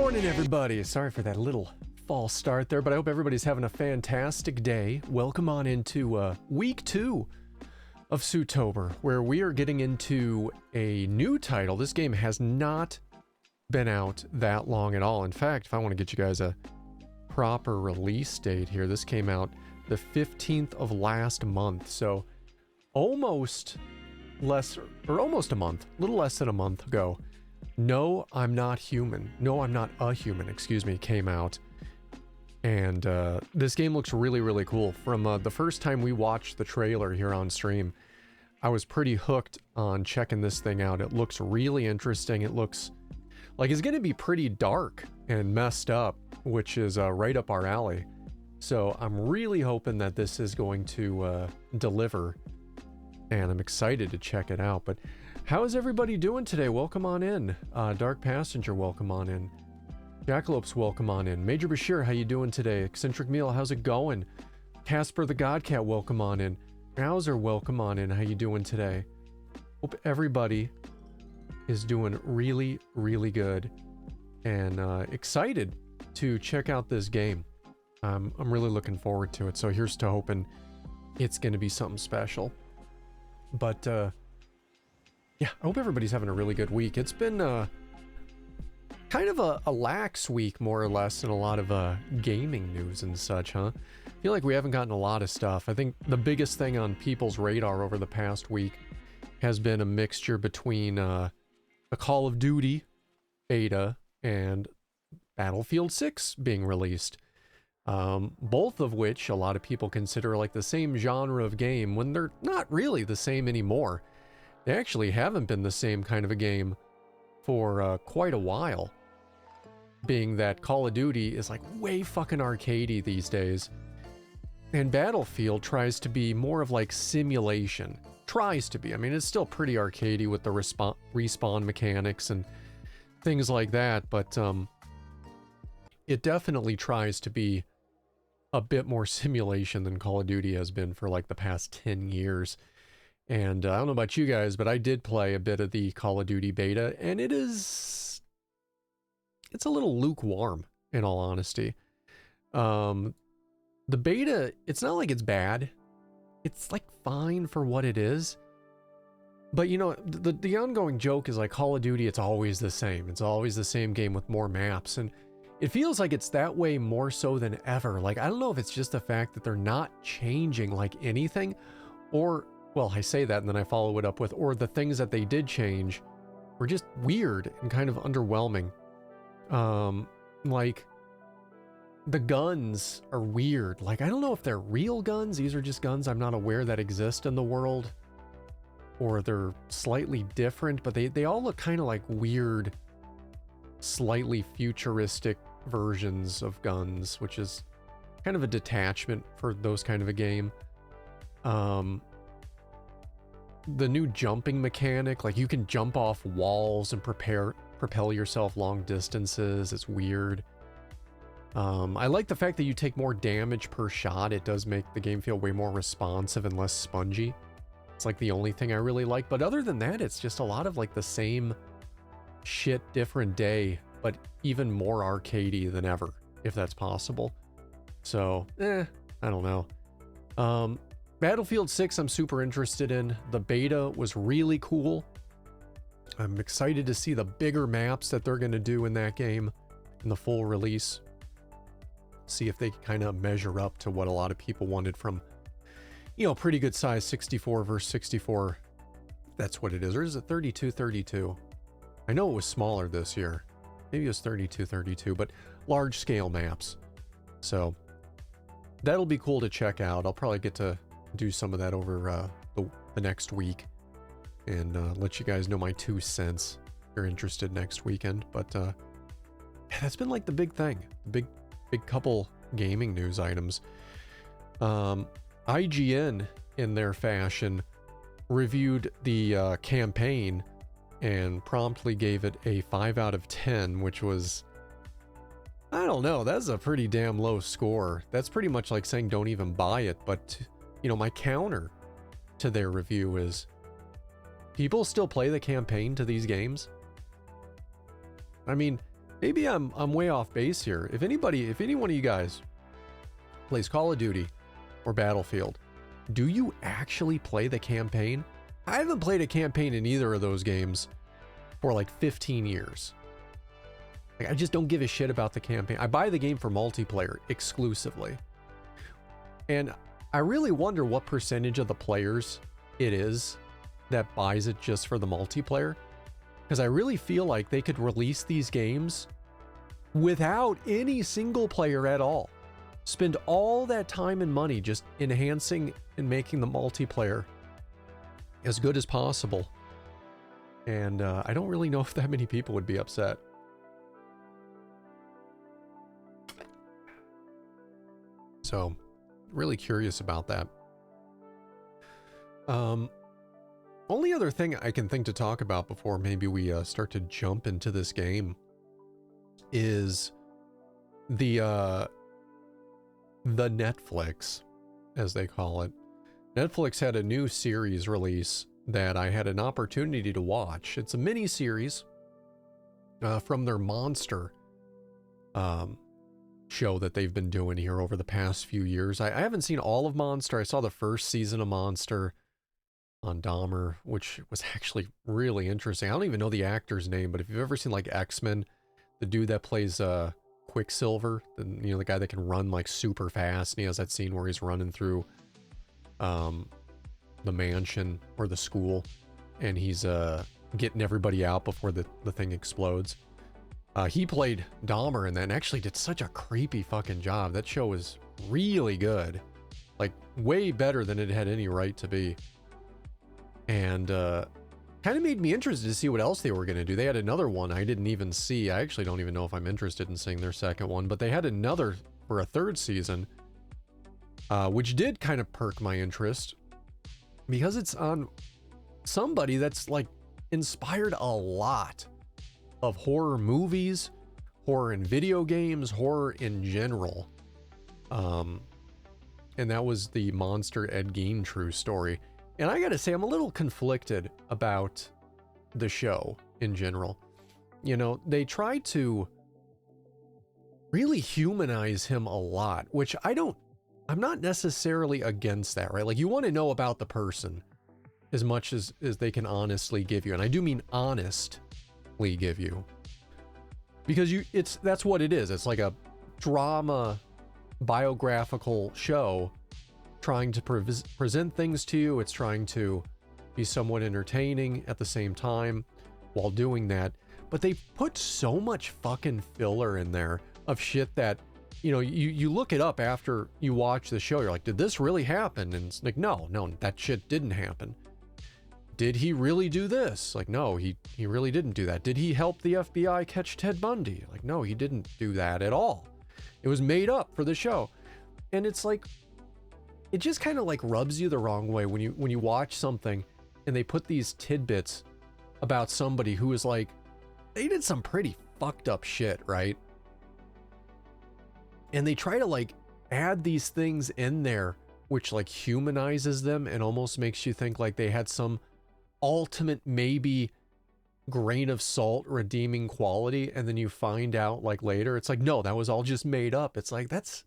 morning, everybody. Sorry for that little false start there, but I hope everybody's having a fantastic day. Welcome on into week 2 of Suitober, where we are getting into a new title. This game has not been out that long at all. In fact, if I want to get you guys a proper release date here, this came out the 15th of last month, so almost a little less than a month ago. No, I'm Not Human. No, I'm Not a Human, excuse me, came out. And this game looks really, really cool. From the first time we watched the trailer here on stream, I was pretty hooked on checking this thing out. It looks really interesting. It looks like it's going to be pretty dark and messed up, which is right up our alley. So I'm really hoping that this is going to deliver, and I'm excited to check it out. But how is everybody doing today? Welcome on in. Dark Passenger, welcome on in. Jackalopes, welcome on in. Major Bashir, how you doing today? Eccentric Meal, how's it going? Casper the Godcat, welcome on in. Bowser, welcome on in. How you doing today? Hope everybody is doing really, really good and excited to check out this game. I'm really looking forward to it. So here's to hoping it's going to be something special. But yeah, I hope everybody's having a really good week. It's been kind of a lax week, more or less, in a lot of gaming news and such, huh? I feel like we haven't gotten a lot of stuff. I think the biggest thing on people's radar over the past week has been a mixture between a Call of Duty beta and Battlefield 6 being released. Both of which a lot of people consider like the same genre of game when they're not really the same anymore. They actually haven't been the same kind of a game for quite a while. Being that Call of Duty is like way fucking arcadey these days. And Battlefield tries to be more of like simulation. Tries to be. I mean, it's still pretty arcadey with the respawn mechanics and things like that, but it definitely tries to be a bit more simulation than Call of Duty has been for like the past 10 years. And I don't know about you guys, but I did play a bit of the Call of Duty beta, and it's a little lukewarm, in all honesty. The beta, it's not like it's bad. It's like fine for what it is. But you know, the ongoing joke is like Call of Duty, it's always the same. It's always the same game with more maps, and it feels like it's that way more so than ever. Like, I don't know if it's just the fact that they're not changing like anything, or, well, I say that and then I follow it up with, or the things that they did change were just weird and kind of underwhelming. Like, the guns are weird. Like, I don't know if they're real guns. These are just guns I'm not aware that exist in the world, or they're slightly different, but they all look kind of like weird, slightly futuristic versions of guns, which is kind of a detachment for those kind of a game. The new jumping mechanic, like you can jump off walls and propel yourself long distances. It's weird. I like the fact that you take more damage per shot. It does make the game feel way more responsive and less spongy. It's like the only thing I really like, but other than that, it's just a lot of like the same shit, different day, but even more arcadey than ever, if that's possible. So, I don't know. Battlefield 6 I'm super interested in. The beta was really cool. I'm excited to see the bigger maps that they're going to do in that game in the full release. See if they kind of measure up to what a lot of people wanted from, you know, pretty good size 64 versus 64. That's what it is. Or is it 32-32? I know it was smaller this year. Maybe it was 32-32, but large scale maps. So that'll be cool to check out. I'll probably get to do some of that over the next week and let you guys know my 2 cents if you're interested next weekend. But yeah, that's been like the big thing, the big couple gaming news items. IGN, in their fashion, reviewed the campaign and promptly gave it a 5 out of 10, which was, I don't know, that's a pretty damn low score. That's pretty much like saying don't even buy it. But, you know, my counter to their review is, people still play the campaign to these games? I mean, maybe I'm way off base here. If any one of you guys plays Call of Duty or Battlefield, do you actually play the campaign? I haven't played a campaign in either of those games for like 15 years. Like, I just don't give a shit about the campaign. I buy the game for multiplayer exclusively. And I really wonder what percentage of the players it is that buys it just for the multiplayer. Because I really feel like they could release these games without any single player at all. Spend all that time and money just enhancing and making the multiplayer as good as possible. And I don't really know if that many people would be upset. So, really curious about that. Only other thing I can think to talk about before maybe we start to jump into this game is the Netflix, as they call it. Netflix had a new series release that I had an opportunity to watch. It's a mini series from their Monster show that they've been doing here over the past few years. I haven't seen all of Monster. I saw the first season of Monster on Dahmer, which was actually really interesting. I don't even know the actor's name, but if you've ever seen like X-Men, the dude that plays Quicksilver, the guy that can run like super fast, and he has that scene where he's running through the mansion or the school, and he's getting everybody out before the thing explodes. He played Dahmer in that and actually did such a creepy fucking job. That show was really good. Like, way better than it had any right to be. And kind of made me interested to see what else they were going to do. They had another one I didn't even see. I actually don't even know if I'm interested in seeing their second one, but they had another for a third season, which did kind of perk my interest because it's on somebody that's like inspired a lot of horror movies, horror in video games, horror in general. And that was the Monster Ed Gein true story. And I gotta say, I'm a little conflicted about the show in general. You know, they try to really humanize him a lot, which I'm not necessarily against that, right? Like, you want to know about the person as much as they can honestly give you. And I do mean honestly give you. Because that's what it is. It's like a drama biographical show trying to present things to you. It's trying to be somewhat entertaining at the same time while doing that. But they put so much fucking filler in there of shit that, you look it up after you watch the show. You're like, did this really happen? And it's like, no, that shit didn't happen. Did he really do this? Like, no, he really didn't do that. Did he help the FBI catch Ted Bundy? Like, no, he didn't do that at all. It was made up for the show. And it's like, it just kind of like rubs you the wrong way when you watch something and they put these tidbits about somebody who is like, they did some pretty fucked up shit, right? And they try to like add these things in there which like humanizes them and almost makes you think like they had some ultimate maybe grain of salt redeeming quality, and then you find out like later it's like, no, that was all just made up. It's like, it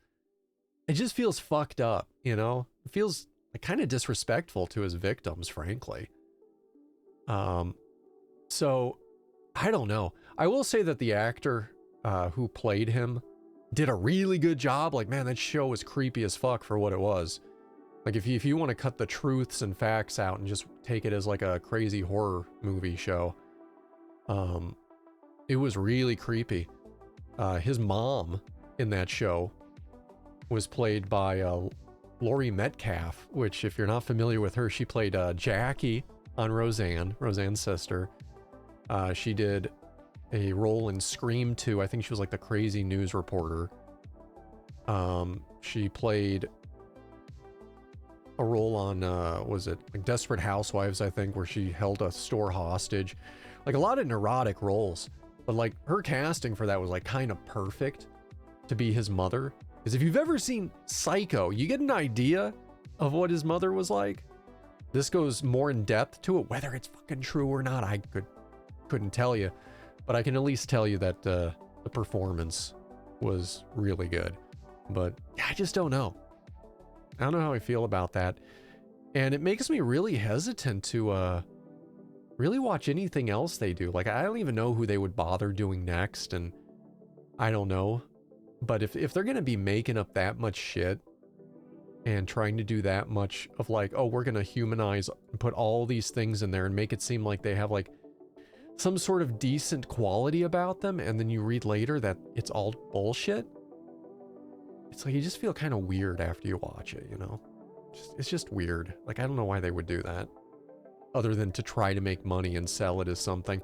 just feels fucked up, It feels like kind of disrespectful to his victims, frankly. So I don't know. I will say that the actor who played him did a really good job. Like, man, that show was creepy as fuck for what it was. Like, if you want to cut the truths and facts out and just take it as like a crazy horror movie show, it was really creepy. His mom in that show was played by Laurie Metcalf, which, if you're not familiar with her, she played Jackie on Roseanne's sister. She did a role in Scream 2. I think she was like the crazy news reporter. She played a role on, was it like Desperate Housewives, I think, where she held a store hostage. Like, a lot of neurotic roles. But like, her casting for that was like kind of perfect to be his mother. Because if you've ever seen Psycho, you get an idea of what his mother was like. This goes more in depth to it. Whether it's fucking true or not, I couldn't tell you. But I can at least tell you that the the performance was really good. But I just don't know. I don't know how I feel about that. And it makes me really hesitant to really watch anything else they do. Like, I don't even know who they would bother doing next, and I don't know. But if they're going to be making up that much shit and trying to do that much of like, oh, we're going to humanize and put all these things in there and make it seem like they have like some sort of decent quality about them, and then you read later that it's all bullshit, it's like you just feel kind of weird after you watch it, you know? It's just weird. Like, I don't know why they would do that, other than to try to make money and sell it as something.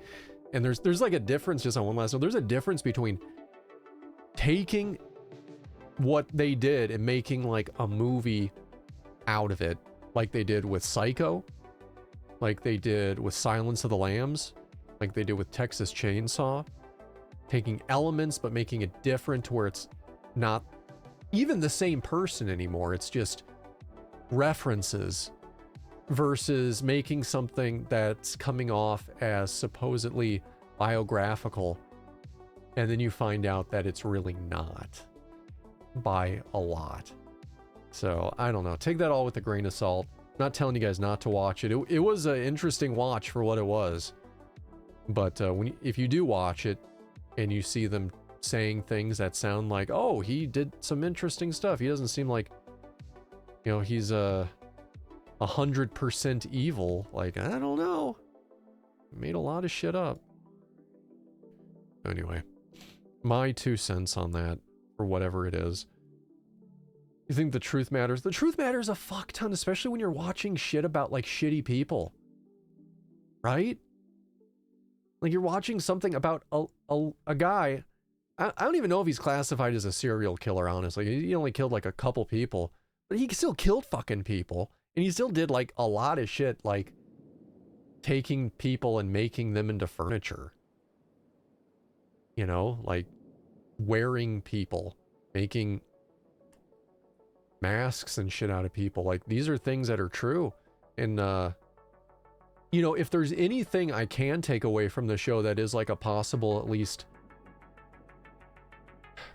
And there's like a difference, just on one last note, there's a difference between taking what they did and making like a movie out of it, like they did with Psycho, like they did with Silence of the Lambs, like they did with Texas Chainsaw, taking elements but making it different to where it's not even the same person anymore, it's just references, versus making something that's coming off as supposedly biographical, and then you find out that it's really not, by a lot. So I don't know, take that all with a grain of salt. I'm not telling you guys not to watch it. It was an interesting watch for what it was, but if you do watch it and you see them saying things that sound like, oh, he did some interesting stuff, he doesn't seem like, you know, he's 100% evil, like, I don't know, made a lot of shit up. Anyway, my 2 cents on that, or whatever it is. You think the truth matters? The truth matters a fuck ton, especially when you're watching shit about like shitty people, right? Like, you're watching something about a guy. I don't even know if he's classified as a serial killer, honestly. He only killed like a couple people, but he still killed fucking people, and he still did like a lot of shit, like taking people and making them into furniture, you know, like wearing people, making masks and shit out of people. Like, these are things that are true. And you know, if there's anything I can take away from the show that is like a possible, at least,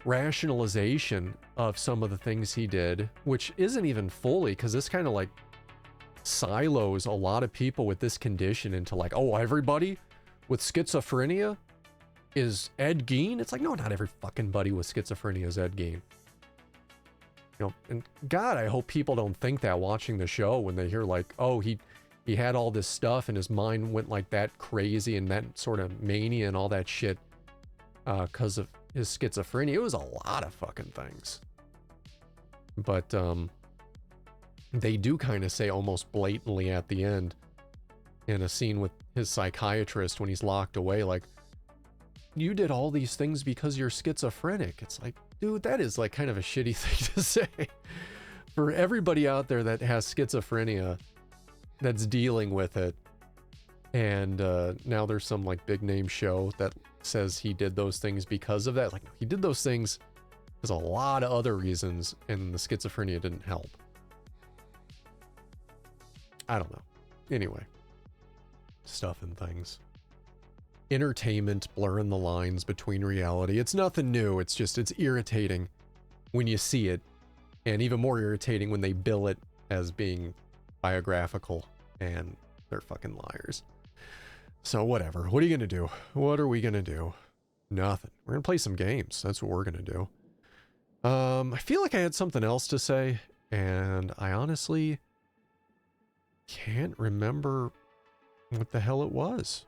rationalization of some of the things he did, which isn't even fully, because this kind of like silos a lot of people with this condition into like, oh, everybody with schizophrenia is Ed Gein. It's like, no, not every fucking buddy with schizophrenia is Ed Gein. You know, and God, I hope people don't think that watching the show when they hear like, oh, he had all this stuff and his mind went like that crazy and that sort of mania and all that shit because of his schizophrenia. It was a lot of fucking things. But they do kind of say almost blatantly at the end in a scene with his psychiatrist when he's locked away, like, you did all these things because you're schizophrenic. It's like, dude, that is like kind of a shitty thing to say. For everybody out there that has schizophrenia, that's dealing with it, and now there's some like big name show that says he did those things because of that. Like, he did those things, there's a lot of other reasons, and the schizophrenia didn't help. I don't know. Anyway, stuff and things. Entertainment blurring the lines between reality. It's nothing new. It's just, it's irritating when you see it, and even more irritating when they bill it as being biographical, and they're fucking liars. So whatever. What are you gonna do? What are we gonna do? Nothing. We're gonna play some games. That's what we're gonna do. I feel like I had something else to say, and I honestly can't remember what the hell it was.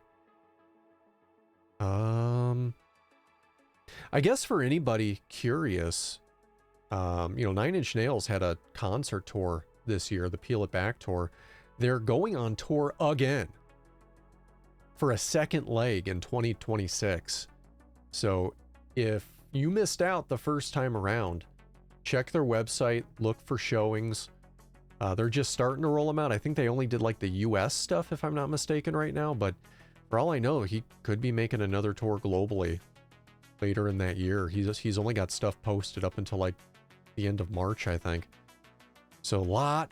I guess for anybody curious, you know, Nine Inch Nails had a concert tour this year, the Peel It Back tour. They're going on tour again for a second leg in 2026. So if you missed out the first time around, check their website, look for showings. They're just starting to roll them out. I think they only did like the US stuff, if I'm not mistaken, right now, but for all I know, he could be making another tour globally later in that year. He's only got stuff posted up until like the end of March, I think. So lot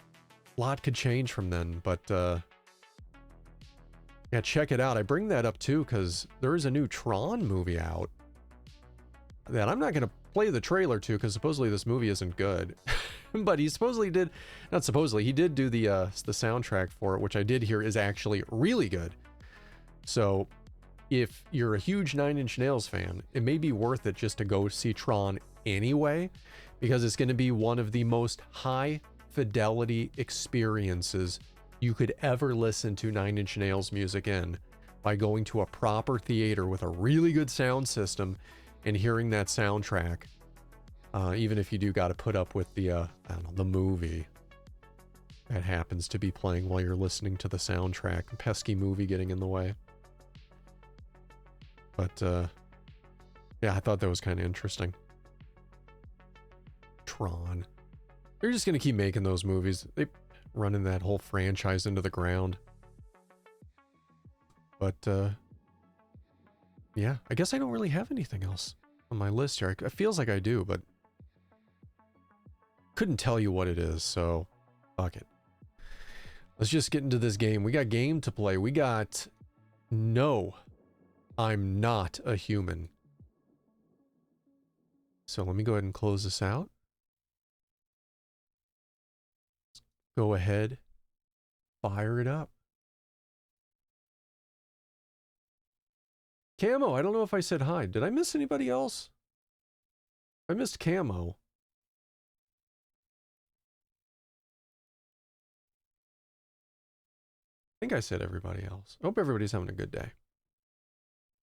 could change from then, but yeah, check it out. I bring that up too because there is a new Tron movie out, that I'm not going to play the trailer to because supposedly this movie isn't good. But he supposedly did, not supposedly, he did do the soundtrack for it, which I did hear is actually really good. So if you're a huge Nine Inch Nails fan, it may be worth it just to go see Tron anyway, because it's going to be one of the most high fidelity experiences you could ever listen to Nine Inch Nails music in, by going to a proper theater with a really good sound system and hearing that soundtrack. Even if you do got to put up with the, I don't know, the movie that happens to be playing while you're listening to the soundtrack, the pesky movie getting in the way. But, yeah, I thought that was kind of interesting. Tron. They're just going to keep making those movies. They running that whole franchise into the ground. But, yeah, I guess I don't really have anything else on my list here. It feels like I do, but couldn't tell you what it is, so fuck it. Let's just get into this game. We got game to play. We got No, I'm Not a Human. So let me go ahead and close this out. Go ahead, fire it up. Camo, I don't know if I said hi. Did I miss anybody else? I missed Camo. I think I said everybody else. I hope everybody's having a good day.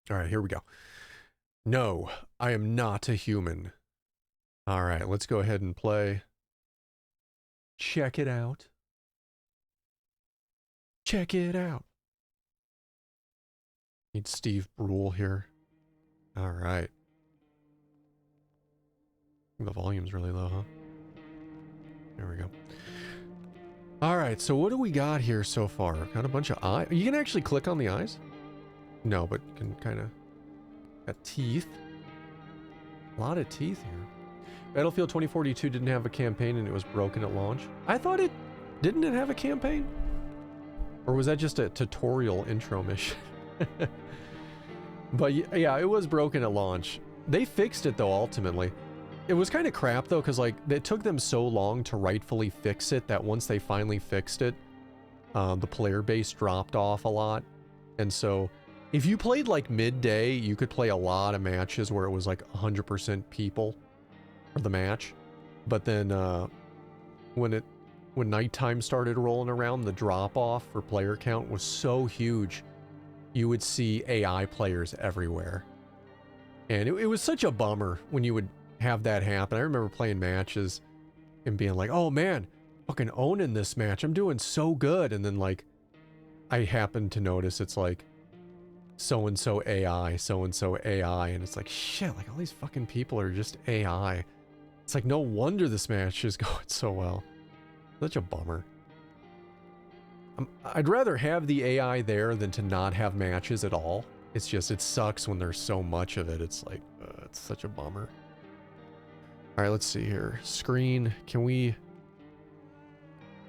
All right, here we go. No, I am not a human. All right, let's go ahead and play. Check it out. Check it out. Need Steve Brule here. All right. The volume's really low, huh? There we go. All right, so what do we got here so far? Got a bunch of eyes. You can actually click on the eyes? No, but you can kind of... Got teeth. A lot of teeth here. Battlefield 2042 didn't have a campaign and it was broken at launch. I thought it... Didn't it have a campaign? Or was that just a tutorial intro mission? But yeah, it was broken at launch. They fixed it though, ultimately. It was kind of crap though, because like it took them so long to rightfully fix it that once they finally fixed it, the player base dropped off a lot. And so if you played like midday, you could play a lot of matches where it was like 100% people for the match. But then when nighttime started rolling around, the drop off for player count was so huge, you would see AI players everywhere. And it was such a bummer when you would have that happen. I remember playing matches and being like, oh man, fucking owning this match. I'm doing so good. And then like, I happened to notice it's like, so-and-so AI, so-and-so AI. And it's like, shit, like all these fucking people are just AI. It's like, no wonder this match is going so well. Such a bummer. I'd rather have the AI there than to not have matches at all. It's just, it sucks when there's so much of it. It's like, it's such a bummer. All right, let's see here. Screen, can we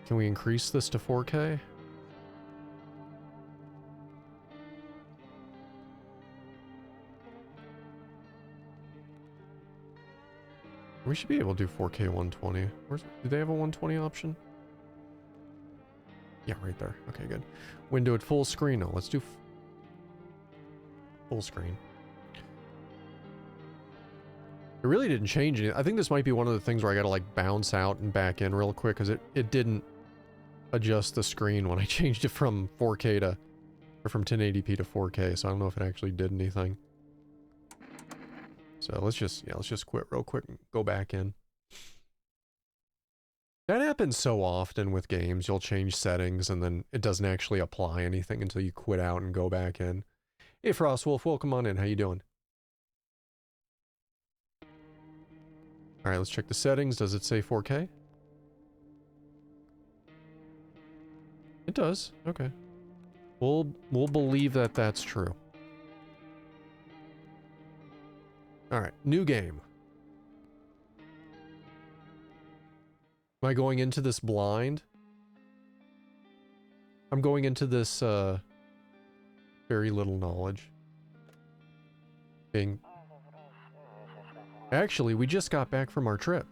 increase this to 4K? We should be able to do 4K 120. Do they have a 120 option? Yeah, right there. Okay, good. Window at full screen. No, let's do full screen. It really didn't change anything. I think this might be one of the things where I gotta like bounce out and back in real quick because it didn't adjust the screen when I changed it from 4K to, or from 1080p to 4K, so I don't know if it actually did anything. So let's just quit real quick and go back in. That happens so often with games. You'll change settings and then it doesn't actually apply anything until you quit out and go back in. Hey Frostwolf, welcome on in. How you doing? All right, let's check the settings. Does it say 4K? It does. Okay. We'll believe that that's true. All right, new game. Am I going into this blind? I'm going into this, very little knowledge. Being... Actually, we just got back from our trip.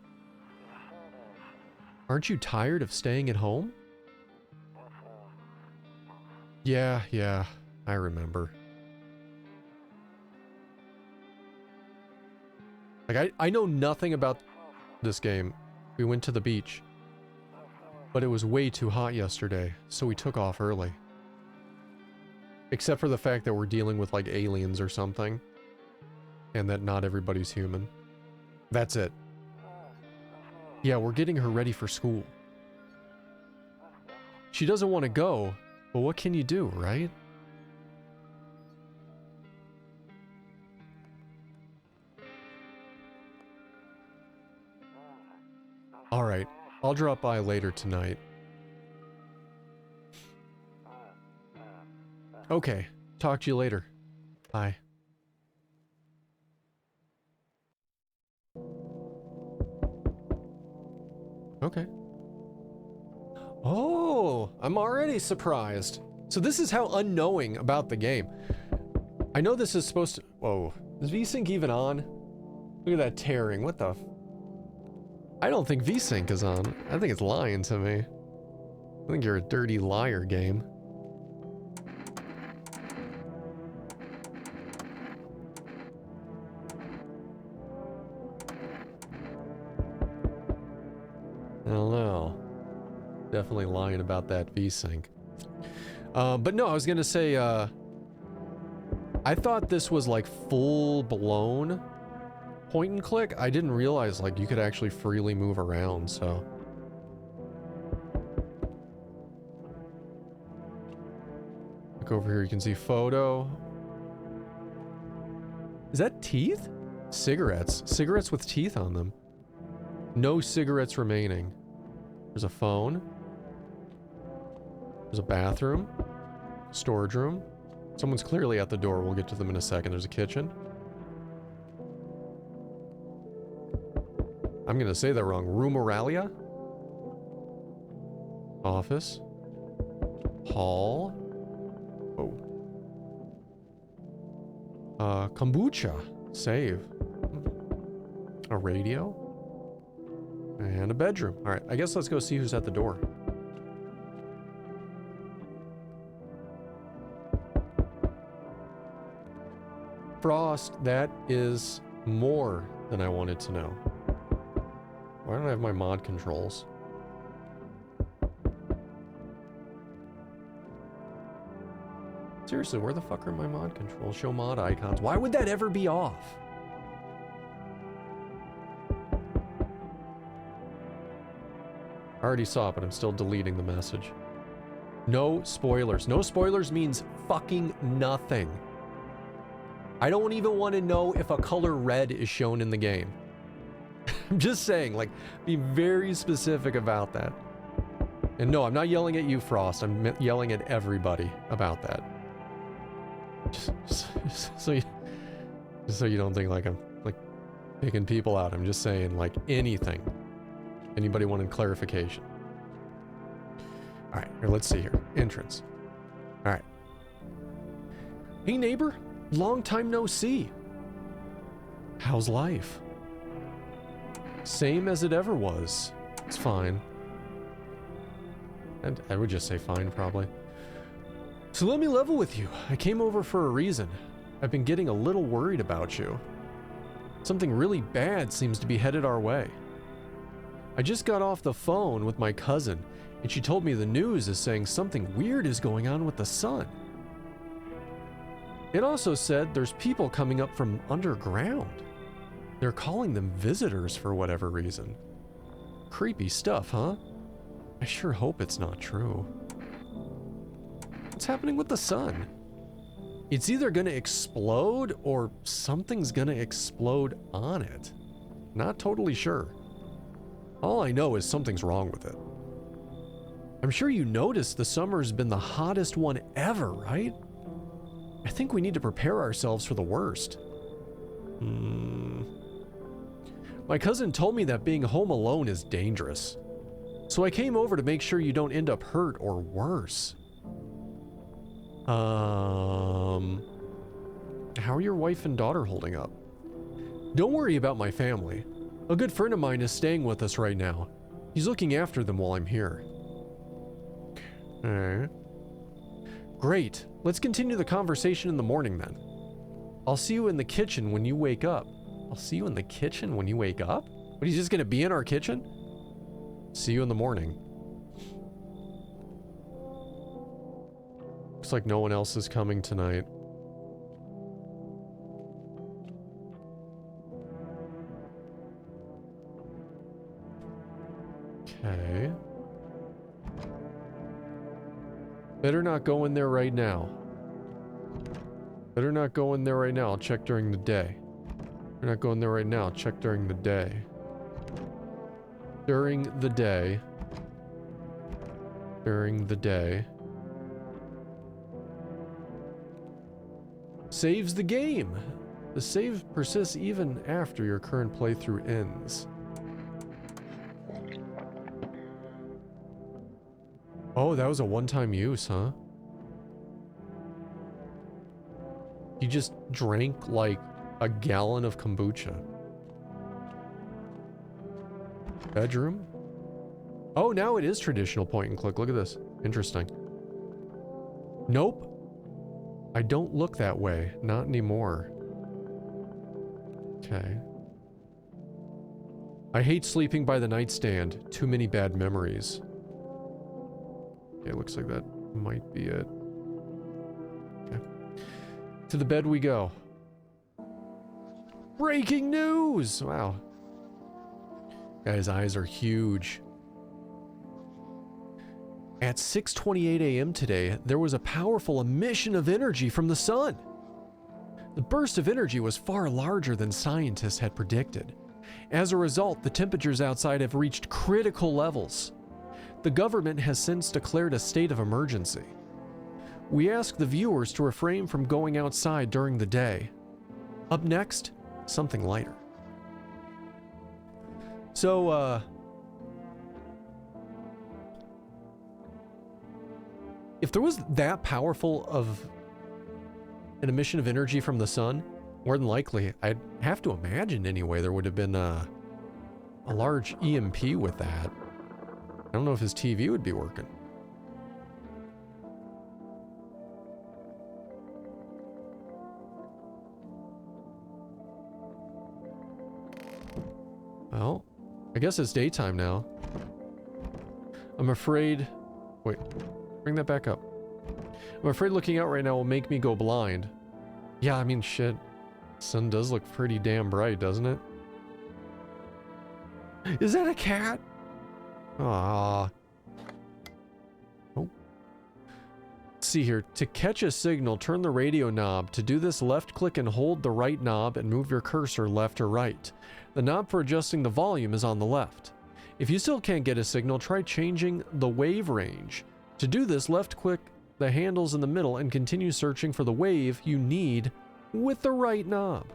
Aren't you tired of staying at home? Yeah, I remember. Like, I know nothing about this game. We went to the beach. But it was way too hot yesterday, so we took off early. Except for the fact that we're dealing with, like, aliens or something. And that not everybody's human. That's it. Yeah, we're getting her ready for school. She doesn't want to go, but what can you do, right? Alright, I'll drop by later tonight. Okay, talk to you later. Bye. Okay. Oh, I'm already surprised. So this is how unknowing about the game. I know this is supposed to... Whoa. Is VSync even on? Look at that tearing. What the... I don't think VSync is on. I think it's lying to me. I think you're a dirty liar, game. I don't know. Definitely lying about that VSync. But no, I was gonna say, I thought this was like full-blown point and click. I didn't realize like you could actually freely move around, so. Look over here, you can see photo. Is that teeth? Cigarettes. Cigarettes with teeth on them. No cigarettes remaining. There's a phone. There's a bathroom. Storage room. Someone's clearly at the door. We'll get to them in a second. There's a kitchen. I'm gonna say that wrong. Roomoralia? Office. Hall. Oh. Kombucha. Save. A radio. And a bedroom. Alright, I guess let's go see who's at the door. Frost, that is more than I wanted to know. Why don't I have my mod controls? Seriously, where the fuck are my mod controls? Show mod icons. Why would that ever be off? I already saw it, but I'm still deleting the message. No spoilers. No spoilers means fucking nothing. I don't even want to know if a color red is shown in the game. I'm just saying, like, be very specific about that. And no, I'm not yelling at you, Frost. I'm yelling at everybody about that. Just so you don't think like I'm like picking people out. I'm just saying like anything. Anybody wanted clarification? All right, here, let's see here. Entrance. All right. Hey neighbor, long time no see. How's life? Same as it ever was. It's fine. And I would just say fine, probably. So let me level with you. I came over for a reason. I've been getting a little worried about you. Something really bad seems to be headed our way. I just got off the phone with my cousin, and she told me the news is saying something weird is going on with the sun. It also said there's people coming up from underground. They're calling them visitors for whatever reason. Creepy stuff, huh? I sure hope it's not true. What's happening with the sun? It's either gonna explode or something's gonna explode on it. Not totally sure. All I know is something's wrong with it. I'm sure you noticed the summer's been the hottest one ever, right? I think we need to prepare ourselves for the worst. My cousin told me that being home alone is dangerous. So I came over to make sure you don't end up hurt or worse. How are your wife and daughter holding up? Don't worry about my family. A good friend of mine is staying with us right now. He's looking after them while I'm here. Okay. Great. Let's continue the conversation in the morning then. I'll see you in the kitchen when you wake up. I'll see you in the kitchen when you wake up? But he's just gonna be in our kitchen? See you in the morning. Looks like no one else is coming tonight. Okay. Better not go in there right now. Better not go in there right now. I'll check during the day. Better not go in there right now. I'll check during the day. During the day. During the day. Saves the game. The save persists even after your current playthrough ends. Oh, that was a one-time use, huh? He just drank like a gallon of kombucha. Bedroom? Oh, now it is traditional point and click. Look at this. Interesting. Nope. I don't look that way. Not anymore. Okay. I hate sleeping by the nightstand. Too many bad memories. Okay, looks like that might be it. Okay. To the bed we go. Breaking news! Wow. Guy's eyes are huge. At 6:28 a.m. today, there was a powerful emission of energy from the sun. The burst of energy was far larger than scientists had predicted. As a result, the temperatures outside have reached critical levels. The government has since declared a state of emergency. We ask the viewers to refrain from going outside during the day. Up next, something lighter. So, if there was that powerful of an emission of energy from the sun, more than likely, I'd have to imagine anyway, there would have been a large EMP with that. I don't know if his TV would be working. Well, I guess it's daytime now. I'm afraid... Wait, bring that back up. I'm afraid looking out right now will make me go blind. Yeah, I mean, shit. Sun does look pretty damn bright, doesn't it? Is that a cat? Ah. Oh. Let's see here. To catch a signal, turn the radio knob. To do this, left click and hold the right knob and move your cursor left or right. The knob for adjusting the volume is on the left. If you still can't get a signal, try changing the wave range. To do this, left click the handles in the middle and continue searching for the wave you need with the right knob.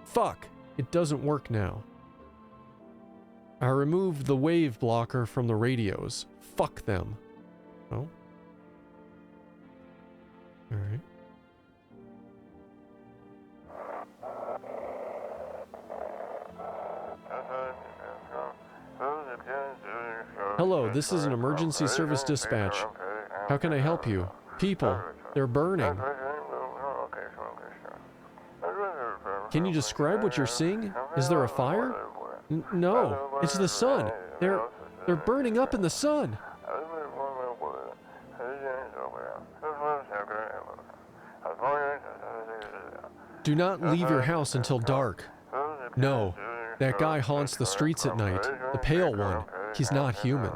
Fuck, it doesn't work now. I removed the wave blocker from the radios. Fuck them. Oh. Alright. Hello, this is an emergency service dispatch. How can I help you? People, they're burning. Can you describe what you're seeing? Is there a fire? No, it's the sun. They're burning up in the sun. Do not leave your house until dark. No, that guy haunts the streets at night. The pale one. He's not human.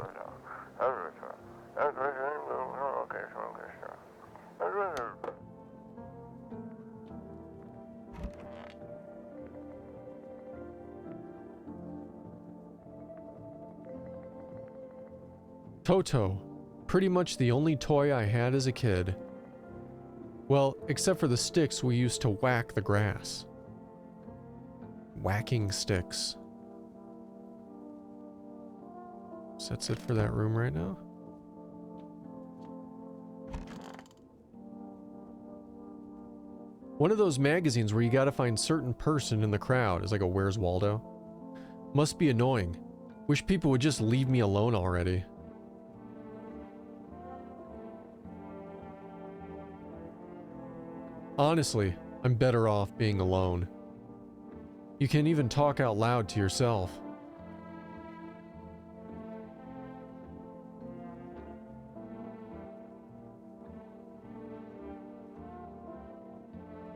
Toto. Pretty much the only toy I had as a kid. Well, except for the sticks we used to whack the grass. Whacking sticks. So that's it for that room right now. One of those magazines where you gotta find certain person in the crowd is like a Where's Waldo. Must be annoying. Wish people would just leave me alone already. Honestly, I'm better off being alone. You can even talk out loud to yourself.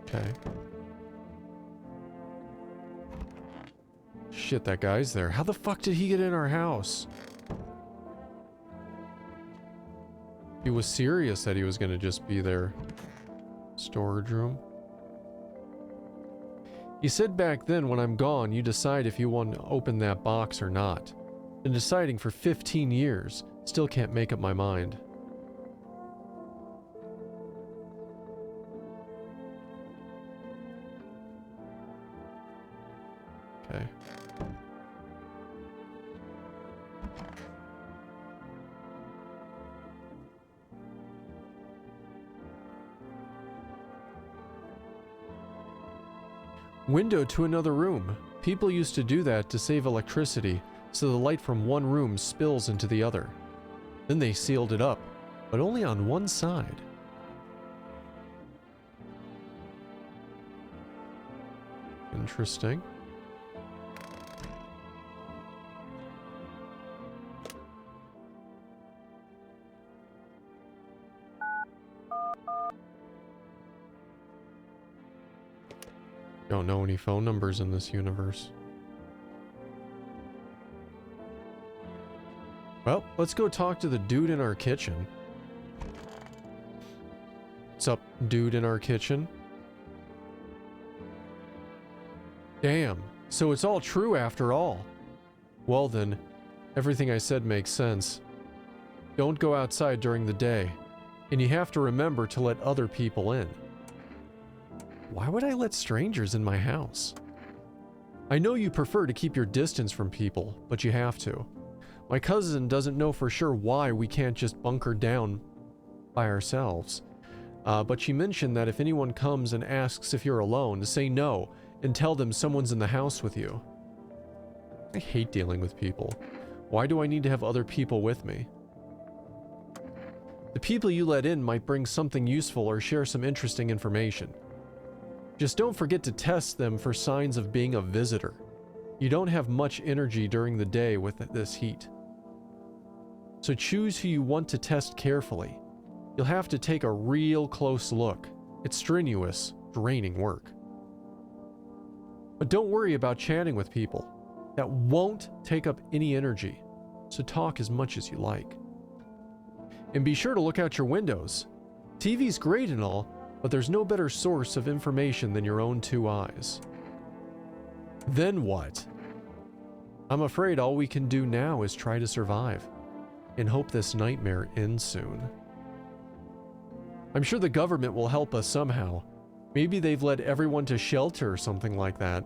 Okay. Shit, that guy's there. How the fuck did he get in our house? He was serious that he was gonna just be there. Storage room. He said back then, when I'm gone, you decide if you want to open that box or not. Been deciding for 15 years. Still can't make up my mind. Okay. Window to another room. People used to do that to save electricity, so the light from one room spills into the other. Then they sealed it up, but only on one side. Interesting. Don't know any phone numbers in this universe. Well, let's go talk to the dude in our kitchen. What's up, dude in our kitchen? Damn, so it's all true after all. Well then, everything I said makes sense. Don't go outside during the day, and you have to remember to let other people in. Why would I let strangers in my house? I know you prefer to keep your distance from people, but you have to. My cousin doesn't know for sure why we can't just bunker down by ourselves. But she mentioned that if anyone comes and asks if you're alone, say no and tell them someone's in the house with you. I hate dealing with people. Why do I need to have other people with me? The people you let in might bring something useful or share some interesting information. Just don't forget to test them for signs of being a visitor. You don't have much energy during the day with this heat. So choose who you want to test carefully. You'll have to take a real close look. It's strenuous, draining work. But don't worry about chatting with people. That won't take up any energy, so talk as much as you like. And be sure to look out your windows. TV's great and all, but there's no better source of information than your own two eyes. Then what? I'm afraid all we can do now is try to survive, and hope this nightmare ends soon. I'm sure the government will help us somehow. Maybe they've led everyone to shelter or something like that.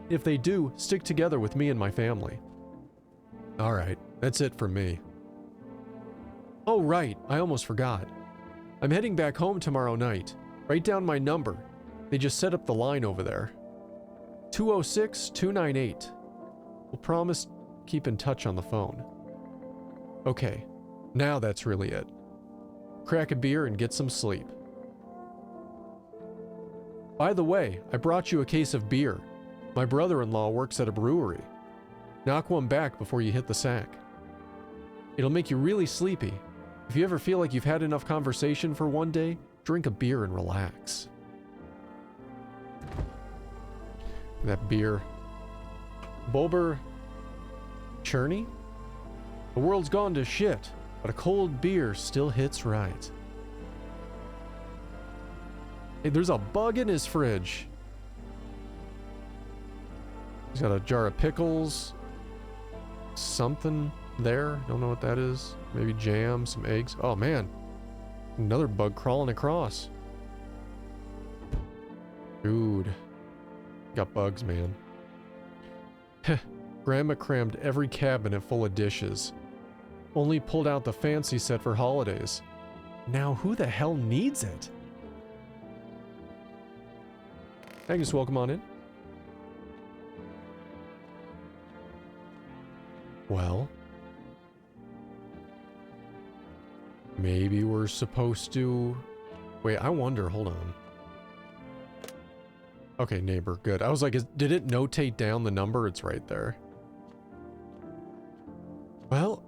If they do, stick together with me and my family. Alright, that's it for me. Oh right, I almost forgot. I'm heading back home tomorrow night. Write down my number. They just set up the line over there. 206-298. We'll promise to keep in touch on the phone. Okay, now that's really it. Crack a beer and get some sleep. By the way, I brought you a case of beer. My brother-in-law works at a brewery. Knock one back before you hit the sack. It'll make you really sleepy. If you ever feel like you've had enough conversation for one day, drink a beer and relax. That beer. Bober Cherney? The world's gone to shit, but a cold beer still hits right. Hey, there's a bug in his fridge. He's got a jar of pickles. Something there. Don't know what that is. Maybe jam, some eggs. Oh man. Another bug crawling across. Dude. Got bugs, man. Heh. Grandma crammed every cabinet full of dishes. Only pulled out the fancy set for holidays. Now who the hell needs it? Agnes, welcome on in. Well, maybe we're supposed to... Wait, I wonder, hold on. Okay, neighbor, good. I was like, did it notate down the number? It's right there. Well,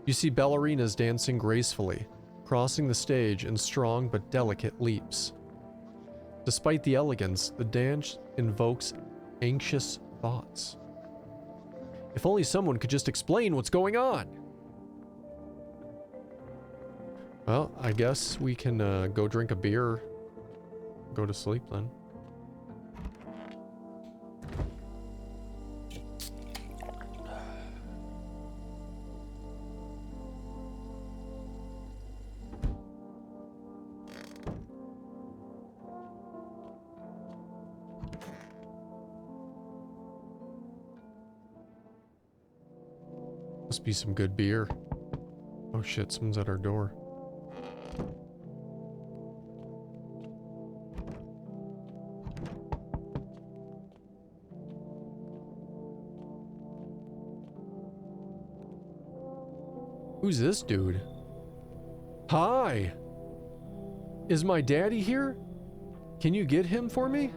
you see ballerinas dancing gracefully, crossing the stage in strong but delicate leaps. Despite the elegance, the dance invokes anxious thoughts. If only someone could just explain what's going on. Well, I guess we can go drink a beer, go to sleep then. Must be some good beer. Oh shit, someone's at our door. Who's this dude? Hi! Is my daddy here? Can you get him for me?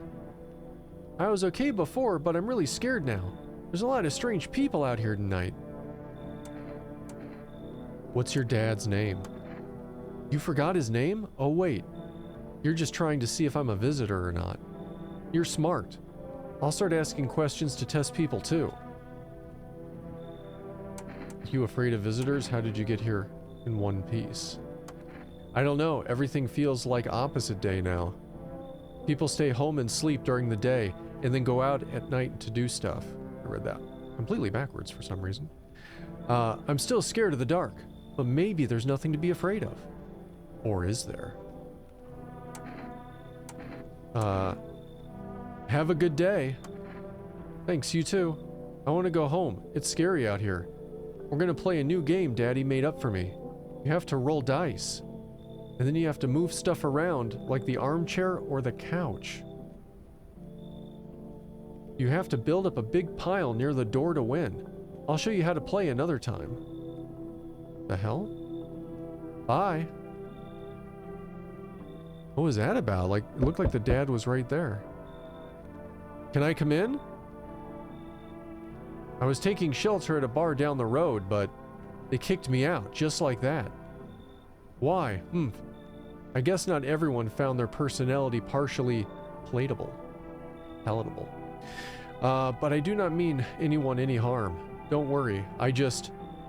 I was okay before, but I'm really scared now. There's a lot of strange people out here tonight. What's your dad's name? You forgot his name? Oh wait. You're just trying to see if I'm a visitor or not. You're smart. I'll start asking questions to test people too. You afraid of visitors? How did you get here in one piece? I don't know. Everything feels like opposite day now. People stay home and sleep during the day and then go out at night to do stuff. I read that completely backwards for some reason. I'm still scared of the dark, but maybe there's nothing to be afraid of. Or is there? Have a good day. Thanks, you too. I want to go home. It's scary out here. We're gonna play a new game Daddy made up for me. You have to roll dice. And then you have to move stuff around, like the armchair or the couch. You have to build up a big pile near the door to win. I'll show you how to play another time. The hell? Bye. What was that about? Like, it looked like the dad was right there. Can I come in? I was taking shelter at a bar down the road, but they kicked me out, just like that. Why? I guess not everyone found their personality partially palatable. But I do not mean anyone any harm. Don't worry,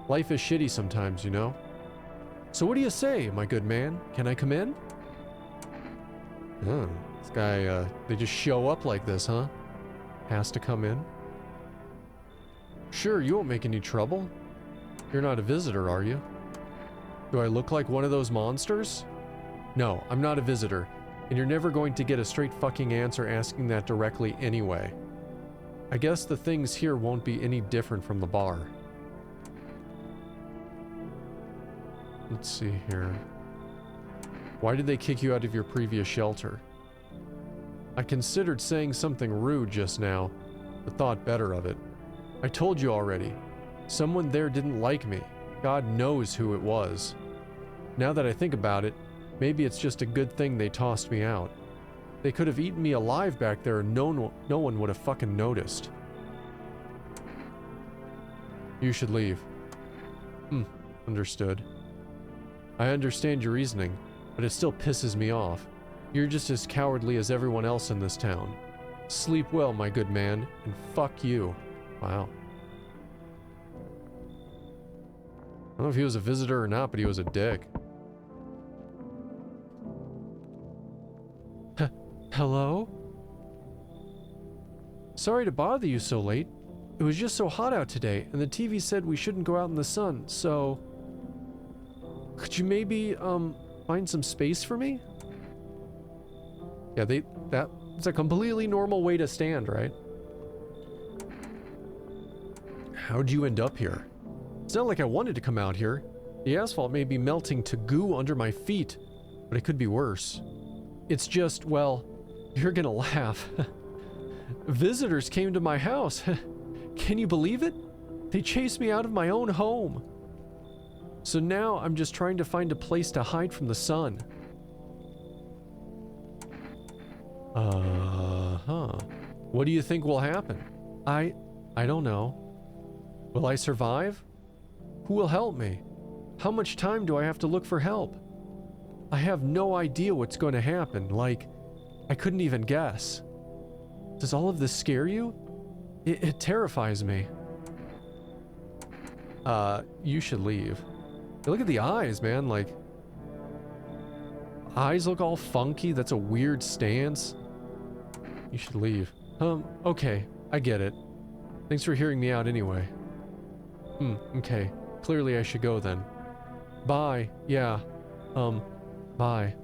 life is shitty sometimes, you know? So what do you say, my good man? Can I come in? Oh, this guy, they just show up like this, huh? Has to come in? Sure, you won't make any trouble. You're not a visitor, are you? Do I look like one of those monsters? No, I'm not a visitor, and you're never going to get a straight fucking answer asking that directly anyway. I guess the things here won't be any different from the bar. Let's see here. Why did they kick you out of your previous shelter? I considered saying something rude just now, but thought better of it. I told you already. Someone there didn't like me. God knows who it was. Now that I think about it, maybe it's just a good thing they tossed me out. They could have eaten me alive back there and no one would have fucking noticed. You should leave. Understood. I understand your reasoning, but it still pisses me off. You're just as cowardly as everyone else in this town. Sleep well, my good man, and fuck you. Wow. I don't know if he was a visitor or not, but he was a dick. Hello? Sorry to bother you so late. It was just so hot out today, and the TV said we shouldn't go out in the sun, so... Could you maybe, find some space for me? Yeah, that's a completely normal way to stand, right? How'd you end up here? It's not like I wanted to come out here. The asphalt may be melting to goo under my feet, but it could be worse. It's just, well, you're gonna laugh. Visitors came to my house. Can you believe it? They chased me out of my own home. So now I'm just trying to find a place to hide from the sun. What do you think will happen? I don't know. Will I survive? Who will help me? How much time do I have to look for help? I have no idea what's going to happen. Like, I couldn't even guess. Does all of this scare you? It terrifies me. You should leave. Look at the eyes, man. Like, eyes look all funky. That's a weird stance. You should leave. Okay. I get it. Thanks for hearing me out anyway. Okay. Clearly I should go then. Bye. Yeah. Bye.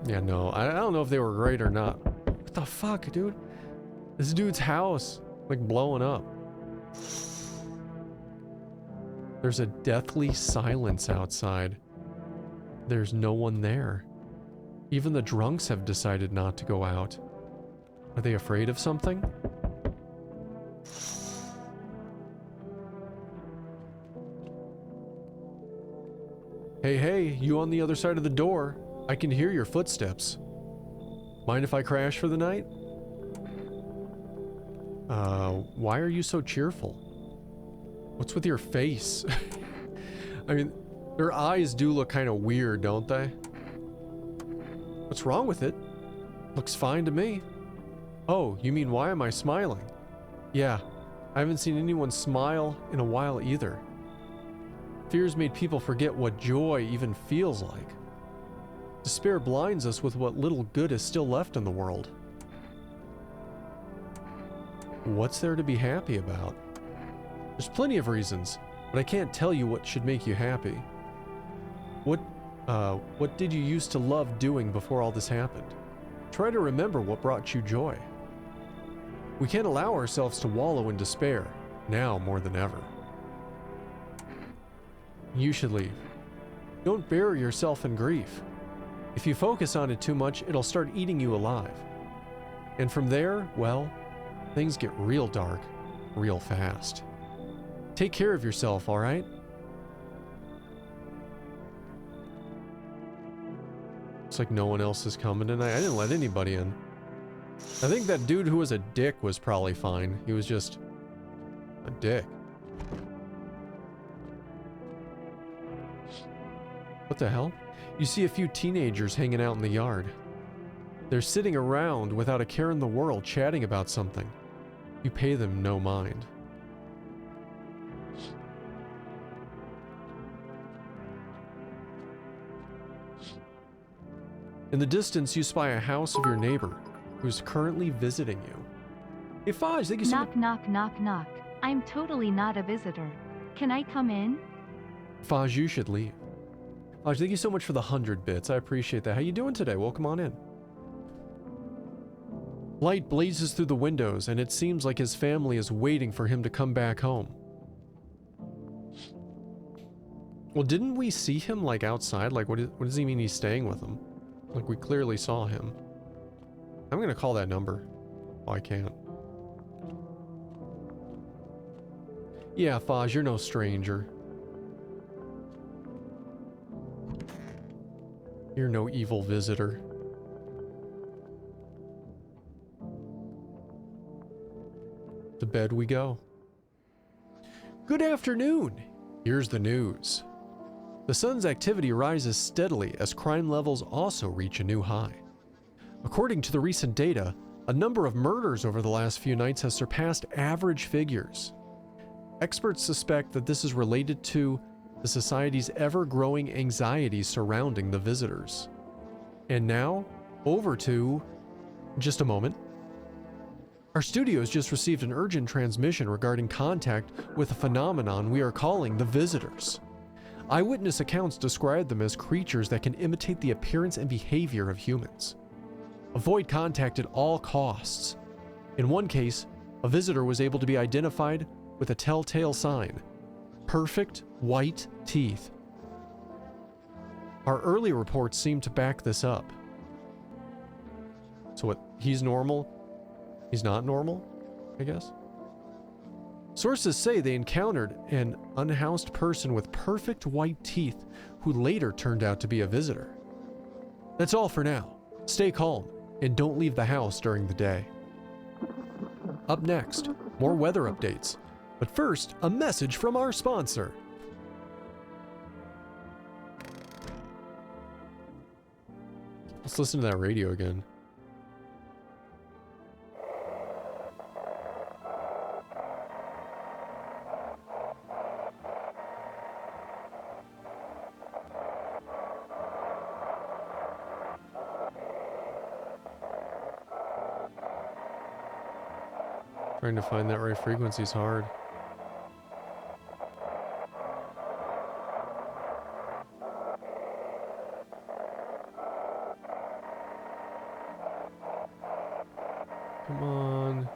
Yeah, no. I don't know if they were right or not. What the fuck, dude? This dude's house, like, blowing up. There's a deathly silence outside. There's no one there. Even the drunks have decided not to go out. Are they afraid of something? Hey, you on the other side of the door. I can hear your footsteps. Mind if I crash for the night? Why are you so cheerful? What's with your face? I mean, their eyes do look kind of weird, don't they? What's wrong with it? Looks fine to me. Oh, you mean why am I smiling? Yeah, I haven't seen anyone smile in a while either. Fears made people forget what joy even feels like. Despair blinds us with what little good is still left in the world. What's there to be happy about? There's plenty of reasons, but I can't tell you what should make you happy. What did you used to love doing before all this happened? Try to remember what brought you joy. We can't allow ourselves to wallow in despair, now more than ever. You should leave. Don't bury yourself in grief. If you focus on it too much, it'll start eating you alive. And from there, well, things get real dark, real fast. Take care of yourself, alright? It's like no one else is coming tonight. I didn't let anybody in. I think that dude who was a dick was probably fine. He was just a dick. What the hell? You see a few teenagers hanging out in the yard. They're sitting around without a care in the world, chatting about something. You pay them no mind. In the distance, you spy a house of your neighbor, who's currently visiting you. Hey, Faj, thank you so much. Knock, knock, knock, knock. I'm totally not a visitor. Can I come in? Faj, you should leave. Faj, thank you so much for the 100 bits. I appreciate that. How you doing today? Welcome on in. Light blazes through the windows, and it seems like his family is waiting for him to come back home. Well, didn't we see him, like, outside? Like, what does he mean he's staying with them? Like, we clearly saw him. I'm gonna call that number. Oh, I can't. Yeah, Faj, you're no stranger. You're no evil visitor. To bed we go. Good afternoon. Here's the news. The sun's activity rises steadily as crime levels also reach a new high. According to the recent data, a number of murders over the last few nights has surpassed average figures. Experts suspect that this is related to the society's ever-growing anxiety surrounding the visitors. And now, over to... just a moment. Our studios just received an urgent transmission regarding contact with a phenomenon we are calling the visitors. Eyewitness accounts describe them as creatures that can imitate the appearance and behavior of humans. Avoid contact at all costs. In one case, a visitor was able to be identified with a telltale sign. perfect white teeth. Our early reports seem to back this up. So what, he's normal? He's not normal, I guess? Sources say they encountered an unhoused person with perfect white teeth who later turned out to be a visitor. That's all for now. Stay calm and don't leave the house during the day. Up next, more weather updates. But first, a message from our sponsor. Let's listen to that radio again. Trying to find that right frequency is hard. Come on.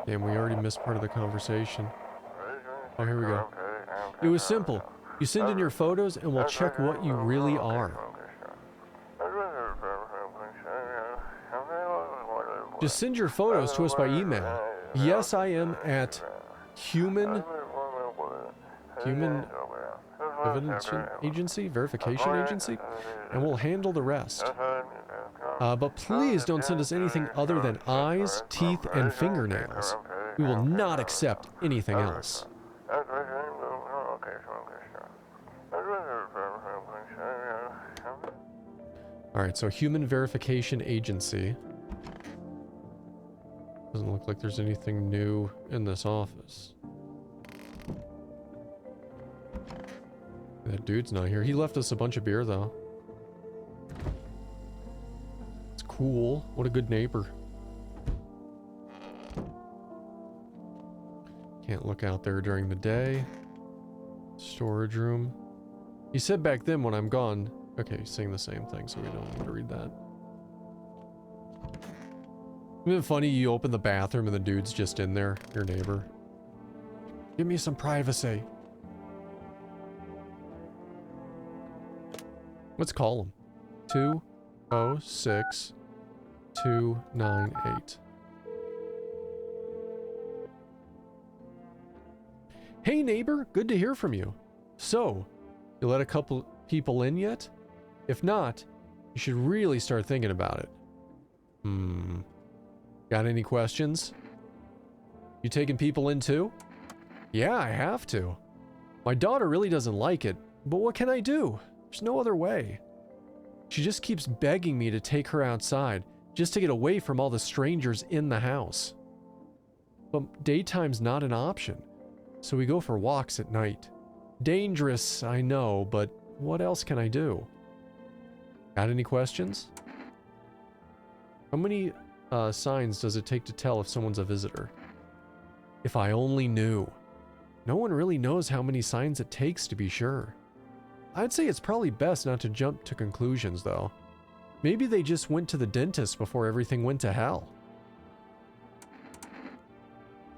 Damn, we already missed part of the conversation. Oh, here we go. It was simple. You send in your photos and we'll check what you really are. Just send your photos to us by email. Yes, I am at human evidence agency, verification agency, and we'll handle the rest. But please don't send us anything other than eyes, teeth, and fingernails. We will not accept anything else. Alright, so human verification agency. Doesn't look like there's anything new in this office. That dude's not here. He left us a bunch of beer, though. It's cool. What a good neighbor. Can't look out there during the day. Storage room. He said back then when I'm gone... Okay, he's saying the same thing, so we don't need to read that. Isn't it funny you open the bathroom and the dude's just in there, your neighbor? Give me some privacy. Let's call him. 206-298. Hey neighbor, good to hear from you. So, you let a couple people in yet? If not, you should really start thinking about it. Got any questions? You taking people in too? Yeah, I have to. My daughter really doesn't like it, but what can I do? There's no other way. She just keeps begging me to take her outside, just to get away from all the strangers in the house. But daytime's not an option, so we go for walks at night. Dangerous, I know, but what else can I do? Got any questions? How many signs does it take to tell if someone's a visitor? If I only knew. No one really knows how many signs it takes to be sure. I'd say it's probably best not to jump to conclusions, though. Maybe they just went to the dentist before everything went to hell.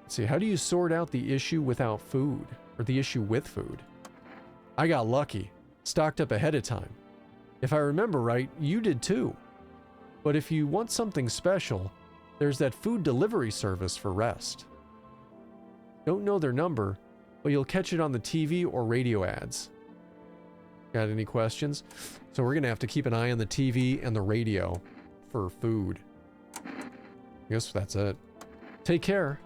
Let's see, how do you sort out the issue without food? Or the issue with food? I got lucky. Stocked up ahead of time. If I remember right, you did too. But if you want something special, there's that food delivery service for rest. Don't know their number, but you'll catch it on the TV or radio ads. Got any questions? So we're gonna have to keep an eye on the TV and the radio for food. I guess that's it. Take care.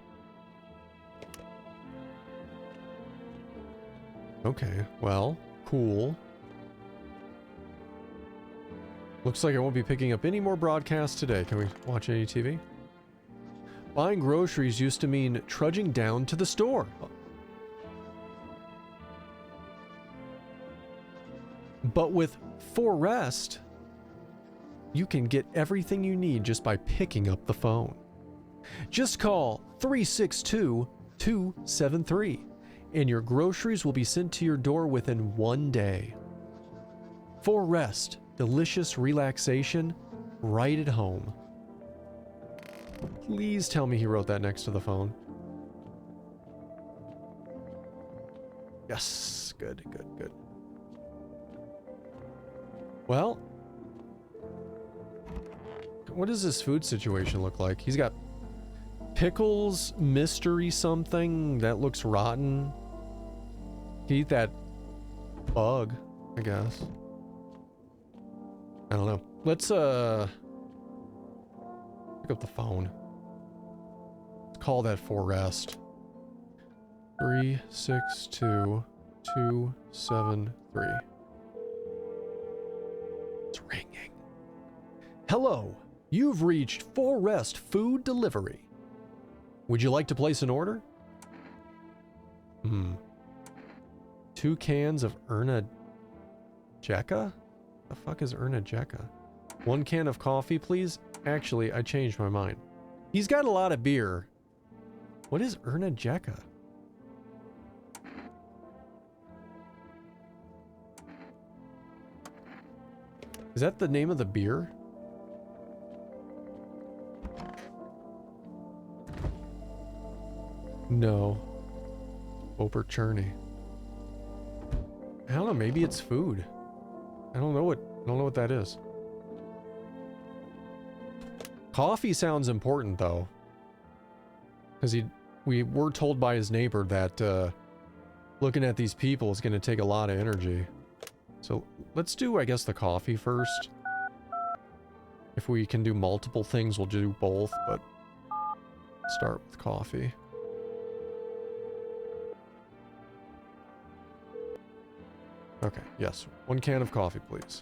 Okay, well, cool. Looks like I won't be picking up any more broadcasts today. Can we watch any TV? Buying groceries used to mean trudging down to the store. But with For Rest, you can get everything you need just by picking up the phone. Just call 362-273 and your groceries will be sent to your door within 1 day. For Rest, delicious relaxation right at home. Please tell me he wrote that next to the phone. Yes, good, good, good. Well, what does this food situation look like? He's got pickles, mystery something that looks rotten. Eat that bug, I guess. I don't know. Let's pick up the phone. Let's call that for rest. 362273. It's ringing. Hello, you've reached For Rest Food Delivery. Would you like to place an order? 2 cans of Erna Jekka? The fuck is Erna Jekka? 1 can of coffee, please? Actually, I changed my mind. He's got a lot of beer. What is Erna Jekka? Is that the name of the beer? No. Oper Churney. I don't know, maybe it's food. I don't know what that is. Coffee sounds important though. Because we were told by his neighbor that looking at these people is going to take a lot of energy. So let's do, I guess, the coffee first. If we can do multiple things, we'll do both, but start with coffee. Okay, yes. 1 can of coffee, please.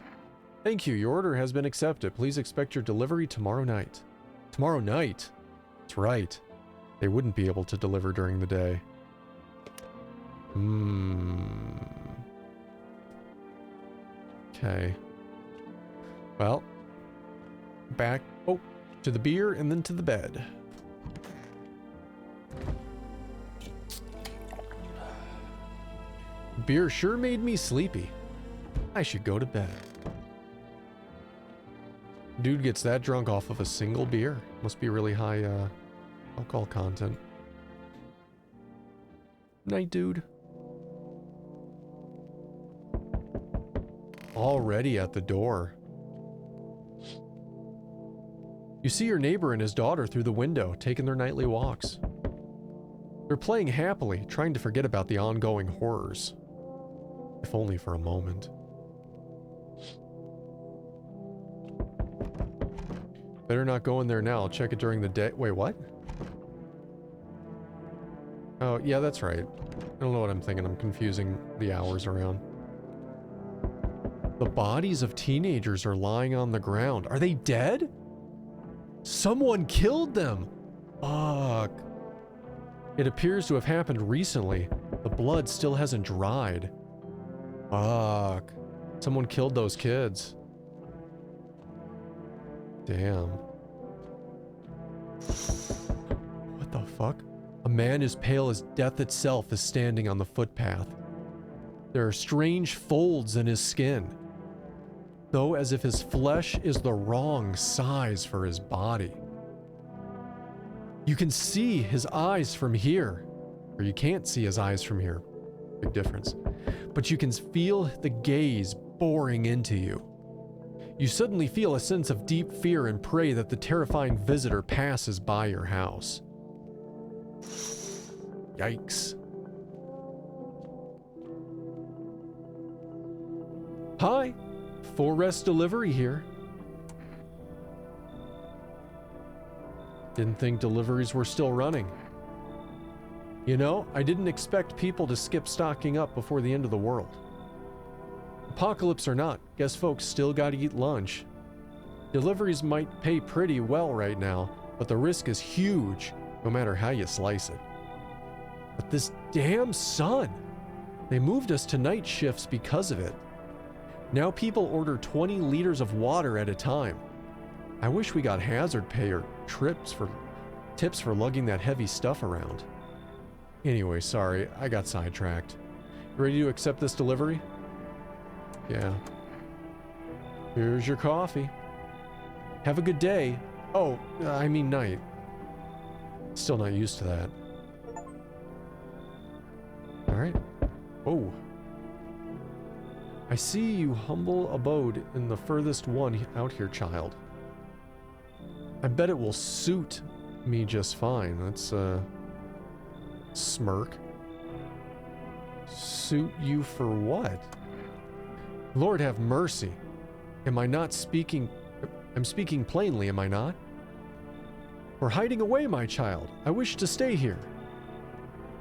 Thank you. Your order has been accepted. Please expect your delivery tomorrow night. Tomorrow night? That's right. They wouldn't be able to deliver during the day. Okay. Well, back, to the beer and then to the bed. Beer sure made me sleepy. I should go to bed. Dude gets that drunk off of a single beer. Must be really high alcohol content. Night, dude. Already at the door. You see your neighbor and his daughter through the window, taking their nightly walks. They're playing happily, trying to forget about the ongoing horrors. If only for a moment. Better not go in there now. I'll check it during the day. Wait, what? Oh, yeah, that's right. I don't know what I'm thinking. I'm confusing the hours around. The bodies of teenagers are lying on the ground. Are they dead? Someone killed them! Fuck. It appears to have happened recently. The blood still hasn't dried. Fuck. Someone killed those kids. Damn. What the fuck? A man as pale as death itself is standing on the footpath. There are strange folds in his skin, though as if his flesh is the wrong size for his body. You can see his eyes from here, or you can't see his eyes from here. Big difference. But you can feel the gaze boring into you. You suddenly feel a sense of deep fear and pray that the terrifying visitor passes by your house. Yikes. Hi, For Rest Delivery here. Didn't think deliveries were still running. You know, I didn't expect people to skip stocking up before the end of the world. Apocalypse or not, guess folks still gotta eat lunch. Deliveries might pay pretty well right now, but the risk is huge, no matter how you slice it. But this damn sun! They moved us to night shifts because of it. Now people order 20 liters of water at a time. I wish we got hazard pay or tips for lugging that heavy stuff around. Anyway, sorry, I got sidetracked. You ready to accept this delivery? Yeah. Here's your coffee. Have a good day. Oh, I mean night. Still not used to that. Alright. Oh. I see you humble abode in the furthest one out here, child. I bet it will suit me just fine. That's, smirk. Suit you for what? Lord have mercy. Am I not speaking... I'm speaking plainly, am I not? We're hiding away, my child. I wish to stay here.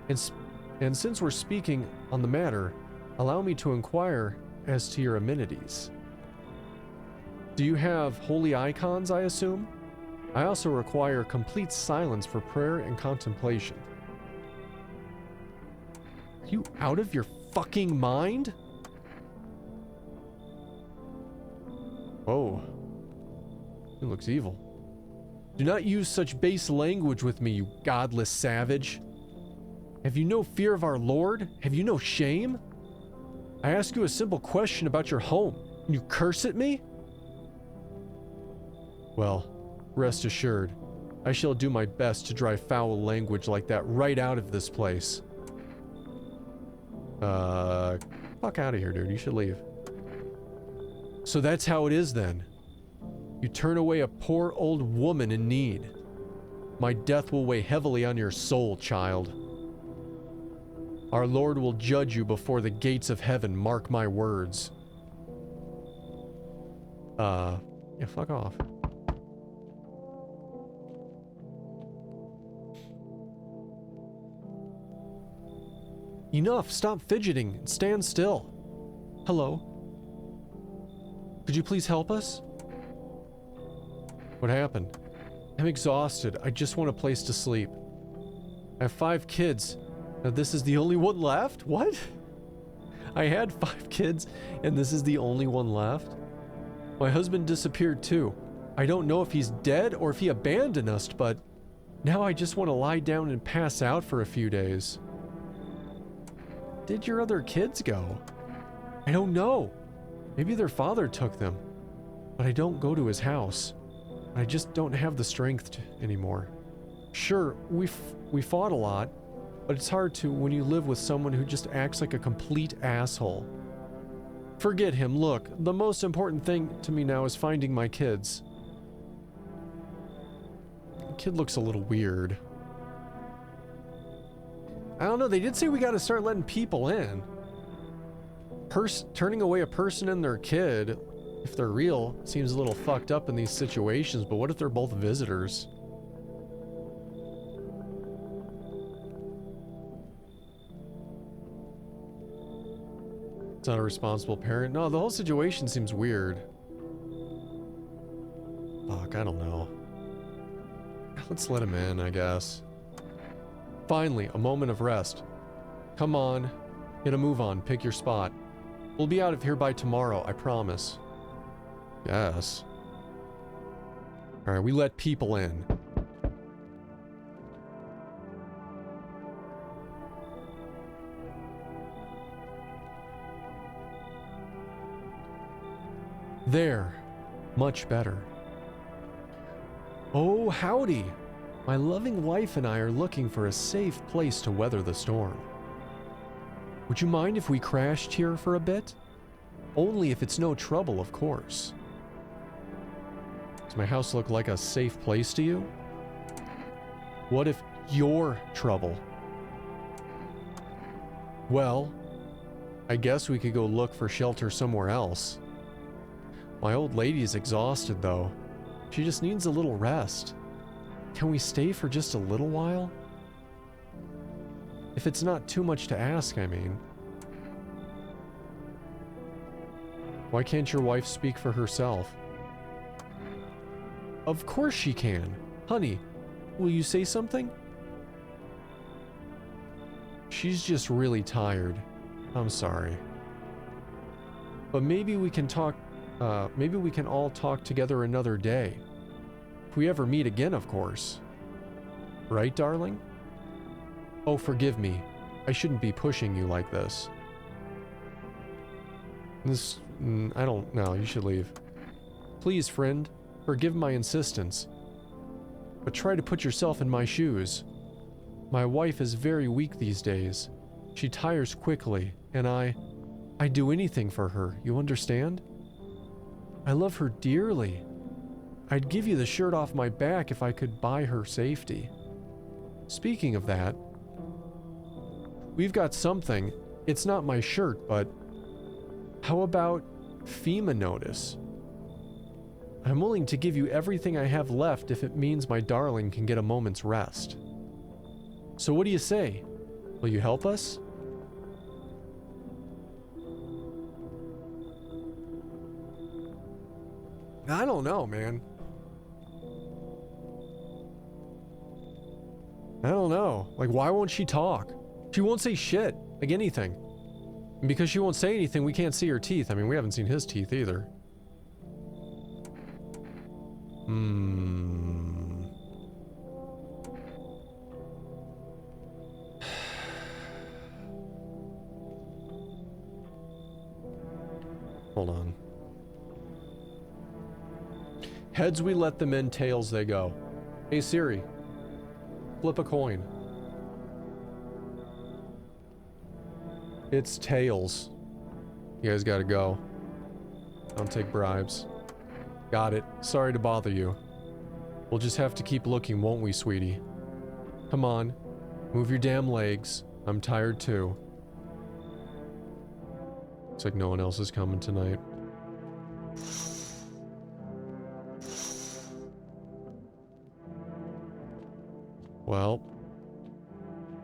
And since we're speaking on the matter, allow me to inquire as to your amenities. Do you have holy icons, I assume? I also require complete silence for prayer and contemplation. Are you out of your fucking mind? Whoa. He looks evil. Do not use such base language with me, you godless savage. Have you no fear of our Lord? Have you no shame? I ask you a simple question about your home, and you curse at me? Well, rest assured, I shall do my best to drive foul language like that right out of this place. Fuck out of here, dude. You should leave. So that's how it is then. You turn away a poor old woman in need. My death will weigh heavily on your soul, child. Our Lord will judge you before the gates of heaven, mark my words. Yeah, fuck off. Enough, stop fidgeting and stand still. Hello? Could you please help us? What happened? I'm exhausted. I just want a place to sleep. I have 5 kids. Now this is the only one left? What? I had 5 kids and this is the only one left? My husband disappeared too. I don't know if he's dead or if he abandoned us, but now I just want to lie down and pass out for a few days. Did your other kids go? I don't know. Maybe their father took them, but I don't go to his house. I just don't have the strength anymore. Sure, we fought a lot, but it's hard to when you live with someone who just acts like a complete asshole. Forget him. Look, the most important thing to me now is finding my kids. The kid looks a little weird. I don't know, they did say we gotta start letting people in. Turning away a person and their kid, if they're real, seems a little fucked up in these situations, but what if they're both visitors? It's not a responsible parent. No, the whole situation seems weird. Fuck, I don't know. Let's let him in, I guess. Finally, a moment of rest. Come on, get a move on, pick your spot. We'll be out of here by tomorrow, I promise. Yes. Alright, we let people in. There. Much better. Oh, howdy! My loving wife and I are looking for a safe place to weather the storm. Would you mind if we crashed here for a bit? Only if it's no trouble, of course. Does my house look like a safe place to you? What if you're trouble? Well, I guess we could go look for shelter somewhere else. My old lady's exhausted, though. She just needs a little rest. Can we stay for just a little while? If it's not too much to ask, I mean. Why can't your wife speak for herself? Of course she can. Honey, will you say something? She's just really tired. I'm sorry. But maybe we can talk, maybe we can all talk together another day. If we ever meet again, of course. Right, darling? Oh, forgive me. I shouldn't be pushing you like this. I don't know. You should leave. Please, friend. Forgive my insistence, but try to put yourself in my shoes. My wife is very weak these days. She tires quickly, and I'd do anything for her, you understand? I love her dearly. I'd give you the shirt off my back if I could buy her safety. Speaking of that, we've got something. It's not my shirt, but how about FEMA notice? I'm willing to give you everything I have left if it means my darling can get a moment's rest. So what do you say? Will you help us? I don't know, man. I don't know. Like, why won't she talk? She won't say shit. Like anything. And because she won't say anything, we can't see her teeth. I mean, we haven't seen his teeth either. Hold on. Heads we let them in, tails they go. Hey Siri, flip a coin. It's tails. You guys gotta go. Don't take bribes. Got it. Sorry to bother you. We'll just have to keep looking, won't we, sweetie? Come on. Move your damn legs. I'm tired too. Looks like no one else is coming tonight. Well,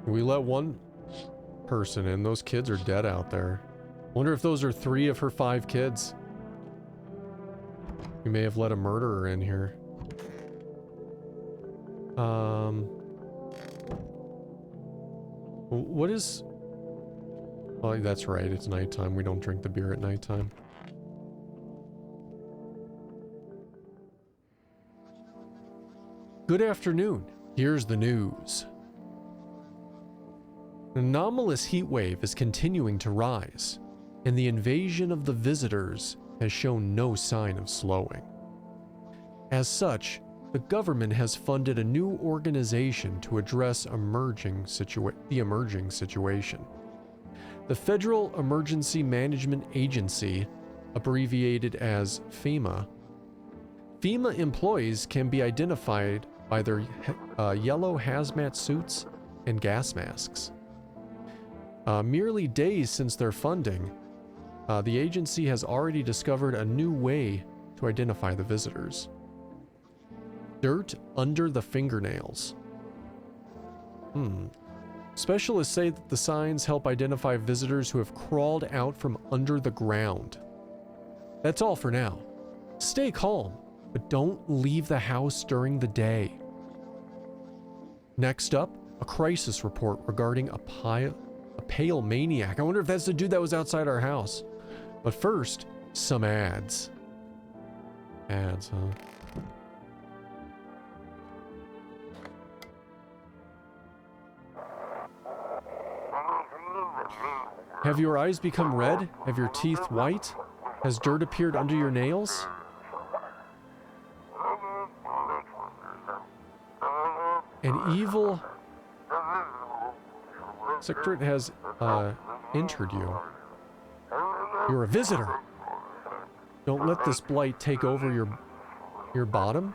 we let one person in. Those kids are dead out there. Wonder if those are 3 of her 5 kids. We may have let a murderer in here. What is... Well, that's right, it's nighttime. We don't drink the beer at nighttime. Good afternoon. Here's the news. An anomalous heat wave is continuing to rise, and the invasion of the visitors has shown no sign of slowing. As such, the government has funded a new organization to address the emerging situation. The Federal Emergency Management Agency, abbreviated as FEMA. FEMA employees can be identified by their yellow hazmat suits and gas masks. Merely days since their funding, the agency has already discovered a new way to identify the visitors. Dirt under the fingernails. Specialists say that the signs help identify visitors who have crawled out from under the ground. That's all for now. Stay calm, but don't leave the house during the day. Next up, a crisis report regarding a pale maniac. I wonder if that's the dude that was outside our house. But first, some ads. Ads, huh? Have your eyes become red? Have your teeth white? Has dirt appeared under your nails? An evil secret has entered you. You're a visitor. Don't let this blight take over your bottom.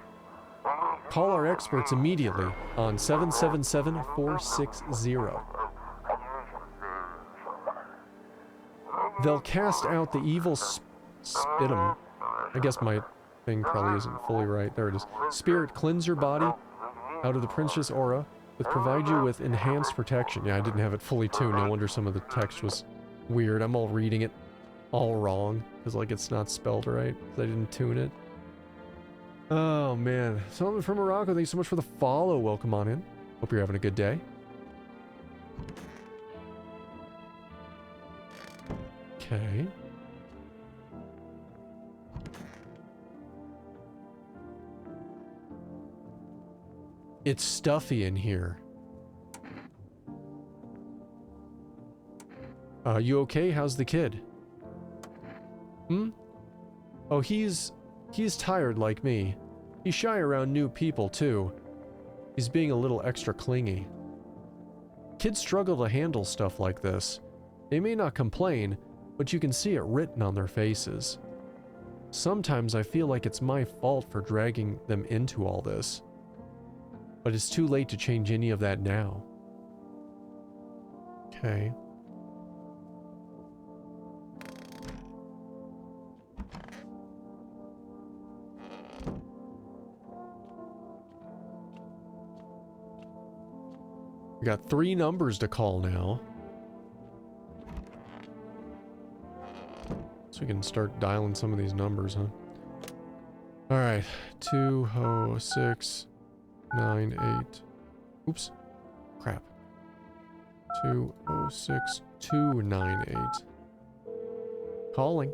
Call our experts immediately on 777-460. They'll cast out the evil spitum. I guess my thing probably isn't fully right. There it is. Spirit, cleanse your body out of the princess aura, but provide you with enhanced protection. Yeah, I didn't have it fully tuned. No wonder some of the text was weird. I'm all reading it all wrong because like it's not spelled right because I didn't tune it. Oh man, someone from Morocco, thanks so much for the follow. Welcome on in. Hope you're having a good day. Okay. It's stuffy in here. You okay? How's the kid? Oh, he's tired like me. He's shy around new people, too. He's being a little extra clingy. Kids struggle to handle stuff like this. They may not complain, but you can see it written on their faces. Sometimes I feel like it's my fault for dragging them into all this. But it's too late to change any of that now. Okay. We got 3 numbers to call now. So we can start dialing some of these numbers, huh? Alright. 20698. Oops. Crap. 206298. Calling.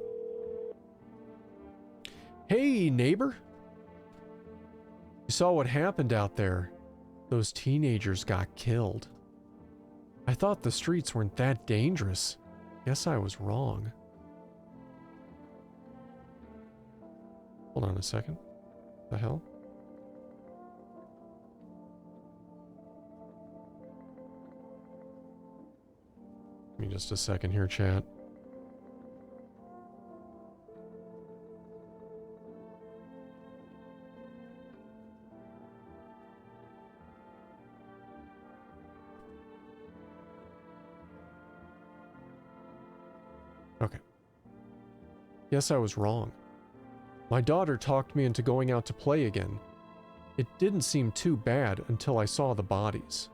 Hey, neighbor. You saw what happened out there. Those teenagers got killed. I thought the streets weren't that dangerous. Guess I was wrong. Hold on a second. The hell? Give me just a second here, chat. Okay. Yes, I was wrong. My daughter talked me into going out to play again. It didn't seem too bad until I saw the bodies.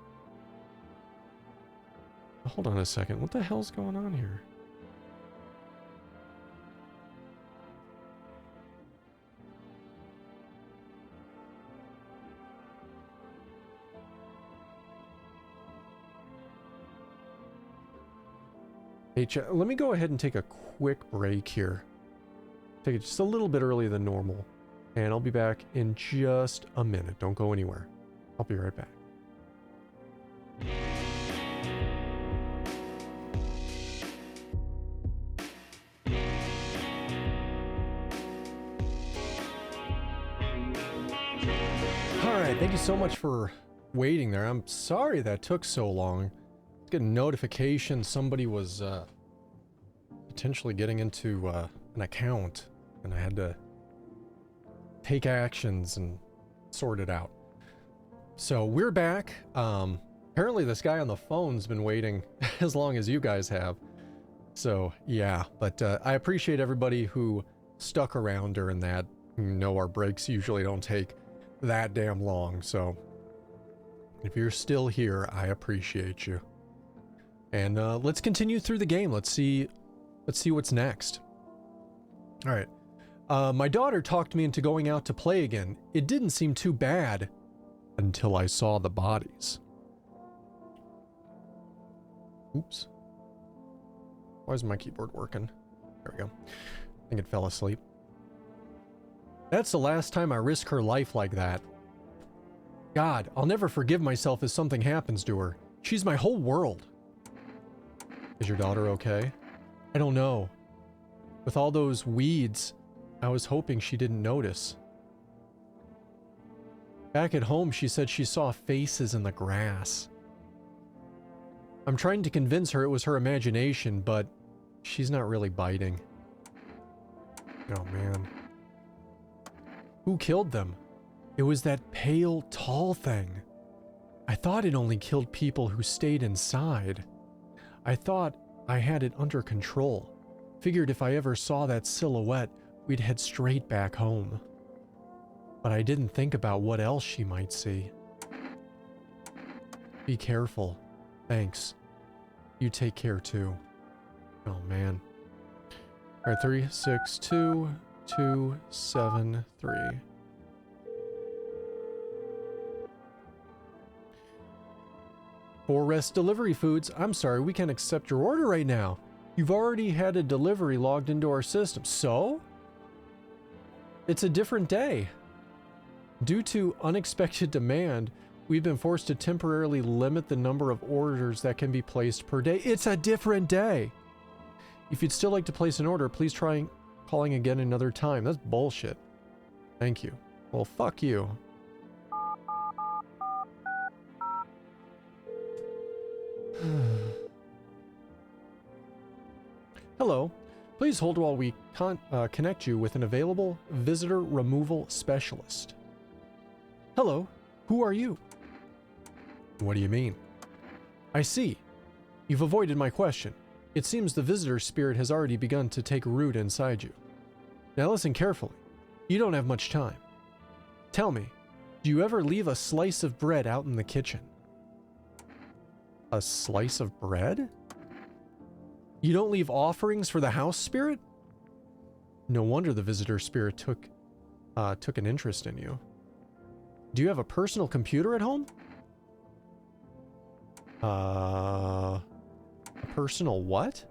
Hold on a second. What the hell's going on here? Hey, chat, let me go ahead and take a quick break here. Take it just a little bit earlier than normal. And I'll be back in just a minute. Don't go anywhere. I'll be right back. Alright, thank you so much for waiting there. I'm sorry that took so long. I was getting a notification somebody was potentially getting into an account, and I had to take actions and sort it out. So we're back. Apparently this guy on the phone's been waiting as long as you guys have. So yeah, but I appreciate everybody who stuck around during that. You know, our breaks usually don't take that damn long, so if you're still here, I appreciate you. And let's continue through the game. Let's see what's next. All right. My daughter talked me into going out to play again. It didn't seem too bad until I saw the bodies. Oops. Why is my keyboard working? There we go. I think it fell asleep. That's the last time I risk her life like that. God, I'll never forgive myself if something happens to her. She's my whole world. Is your daughter okay? I don't know. With all those weeds, I was hoping she didn't notice. Back at home, she said she saw faces in the grass. I'm trying to convince her it was her imagination, but she's not really biting. Oh, man. Who killed them? It was that pale, tall thing. I thought it only killed people who stayed inside. I thought I had it under control. Figured if I ever saw that silhouette, we'd head straight back home. But I didn't think about what else she might see. Be careful. Thanks. You take care too. Oh man. All right, 362273. For Rest Delivery Foods, I'm sorry, we can't accept your order right now. You've already had a delivery logged into our system. So? It's a different day. Due to unexpected demand, we've been forced to temporarily limit the number of orders that can be placed per day. It's a different day. If you'd still like to place an order, please try calling again another time. That's bullshit. Thank you. Well, fuck you. Hello. Please hold while we connect you with an available visitor removal specialist. Hello. Who are you? What do you mean? I see. You've avoided my question. It seems the visitor spirit has already begun to take root inside you. Now listen carefully. You don't have much time. Tell me, do you ever leave a slice of bread out in the kitchen? A slice of bread? You don't leave offerings for the house spirit? No wonder the visitor spirit took an interest in you. Do you have a personal computer at home? A personal what?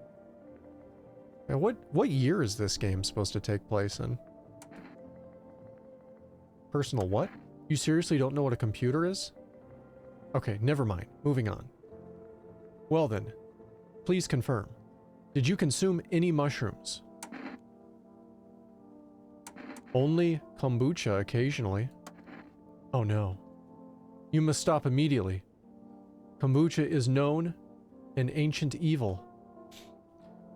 And what year is this game supposed to take place in? Personal what? You seriously don't know what a computer is? Okay, never mind. Moving on. Well then, please confirm. Did you consume any mushrooms? Only kombucha occasionally. Oh no. You must stop immediately. Kombucha is known an ancient evil.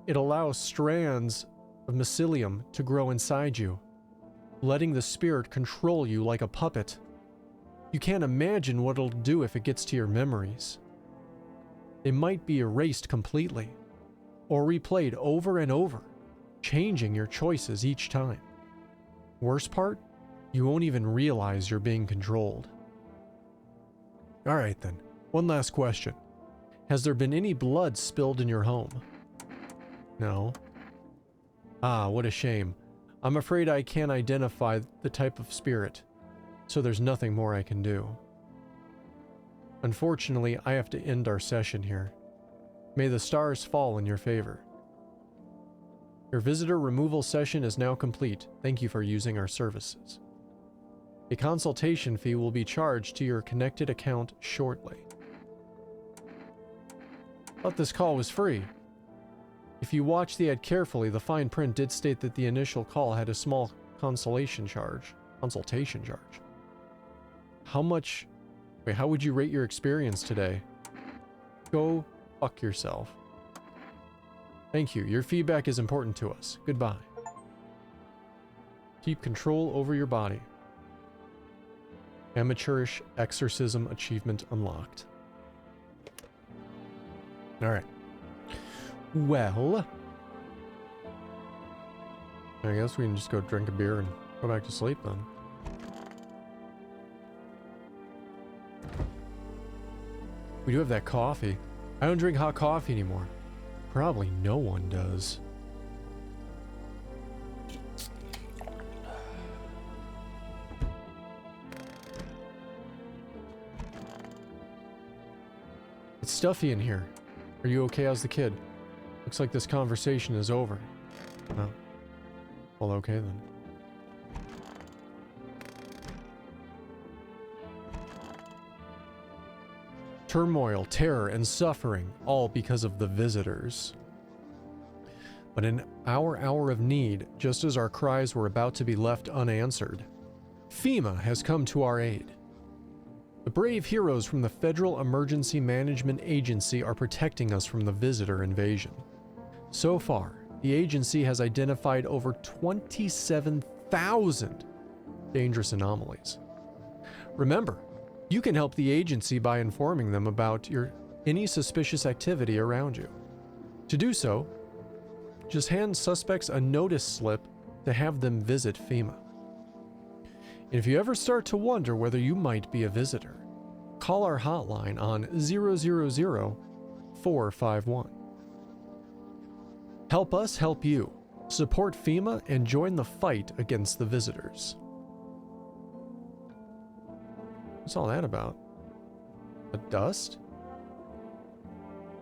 It allows strands of mycelium to grow inside you, letting the spirit control you like a puppet. You can't imagine what it'll do if it gets to your memories. They might be erased completely, or replayed over and over, changing your choices each time. Worst part, you won't even realize you're being controlled. Alright then, one last question. Has there been any blood spilled in your home? No. Ah, what a shame. I'm afraid I can't identify the type of spirit, so there's nothing more I can do. Unfortunately, I have to end our session here. May the stars fall in your favor. Your visitor removal session is now complete. Thank you for using our services. A consultation fee will be charged to your connected account shortly. Thought this call was free. If you watch the ad carefully, the fine print did state that the initial call had a small consultation charge. How much... Wait, how would you rate your experience today? Go fuck yourself. Thank you. Your feedback is important to us. Goodbye. Keep control over your body. Amateurish exorcism achievement unlocked. Alright. Well, I guess we can just go drink a beer and go back to sleep then. We do have that coffee. I don't drink hot coffee anymore. Probably no one does. It's stuffy in here. Are you okay? How's the kid? Looks like this conversation is over. Oh. Well, okay then. Turmoil, terror, and suffering, all because of the visitors. But in our hour of need, just as our cries were about to be left unanswered, FEMA has come to our aid. The brave heroes from the Federal Emergency Management Agency are protecting us from the visitor invasion. So far, the agency has identified over 27,000 dangerous anomalies. Remember, you can help the agency by informing them about any suspicious activity around you. To do so, just hand suspects a notice slip to have them visit FEMA. And if you ever start to wonder whether you might be a visitor, call our hotline on 000-451. Help us help you. Support FEMA and join the fight against the visitors. What's all that about? The dust?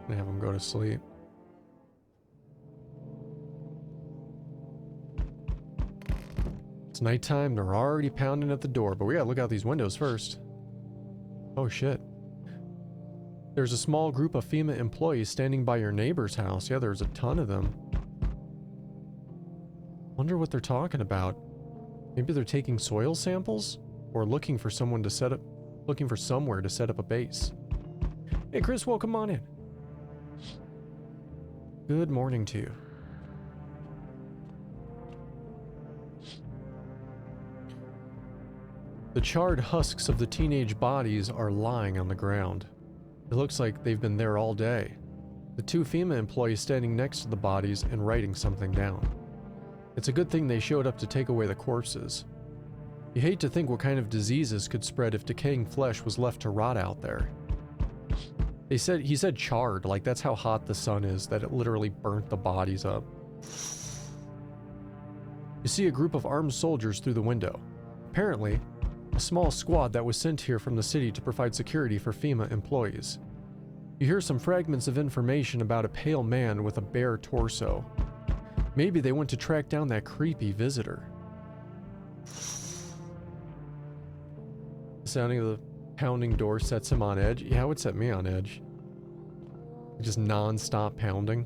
I'm gonna have them go to sleep. It's nighttime, they're already pounding at the door, but we gotta look out these windows first. Oh shit. There's a small group of FEMA employees standing by your neighbor's house. Yeah, there's a ton of them. Wonder what they're talking about. Maybe they're taking soil samples? Or looking for someone to set up... Looking for somewhere to set up a base. Hey Chris, welcome on in. Good morning to you. The charred husks of the teenage bodies are lying on the ground. It looks like they've been there all day. The two FEMA employees standing next to the bodies and writing something down. It's a good thing they showed up to take away the corpses. You hate to think what kind of diseases could spread if decaying flesh was left to rot out there. He said charred, like that's how hot the sun is, that it literally burnt the bodies up. You see a group of armed soldiers through the window. Apparently, a small squad that was sent here from the city to provide security for FEMA employees. You hear some fragments of information about a pale man with a bare torso. Maybe they went to track down that creepy visitor. The sounding of the pounding door sets him on edge. Yeah, it would set me on edge. Just non-stop pounding.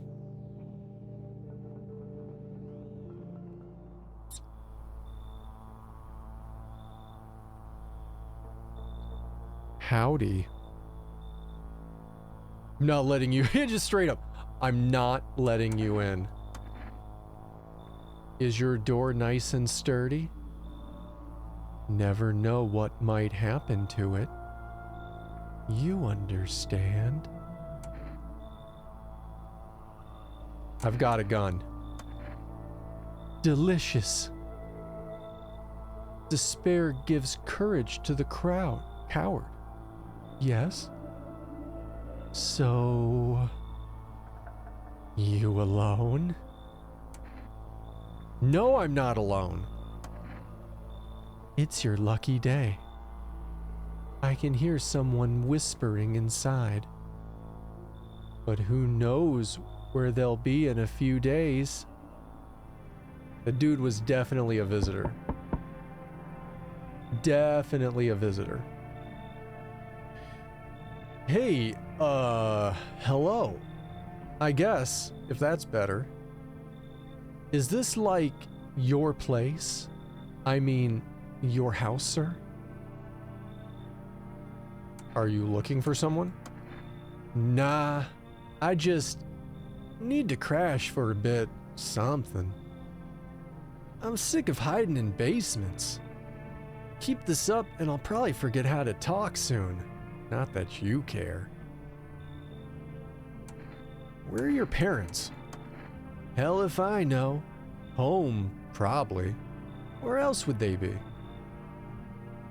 Howdy. I'm not letting you in, just straight up. I'm not letting you in. Is your door nice and sturdy? Never know what might happen to it. You understand. I've got a gun. Delicious. Despair gives courage to the coward. Yes? So... you alone? No, I'm not alone. It's your lucky day. I can hear someone whispering inside. But who knows where they'll be in a few days? The dude was definitely a visitor. Definitely a visitor. Hey, hello. I guess, if that's better. Is this like your place? I mean, your house, sir? Are you looking for someone? Nah, I just need to crash for a bit, something. I'm sick of hiding in basements. Keep this up and I'll probably forget how to talk soon. Not that you care. Where are your parents? Hell if I know. Home, probably. Where else would they be?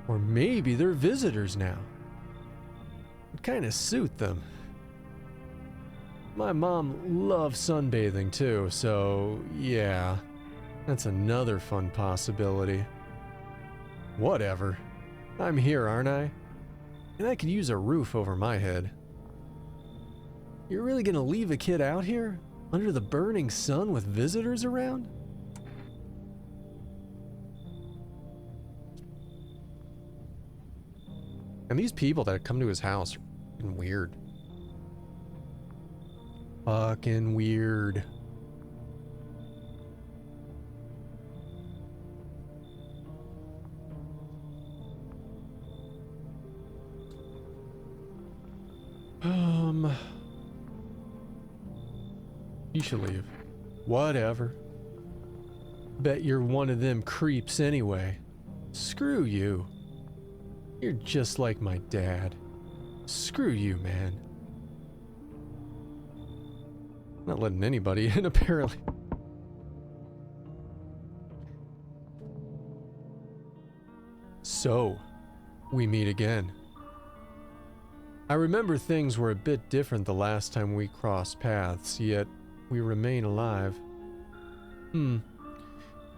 Or maybe they're visitors now. Would kind of suit them. My mom loves sunbathing too, so yeah. That's another fun possibility. Whatever. I'm here, aren't I? And I could use a roof over my head. You're really gonna leave a kid out here? Under the burning sun with visitors around? And these people that come to his house are fucking weird. Fucking weird. You should leave. Whatever. Bet you're one of them creeps anyway. Screw you. You're just like my dad. Screw you, man. Not letting anybody in, apparently. So, we meet again. I remember things were a bit different the last time we crossed paths, yet we remain alive.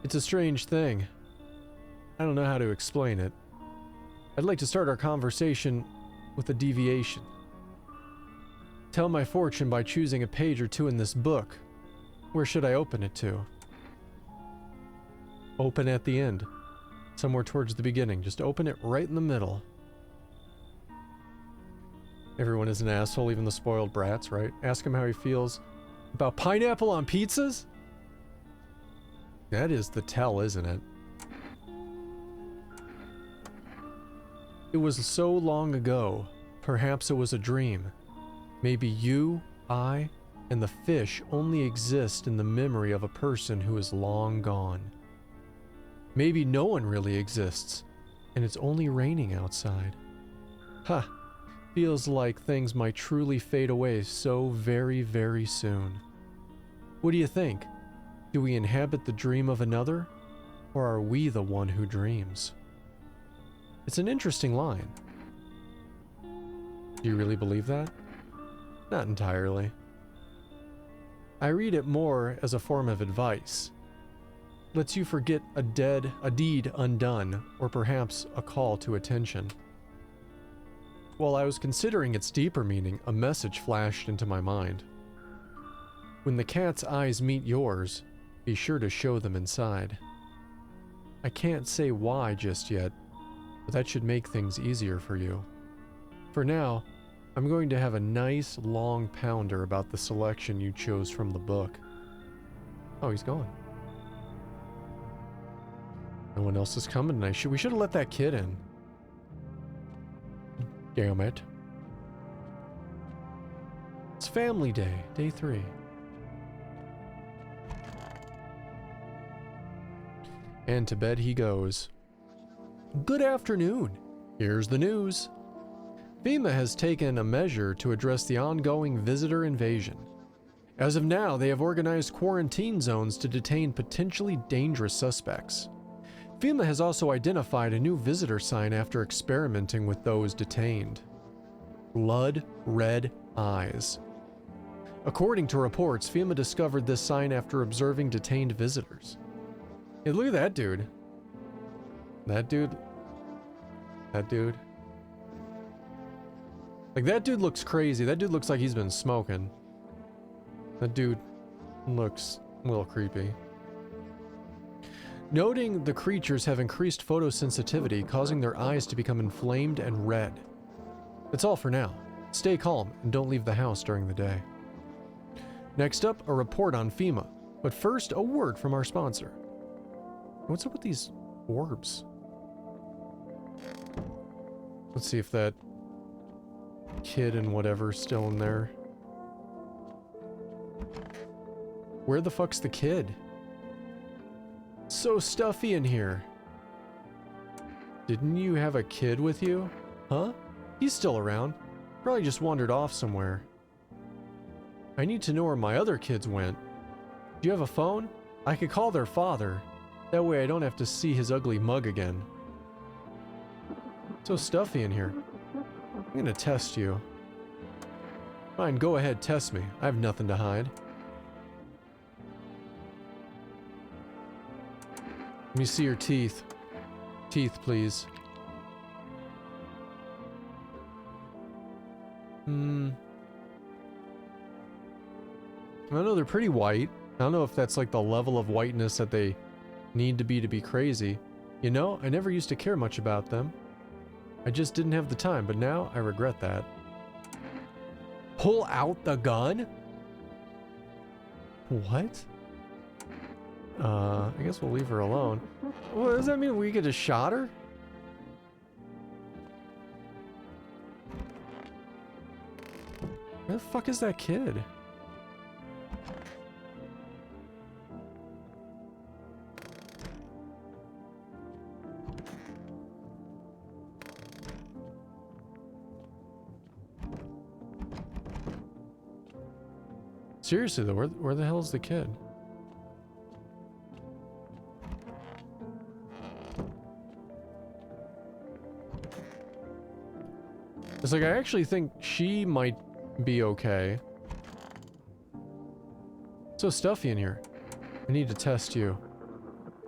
It's a strange thing. I don't know how to explain it. I'd like to start our conversation with a deviation. Tell my fortune by choosing a page or two in this book. Where should I open it to? Open at the end. Somewhere towards the beginning. Just open it right in the middle. Everyone is an asshole, even the spoiled brats, right? Ask him how he feels about pineapple on pizzas? That is the tell, isn't it? It was so long ago. Perhaps it was a dream. Maybe you, I, and the fish only exist in the memory of a person who is long gone. Maybe no one really exists, and it's only raining outside. Ha! Feels like things might truly fade away so very, very soon. What do you think? Do we inhabit the dream of another, or are we the one who dreams? It's an interesting line. Do you really believe that? Not entirely. I read it more as a form of advice. Lets you forget a deed undone, or perhaps a call to attention. While I was considering its deeper meaning, a message flashed into my mind. When the cat's eyes meet yours, be sure to show them inside. I can't say why just yet, but that should make things easier for you. For now, I'm going to have a nice long pounder about the selection you chose from the book. Oh, he's gone. No one else is coming tonight. We should have let that kid in. Damn it. It's family day, day 3. And to bed he goes. Good afternoon. Here's the news. FEMA has taken a measure to address the ongoing visitor invasion. As of now, they have organized quarantine zones to detain potentially dangerous suspects. FEMA has also identified a new visitor sign after experimenting with those detained. Blood red eyes. According to reports, FEMA discovered this sign after observing detained visitors. Hey, look at that dude. That dude. Like, that dude looks crazy. That dude looks like he's been smoking. That dude looks a little creepy. Noting the creatures have increased photosensitivity, causing their eyes to become inflamed and red. That's all for now. Stay calm and don't leave the house during the day. Next up, a report on FEMA. But first, a word from our sponsor. What's up with these orbs? Let's see if that kid and whatever's still in there. Where the fuck's the kid? So stuffy in here. Didn't you have a kid with you? Huh? He's still around. Probably just wandered off somewhere. I need to know where my other kids went. Do you have a phone? I could call their father. That way I don't have to see his ugly mug again. So stuffy in here. I'm gonna test you. Fine, go ahead, test me. I have nothing to hide. Let me see your teeth. Teeth, please. I don't know, they're pretty white. I don't know if that's like the level of whiteness that they need to be crazy. You know, I never used to care much about them. I just didn't have the time, but now I regret that. Pull out the gun? What? I guess we'll leave her alone. What does that mean? We get a shot her? Where the fuck is that kid? Seriously though, where the hell is the kid? It's like, I actually think she might be okay. It's so stuffy in here. I need to test you.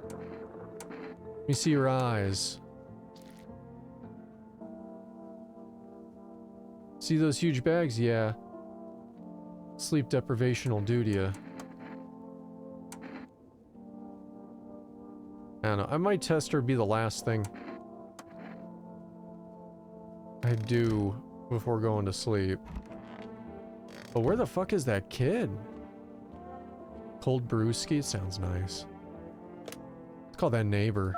Let me see your eyes. See those huge bags? Yeah. Sleep deprivation will do to you. I don't know. I might test her, be the last thing I do before going to sleep. But where the fuck is that kid? Cold brewski? Sounds nice. Let's call that neighbor.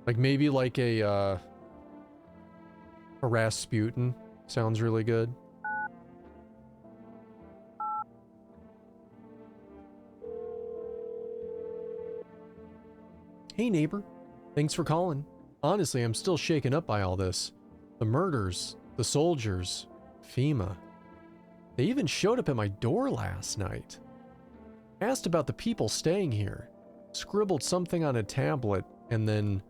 Like maybe like a Rasputin sounds really good. Hey neighbor, thanks for calling. Honestly, I'm still shaken up by all this. The murders, the soldiers, FEMA. They even showed up at my door last night. Asked about the people staying here. Scribbled something on a tablet, and then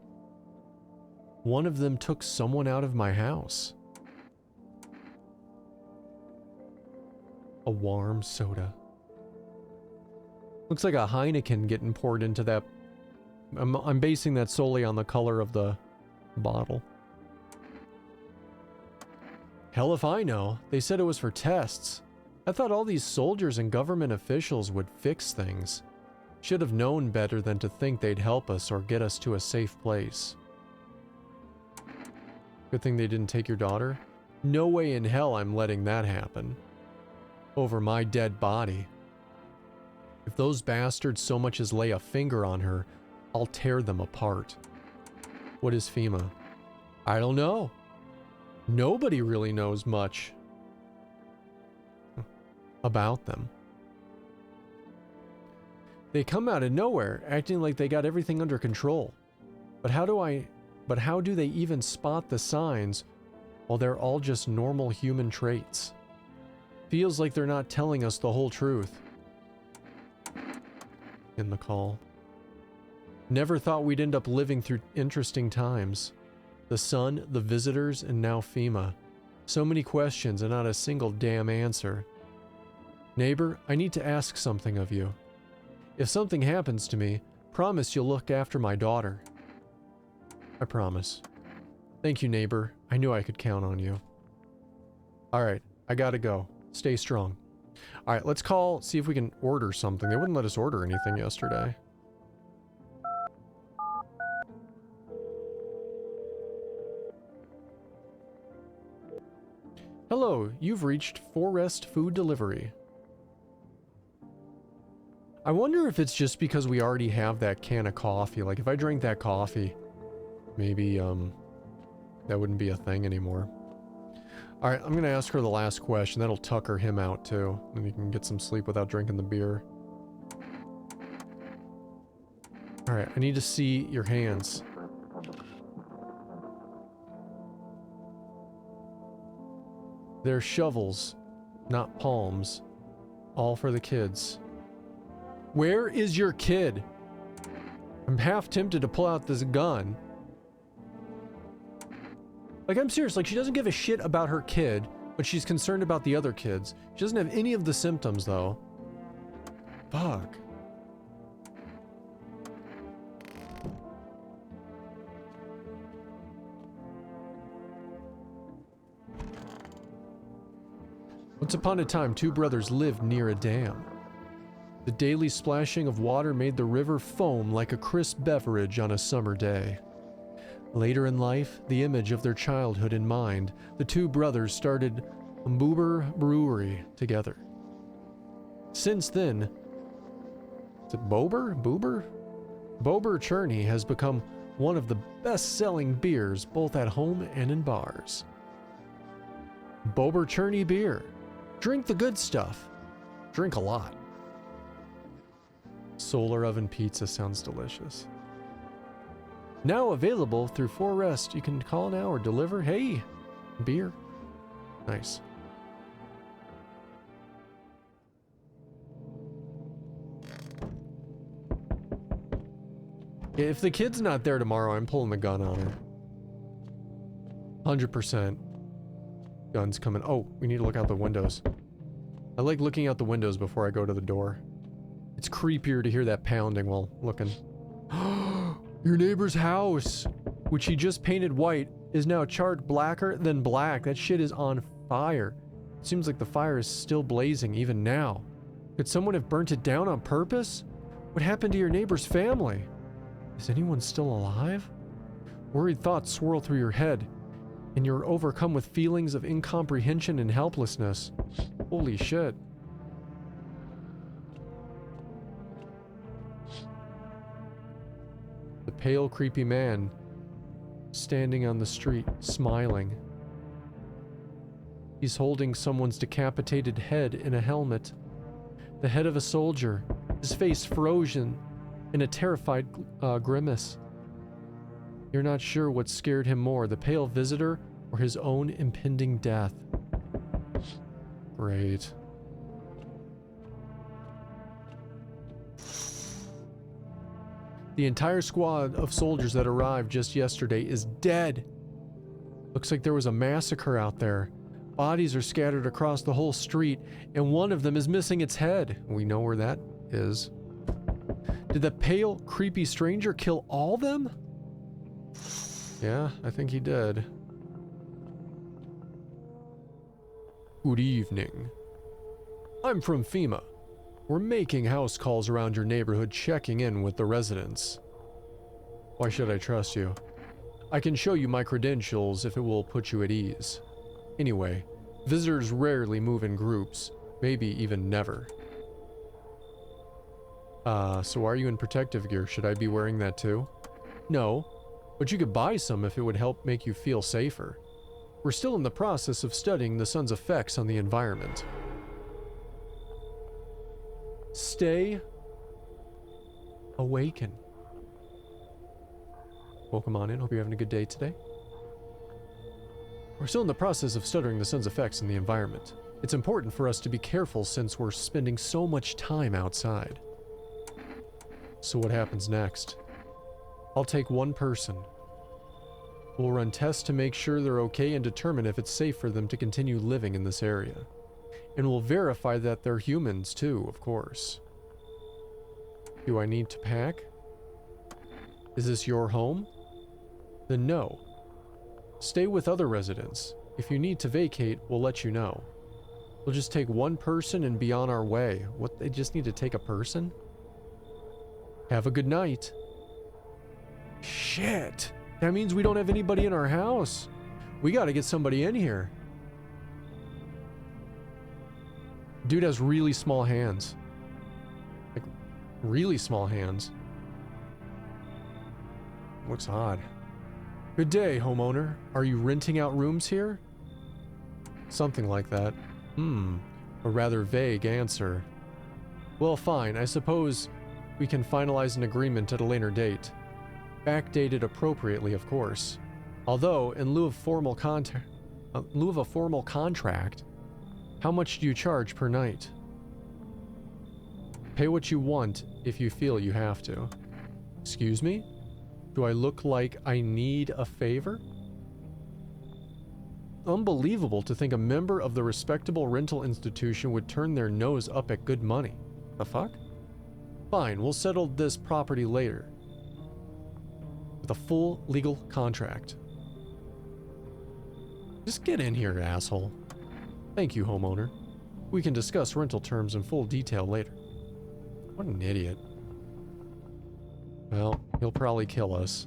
one of them took someone out of my house. A warm soda. Looks like a Heineken getting poured into that. I'm basing that solely on the color of the bottle. Hell if I know. They said it was for tests. I thought all these soldiers and government officials would fix things. Should have known better than to think they'd help us or get us to a safe place. Good thing they didn't take your daughter. No way in hell I'm letting that happen. Over my dead body. If those bastards so much as lay a finger on her, I'll tear them apart. What is FEMA? I don't know. Nobody really knows much about them. They come out of nowhere, acting like they got everything under control. But how do they even spot the signs while they're all just normal human traits? Feels like they're not telling us the whole truth. In the call. Never thought we'd end up living through interesting times. The sun, the visitors, and now FEMA. So many questions and not a single damn answer. Neighbor, I need to ask something of you. If something happens to me, promise you'll look after my daughter. I promise. Thank you, neighbor. I knew I could count on you. Alright, I gotta go. Stay strong. Alright, let's call, see if we can order something. They wouldn't let us order anything yesterday. Hello, you've reached Forest Food Delivery. I wonder if it's just because we already have that can of coffee. Like, if I drank that coffee, maybe, that wouldn't be a thing anymore. Alright, I'm gonna ask her the last question. That'll tucker him out, too. And he can get some sleep without drinking the beer. Alright, I need to see your hands. They're shovels, not palms. All for the kids. Where is your kid? I'm half tempted to pull out this gun. Like, I'm serious, like, she doesn't give a shit about her kid, but she's concerned about the other kids. She doesn't have any of the symptoms, though. Fuck. Once upon a time, two brothers lived near a dam. The daily splashing of water made the river foam like a crisp beverage on a summer day. Later in life, the image of their childhood in mind, the two brothers started a Boober Brewery together. Since then, is it Bober? Boober? Bober Churney has become one of the best-selling beers both at home and in bars. Bober Churney beer. Drink the good stuff. Drink a lot. Solar oven pizza sounds delicious. Now available through Forest. You can call now or deliver. Hey, beer. Nice. If the kid's not there tomorrow, I'm pulling the gun on her. 100%. Guns coming. Oh, we need to look out the windows. I like looking out the windows before I go to the door. It's creepier to hear that pounding while looking. Your neighbor's house, which he just painted white, is now charred blacker than black. That shit is on fire. It seems like the fire is still blazing even now. Could someone have burnt it down on purpose? What happened to your neighbor's family? Is anyone still alive? Worried thoughts swirl through your head, and you're overcome with feelings of incomprehension and helplessness. Holy shit. The pale, creepy man standing on the street, smiling. He's holding someone's decapitated head in a helmet. The head of a soldier, his face frozen in a terrified grimace. You're not sure what scared him more, the pale visitor or his own impending death. Great. The entire squad of soldiers that arrived just yesterday is dead. Looks like there was a massacre out there. Bodies are scattered across the whole street, and one of them is missing its head. We know where that is. Did the pale, creepy stranger kill all of them? Yeah, I think he did. Good evening. I'm from FEMA. We're making house calls around your neighborhood, checking in with the residents. Why should I trust you? I can show you my credentials if it will put you at ease. Anyway, visitors rarely move in groups, maybe even never. So are you in protective gear? Should I be wearing that too? No, but you could buy some if it would help make you feel safer. We're still in the process of studying the sun's effects on the environment. Stay awaken. Welcome on in. Hope you're having a good day today. We're still in the process of studying the sun's effects on the environment. It's important for us to be careful since we're spending so much time outside. So what happens next? I'll take one person. We'll run tests to make sure they're okay and determine if it's safe for them to continue living in this area. And we'll verify that they're humans too, of course. Do I need to pack? Is this your home? Then no. Stay with other residents. If you need to vacate, we'll let you know. We'll just take one person and be on our way. What, they just need to take a person? Have a good night. Shit. That means we don't have anybody in our house. We gotta get somebody in here. Dude has really small hands. Like, really small hands. Looks odd. Good day, homeowner. Are you renting out rooms here? Something like that. A rather vague answer. Well, fine. I suppose we can finalize an agreement at a later date. Backdated appropriately, of course. Although, in lieu of a formal contract, how much do you charge per night? Pay what you want if you feel you have to. Excuse me? Do I look like I need a favor? Unbelievable to think a member of the respectable rental institution would turn their nose up at good money. The fuck? Fine, we'll settle this property later. With a full legal contract. Just get in here, asshole. Thank you, homeowner. We can discuss rental terms in full detail later. What an idiot. Well, he'll probably kill us.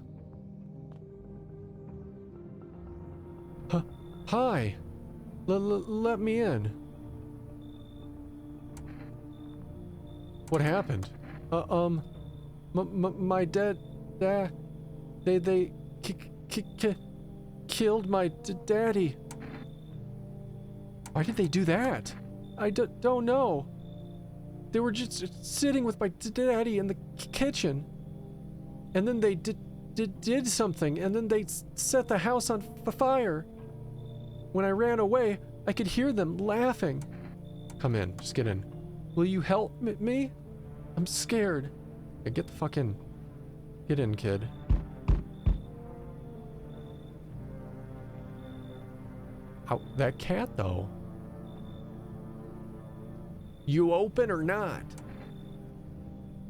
Hi! Let me in. What happened? My dad... They killed my daddy. Why did they do that? I don't know. They were just sitting with my daddy in the kitchen. And then they did something, and then they set the house on fire. When I ran away, I could hear them laughing. Come in, just get in. Will you help me? I'm scared. Okay, get the fuck in. Get in, kid. How, that cat, though. You open or not?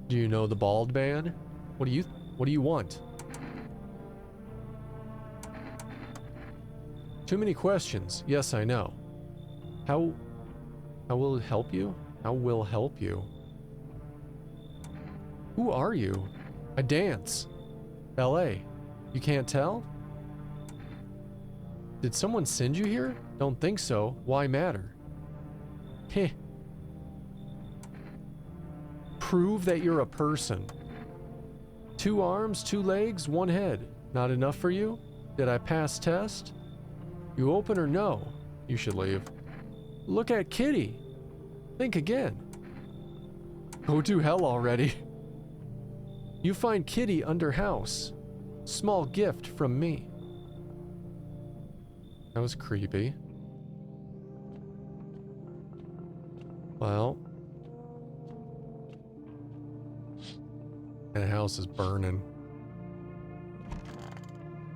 Do you know the bald man? What do you want? Too many questions. Yes, I know. How will it help you? How will help you? Who are you? I dance. Ballet. You can't tell? Did someone send you here? Don't think so. Why matter? Heh. Prove that you're a person. 2 arms, 2 legs, 1 head. Not enough for you? Did I pass test? You open or no? You should leave. Look at Kitty. Think again. Go to hell already. You find Kitty under house. Small gift from me. That was creepy. Well. And the house is burning.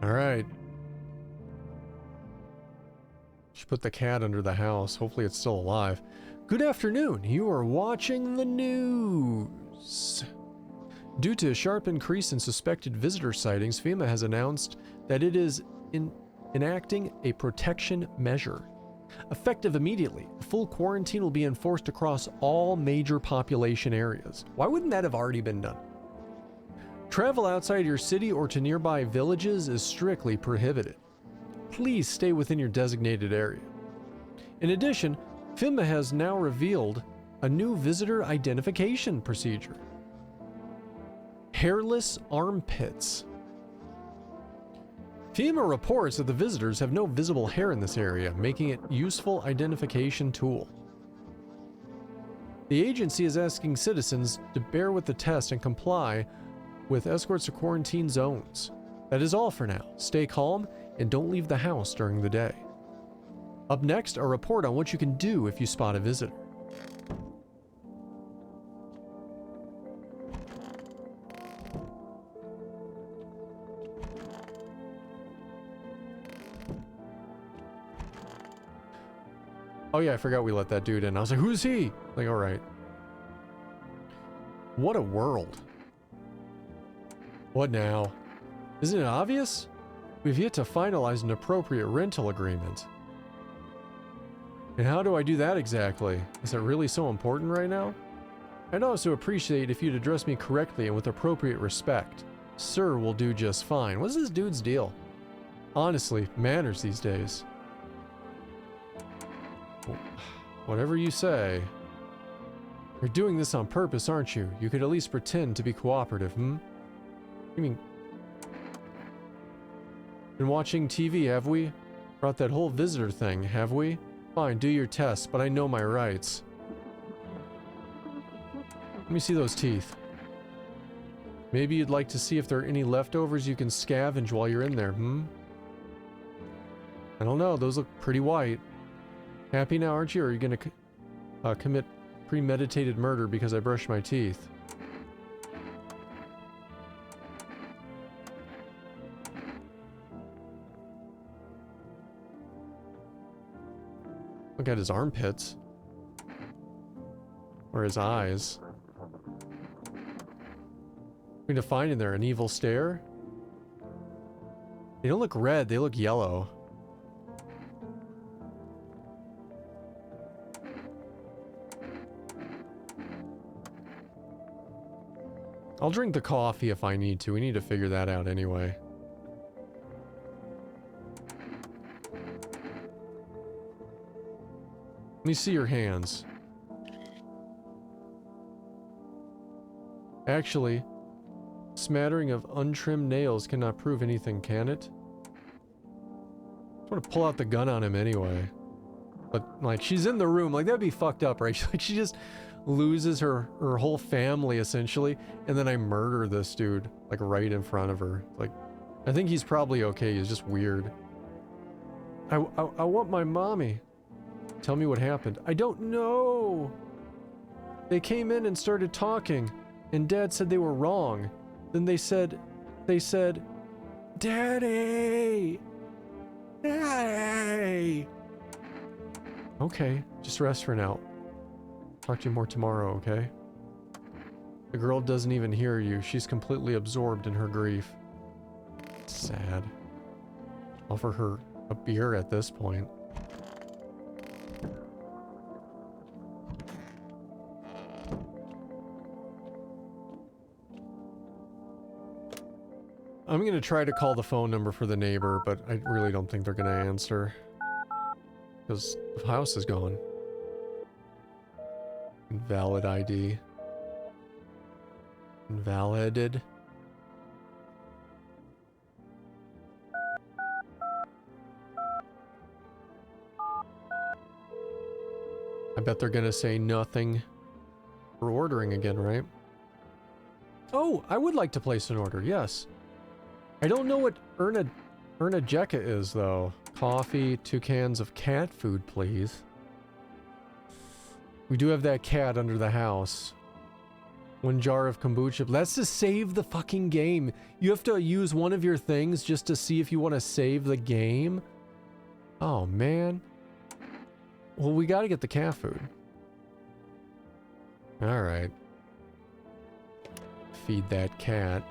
Alright. Should put the cat under the house. Hopefully it's still alive. Good afternoon. You are watching the news. Due to a sharp increase in suspected visitor sightings, FEMA has announced that it is enacting a protection measure. Effective immediately, a full quarantine will be enforced across all major population areas. Why wouldn't that have already been done? Travel outside your city or to nearby villages is strictly prohibited. Please stay within your designated area. In addition, FEMA has now revealed a new visitor identification procedure. Hairless armpits. FEMA reports that the visitors have no visible hair in this area, making it a useful identification tool. The agency is asking citizens to bear with the test and comply with escorts to quarantine zones. That is all for now. Stay calm and don't leave the house during the day. Up next, a report on what you can do if you spot a visitor. Oh yeah, I forgot we let that dude in. I was like, who's he? Like, alright. What a world. What now? Isn't it obvious? We've yet to finalize an appropriate rental agreement. And how do I do that exactly? Is it really so important right now? I'd also appreciate if you'd address me correctly and with appropriate respect. Sir will do just fine. What's this dude's deal? Honestly, manners these days. Whatever you say. You're doing this on purpose, aren't you? You could at least pretend to be cooperative, hmm? You mean... Been watching TV, have we? Brought that whole visitor thing, have we? Fine, do your test, but I know my rights. Let me see those teeth. Maybe you'd like to see if there are any leftovers you can scavenge while you're in there, hmm? I don't know, those look pretty white. Happy now, aren't you? Or are you gonna commit premeditated murder because I brushed my teeth? Look at his armpits. Or his eyes. What are you gonna find in there? An evil stare? They don't look red, they look yellow. I'll drink the coffee if I need to. We need to figure that out anyway. Let me see your hands. Actually, smattering of untrimmed nails cannot prove anything, can it? I just want to pull out the gun on him anyway. But, like, she's in the room. Like, that'd be fucked up, right? Like, she just loses her whole family, essentially. And then I murder this dude, like, right in front of her. Like, I think he's probably okay. He's just weird. I want my mommy. Tell me what happened. I don't know. They came in and started talking, and Dad said they were wrong. Then they said, Daddy! Daddy! Okay, just rest for now. Talk to you more tomorrow, okay? The girl doesn't even hear you. She's completely absorbed in her grief. Sad. Offer her a beer at this point. I'm gonna try to call the phone number for the neighbor, but I really don't think they're gonna answer. Because the house is gone. Invalid ID. Invalided. bet they're gonna say nothing for ordering again, right? Oh, I would like to place an order, yes. I don't know what Jekka is, though. Coffee, 2 cans of cat food, please. We do have that cat under the house. 1 jar of kombucha. That's to save the fucking game. You have to use one of your things just to see if you want to save the game. Oh, man. Well, we got to get the cat food. Alright. Feed that cat.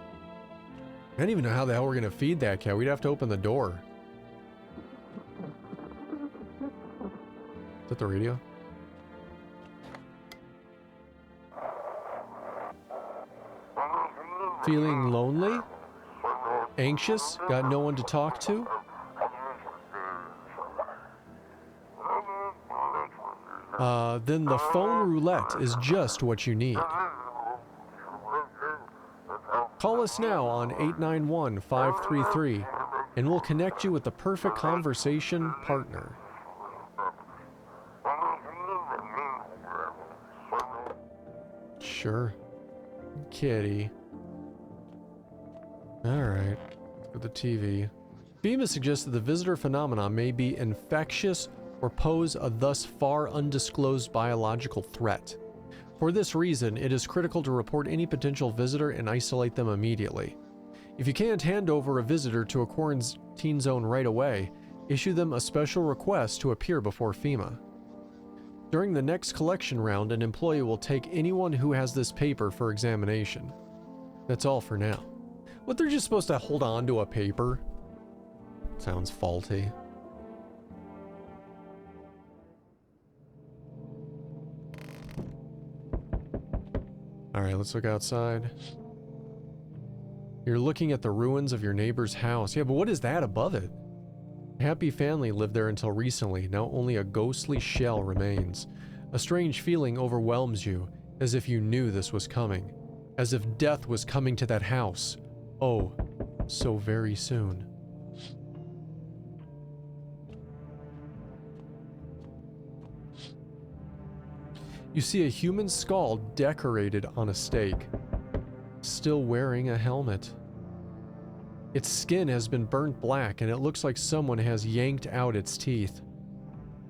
I don't even know how the hell we're going to feed that cat. We'd have to open the door. Is that the radio? Feeling lonely? Anxious? Got no one to talk to? Then the phone roulette is just what you need. Call us now on 891-533 and we'll connect you with the perfect conversation partner. Sure. Kitty. Alright. Let's go to the TV. FEMA suggests that the visitor phenomenon may be infectious or pose a thus far undisclosed biological threat. For this reason, it is critical to report any potential visitor and isolate them immediately. If you can't hand over a visitor to a quarantine zone right away, issue them a special request to appear before FEMA. During the next collection round, an employee will take anyone who has this paper for examination. That's all for now. What, they're just supposed to hold on to a paper? Sounds faulty. Alright, let's look outside. You're looking at the ruins of your neighbor's house. Yeah, but what is that above it? A happy family lived there until recently. Now only a ghostly shell remains. A strange feeling overwhelms you, as if you knew this was coming. As if death was coming to that house. Oh, so very soon. You see a human skull decorated on a stake, still wearing a helmet. Its skin has been burnt black and it looks like someone has yanked out its teeth.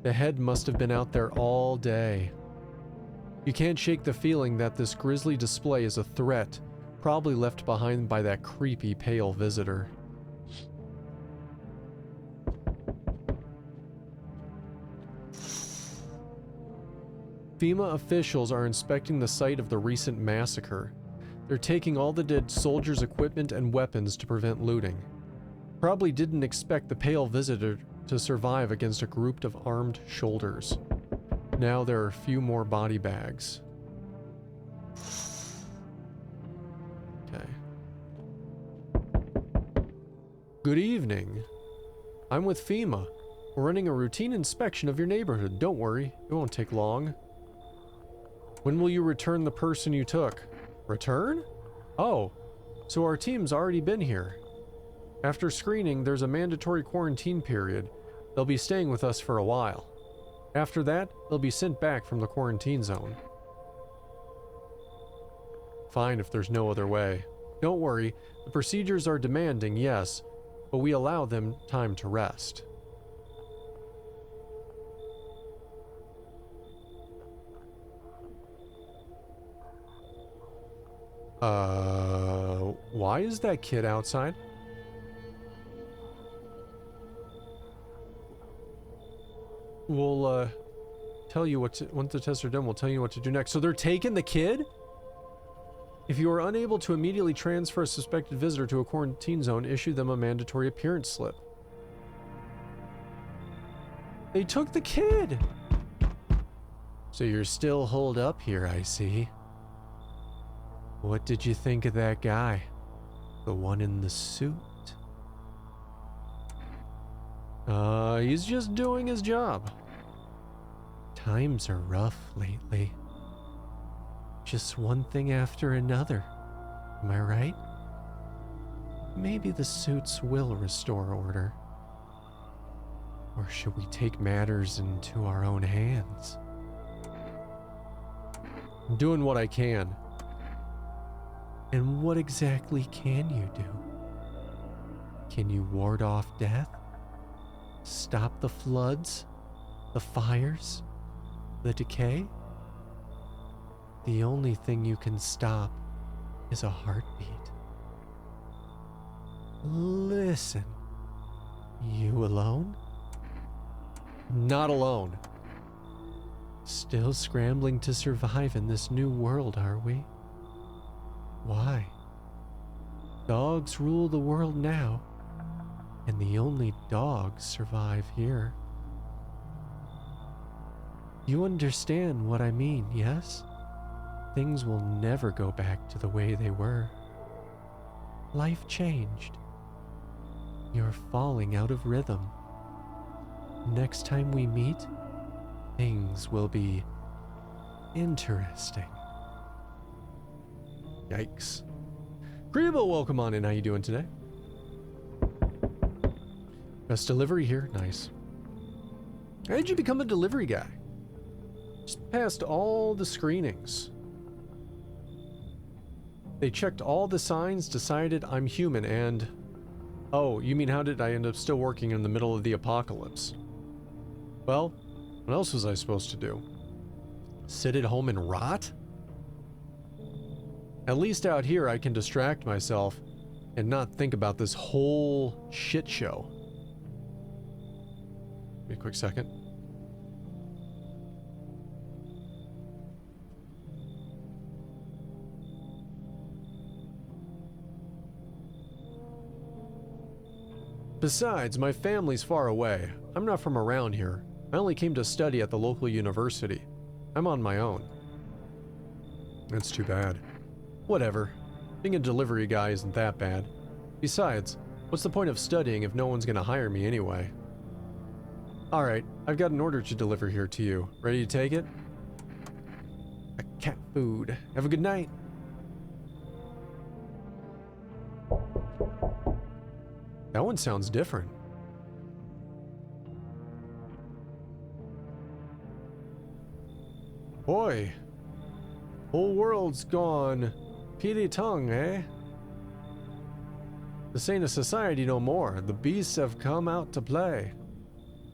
The head must have been out there all day. You can't shake the feeling that this grisly display is a threat, probably left behind by that creepy pale visitor. FEMA officials are inspecting the site of the recent massacre. They're taking all the dead soldiers' equipment and weapons to prevent looting. Probably didn't expect the pale visitor to survive against a group of armed shoulders. Now there are a few more body bags. Okay. Good evening. I'm with FEMA. We're running a routine inspection of your neighborhood. Don't worry, it won't take long. When will you return the person you took? Return? Oh, so our team's already been here. After screening, there's a mandatory quarantine period. They'll be staying with us for a while. After that, they'll be sent back from the quarantine zone. Fine if there's no other way. Don't worry, the procedures are demanding, yes, but we allow them time to rest. Why is that kid outside? We'll, tell you what to, once the tests are done, we'll tell you what to do next. So they're taking the kid? If you are unable to immediately transfer a suspected visitor to a quarantine zone, issue them a mandatory appearance slip. They took the kid! So you're still holed up here, I see. What did you think of that guy? The one in the suit? He's just doing his job. Times are rough lately. Just one thing after another. Am I right? Maybe the suits will restore order. Or should we take matters into our own hands? I'm doing what I can. And what exactly can you do? Can you ward off death? Stop the floods? The fires? The decay? The only thing you can stop is a heartbeat. Listen. You alone? Not alone. Still scrambling to survive in this new world, are we? Why? Dogs rule the world now, and the only dogs survive here. You understand what I mean, yes? Things will never go back to the way they were. Life changed. You're falling out of rhythm. Next time we meet, things will be interesting. Yikes. Grebo, welcome on in. How you doing today? Best delivery here. Nice. How did you become a delivery guy? Just passed all the screenings. They checked all the signs, decided I'm human, and... Oh, you mean how did I end up still working in the middle of the apocalypse? Well, what else was I supposed to do? Sit at home and rot? At least out here I can distract myself and not think about this whole shit show. Give me a quick second. Besides, my family's far away. I'm not from around here. I only came to study at the local university. I'm on my own. That's too bad. Whatever. Being a delivery guy isn't that bad. Besides, what's the point of studying if no one's gonna hire me anyway? Alright, I've got an order to deliver here to you. Ready to take it? A cat food. Have a good night. That one sounds different. Boy, whole world's gone Petey tongue, eh? This ain't a society no more. The beasts have come out to play.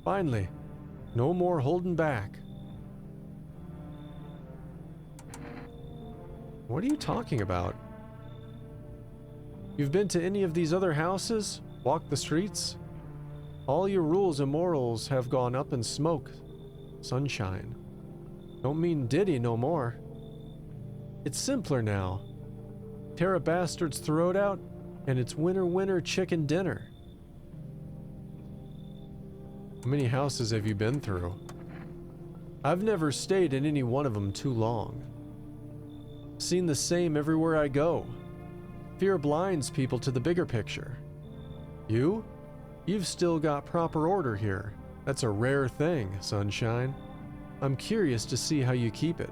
Finally, no more holding back. What are you talking about? You've been to any of these other houses? Walked the streets? All your rules and morals have gone up in smoke. Sunshine. Don't mean Diddy no more. It's simpler now. Tear a bastard's throat out, and it's winner winner chicken dinner. How many houses have you been through? I've never stayed in any one of them too long. Seen the same everywhere I go. Fear blinds people to the bigger picture. You've still got proper order here. That's a rare thing, Sunshine. I'm curious to see how you keep it.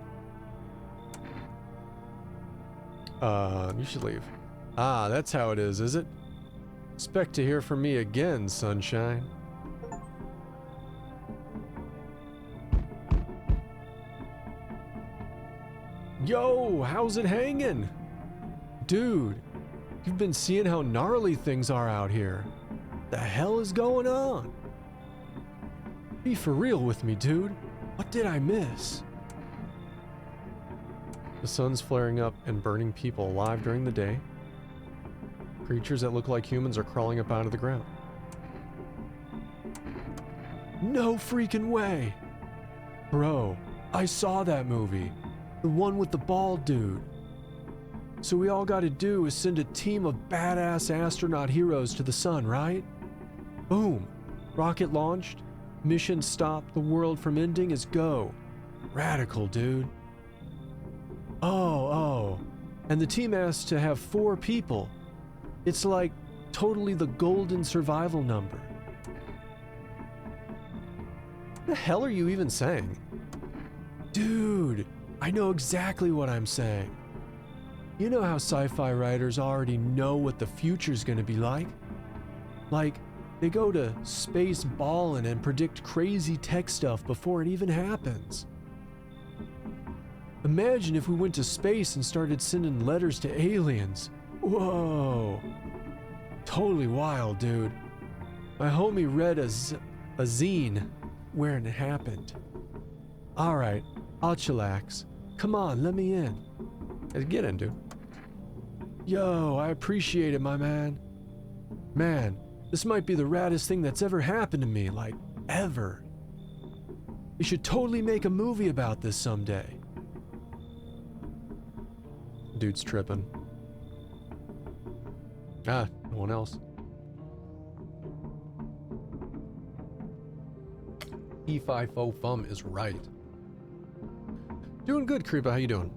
You should leave. Ah, that's how it is it? Expect to hear from me again, Sunshine. Yo, how's it hanging? Dude, you've been seeing how gnarly things are out here. The hell is going on? Be for real with me, dude. What did I miss? The sun's flaring up and burning people alive during the day. Creatures that look like humans are crawling up out of the ground. No freaking way! Bro, I saw that movie. The one with the bald dude. So we all gotta do is send a team of badass astronaut heroes to the sun, right? Boom. Rocket launched. Mission stop the world from ending is go. Radical, dude. Oh. And the team has to have 4 people. It's like totally the golden survival number. What the hell are you even saying? Dude, I know exactly what I'm saying. You know how sci-fi writers already know what the future's gonna be like? Like, they go to space ballin' and predict crazy tech stuff before it even happens. Imagine if we went to space and started sending letters to aliens. Whoa. Totally wild, dude. My homie read a zine wherein it happened. Alright, I'll chillax. Come on, let me in. Let's get in, dude. Yo, I appreciate it, my man. Man, this might be the raddest thing that's ever happened to me, like, ever. We should totally make a movie about this someday. Dude's tripping. Ah, no one else. E5O Fum is right. Doing good, Creepa. How you doing?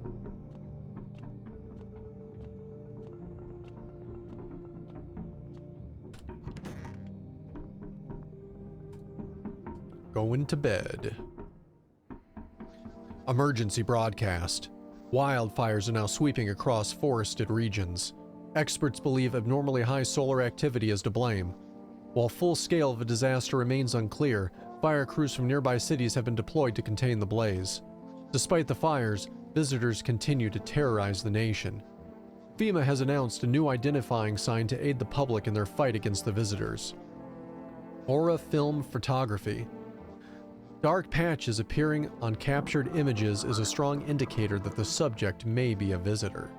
Going to bed. Emergency broadcast. Wildfires are now sweeping across forested regions. Experts believe abnormally high solar activity is to blame. While full scale of a disaster remains unclear, fire crews from nearby cities have been deployed to contain the blaze. Despite the fires, visitors continue to terrorize the nation. FEMA has announced a new identifying sign to aid the public in their fight against the visitors. Aura Film Photography. Dark patches appearing on captured images is a strong indicator that the subject may be a visitor.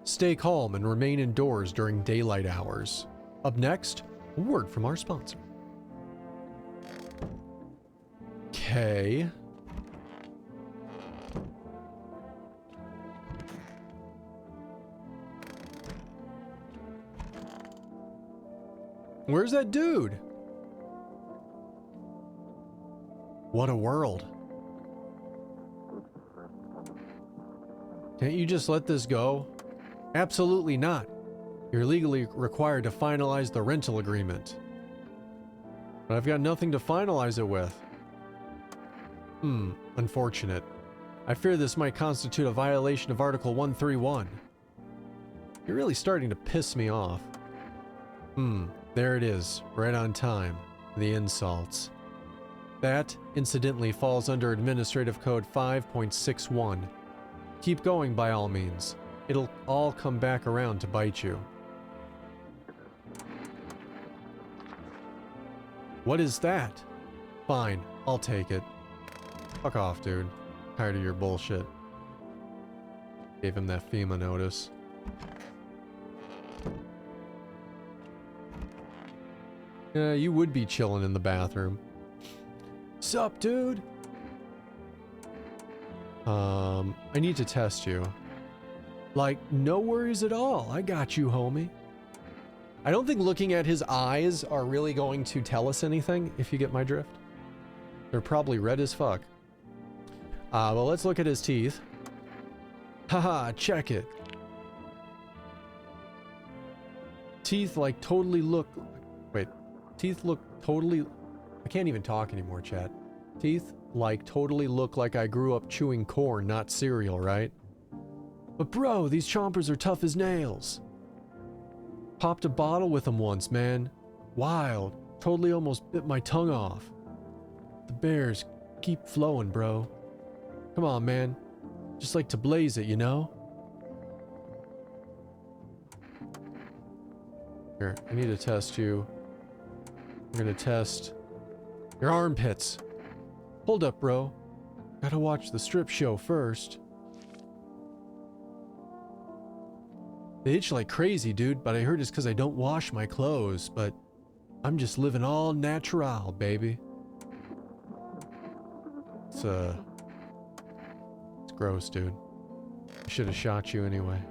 Stay calm and remain indoors during daylight hours. Up next, a word from our sponsor. Okay. Where's that dude? What a world. Can't you just let this go? Absolutely not. You're legally required to finalize the rental agreement. But I've got nothing to finalize it with. Unfortunate. I fear this might constitute a violation of Article 131. You're really starting to piss me off. There it is, right on time. The insults. That, incidentally, falls under Administrative Code 5.61. Keep going by all means. It'll all come back around to bite you. What is that? Fine, I'll take it. Fuck off, dude. Tired of your bullshit. Gave him that FEMA notice. Yeah, you would be chilling in the bathroom. Sup, dude? I need to test you. Like, no worries at all. I got you, homie. I don't think looking at his eyes are really going to tell us anything, if you get my drift. They're probably red as fuck. Well, let's look at his teeth. Haha, check it. Teeth like totally look... Wait. Teeth look totally... I can't even talk anymore, chat. Teeth like totally look like I grew up chewing corn, not cereal, right? But bro, these chompers are tough as nails. Popped a bottle with them once, man. Wild. Totally almost bit my tongue off. The bears keep flowing, bro. Come on, man. Just like to blaze it, you know? Here, I need to test you. I'm gonna test your armpits. Hold up, bro. Gotta watch the strip show first. They itch like crazy, dude, but I heard it's because I don't wash my clothes, but I'm just living all natural, baby. It's gross, dude. I should have shot you anyway.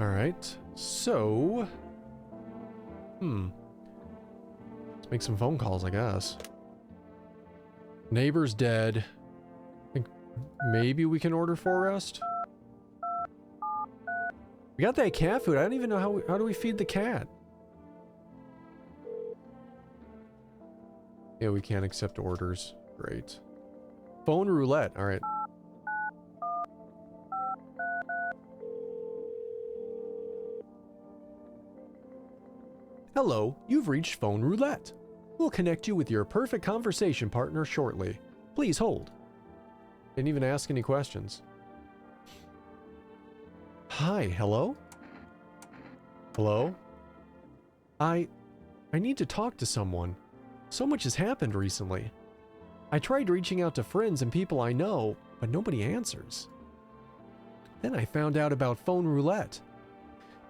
Alright, so... Let's make some phone calls, I guess. Neighbor's dead. I think maybe we can order for rest? We got that cat food. I don't even know how do we feed the cat? Yeah, we can't accept orders. Great. Phone roulette. All right. Hello, you've reached phone roulette. We'll connect you with your perfect conversation partner shortly. Please hold. Didn't even ask any questions. Hi, hello? Hello? I need to talk to someone. So much has happened recently. I tried reaching out to friends and people I know, but nobody answers. Then I found out about phone roulette.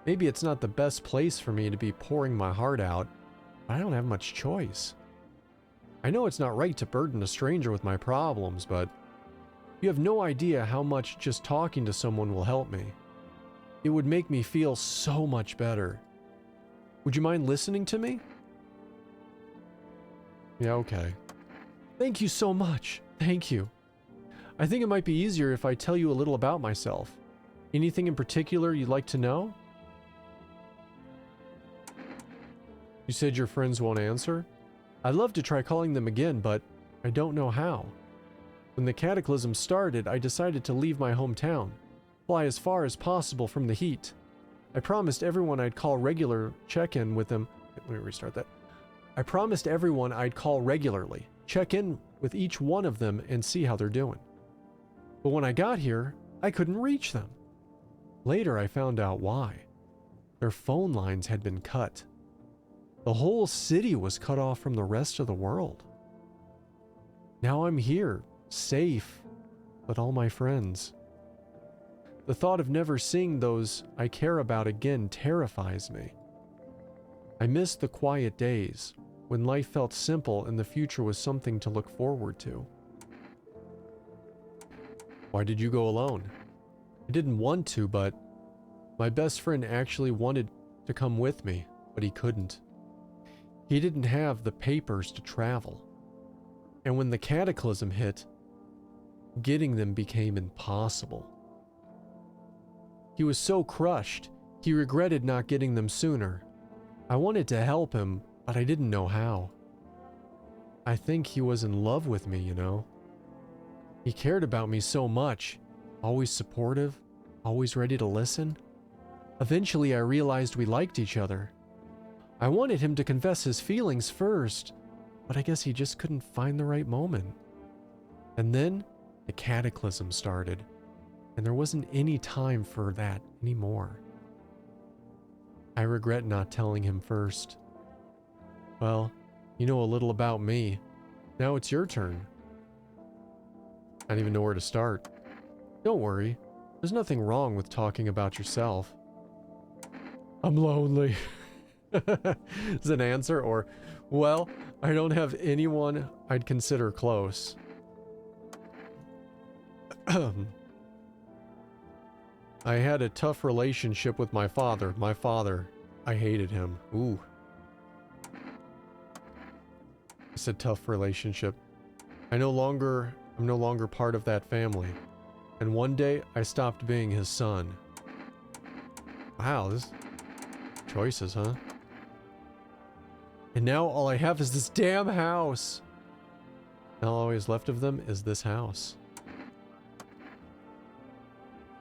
Maybe it's not the best place for me to be pouring my heart out, but I don't have much choice. I know it's not right to burden a stranger with my problems, but you have no idea how much just talking to someone will help me. It would make me feel so much better. Would you mind listening to me? Yeah, okay. Thank you so much. Thank you. I think it might be easier if I tell you a little about myself. Anything in particular you'd like to know? You said your friends won't answer? I'd love to try calling them again, but I don't know how. When the cataclysm started, I decided to leave my hometown, fly as far as possible from the heat. I promised everyone I'd call regular check-in with them. Let me restart that. I promised everyone I'd call regularly, check in with each one of them and see how they're doing. But when I got here, I couldn't reach them. Later, I found out why. Their phone lines had been cut. The whole city was cut off from the rest of the world. Now I'm here, safe, with all my friends. The thought of never seeing those I care about again terrifies me. I miss the quiet days, when life felt simple and the future was something to look forward to. Why did you go alone? I didn't want to, but my best friend actually wanted to come with me, but he couldn't. He didn't have the papers to travel. And when the cataclysm hit, getting them became impossible. He was so crushed, he regretted not getting them sooner. I wanted to help him, but I didn't know how. I think he was in love with me, you know. He cared about me so much, always supportive, always ready to listen. Eventually, I realized we liked each other. I wanted him to confess his feelings first, but I guess he just couldn't find the right moment. And then the cataclysm started, and there wasn't any time for that anymore. I regret not telling him first. Well, you know a little about me. Now it's your turn. I don't even know where to start. Don't worry, there's nothing wrong with talking about yourself. I'm lonely. Is an answer, or, well, I don't have anyone I'd consider close. I had a tough relationship with my father. I hated him. Ooh. It's a tough relationship. I'm no longer part of that family. And one day, I stopped being his son. Wow, this choices, huh? And now all I have is this damn house. Now all is left of them is this house.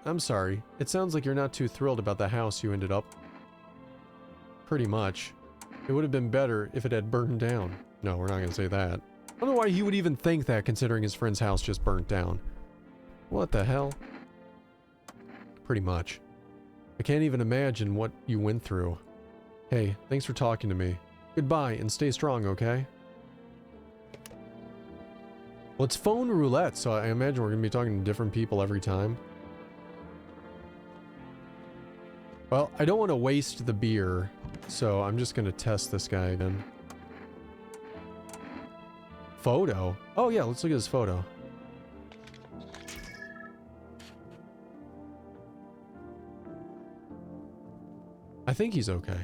I'm sorry. It sounds like you're not too thrilled about the house you ended up. Pretty much. It would have been better if it had burned down. No, we're not going to say that. I don't know why he would even think that, considering his friend's house just burnt down. What the hell? Pretty much. I can't even imagine what you went through. Hey, thanks for talking to me. Goodbye, and stay strong, okay? Well, it's phone roulette, so I imagine we're going to be talking to different people every time. Well, I don't want to waste the beer, so I'm just going to test this guy again. Photo? Oh yeah, let's look at his photo. I think he's okay.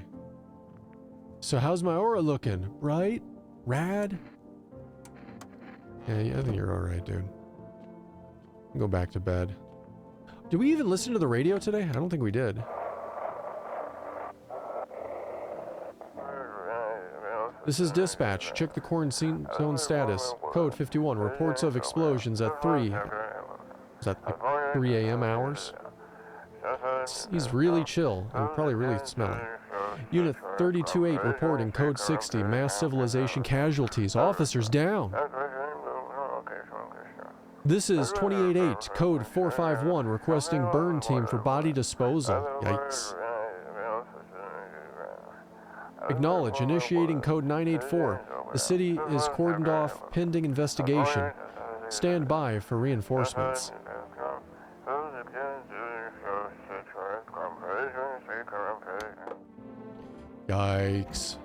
So how's my aura looking? Right? Rad? Yeah, I think you're alright, dude. Go back to bed. Did we even listen to the radio today? I don't think we did. This is dispatch. Check the quarantine zone status. Code 51. Reports of explosions at 3. Is that like 3 a.m. hours? He's really chill and probably really smelly. Unit 32-8 reporting code 60. Mass civilization casualties. Officers down. This is 28-8, code 451, requesting burn team for body disposal. Yikes. Acknowledge, initiating code 984. The city is cordoned off pending investigation. Stand by for reinforcements. Yikes.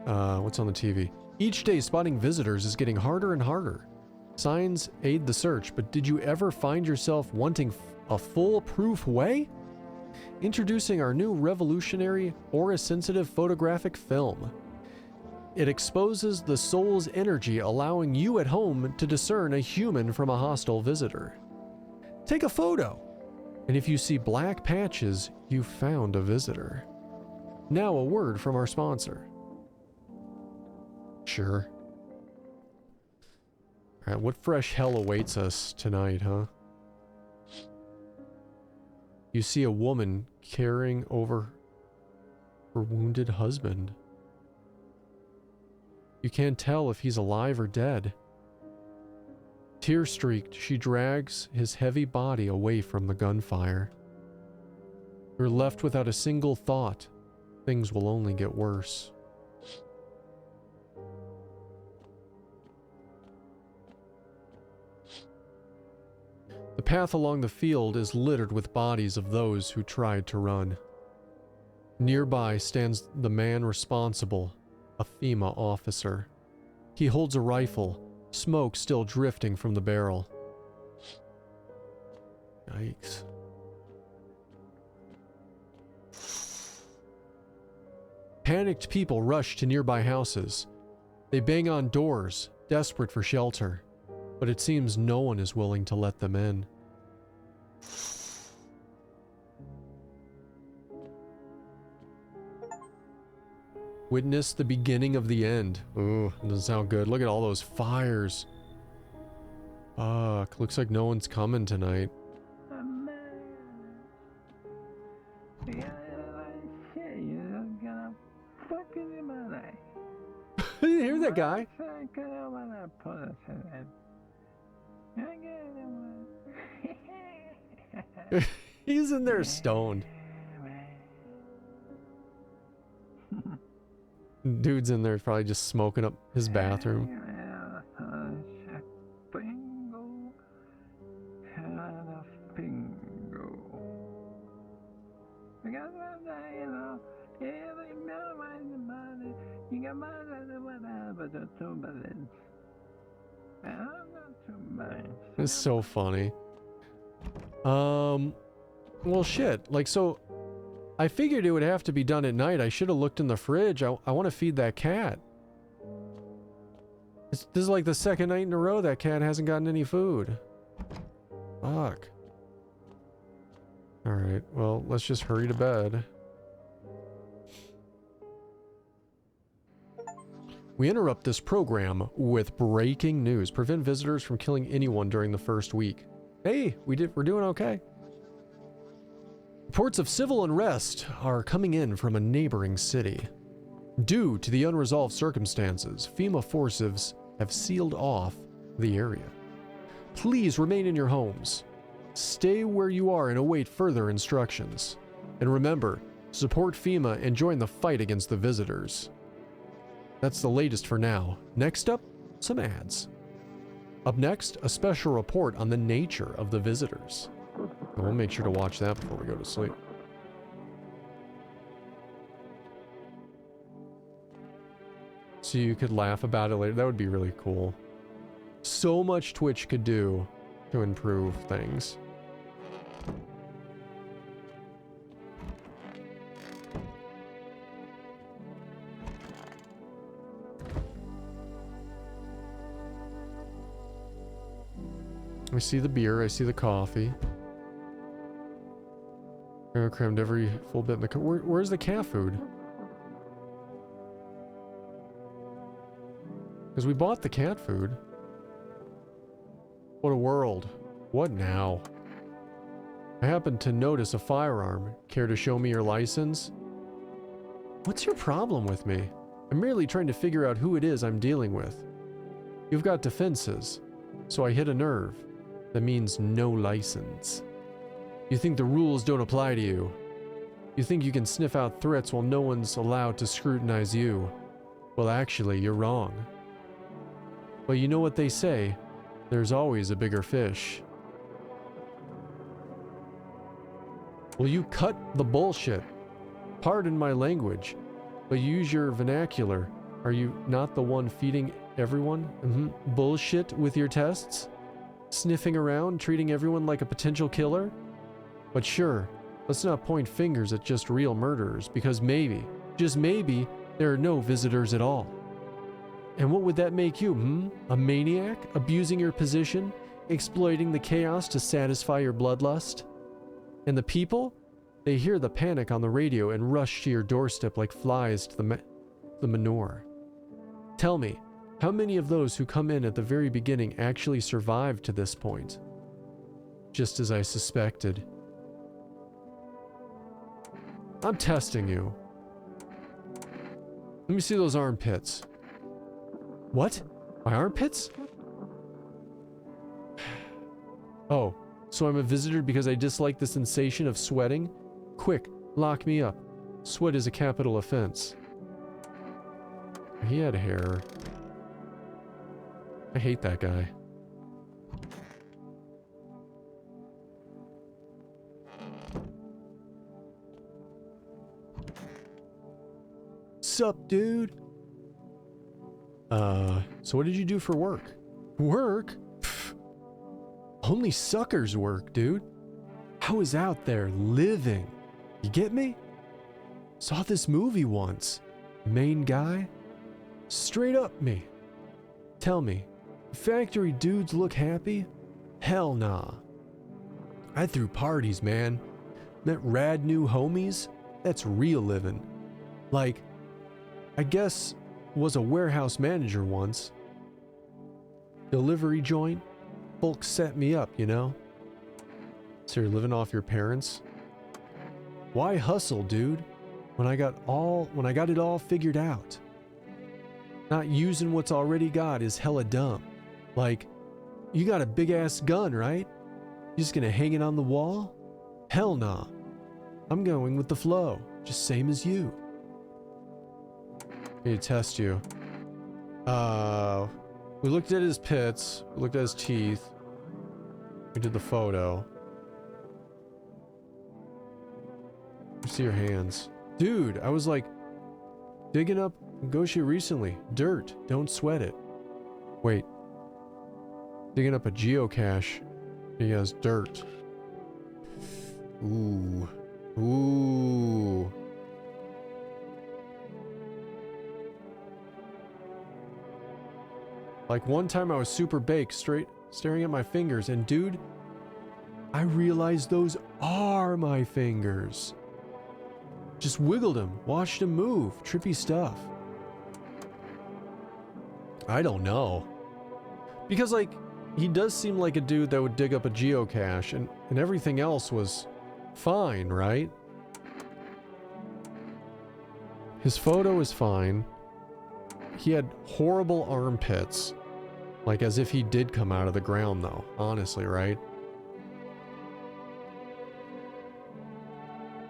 What's on the TV? Each day spotting visitors is getting harder and harder. Signs aid the search, but did you ever find yourself wanting a foolproof way? Introducing our new revolutionary aura-sensitive photographic film. It exposes the soul's energy, allowing you at home to discern a human from a hostile visitor. Take a photo, and if you see black patches, you found a visitor. Now a word from our sponsor. Sure. Alright, what fresh hell awaits us tonight, huh? You see a woman caring over her wounded husband. You can't tell if he's alive or dead. Tear-streaked, she drags his heavy body away from the gunfire. You're left without a single thought. Things will only get worse. The path along the field is littered with bodies of those who tried to run. Nearby stands the man responsible, a FEMA officer. He holds a rifle, smoke still drifting from the barrel. Yikes. Panicked people rush to nearby houses. They bang on doors, desperate for shelter, but it seems no one is willing to let them in. Witness the beginning of the end. Ooh, doesn't sound good. Look at all those fires. Fuck, looks like no one's coming tonight. You hear that guy? He's in there stoned. Dude's in there probably just smoking up his bathroom. It's so funny. Well, shit. Like, so I figured it would have to be done at night. I should have looked in the fridge. I want to feed that cat. This is like the second night in a row that cat hasn't gotten any food. Fuck. Alright, well, let's just hurry to bed. We interrupt this program with breaking news. Prevent visitors from killing anyone during the first week. Hey, we're doing okay. Reports of civil unrest are coming in from a neighboring city. Due to the unresolved circumstances, FEMA forces have sealed off the area. Please remain in your homes. Stay where you are and await further instructions. And remember, support FEMA and join the fight against the visitors. That's the latest for now. Next up, some ads. Up next, a special report on the nature of the visitors. And we'll make sure to watch that before we go to sleep. So you could laugh about it later. That would be really cool. So much Twitch could do to improve things. I see the beer, I see the coffee. I crammed every full bit in the cup. Where's the cat food? Because we bought the cat food. What a world. What now? I happened to notice a firearm. Care to show me your license? What's your problem with me? I'm merely trying to figure out who it is I'm dealing with. You've got defenses, so I hit a nerve. That means no license. You think the rules don't apply to you. You think you can sniff out threats while no one's allowed to scrutinize you. Well, actually, you're wrong. But you know what they say, there's always a bigger fish. Will you cut the bullshit? Pardon my language, but use your vernacular. Are you not the one feeding everyone bullshit with your tests? Sniffing around, treating everyone like a potential killer? But sure, let's not point fingers at just real murderers, because maybe, just maybe, there are no visitors at all. And what would that make you, A maniac? Abusing your position? Exploiting the chaos to satisfy your bloodlust? And the people? They hear the panic on the radio and rush to your doorstep like flies to the manure. Tell me, how many of those who come in at the very beginning actually survived to this point? Just as I suspected. I'm testing you. Let me see those armpits. What? My armpits? Oh, so I'm a visitor because I dislike the sensation of sweating? Quick, lock me up. Sweat is a capital offense. He had hair. I hate that guy. Sup, dude? So what did you do for work? Work? Pfft. Only suckers work, dude. I was out there living. You get me? Saw this movie once. Main guy? Straight up me. Tell me, factory dudes look happy? Hell nah. I threw parties, man. Met rad new homies. That's real living. Like, I guess was a warehouse manager once. Delivery joint. Folks set me up, you know? So you're living off your parents? Why hustle, dude? When I got it all figured out. Not using what's already got is hella dumb. Like, you got a big ass gun, right? You just gonna hang it on the wall? Hell nah. I'm going with the flow, just same as you. I need to test you. We looked at his pits, we looked at his teeth. We did the photo. See your hands. Dude, I was like digging up Goshi recently. Dirt, don't sweat it. Wait. Digging up a geocache. He has dirt. Ooh. Ooh. Like one time I was super baked, straight staring at my fingers, and dude, I realized those are my fingers. Just wiggled him, watched him move, trippy stuff. I don't know. Because like, he does seem like a dude that would dig up a geocache, and everything else was fine, right? His photo is fine. He had horrible armpits. Like as if he did come out of the ground though, honestly, right?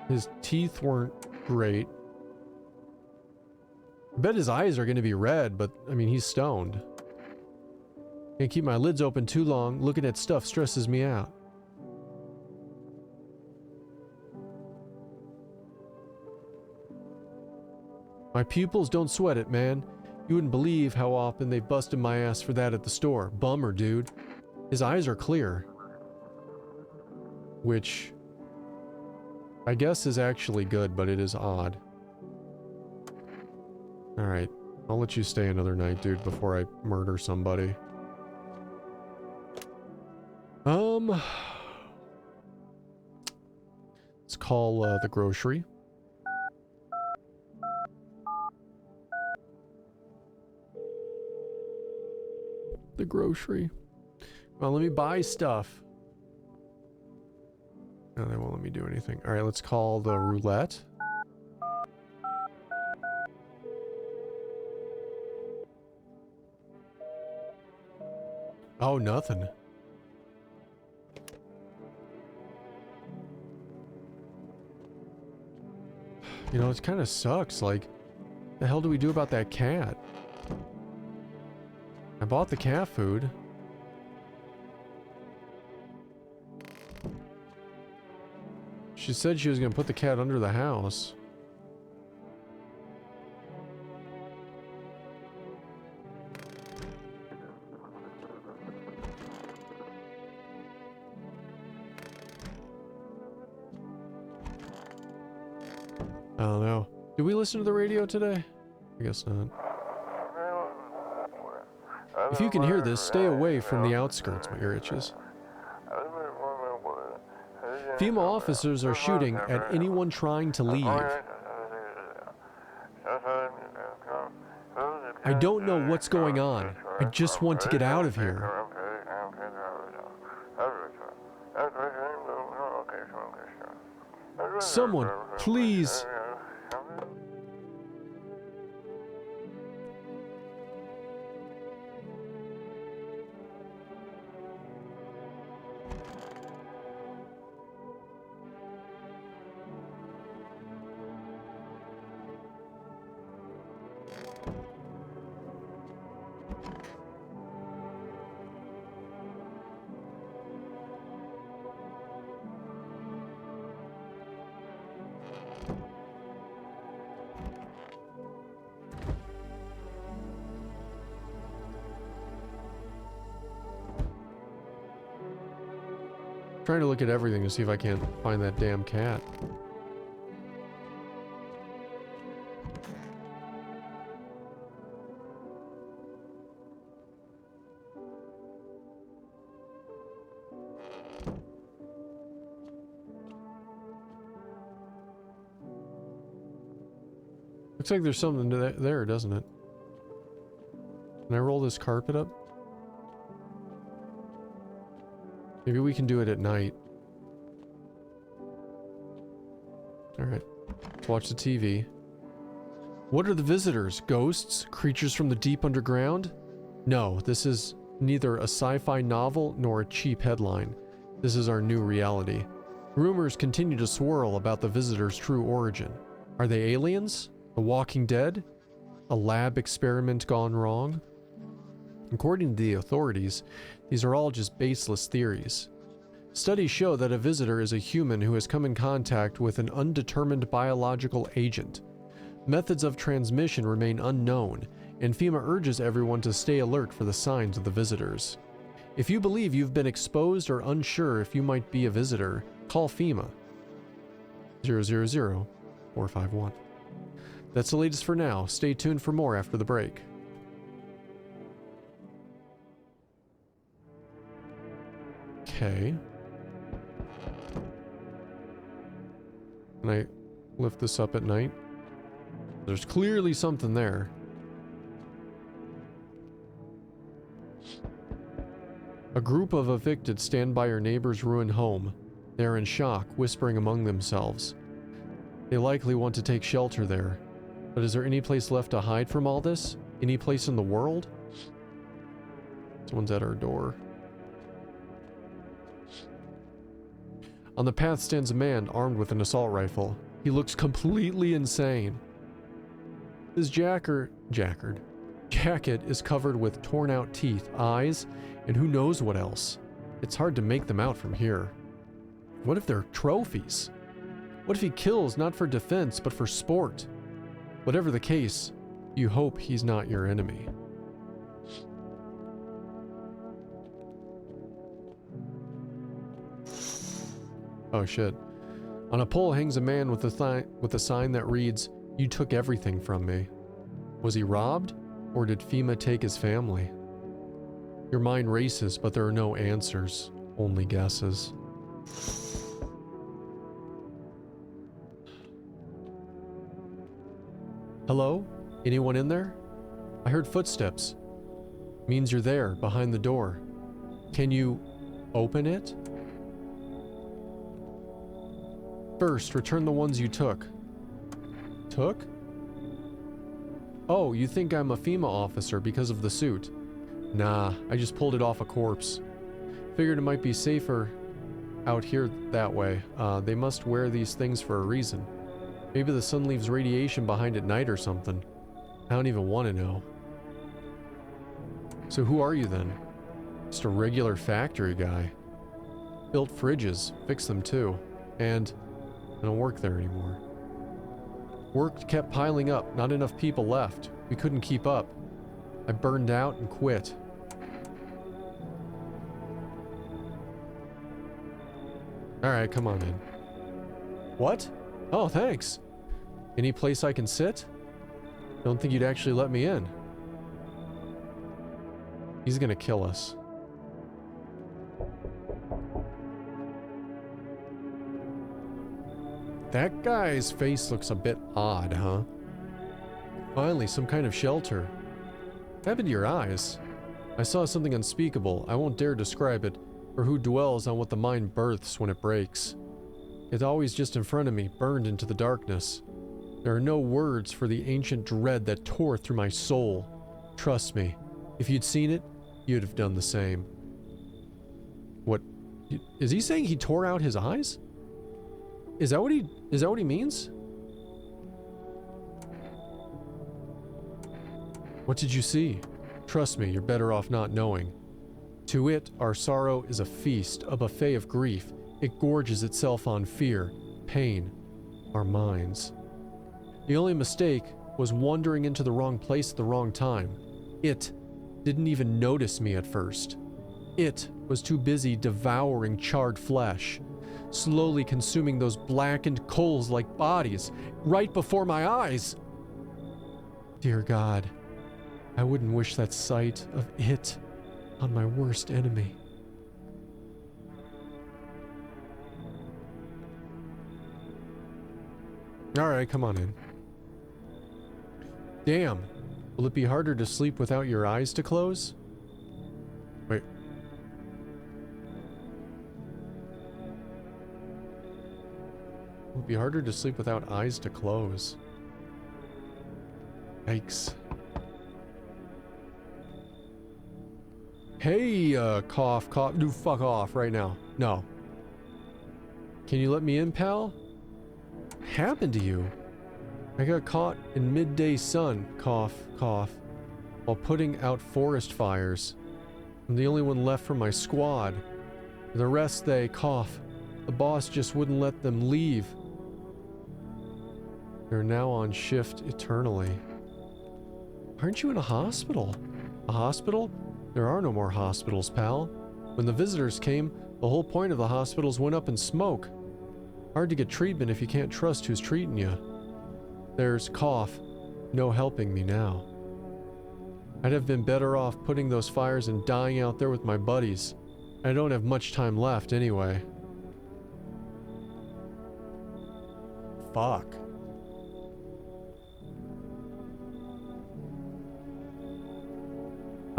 His teeth weren't great. I bet his eyes are gonna be red, but I mean, he's stoned. Can't keep my lids open too long. Looking at stuff stresses me out. My pupils don't sweat it, man. You wouldn't believe how often they busted my ass for that at the store. Bummer, dude. His eyes are clear. Which I guess is actually good, but it is odd. Alright, I'll let you stay another night, dude, before I murder somebody. Let's call the grocery. the grocery. Well, let me buy stuff. No, they won't let me do anything. All right, let's call the roulette. Oh, nothing. You know, it kind of sucks. Like, the hell do we do about that cat? I bought the cat food. She said she was going to put the cat under the house. I don't know. Did we listen to the radio today? I guess not. If you can hear this, stay away from the outskirts. My ear itches. FEMA officers are shooting at anyone trying to leave. I don't know what's going on. I just want to get out of here. Someone, please. Trying to look at everything to see if I can't find that damn cat. Looks like there's something there, doesn't it? Can I roll this carpet up? Maybe we can do it at night. Alright. Let's watch the TV. What are the visitors? Ghosts? Creatures from the deep underground? No, this is neither a sci-fi novel nor a cheap headline. This is our new reality. Rumors continue to swirl about the visitors' true origin. Are they aliens? The Walking Dead? A lab experiment gone wrong? According to the authorities, these are all just baseless theories. Studies show that a visitor is a human who has come in contact with an undetermined biological agent. Methods of transmission remain unknown, and FEMA urges everyone to stay alert for the signs of the visitors. If you believe you've been exposed or unsure if you might be a visitor, call FEMA. 000-451. That's the latest for now. Stay tuned for more after the break. Okay. Can I lift this up at night? There's clearly something there. A group of evicted stand by your neighbor's ruined home. They are in shock, whispering among themselves. They likely want to take shelter there. But is there any place left to hide from all this? Any place in the world? Someone's at our door. On the path stands a man armed with an assault rifle. He looks completely insane. His jacket is covered with torn out teeth, eyes, and who knows what else. It's hard to make them out from here. What if they're trophies? What if he kills not for defense but for sport? Whatever the case, you hope he's not your enemy. Oh shit. On a pole hangs a man with a sign that reads, "You took everything from me." Was he robbed? Or did FEMA take his family? Your mind races, but there are no answers, only guesses. Hello? Anyone in there? I heard footsteps. Means you're there, behind the door. Can you open it? First, return the ones you took. Took? Oh, you think I'm a FEMA officer because of the suit? Nah, I just pulled it off a corpse. Figured it might be safer out here that way. They must wear these things for a reason. Maybe the sun leaves radiation behind at night or something. I don't even want to know. So who are you then? Just a regular factory guy. Built fridges, fixed them too. And I don't work there anymore. Work kept piling up, not enough people left. We couldn't keep up. I burned out and quit. Alright, come on in. What? Oh, thanks. Any place I can sit? Don't think you'd actually let me in. He's gonna kill us. That guy's face looks a bit odd, huh? Finally, some kind of shelter. What happened to your eyes? I saw something unspeakable. I won't dare describe it, or who dwells on what the mind births when it breaks. It's always just in front of me, burned into the darkness. There are no words for the ancient dread that tore through my soul. Trust me, if you'd seen it, you'd have done the same. What? Is he saying he tore out his eyes? Is that what he means? What did you see? Trust me, you're better off not knowing. To it, our sorrow is a feast, a buffet of grief. It gorges itself on fear, pain, our minds. The only mistake was wandering into the wrong place at the wrong time. It didn't even notice me at first. It was too busy devouring charred flesh, slowly consuming those blackened coals like bodies right before my eyes. Dear God, I wouldn't wish that sight of it on my worst enemy. Alright, come on in. Damn. Will it be harder to sleep without your eyes to close? Wait. Will it be harder to sleep without eyes to close? Yikes. Hey, cough. Do fuck off right now. No. Can you let me in, pal? What happened to you? I got caught in midday sun, cough, while putting out forest fires. I'm the only one left from my squad. The rest, they cough. The boss just wouldn't let them leave. They're now on shift eternally. Aren't you in a hospital? A hospital? There are no more hospitals, pal. When the visitors came, the whole point of the hospitals went up in smoke. Hard to get treatment if you can't trust who's treating you. There's cough, no helping me now. I'd have been better off putting those fires and dying out there with my buddies. I don't have much time left anyway. Fuck.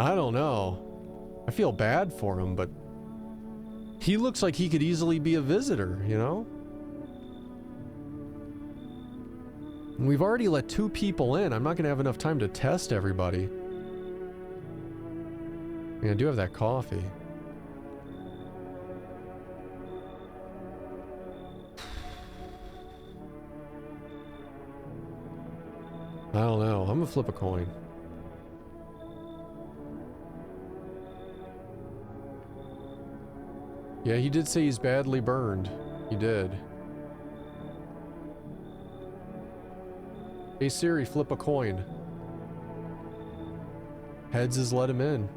I don't know. I feel bad for him, but he looks like he could easily be a visitor, you know? We've already let 2 people in. I'm not going to have enough time to test everybody. Yeah, I do have that coffee. I don't know. I'm gonna flip a coin. Yeah, he did say he's badly burned. He did. Hey Siri, flip a coin. Heads is let him in.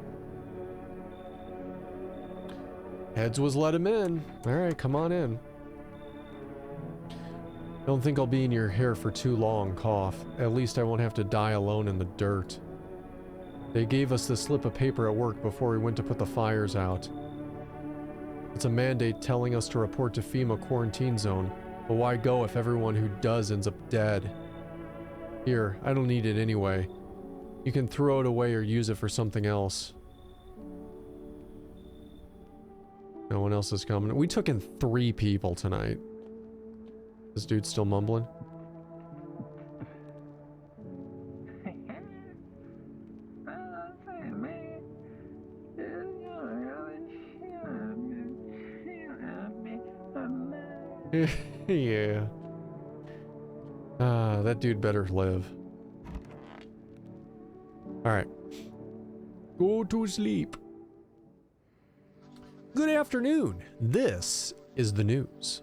Heads was let him in. Alright, come on in. Don't think I'll be in your hair for too long, cough. At least I won't have to die alone in the dirt. They gave us this slip of paper at work before we went to put the fires out. It's a mandate telling us to report to FEMA quarantine zone, but why go if everyone who does ends up dead? Here, I don't need it anyway. You can throw it away or use it for something else. No one else is coming. We took in 3 people tonight. This dude's still mumbling. Yeah. That dude better live. Alright. Go to sleep. Good afternoon. This is the news.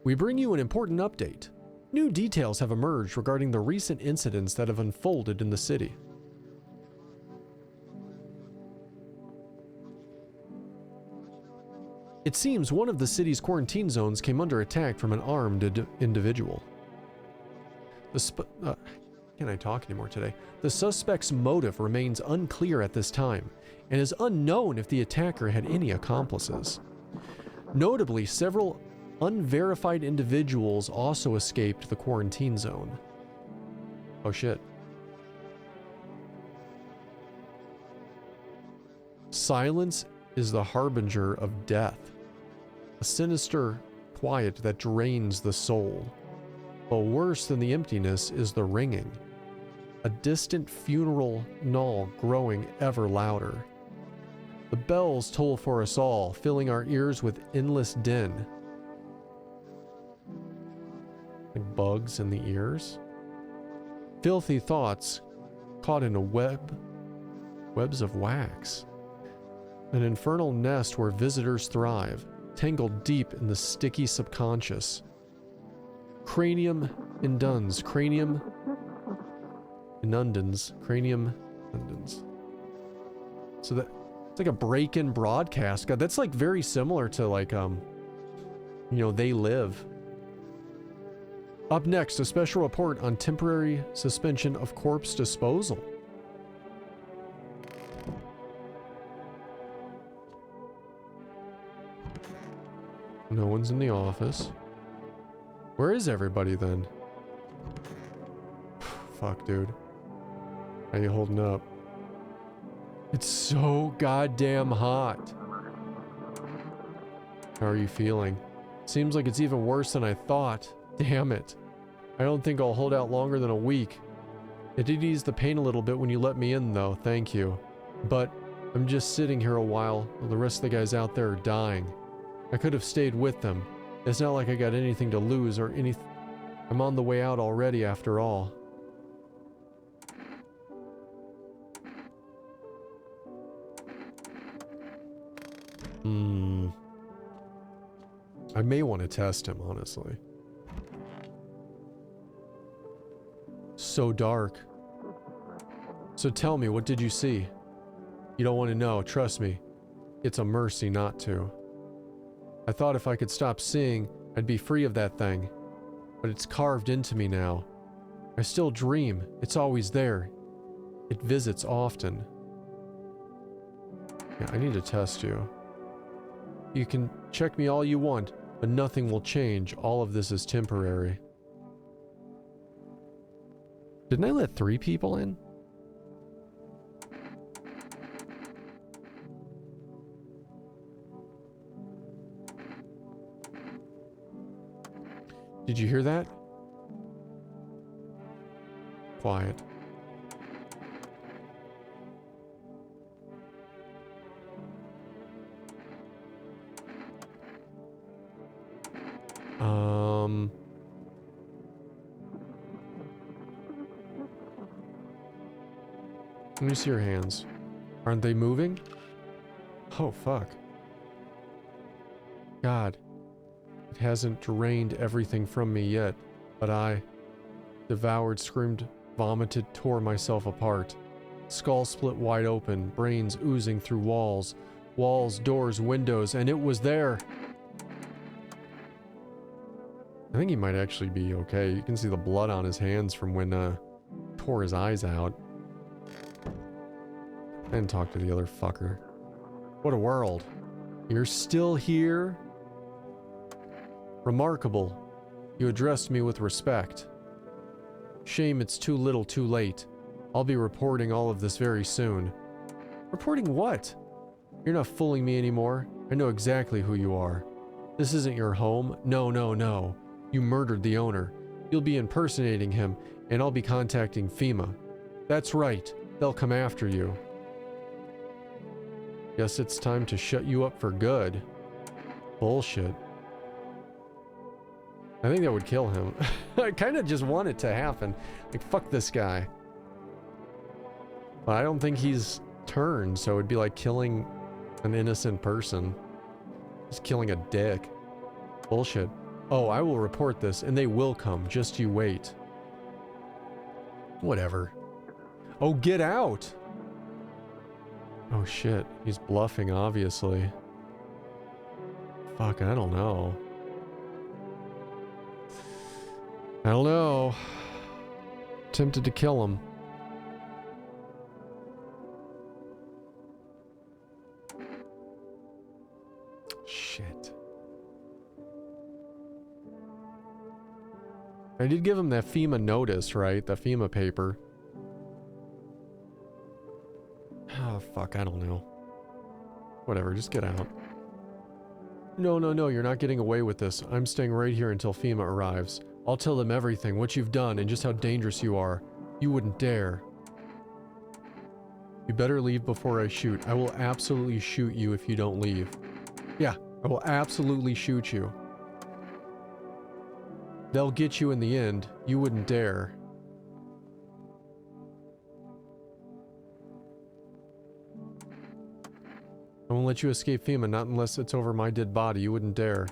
We bring you an important update. New details have emerged regarding the recent incidents that have unfolded in the city. It seems one of the city's quarantine zones came under attack from an armed individual. Can I talk anymore today? The suspect's motive remains unclear at this time, and is unknown if the attacker had any accomplices. Notably, several unverified individuals also escaped the quarantine zone. Oh shit. Silence is the harbinger of death. A sinister quiet that drains the soul. But worse than the emptiness is the ringing. A distant funeral knell growing ever louder. The bells toll for us all, filling our ears with endless din. Like bugs in the ears? Filthy thoughts caught in a webs of wax. An infernal nest where visitors thrive, tangled deep in the sticky subconscious. Cranium inundans, cranium inundans. So that it's like a break-in broadcast. God, that's like very similar to like They Live. Up next, a special report on temporary suspension of corpse disposal. No one's in the office. Where is everybody then? Fuck, dude. How you holding up? It's so goddamn hot. How are you feeling? Seems like it's even worse than I thought. Damn it. I don't think I'll hold out longer than a week. It did ease the pain a little bit when you let me in though, thank you. But I'm just sitting here a while while the rest of the guys out there are dying. I could have stayed with them. It's not like I got anything to lose or anything. I'm on the way out already after all. I may want to test him, honestly. So dark. So tell me, what did you see? You don't want to know, trust me. It's a mercy not to. I thought if I could stop seeing, I'd be free of that thing. But it's carved into me now. I still dream. It's always there. It visits often. Yeah, I need to test you. You can check me all you want, but nothing will change. All of this is temporary. Didn't I let 3 people in? Did you hear that? Quiet. Let me see your hands. Aren't they moving? Oh, fuck. God. It hasn't drained everything from me yet, but I devoured, screamed, vomited, tore myself apart. Skull split wide open, brains oozing through walls, doors, windows, and it was there. I think he might actually be okay. You can see the blood on his hands from when tore his eyes out. I didn't talk to the other fucker. What a world. You're still here? Remarkable. You addressed me with respect. Shame it's too little too late. I'll be reporting all of this very soon. Reporting what? You're not fooling me anymore. I know exactly who you are. This isn't your home. No, no, no. You murdered the owner. You'll be impersonating him, and I'll be contacting FEMA. That's right. They'll come after you. Guess it's time to shut you up for good. Bullshit. I think that would kill him. I kind of just want it to happen. Like, fuck this guy. But I don't think he's turned, so it'd be like killing an innocent person. Just killing a dick. Bullshit. Oh, I will report this, and they will come. Just you wait. Whatever. Oh, get out! Oh shit, he's bluffing, obviously. Fuck, I don't know. I don't know. Tempted to kill him. Shit. I did give him that FEMA notice, right? The FEMA paper. Oh, fuck, I don't know. Whatever, just get out. No, no, no, you're not getting away with this. I'm staying right here until FEMA arrives. I'll tell them everything, what you've done, and just how dangerous you are. You wouldn't dare. You better leave before I shoot. I will absolutely shoot you if you don't leave. Yeah, I will absolutely shoot you. They'll get you in the end. You wouldn't dare. I won't let you escape FEMA, not unless it's over my dead body. You wouldn't dare.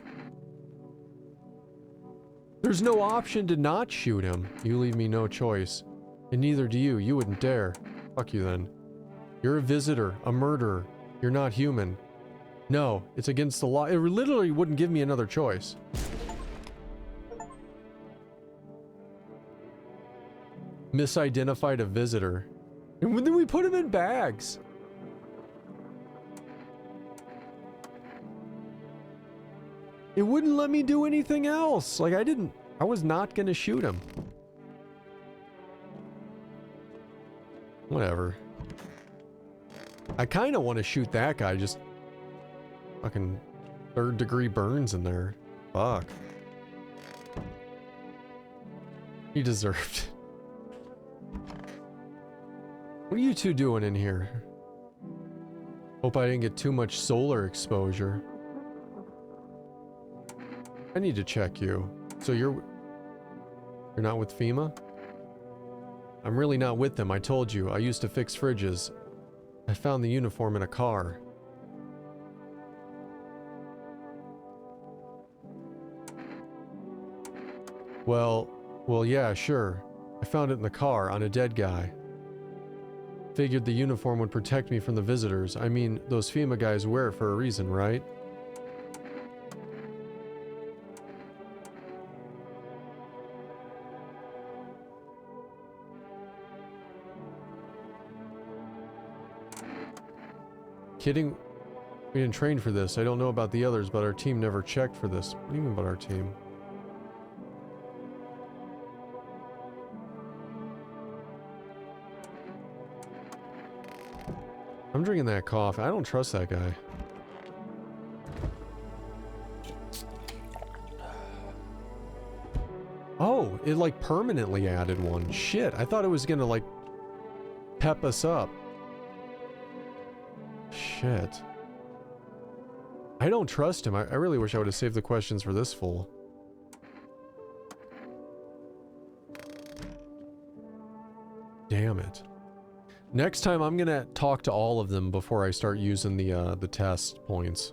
There's no option to not shoot him. You leave me no choice. And neither do you. You wouldn't dare. Fuck you then. You're a visitor, a murderer. You're not human. No, it's against the law. It literally wouldn't give me another choice. Misidentified a visitor. And then we put him in bags. It wouldn't let me do anything else. Like, I was not gonna shoot him. Whatever. I kind of want to shoot that guy, just fucking third-degree burns in there. Fuck. He deserved. What are you two doing in here? Hope I didn't get too much solar exposure. I need to check you. So you're not with FEMA? I'm really not with them, I told you. I used to fix fridges. I found the uniform in a car. Well, yeah, sure. I found it in the car on a dead guy. Figured the uniform would protect me from the visitors. I mean, those FEMA guys wear it for a reason, right? Kidding? We didn't train for this. I don't know about the others, but our team never checked for this. What do you mean about our team? I'm drinking that coffee. I don't trust that guy. Oh, it like permanently added one. Shit, I thought it was gonna like pep us up. Shit. I don't trust him. I really wish I would have saved the questions for this fool. Damn it. Next time I'm gonna talk to all of them before I start using the test points.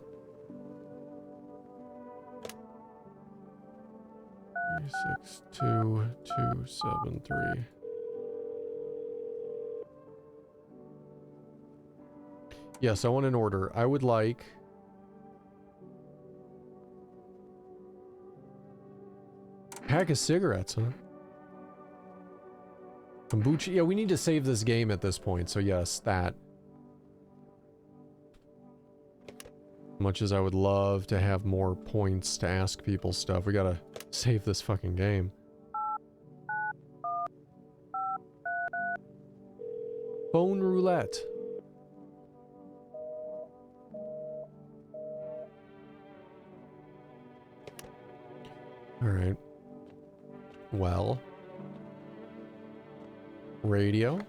362273. Yes, I want an order. I would like pack of cigarettes, huh? Kombucha. Yeah, we need to save this game at this point, so yes, that. Much as I would love to have more points to ask people stuff, we gotta save this fucking game. Phone roulette. Alright. Well. Radio.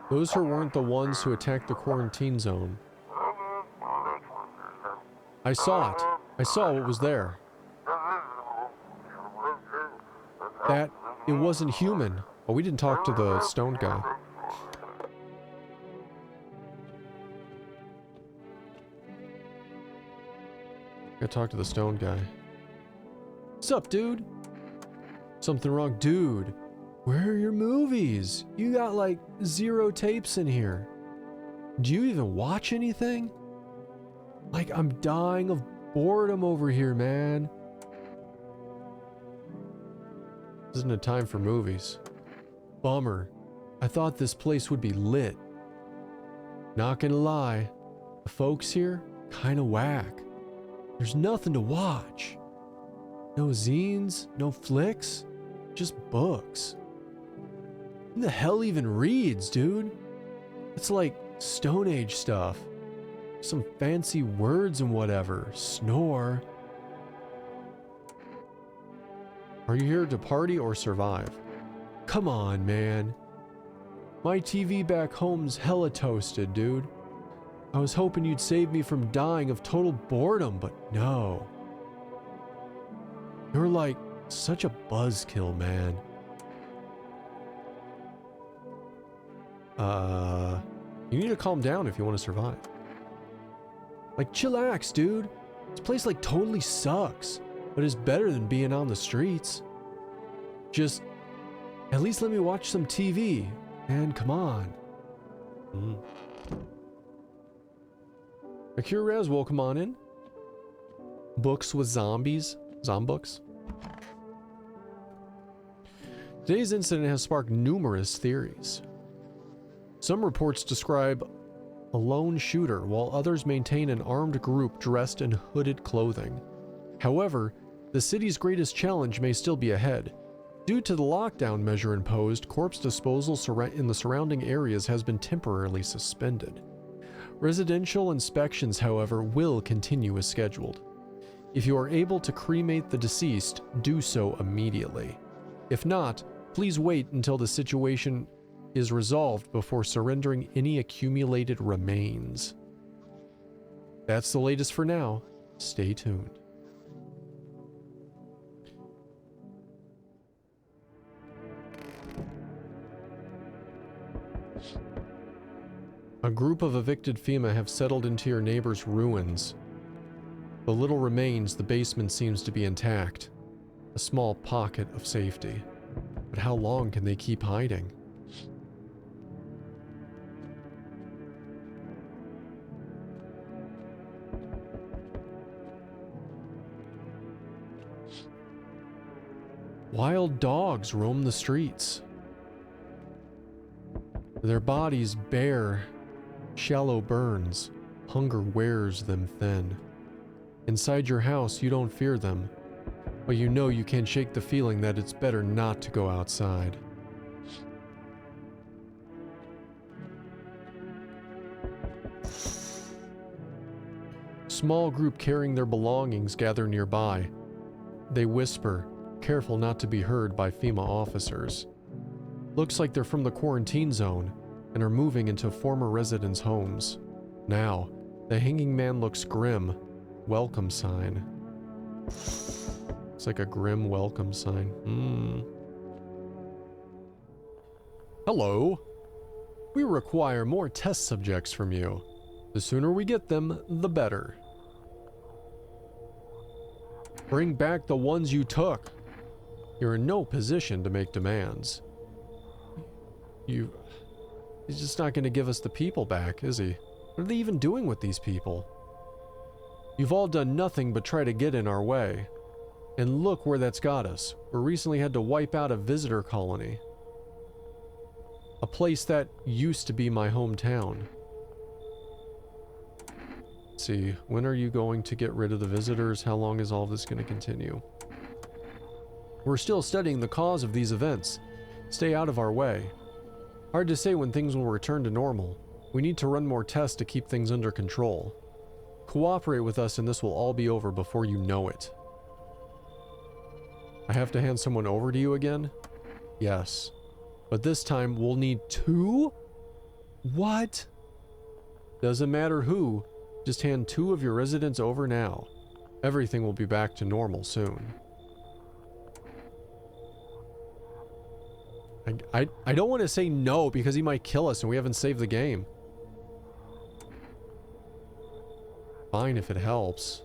Those who weren't the ones who attacked the quarantine zone. I saw it. I saw what was there. That, it wasn't human. Oh, we didn't talk to the stoned guy. Gotta talk to the stoned guy. What's up, dude? Something wrong? Dude, where are your movies? You got like 0 tapes in here. Do you even watch anything? Like, I'm dying of boredom over here, man. This isn't a time for movies. Bummer. I thought this place would be lit. Not gonna lie, the folks here, kinda whack. There's nothing to watch. No zines, no flicks, just books. Who the hell even reads, dude? It's like Stone Age stuff. Some fancy words and whatever. Snore. Are you here to party or survive? Come on, man. My TV back home's hella toasted, dude. I was hoping you'd save me from dying of total boredom, but no. You're like such a buzzkill, man. You need to calm down if you want to survive. Like, chillax, dude. This place like totally sucks, but is better than being on the streets. Just, at least let me watch some TV. Man, come on. Akira Raz, welcome on in. Books with zombies. Zombooks. Today's incident has sparked numerous theories. Some reports describe a lone shooter, while others maintain an armed group dressed in hooded clothing. However, the city's greatest challenge may still be ahead. Due to the lockdown measure imposed, corpse disposal in the surrounding areas has been temporarily suspended. Residential inspections, however, will continue as scheduled. If you are able to cremate the deceased, do so immediately. If not, please wait until the situation is resolved before surrendering any accumulated remains. That's the latest for now. Stay tuned. A group of evicted FEMA have settled into your neighbor's ruins. The little remains, the basement seems to be intact. A small pocket of safety. But how long can they keep hiding? Wild dogs roam the streets. Their bodies bare, shallow burns. Hunger wears them thin. Inside your house, you don't fear them, but you know you can't shake the feeling that it's better not to go outside. Small group carrying their belongings gather nearby. They whisper, careful not to be heard by FEMA officers. Looks like they're from the quarantine zone and are moving into former residents' homes. Now, the hanging man looks grim. Welcome sign. It's like a grim welcome sign. Hello. We require more test subjects from you. The sooner we get them, the better. Bring back the ones you took. You're in no position to make demands. He's just not going to give us the people back, is he? What are they even doing with these people? You've all done nothing but try to get in our way. And look where that's got us. We recently had to wipe out a visitor colony. A place that used to be my hometown. Let's see, when are you going to get rid of the visitors? How long is all this going to continue? We're still studying the cause of these events. Stay out of our way. Hard to say when things will return to normal. We need to run more tests to keep things under control. Cooperate with us and this will all be over before you know it. I have to hand someone over to you again? Yes. But this time we'll need 2? What? Doesn't matter who, just hand 2 of your residents over now. Everything will be back to normal soon. I don't want to say no because he might kill us and we haven't saved the game. Fine if it helps.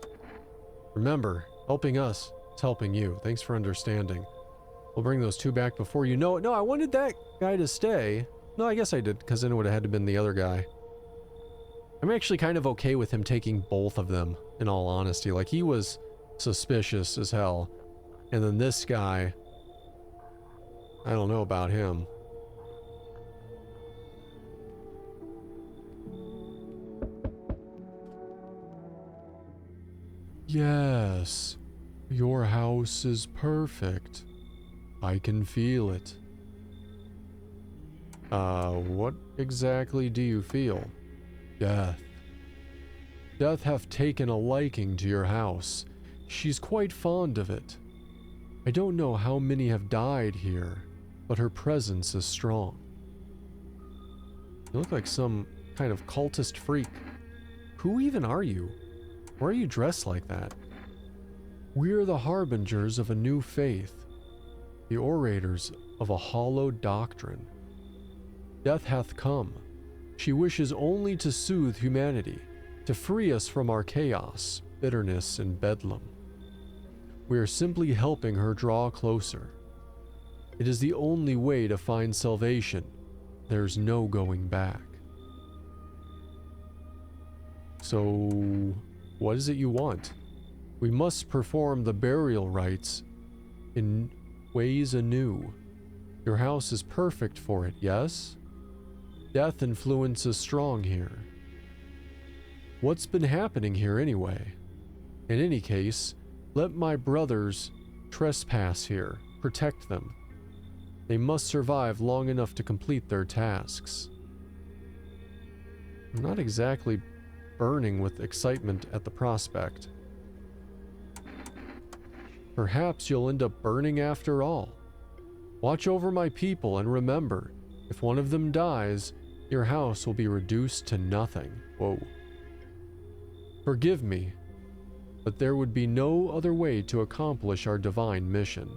Remember, helping us is helping you. Thanks for understanding. We'll bring those 2 back before you know it. No, I wanted that guy to stay. No, I guess I did, because then it would have had to been the other guy. I'm actually kind of okay with him taking both of them, in all honesty. Like, he was suspicious as hell. And then this guy, I don't know about him. Yes, your house is perfect. I can feel it. What exactly do you feel? Death. Death hath taken a liking to your house. She's quite fond of it. I don't know how many have died here, but her presence is strong. You look like some kind of cultist freak. Who even are you? Why are you dressed like that? We're the harbingers of a new faith, the orators of a hollow doctrine. Death hath come. She wishes only to soothe humanity, to free us from our chaos, bitterness, and bedlam. We are simply helping her draw closer. It is the only way to find salvation. There's no going back. So, what is it you want? We must perform the burial rites in ways anew. Your house is perfect for it, yes? Death influence is strong here. What's been happening here anyway? In any case, let my brothers trespass here. Protect them. They must survive long enough to complete their tasks. I'm not exactly burning with excitement at the prospect. Perhaps you'll end up burning after all. Watch over my people and remember, if one of them dies, your house will be reduced to nothing. Whoa. Forgive me, but there would be no other way to accomplish our divine mission.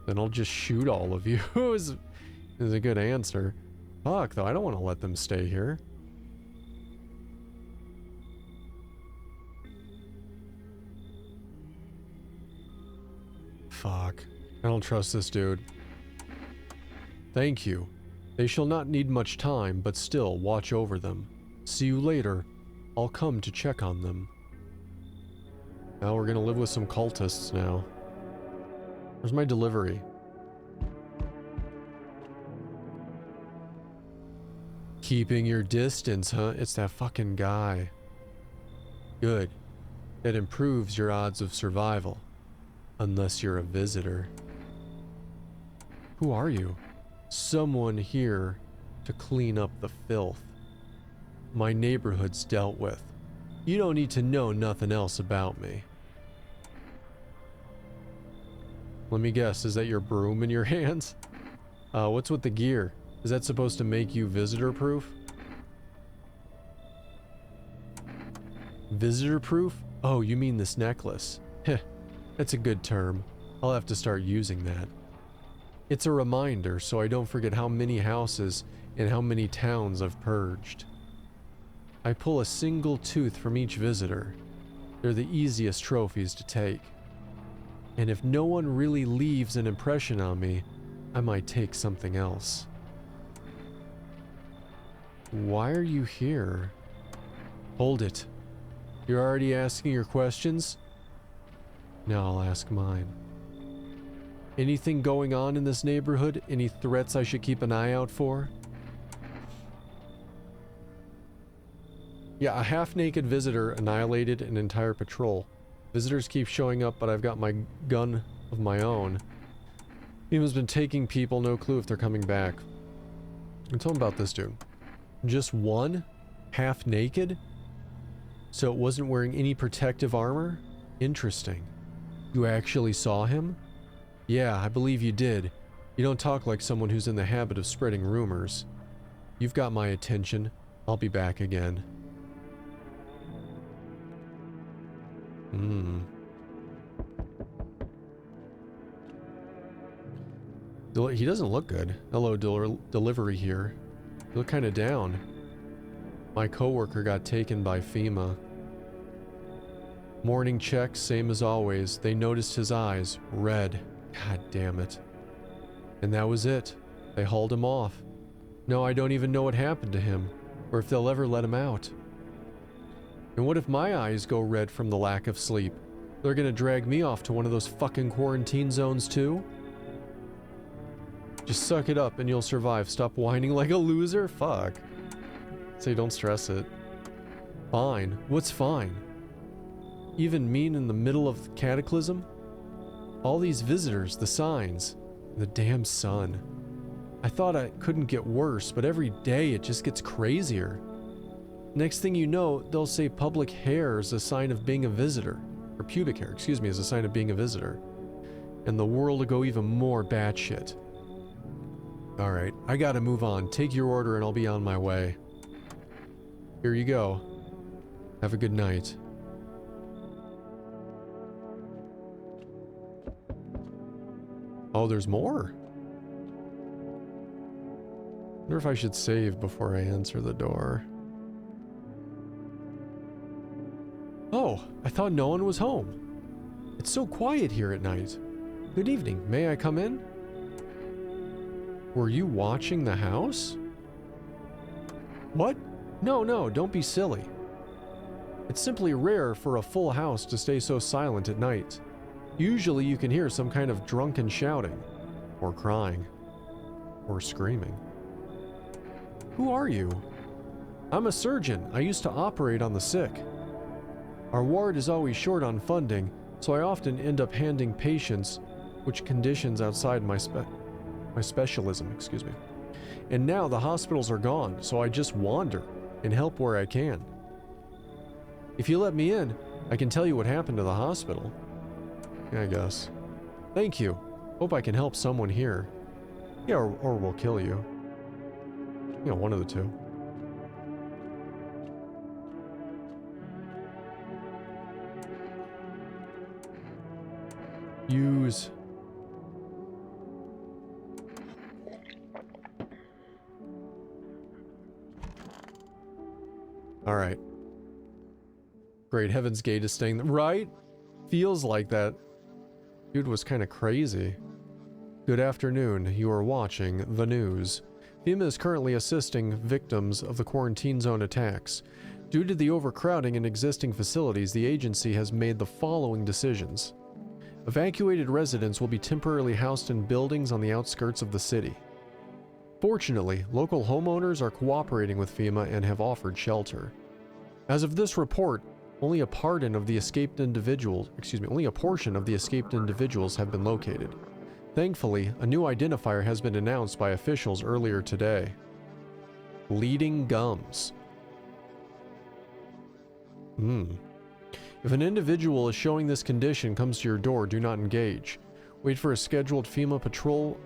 Then I'll just shoot all of you. is a good answer. Fuck, though, I don't want to let them stay here. Fuck. I don't trust this dude. Thank you. They shall not need much time, but still watch over them. See you later. I'll come to check on them. Now we're gonna live with some cultists now. Where's my delivery? Keeping your distance, huh? It's that fucking guy. Good. That improves your odds of survival. Unless you're a visitor. Who are you? Someone here to clean up the filth. My neighborhood's dealt with. You don't need to know nothing else about me. Let me guess, is that your broom in your hands? What's with the gear? Is that supposed to make you visitor-proof? Visitor-proof? Oh, you mean this necklace. Heh. That's a good term. I'll have to start using that. It's a reminder so I don't forget how many houses and how many towns I've purged. I pull a single tooth from each visitor. They're the easiest trophies to take. And if no one really leaves an impression on me, I might take something else. Why are you here? Hold it. You're already asking your questions? Now I'll ask mine. Anything going on in this neighborhood? Any threats I should keep an eye out for? Yeah, a half-naked visitor annihilated an entire patrol. Visitors keep showing up, but I've got my gun of my own. FEMA's been taking people, no clue if they're coming back. And tell them about this dude. Just one? Half naked? So it wasn't wearing any protective armor? Interesting. You actually saw him? Yeah, I believe you did. You don't talk like someone who's in the habit of spreading rumors. You've got my attention. I'll be back again. He doesn't look good. Hello, delivery here. You look kind of down. My coworker got taken by FEMA. Morning check, same as always. They noticed his eyes. Red. God damn it. And that was it. They hauled him off. No, I don't even know what happened to him, or if they'll ever let him out. And what if my eyes go red from the lack of sleep? They're gonna drag me off to one of those fucking quarantine zones too? Just suck it up and you'll survive. Stop whining like a loser? Fuck. Say don't stress it. Fine. What's fine? Even mean in the middle of the cataclysm? All these visitors, the signs, the damn sun. I thought it couldn't get worse, but every day it just gets crazier. Next thing you know, they'll say public hair is a sign of being a visitor. Or pubic hair, excuse me, is a sign of being a visitor. And the world will go even more batshit. Alright, I gotta move on. Take your order and I'll be on my way. Here you go. Have a good night. Oh, there's more? Wonder if I should save before I answer the door. Oh, I thought no one was home. It's so quiet here at night. Good evening, may I come in? Were you watching the house? What? No, don't be silly. It's simply rare for a full house to stay so silent at night. Usually you can hear some kind of drunken shouting, or crying, or screaming. Who are you? I'm a surgeon. I used to operate on the sick. Our ward is always short on funding, so I often end up handling patients which conditions outside my specialism, excuse me. And now the hospitals are gone, so I just wander and help where I can. If you let me in, I can tell you what happened to the hospital. I guess. Thank you. Hope I can help someone here. Yeah, or we'll kill you. You know, one of the two. Use. All right. Great Heaven's Gate is staying right. Feels like that. Dude was kind of crazy. Good afternoon. You are watching the news. FEMA is currently assisting victims of the quarantine zone attacks. Due to the overcrowding in existing facilities, the agency has made the following decisions. Evacuated residents will be temporarily housed in buildings on the outskirts of the city. Fortunately, local homeowners are cooperating with FEMA and have offered shelter. As of this report, only a portion of the escaped individuals have been located. Thankfully, a new identifier has been announced by officials earlier today. Bleeding gums. If an individual is showing this condition comes to your door, do not engage. Wait for a scheduled FEMA patrol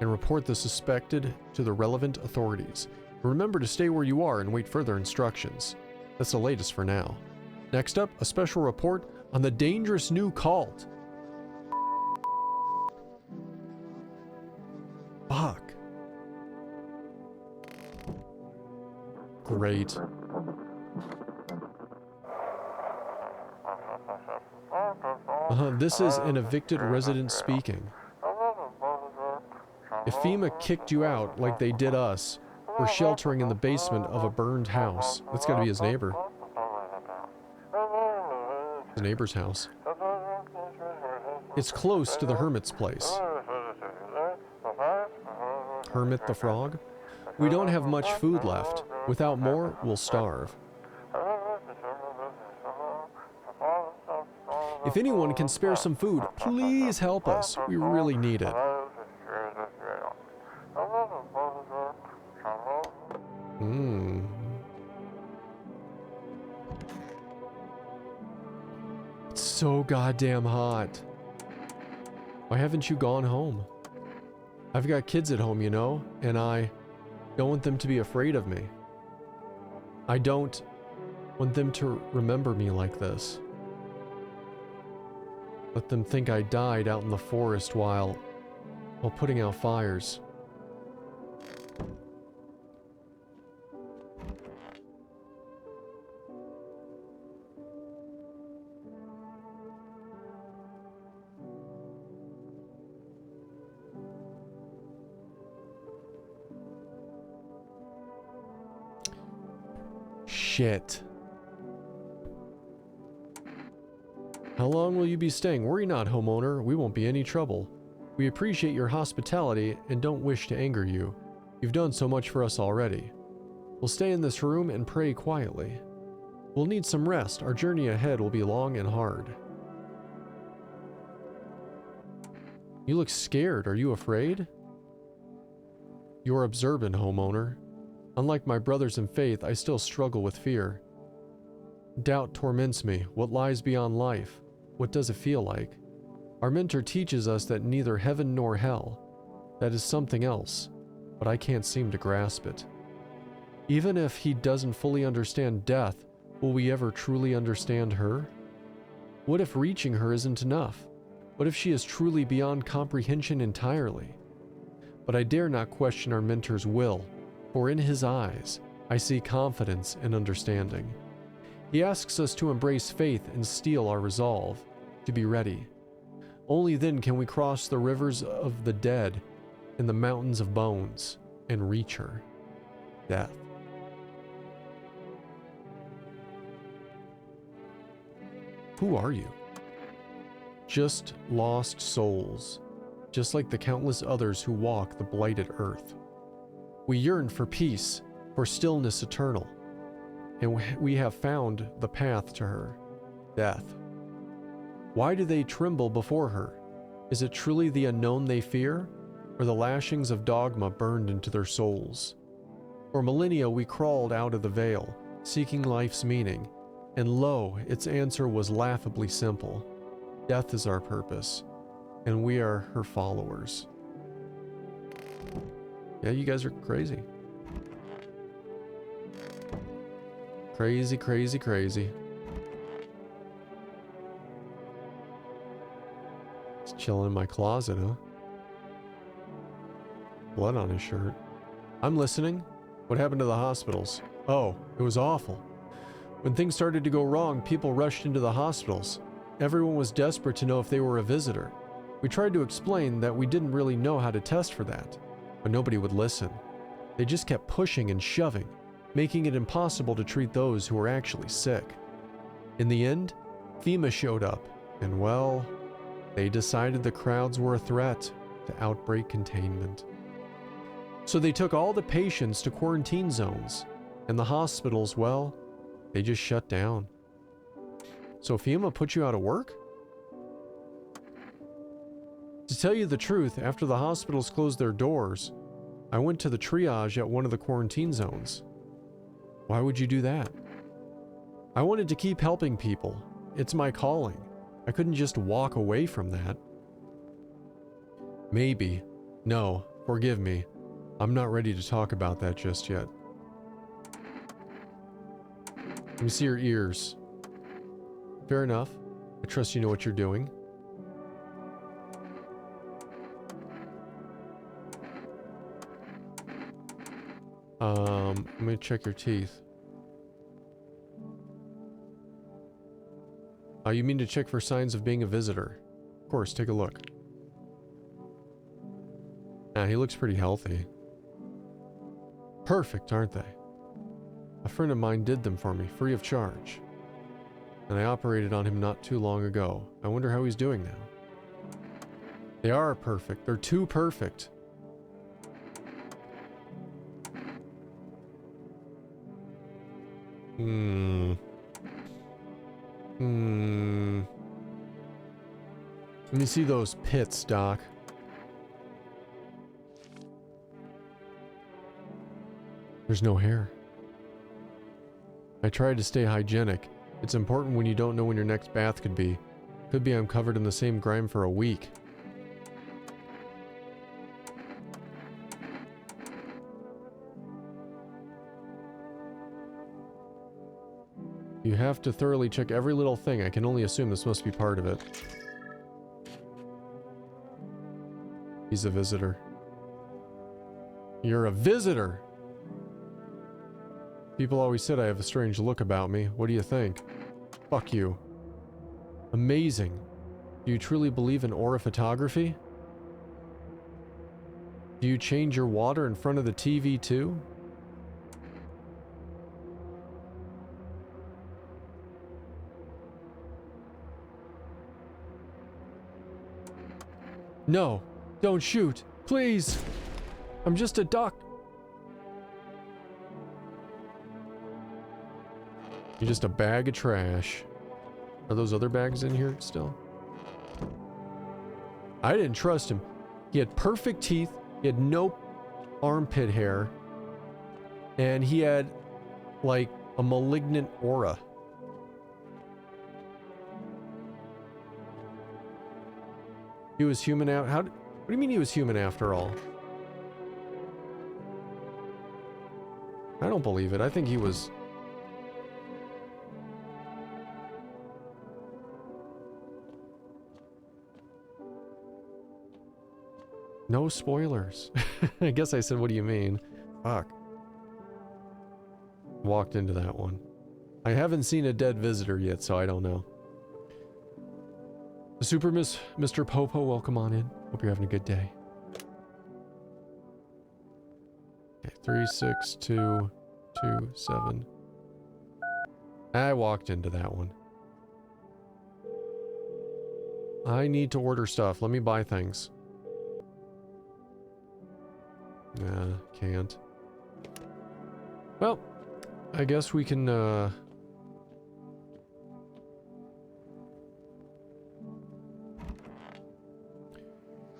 and report the suspected to the relevant authorities. Remember to stay where you are and wait further instructions. That's the latest for now. Next up, a special report on the dangerous new cult. Fuck. Great. This is an evicted resident speaking. If FEMA kicked you out like they did us, we're sheltering in the basement of a burned house. That's gotta be his neighbor. The neighbor's house. It's close to the hermit's place. Hermit the frog? We don't have much food left. Without more, we'll starve. If anyone can spare some food, please help us. We really need it. Hmm. It's so goddamn hot. Why haven't you gone home? I've got kids at home, you know, and I don't want them to be afraid of me. I don't want them to remember me like this. Let them think I died out in the forest while putting out fires. Shit. How long will you be staying? Worry not, homeowner. We won't be any trouble. We appreciate your hospitality and don't wish to anger you. You've done so much for us already. We'll stay in this room and pray quietly. We'll need some rest. Our journey ahead will be long and hard. You look scared. Are you afraid? You're observant, homeowner. Unlike my brothers in faith, I still struggle with fear. Doubt torments me. What lies beyond life? What does it feel like? Our mentor teaches us that neither heaven nor hell. That is something else, but I can't seem to grasp it. Even if he doesn't fully understand death, will we ever truly understand her? What if reaching her isn't enough? What if she is truly beyond comprehension entirely? But I dare not question our mentor's will, for in his eyes, I see confidence and understanding. He asks us to embrace faith and steel our resolve, to be ready. Only then can we cross the rivers of the dead and the mountains of bones and reach her, death. Who are you? Just lost souls, just like the countless others who walk the blighted earth. We yearn for peace, for stillness eternal, and we have found the path to her, death. Why do they tremble before her? Is it truly the unknown they fear, or the lashings of dogma burned into their souls? For millennia we crawled out of the veil, seeking life's meaning, and lo, its answer was laughably simple. Death is our purpose, and we are her followers. Yeah, you guys are crazy. Crazy, crazy, crazy. He's chilling in my closet, huh? Blood on his shirt. I'm listening. What happened to the hospitals? Oh, it was awful. When things started to go wrong, people rushed into the hospitals. Everyone was desperate to know if they were a visitor. We tried to explain that we didn't really know how to test for that, but nobody would listen. They just kept pushing and shoving, making it impossible to treat those who were actually sick. In the end, FEMA showed up, and well, they decided the crowds were a threat to outbreak containment. So they took all the patients to quarantine zones, and the hospitals, well, they just shut down. So FEMA put you out of work? To tell you the truth, after the hospitals closed their doors, I went to the triage at one of the quarantine zones. Why would you do that? I wanted to keep helping people. It's my calling. I couldn't just walk away from that. Maybe. No, forgive me. I'm not ready to talk about that just yet. Let me see your ears. Fair enough. I trust you know what you're doing. Let me check your teeth. Oh, you mean to check for signs of being a visitor? Of course, take a look. Nah, he looks pretty healthy. Perfect, aren't they? A friend of mine did them for me, free of charge. And I operated on him not too long ago. I wonder how he's doing now. They are perfect. They're too perfect. Let me see those pits, Doc. There's no hair. I tried to stay hygienic. It's important when you don't know when your next bath could be. Could be I'm covered in the same grime for a week. You have to thoroughly check every little thing. I can only assume this must be part of it. He's a visitor. You're a visitor! People always said I have a strange look about me. What do you think? Fuck you. Amazing. Do you truly believe in aura photography? Do you change your water in front of the TV too? No, don't shoot, please. I'm just a duck. You're just a bag of trash. Are those other bags in here still? I didn't trust him. He had perfect teeth, he had no armpit hair, and he had, like, a malignant aura. He was human out. What do you mean he was human after all? I don't believe it. I think he was. No spoilers. I guess I said, what do you mean? Fuck. Walked into that one. I haven't seen a dead visitor yet, so I don't know. Super Mr. Popo, welcome on in. Hope you're having a good day. Okay, 36227. I walked into that one. I need to order stuff. Let me buy things. Nah, can't. Well, I guess we can,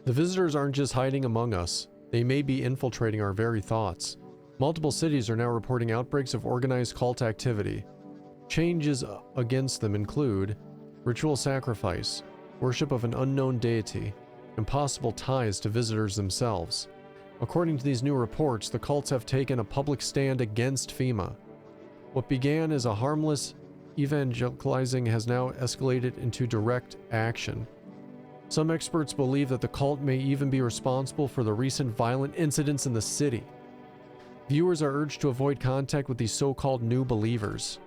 The visitors aren't just hiding among us. They may be infiltrating our very thoughts. Multiple cities are now reporting outbreaks of organized cult activity. Changes against them include ritual sacrifice, worship of an unknown deity, and possible ties to visitors themselves. According to these new reports, the cults have taken a public stand against FEMA. What began as a harmless evangelizing has now escalated into direct action. Some experts believe that the cult may even be responsible for the recent violent incidents in the city. Viewers are urged to avoid contact with these so-called new believers.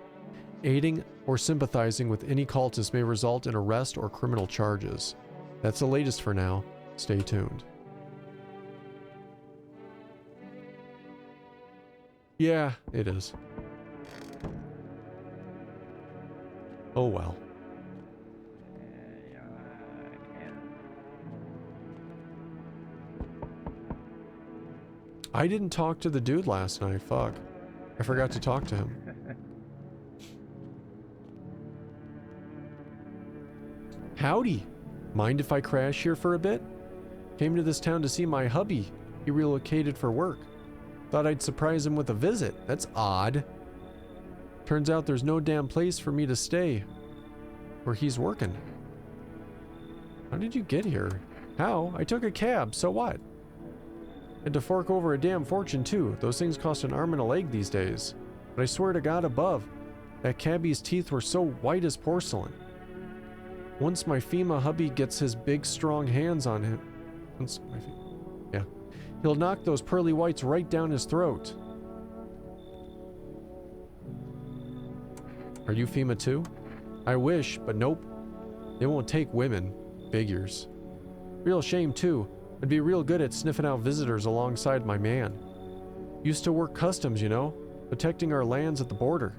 Aiding or sympathizing with any cultist may result in arrest or criminal charges. That's the latest for now. Stay tuned. Yeah, it is. Oh well. I didn't talk to the dude last night, fuck. I forgot to talk to him. Howdy. Mind if I crash here for a bit? Came to this town to see my hubby. He relocated for work. Thought I'd surprise him with a visit. That's odd. Turns out there's no damn place for me to stay where he's working. How did you get here? How? I took a cab, so what? Had to fork over a damn fortune too. Those things cost an arm and a leg these days. But I swear to God above, that cabbie's teeth were so white as porcelain. Once my FEMA hubby gets his big strong hands on him, he'll knock those pearly whites right down his throat. Are you FEMA too? I wish, but nope. They won't take women. Figures. Real shame too. I'd be real good at sniffing out visitors alongside my man. Used to work customs, you know, protecting our lands at the border.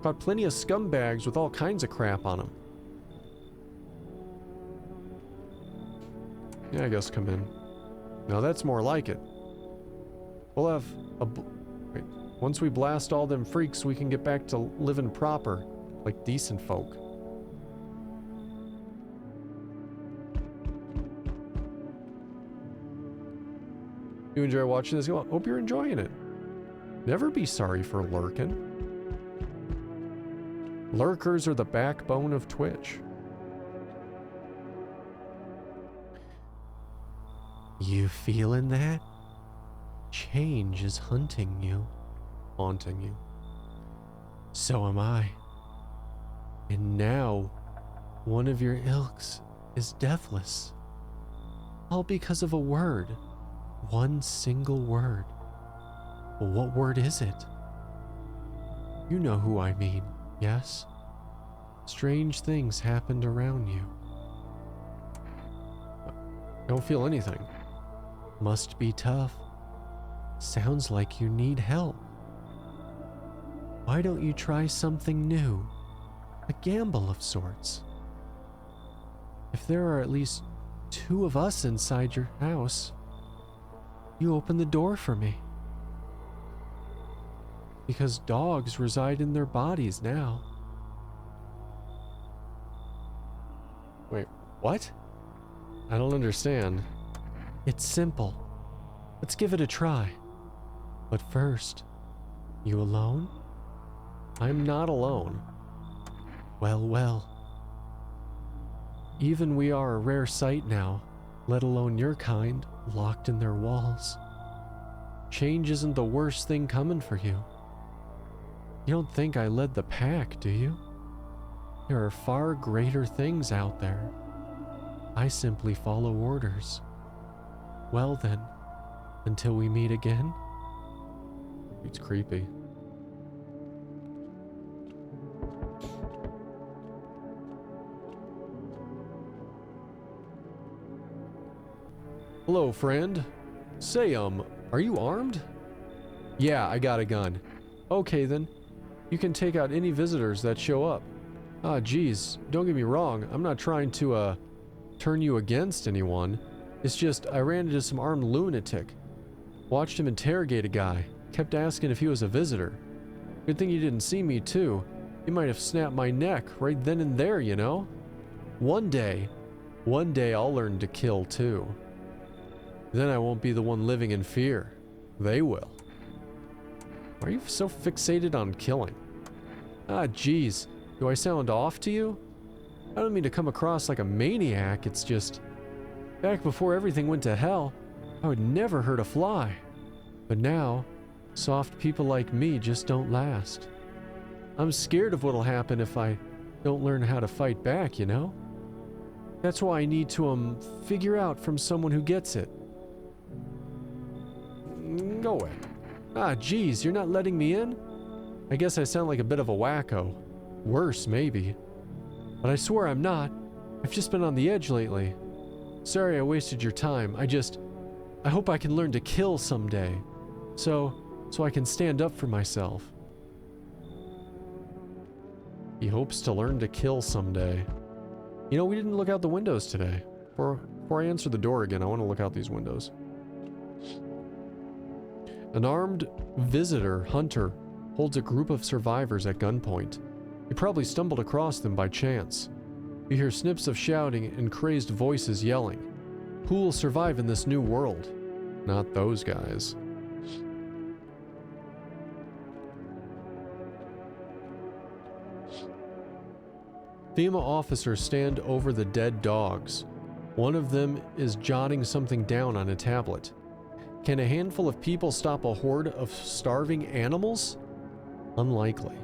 Caught plenty of scumbags with all kinds of crap on them. Yeah, I guess come in. Now that's more like it. We'll have a... Wait. Once we blast all them freaks, we can get back to living proper, like decent folk. You enjoy watching this? Well, hope you're enjoying it. Never be sorry for lurking. Lurkers are the backbone of Twitch. You feeling that? Change is hunting you, haunting you. So am I. And now, one of your ilks is deathless. All because of a word. One single word. Well, what word is it? You know who I mean, yes? Strange things happened around you. Don't feel anything. Must be tough. Sounds like you need help. Why don't you try something new? A gamble of sorts. If there are at least 2 of us inside your house, you open the door for me. Because dogs reside in their bodies now. Wait, what? I don't understand. It's simple. Let's give it a try. But first, you alone? I'm not alone. Well, well. Even we are a rare sight now, let alone your kind, locked in their walls. Change isn't the worst thing coming for you. You don't think I led the pack, do you? There are far greater things out there. I simply follow orders. Well then, until we meet again. It's creepy. Hello, friend. Say, are you armed? Yeah, I got a gun. Okay then. You can take out any visitors that show up. Ah, geez, don't get me wrong, I'm not trying to, turn you against anyone. It's just, I ran into some armed lunatic. Watched him interrogate a guy. Kept asking if he was a visitor. Good thing he didn't see me, too. He might have snapped my neck right then and there, you know? One day I'll learn to kill, too. Then I won't be the one living in fear. They will. Why are you so fixated on killing? Ah, geez. Do I sound off to you? I don't mean to come across like a maniac, it's just... Back before everything went to hell, I would never hurt a fly. But now, soft people like me just don't last. I'm scared of what'll happen if I don't learn how to fight back, you know? That's why I need to, figure out from someone who gets it. Go away. Ah, geez, you're not letting me in? I guess I sound like a bit of a wacko. Worse, maybe. But I swear I'm not. I've just been on the edge lately. Sorry I wasted your time. I hope I can learn to kill someday. So I can stand up for myself. He hopes to learn to kill someday. You know, we didn't look out the windows today. Before I answer the door again, I want to look out these windows. An armed visitor hunter holds a group of survivors at gunpoint. He probably stumbled across them by chance. You hear snips of shouting and crazed voices yelling. Who will survive in this new world? Not those guys. FEMA officers stand over the dead dogs. One of them is jotting something down on a tablet. Can a handful of people stop a horde of starving animals? Unlikely.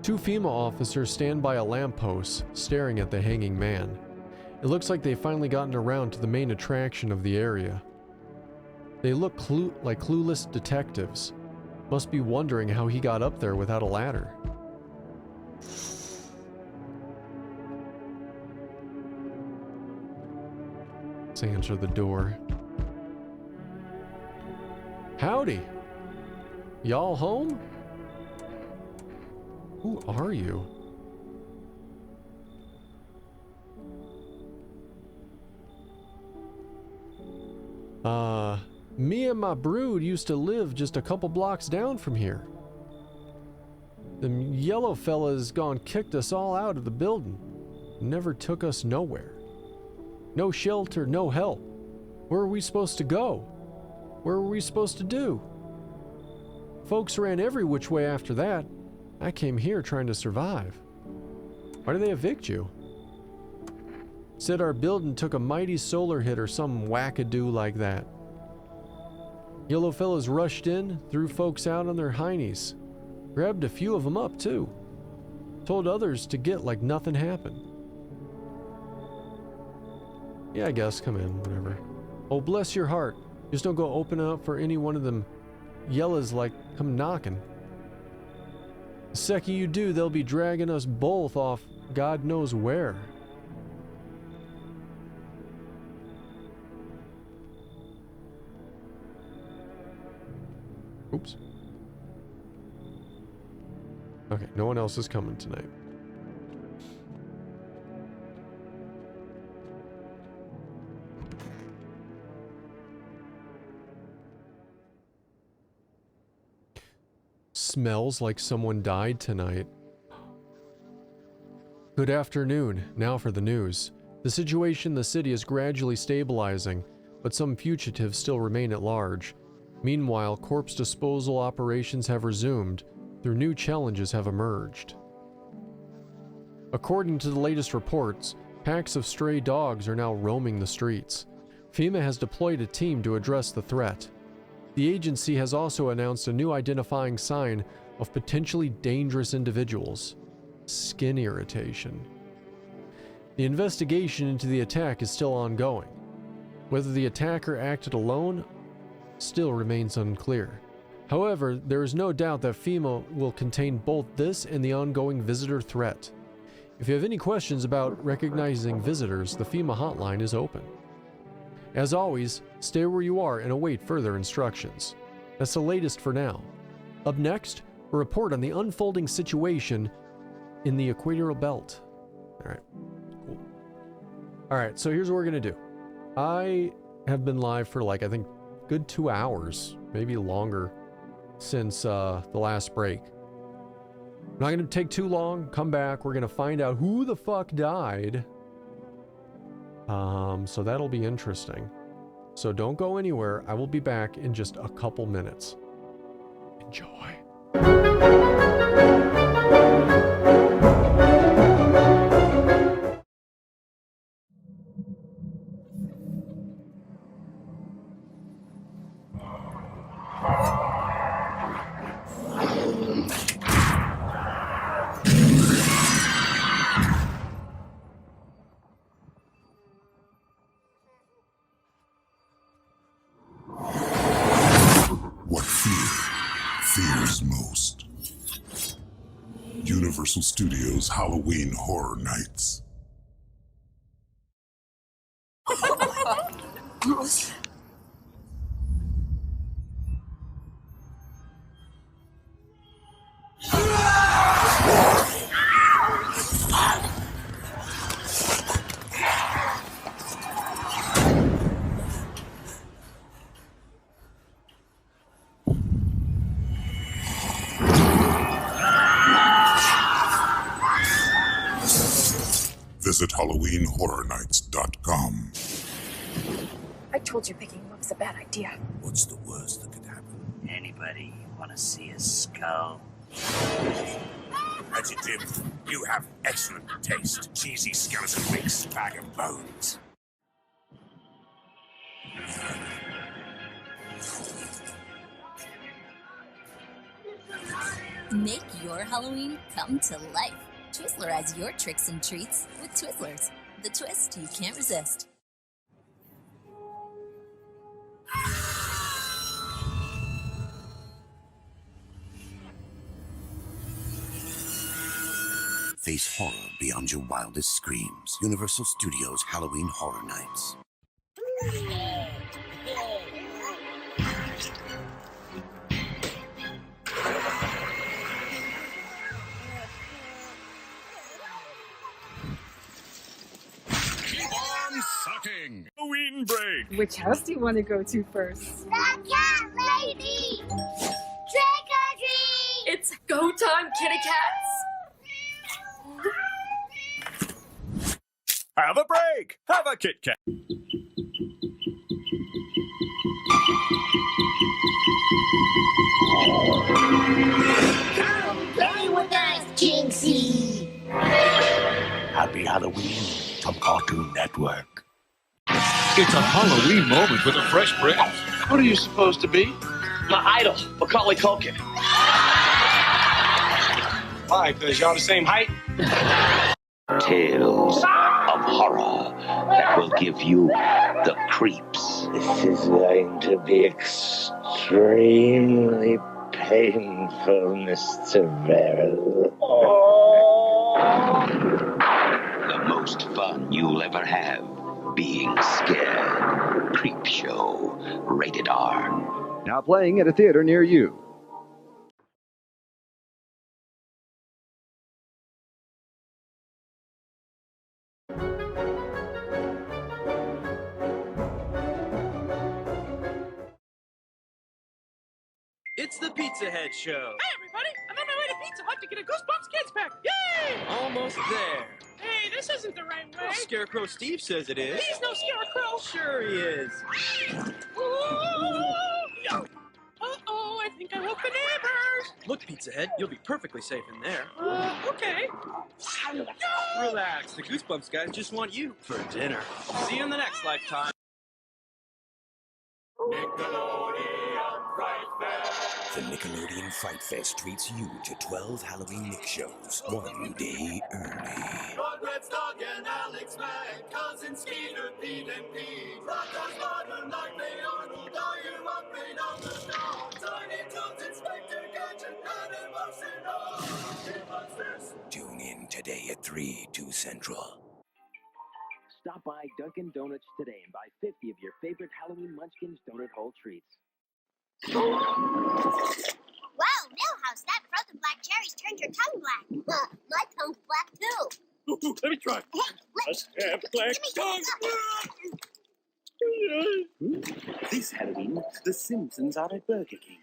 Two FEMA officers stand by a lamppost, staring at the hanging man. It looks like they've finally gotten around to the main attraction of the area. They look like clueless detectives. Must be wondering how he got up there without a ladder. Let's answer the door. Howdy. Y'all home? Who are you? Me and my brood used to live just a couple blocks down from here. Them yellow fellas gone kicked us all out of the building. Never took us nowhere. No shelter, no help. Where are we supposed to go? Where were we supposed to do? Folks ran every which way after that. I came here trying to survive. Why did they evict you? Said our building took a mighty solar hit or some wackadoo like that. Yellow fellas rushed in, threw folks out on their heinies. Grabbed a few of them up too. Told others to get like nothing happened. Yeah, I guess, come in, whatever. Oh, bless your heart. Just don't go open up for any one of them yellas like come knocking. The second you do, they'll be dragging us both off God knows where. Oops. Okay, no one else is coming tonight. Smells like someone died tonight. Good afternoon. Now for the news. The situation in the city is gradually stabilizing, but some fugitives still remain at large. Meanwhile, corpse disposal operations have resumed, though new challenges have emerged. According to the latest reports, packs of stray dogs are now roaming the streets. FEMA has deployed a team to address the threat. The agency has also announced a new identifying sign of potentially dangerous individuals: skin irritation. The investigation into the attack is still ongoing. Whether the attacker acted alone still remains unclear. However, there is no doubt that FEMA will contain both this and the ongoing visitor threat. If you have any questions about recognizing visitors, the FEMA hotline is open. As always, stay where you are and await further instructions. That's the latest for now. Up next, a report on the unfolding situation in the equatorial belt. Alright, cool. Alright, so here's what we're gonna do. I have been live for like, I think, good 2 hours, maybe longer, since the last break. I'm not gonna take too long, come back, we're gonna find out who the fuck died. So that'll be interesting. So don't go anywhere, I will be back in just a couple minutes. Enjoy. What fear fears most? Universal Studios Halloween Horror Nights. Visit HalloweenHorrorNights.com. I told you picking him up was a bad idea. What's the worst that could happen? Anybody want to see a skull? Adjective, you have excellent taste. Cheesy skeleton mixed bag of bones. Make your Halloween come to life. Twizzlerize your tricks and treats with Twizzlers, the twist you can't resist. Face horror beyond your wildest screams. Universal Studios Halloween Horror Nights. Sucking. Halloween break. Which house do you want to go to first? The cat lady! Trick or treat! It's go time, kitty cats! Have a break. Have a Kit Kat. Come play with us, Jinxie. Happy Halloween from Cartoon Network. It's a Halloween moment with a fresh breath. What are you supposed to be? My idol, Macaulay Culkin. Why? Because y'all the same height? Tales of horror that will give you the creeps. This is going to be extremely painful, Mr. Verrill. The most fun you'll ever have being scared. Creep Show. Rated R. Now playing at a theater near you. It's the Pizza Head Show. Hi, everybody! I'm on my way to Pizza Hut to get a Goosebumps Kids Pack. Yay! Almost there. Hey, this isn't the right way. Well, Scarecrow Steve says it is. He's no Scarecrow. Sure he is. Uh-oh, I think I woke the neighbors. Look, Pizza Head, you'll be perfectly safe in there. Okay. Relax, the Goosebumps guys just want you for dinner. See you in the next lifetime. The Nickelodeon Fright Fest treats you to 12 Halloween Nick shows, one day early. Rugrats, Doug and Alex, Mac, Cousin Skeeter, Pete and Pete. Rockers, modern like they Arnold, are you up and down the snow? Tiny Toons, Inspector Gadget, and Monsters. Tune in today at 3, 2 Central. Stop by Dunkin' Donuts today and buy 50 of your favorite Halloween Munchkins donut hole treats. Wow, Millhouse, that frozen black cherries turned your tongue black. My tongue's black too. Let me try. Must have black tongue. This Halloween, the Simpsons are at Burger King.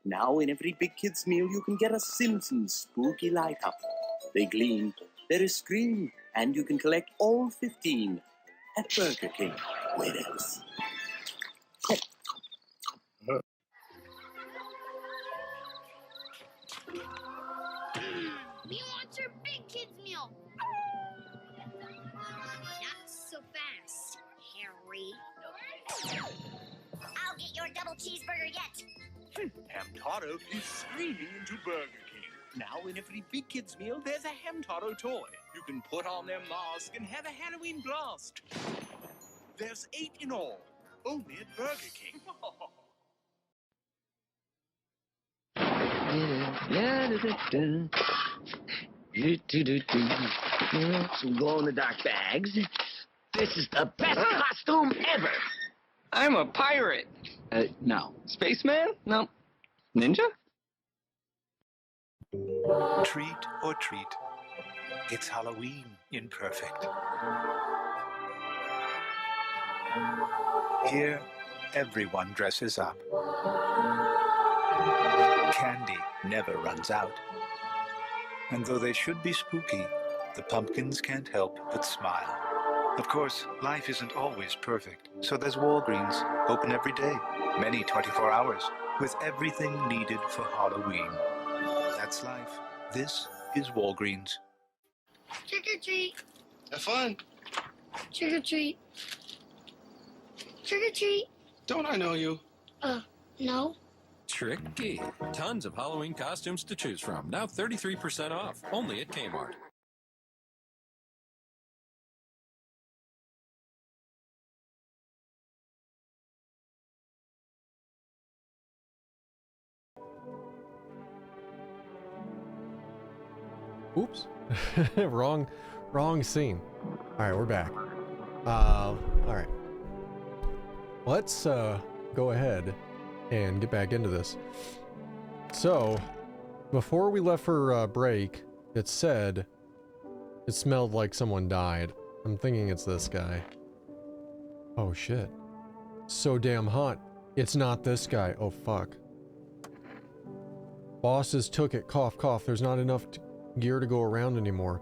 Now in every big kid's meal, you can get a Simpsons spooky light up. They gleam, there is scream, and you can collect all 15 at Burger King. Where else? We want your big kids meal. Not so fast, Harry. I'll get your double cheeseburger yet. Hamtaro is screaming into Burger King. Now in every big kid's meal, there's a Hamtaro toy. You can put on their mask and have a Halloween blast. There's 8 in all, only at Burger King. Some glow-in-the-dark bags. This is the best costume ever. I'm a pirate. No. Spaceman? No. Ninja? Treat or treat. It's Halloween in Perfect. Here, everyone dresses up. Candy never runs out. And though they should be spooky, the pumpkins can't help but smile. Of course, life isn't always perfect, so there's Walgreens, open every day, many 24 hours, with everything needed for Halloween. That's life. This is Walgreens. Trick or treat. Have fun. Trick or treat. Trick or treat. Don't I know you? No. Tricky. Tons of Halloween costumes to choose from. Now 33% off. Only at Kmart. Oops. wrong scene. Alright, we're back. Alright. Let's go ahead and get back into this. So, before we left for break, it said it smelled like someone died. I'm thinking it's this guy. Oh shit. So damn hot. It's not this guy. Oh fuck. Bosses took it. Cough, cough. There's not enough gear to go around anymore.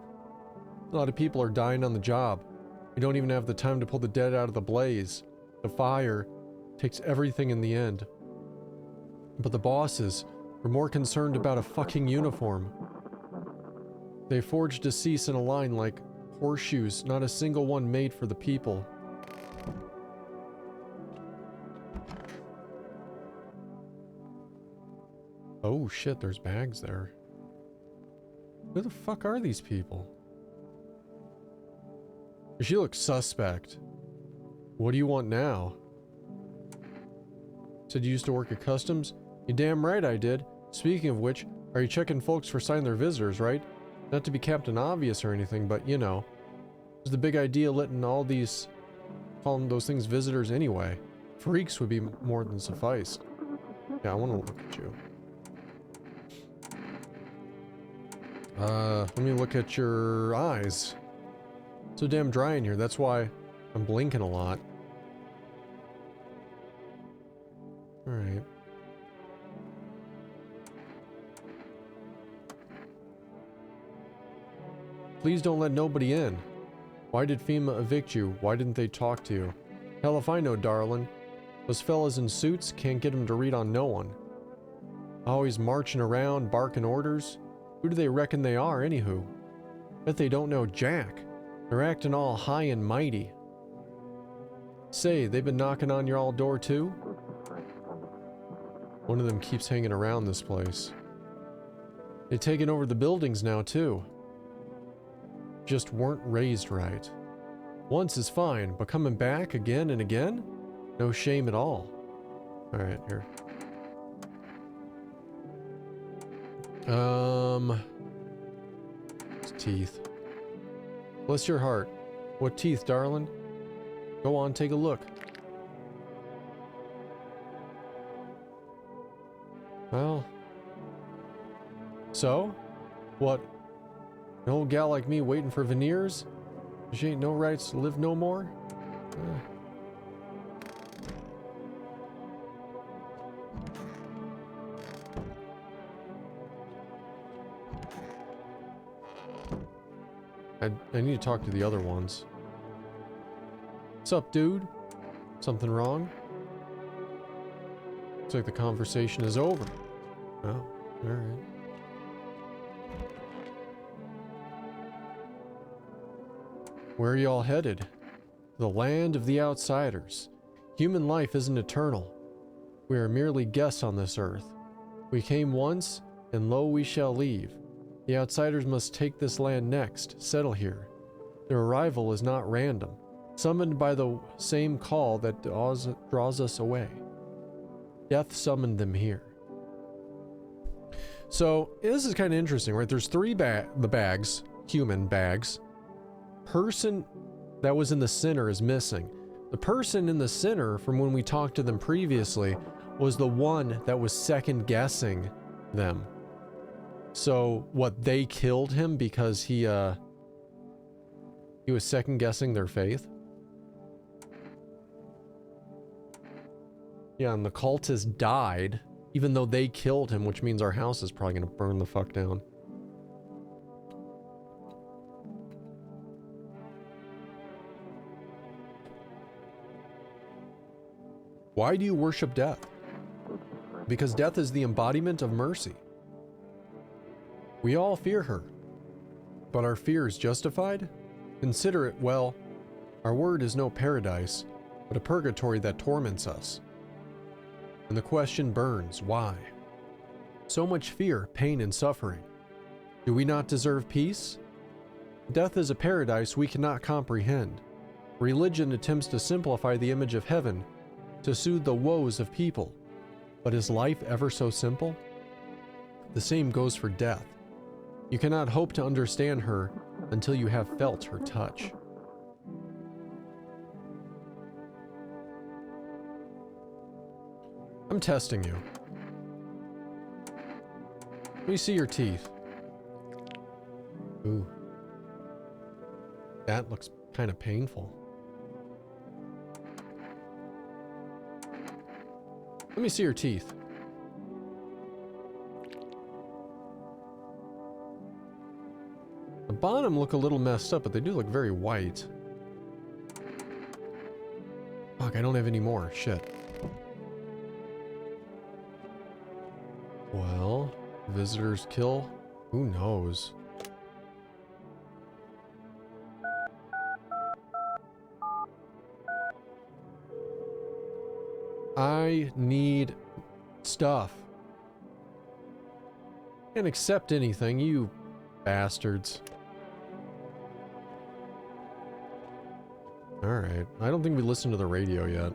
A lot of people are dying on the job. We don't even have the time to pull the dead out of the blaze. The fire takes everything in the end. But the bosses were more concerned about a fucking uniform. They forged a cease in a line like horseshoes, not a single one made for the people. Oh shit, there's bags there. Who the fuck are these people? She looks suspect. What do you want now? Said you used to work at customs? You damn right I did. Speaking of which, are you checking folks for signing their visitors, right? Not to be Captain Obvious or anything, but you know. It's the big idea letting all these, calling those things visitors anyway. Freaks would be more than sufficed. Yeah, I want to look at you. Let me look at your eyes. So damn dry in here, that's why I'm blinking a lot. Alright. Please don't let nobody in. Why did FEMA evict you? Why didn't they talk to you? Hell if I know, darling. Those fellas in suits can't get them to read on no one. Always marching around, barking orders. Who do they reckon they are, anywho? Bet they don't know jack. They're acting all high and mighty. Say, they've been knocking on your all door too? One of them keeps hanging around this place. They've taken over the buildings now too. Just weren't raised right. Once is fine, but coming back again and again? No shame at all. Alright, here. It's teeth. Bless your heart. What teeth, darling? Go on, take a look. Well. So? What? An old gal like me waiting for veneers? She ain't no rights to live no more? I need to talk to the other ones. What's up, dude? Something wrong? Looks like the conversation is over. Oh, alright. Where are y'all headed? The land of the outsiders. Human life isn't eternal. We are merely guests on this earth. We came once, and lo we shall leave. The outsiders must take this land next, settle here. Their arrival is not random, summoned by the same call that draws us away. Death summoned them here. So, this is kind of interesting, right? There's three the bags, human bags. Person that was in the center is missing. The person in the center, from when we talked to them previously, was the one that was second guessing them. So, what, they killed him because he was second guessing their faith? Yeah, and the cultist died, even though they killed him, which means our house is probably gonna burn the fuck down. Why do you worship death? Because death is the embodiment of mercy. We all fear her, but our fear is justified? Consider it, well, our word is no paradise, but a purgatory that torments us. And the question burns, why? So much fear, pain, and suffering. Do we not deserve peace? Death is a paradise we cannot comprehend. Religion attempts to simplify the image of heaven, to soothe the woes of people. But is life ever so simple? The same goes for death. You cannot hope to understand her until you have felt her touch. I'm testing you. Let me see your teeth. Ooh. That looks kind of painful. Let me see your teeth. The bottom look a little messed up, but they do look very white. Fuck, I don't have any more. Shit. Well, visitors kill? Who knows? I need stuff. Can't accept anything, you bastards. Alright, I don't think we listened to the radio yet.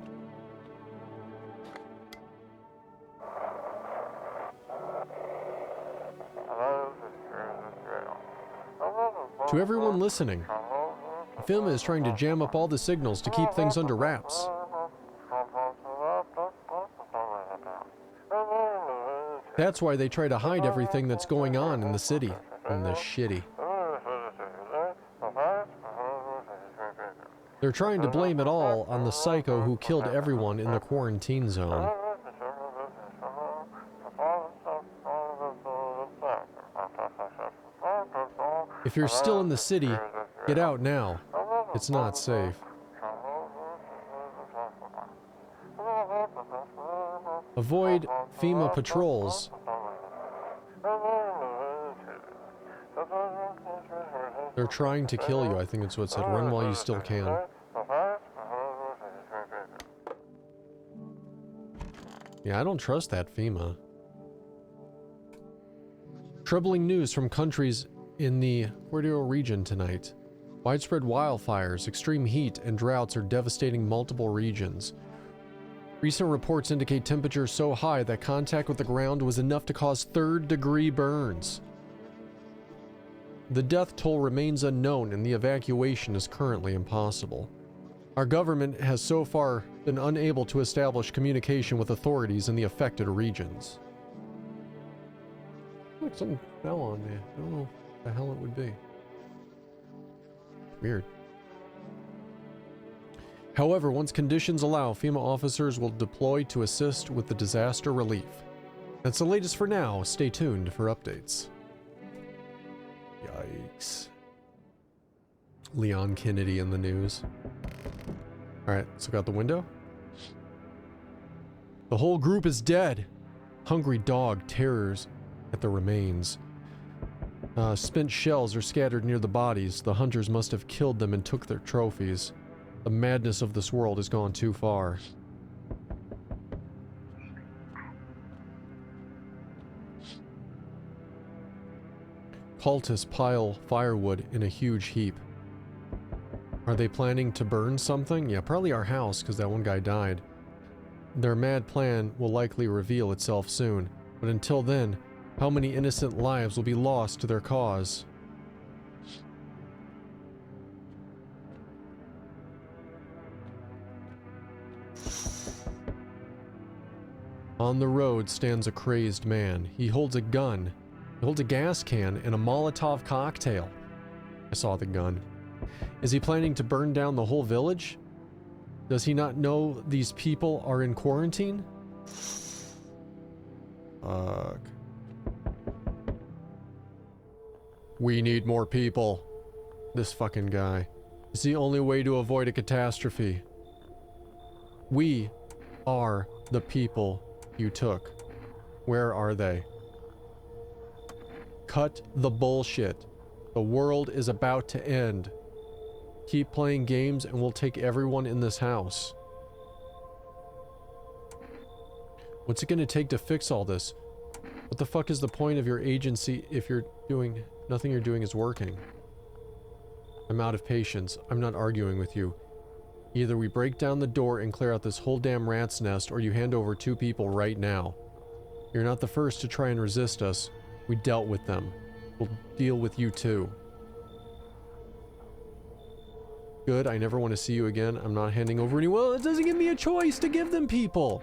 To everyone listening, FEMA is trying to jam up all the signals to keep things under wraps. That's why they try to hide everything that's going on in the city. And the shitty. They're trying to blame it all on the psycho who killed everyone in the quarantine zone. If you're still in the city, get out now. It's not safe. Avoid FEMA patrols. They're trying to kill you, I think it's what it said. Run while you still can. Yeah, I don't trust that FEMA. Troubling news from countries in the Cordillera region tonight. Widespread wildfires, extreme heat, and droughts are devastating multiple regions. Recent reports indicate temperatures so high that contact with the ground was enough to cause third-degree burns. The death toll remains unknown and the evacuation is currently impossible. Our government has so far been unable to establish communication with authorities in the affected regions. Like something fell on me. I don't know what the hell it would be. Weird. However, once conditions allow, FEMA officers will deploy to assist with the disaster relief. That's the latest for now. Stay tuned for updates. Yikes. Leon Kennedy in the news. Alright, so got the window. The whole group is dead. Hungry dog tears at the remains. Spent shells are scattered near the bodies. The hunters must have killed them and took their trophies. The madness of this world has gone too far. Cultists pile firewood in a huge heap. Are they planning to burn something? Yeah, probably our house, because that one guy died. Their mad plan will likely reveal itself soon, but until then, how many innocent lives will be lost to their cause? On the road stands a crazed man. He holds a gun. He holds a gas can and a Molotov cocktail. I saw the gun. Is he planning to burn down the whole village? Does he not know these people are in quarantine? Fuck. We need more people. This fucking guy. It's the only way to avoid a catastrophe. We are the people you took. Where are they? Cut the bullshit. The world is about to end. Keep playing games and we'll take everyone in this house. What's it gonna take to fix all this? What the fuck is the point of your agency if you're doing... nothing you're doing is working? I'm out of patience. I'm not arguing with you. Either we break down the door and clear out this whole damn rat's nest, or you hand over 2 people right now. You're not the first to try and resist us. We dealt with them. We'll deal with you too. Good, I never want to see you again. I'm not handing over any... Well, it doesn't give me a choice to give them people!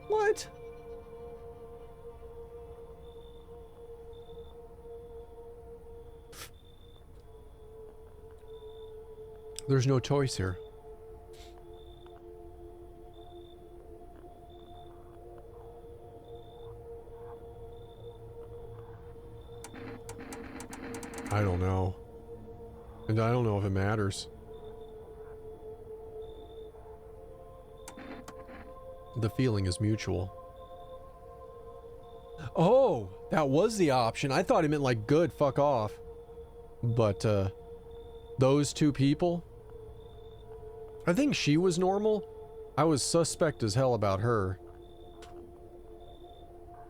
What? There's no choice here. I don't know. And I don't know if it matters. The feeling is mutual. Oh, that was the option. I thought he meant like, good, fuck off. But, those two people? I think she was normal. I was suspect as hell about her.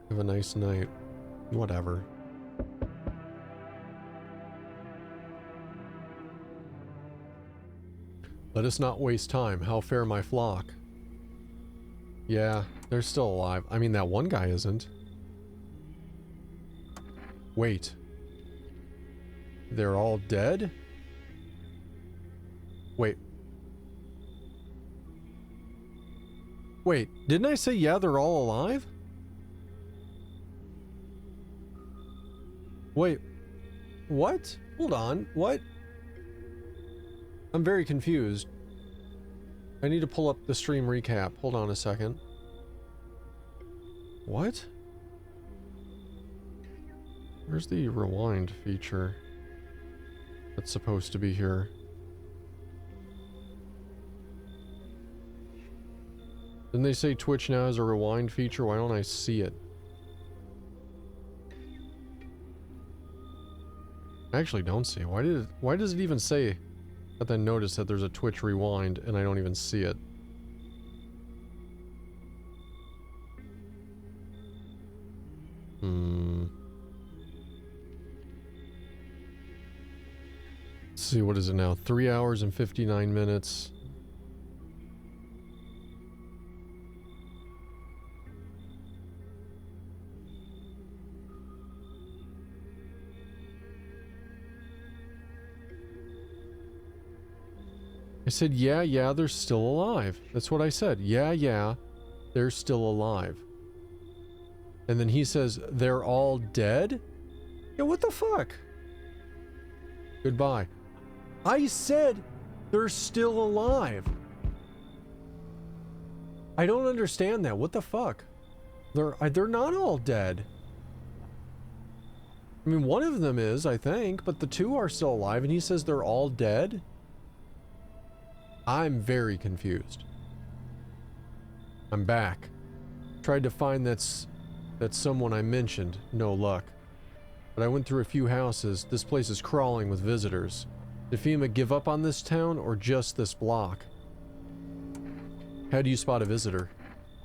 Have a nice night. Whatever. Let us not waste time. How fare my flock? Yeah, they're still alive. I mean, that one guy isn't. Wait. They're all dead? Wait. Wait, didn't I say yeah, they're all alive? Wait. What? Hold on. What? I'm very confused. I need to pull up the stream recap. Hold on a second. What? Where's the rewind feature that's supposed to be here? Didn't they say Twitch now has a rewind feature? Why don't I see it? I actually don't see it. Why does it even say at the notice that there's a Twitch rewind and I don't even see it? Let's see, what is it now? 3 hours and 59 minutes. I said, yeah, they're still alive. That's what I said. Yeah, they're still alive. And then he says, they're all dead? Yeah, what the fuck? Goodbye. I said, they're still alive. I don't understand that. What the fuck? They're not all dead. I mean, one of them is, I think, but the two are still alive, and he says they're all dead? I'm very confused. I'm back. Tried to find that someone I mentioned. No luck. But I went through a few houses. This place is crawling with visitors. Did FEMA give up on this town or just this block? How do you spot a visitor?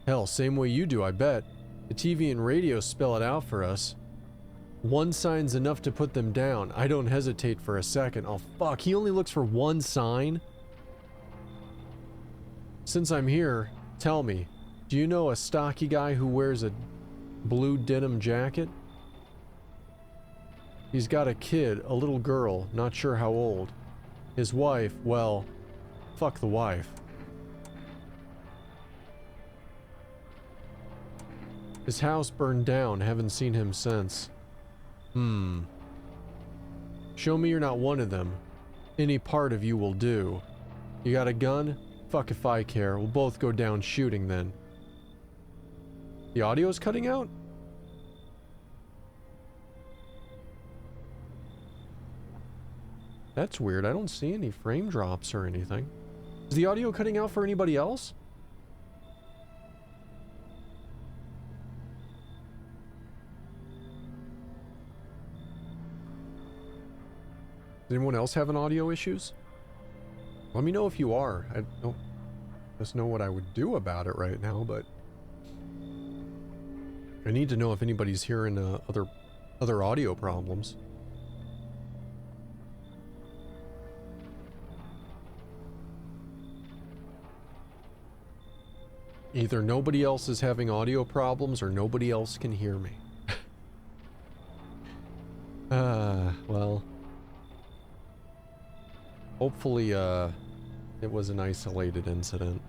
Hell, same way you do, I bet. The TV and radio spell it out for us. One sign's enough to put them down. I don't hesitate for a second. Oh fuck, he only looks for one sign? Since I'm here, tell me, do you know a stocky guy who wears a blue denim jacket? He's got a kid, a little girl, not sure how old. His wife, well, fuck the wife. His house burned down, haven't seen him since. Show me you're not one of them. Any part of you will do. You got a gun? Fuck if I care. We'll both go down shooting then. The audio's cutting out? That's weird. I don't see any frame drops or anything. Is the audio cutting out for anybody else? Does anyone else have an audio issues? Let me know if you are. I don't just know what I would do about it right now, but I need to know if anybody's hearing other audio problems. Either nobody else is having audio problems or nobody else can hear me. Well. Hopefully, it was an isolated incident.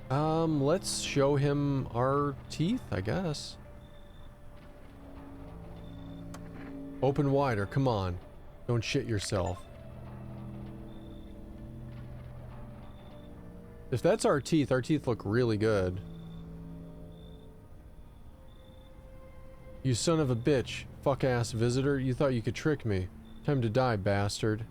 Let's show him our teeth, I guess. Open wider, come on. Don't shit yourself. If that's our teeth look really good. You son of a bitch, fuck-ass visitor, you thought you could trick me. Time to die, bastard.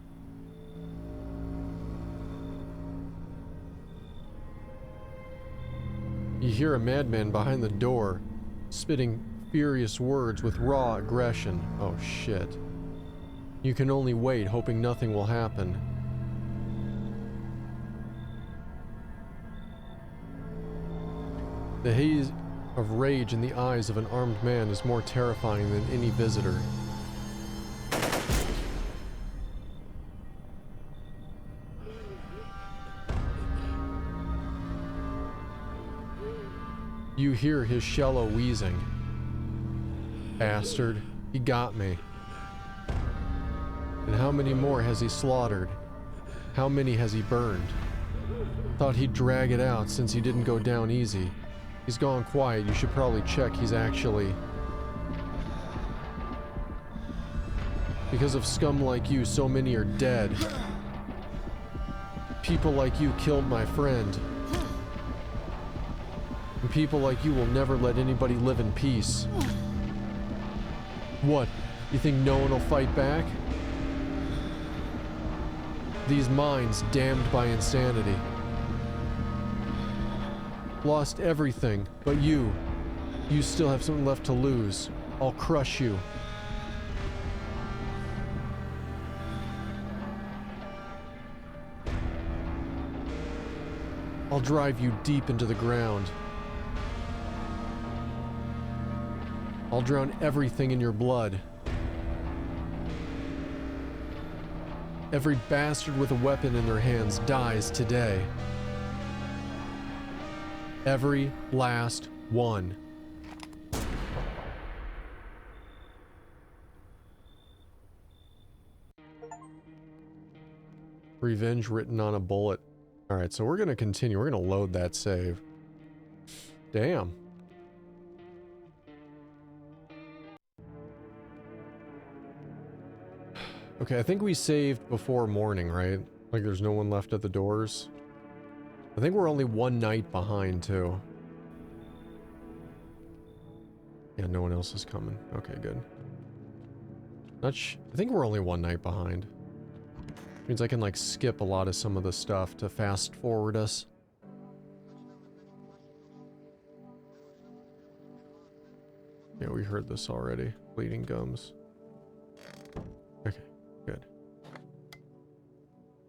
hear a madman behind the door, spitting furious words with raw aggression. Oh shit. You can only wait, hoping nothing will happen. The haze of rage in the eyes of an armed man is more terrifying than any visitor. You hear his shallow wheezing. Bastard, he got me. And how many more has he slaughtered? How many has he burned? Thought he'd drag it out since he didn't go down easy. He's gone quiet. You should probably check he's actually... Because of scum like you, so many are dead. People like you killed my friend. And people like you will never let anybody live in peace. What? You think no one will fight back? These minds damned by insanity. Lost everything, but you still have something left to lose. I'll crush you. I'll drive you deep into the ground. I'll drown everything in your blood. Every bastard with a weapon in their hands dies today. Every last one. Revenge written on a bullet. Alright, so we're gonna continue. We're gonna load that save. Damn. Okay, I think we saved before morning, right? Like there's no one left at the doors. I think we're only one night behind, too. Yeah, no one else is coming. Okay, good. I think we're only one night behind. Means I can, like, skip a lot of some of the stuff to fast forward us. Yeah, we heard this already. Bleeding gums. Okay, good.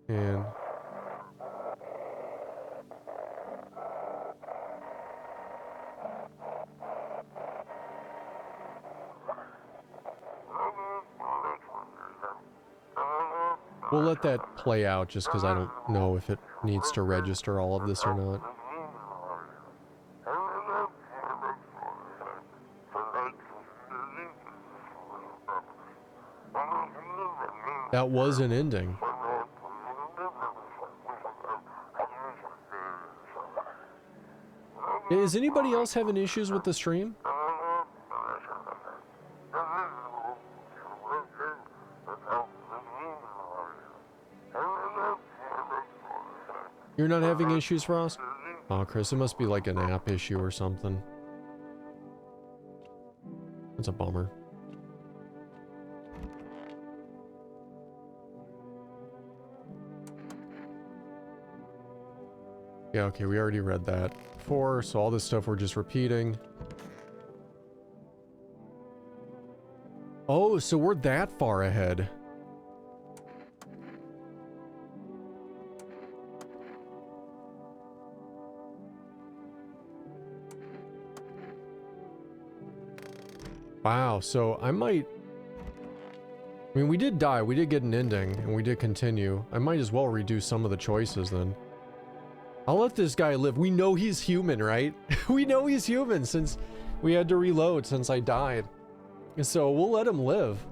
And... we'll let that play out just because I don't know if it needs to register all of this or not. That was an ending. Is anybody else having issues with the stream? You're not having issues, Ross? Oh, Chris, it must be like an app issue or something. That's a bummer. Yeah, okay, we already read that before, so all this stuff we're just repeating. Oh, so we're that far ahead. Wow, so I might... I mean, we did die, we did get an ending, and we did continue. I might as well redo some of the choices then. I'll let this guy live. We know he's human, right? We know he's human since we had to reload since I died. And so we'll let him live.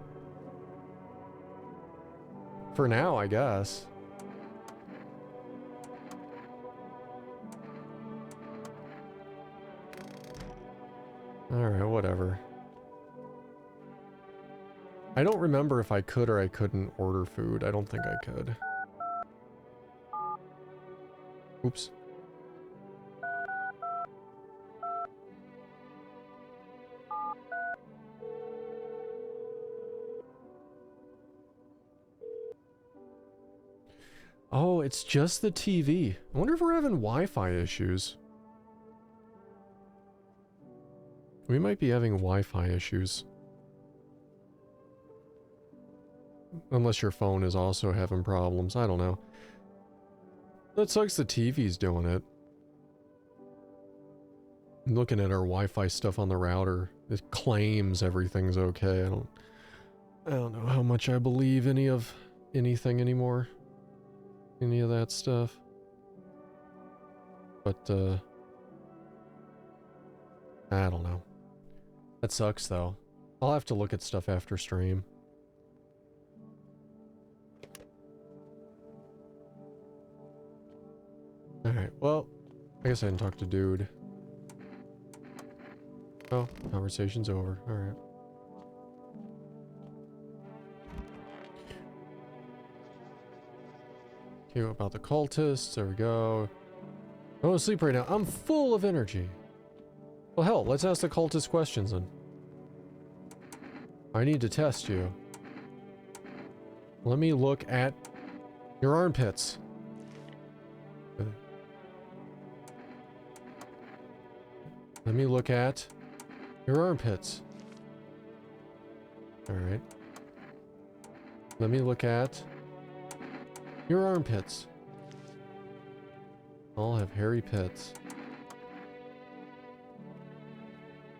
For now, I guess. Alright, whatever. I don't remember if I could or I couldn't order food. I don't think I could. Oops. Oh, it's just the TV. I wonder if we're having Wi-Fi issues. We might be having Wi-Fi issues. Unless your phone is also having problems. I don't know. That sucks the TV's doing it. I'm looking at our Wi-Fi stuff on the router. It claims everything's okay. I don't know how much I believe anything anymore. Any of that stuff. But, I don't know. That sucks, though. I'll have to look at stuff after stream. Alright, well, I guess I didn't talk to dude. Oh, conversation's over. Alright. Okay, what about the cultists? There we go. I want to sleep right now. I'm full of energy. Well, hell, let's ask the cultist questions then. I need to test you. Let me look at your armpits. Let me look at your armpits. Alright. Let me look at your armpits. All have hairy pits.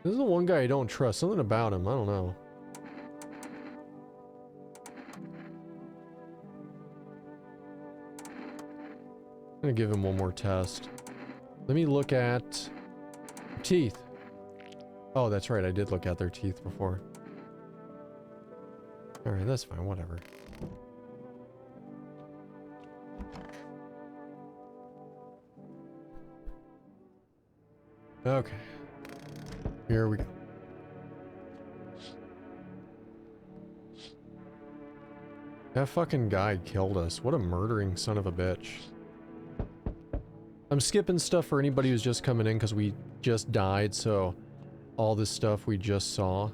This is the one guy I don't trust. Something about him. I don't know. I'm gonna give him one more test. Let me look at teeth. Oh, that's right. I did look at their teeth before. Alright, that's fine. Whatever. Okay. Here we go. That fucking guy killed us. What a murdering son of a bitch. I'm skipping stuff for anybody who's just coming in because we just died, so all this stuff we just saw.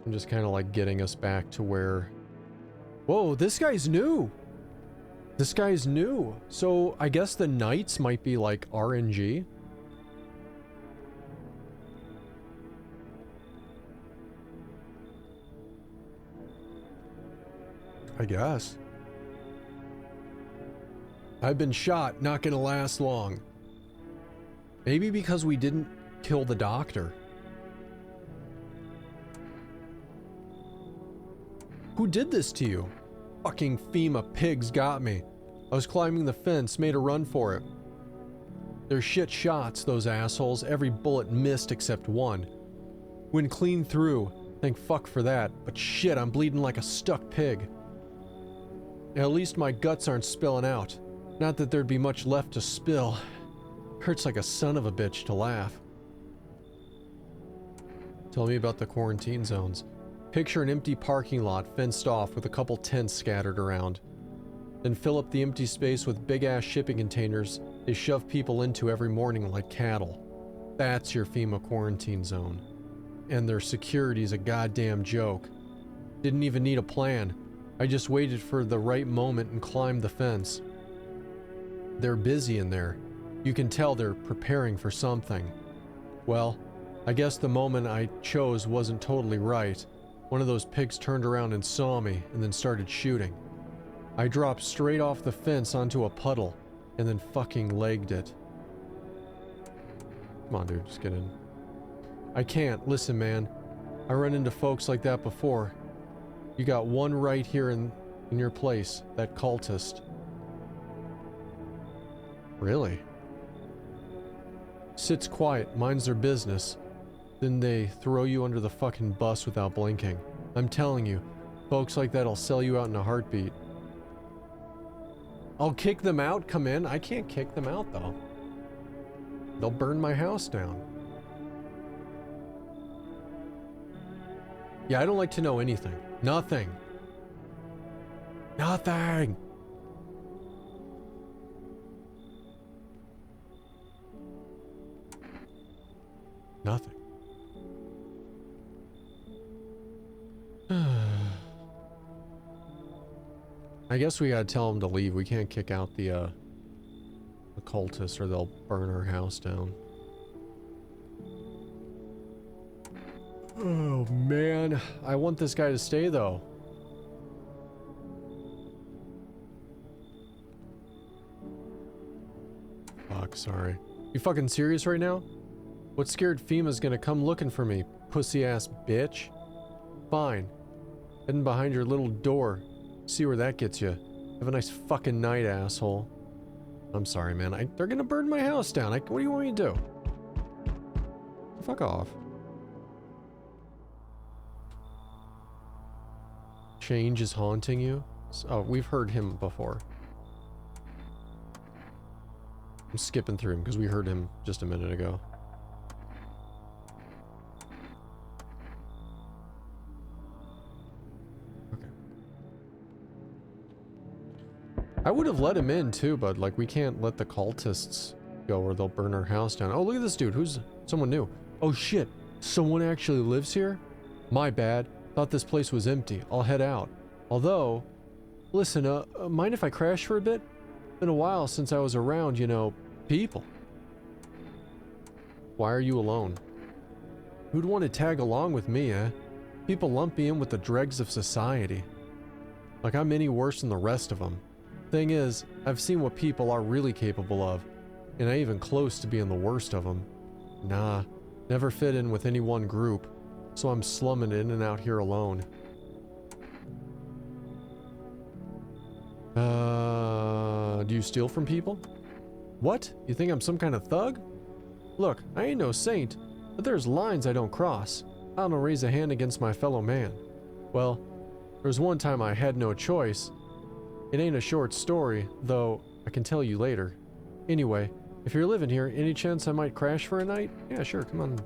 I'm just kind of like getting us back to where... Whoa, this guy's new! This guy's new. So I guess the knights might be like RNG. I guess. I've been shot, not gonna last long. Maybe because we didn't kill the doctor. Who did this to you? Fucking FEMA pigs got me. I was climbing the fence, made a run for it. They're shit shots, those assholes. Every bullet missed except one. Went clean through. Thank fuck for that. But shit, I'm bleeding like a stuck pig. At least my guts aren't spilling out. Not that there'd be much left to spill. Hurts like a son of a bitch to laugh. Tell me about the quarantine zones. Picture an empty parking lot fenced off with a couple tents scattered around. Then fill up the empty space with big-ass shipping containers they shove people into every morning like cattle. That's your FEMA quarantine zone. And their security's a goddamn joke. Didn't even need a plan. I just waited for the right moment and climbed the fence. They're busy in there. You can tell they're preparing for something. Well, I guess the moment I chose wasn't totally right. One of those pigs turned around and saw me, and then started shooting. I dropped straight off the fence onto a puddle, and then fucking legged it. Come on, dude, just get in. I can't. Listen, man. I run into folks like that before. You got one right here in your place, that cultist. Really? Sits quiet, minds their business. Then they throw you under the fucking bus without blinking. I'm telling you, folks like that'll sell you out in a heartbeat. I'll kick them out, come in. I can't kick them out, though. They'll burn my house down. Yeah, I don't like to know anything. Nothing. Nothing! Nothing. I guess we gotta tell him to leave. We can't kick out the the cultists or they'll burn our house down. Oh man, I want this guy to stay though. Fuck, sorry. You fucking serious right now? What scared FEMA's gonna come looking for me, pussy ass bitch? Fine. Heading behind your little door. See where that gets you. Have a nice fucking night, asshole. I'm sorry, man. They're gonna burn my house down. What do you want me to do? Fuck off. Change is haunting you? Oh, we've heard him before. I'm skipping through him because we heard him just a minute ago. Okay. I would have let him in too, but like we can't let the cultists go or they'll burn our house down. Oh, look at this dude. Who's someone new? Oh shit. Someone actually lives here? My bad. Thought this place was empty. I'll head out. Although, listen, mind if I crash for a bit? Been a while since I was around, you know, people. Why are you alone? Who'd want to tag along with me, eh? People lump me in with the dregs of society. Like I'm any worse than the rest of them. Thing is, I've seen what people are really capable of, and I ain't even close to being the worst of them. Nah, never fit in with any one group, so I'm slumming in and out here alone. Do you steal from people? What? You think I'm some kind of thug? Look, I ain't no saint, but there's lines I don't cross. I don't raise a hand against my fellow man. Well, there was one time I had no choice. It ain't a short story, though I can tell you later. Anyway, if you're living here, any chance I might crash for a night? Yeah, sure, come on.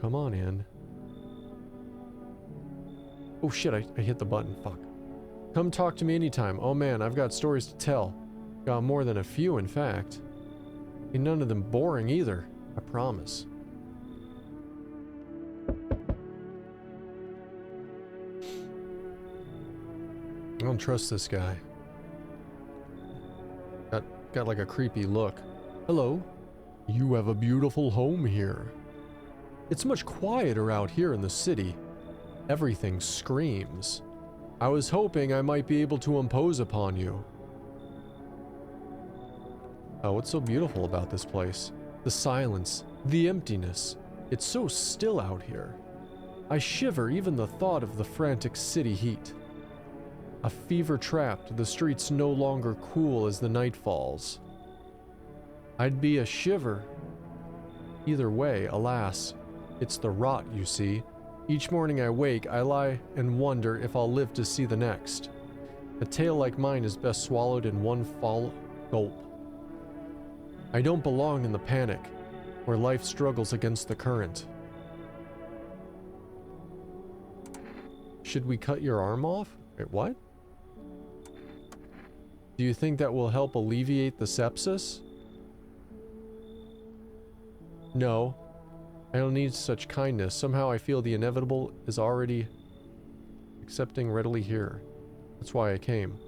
Come on in. Oh shit, I hit the button, fuck. Come talk to me anytime. Oh man, I've got stories to tell. Got more than a few, in fact. Ain't none of them boring either, I promise. I don't trust this guy. Got like a creepy look. Hello. You have a beautiful home here. It's much quieter out here in the city. Everything screams. I was hoping I might be able to impose upon you. Oh, what's so beautiful about this place? The silence, the emptiness. It's so still out here. I shiver even the thought of the frantic city heat. A fever trapped, the streets no longer cool as the night falls. I'd be a shiver. Either way, alas, it's the rot, you see. Each morning I wake, I lie and wonder if I'll live to see the next. A tale like mine is best swallowed in one fall gulp. I don't belong in the panic, where life struggles against the current. Should we cut your arm off? Wait, what? Do you think that will help alleviate the sepsis? No. I don't need such kindness. Somehow I feel the inevitable is already accepting readily here. That's why I came.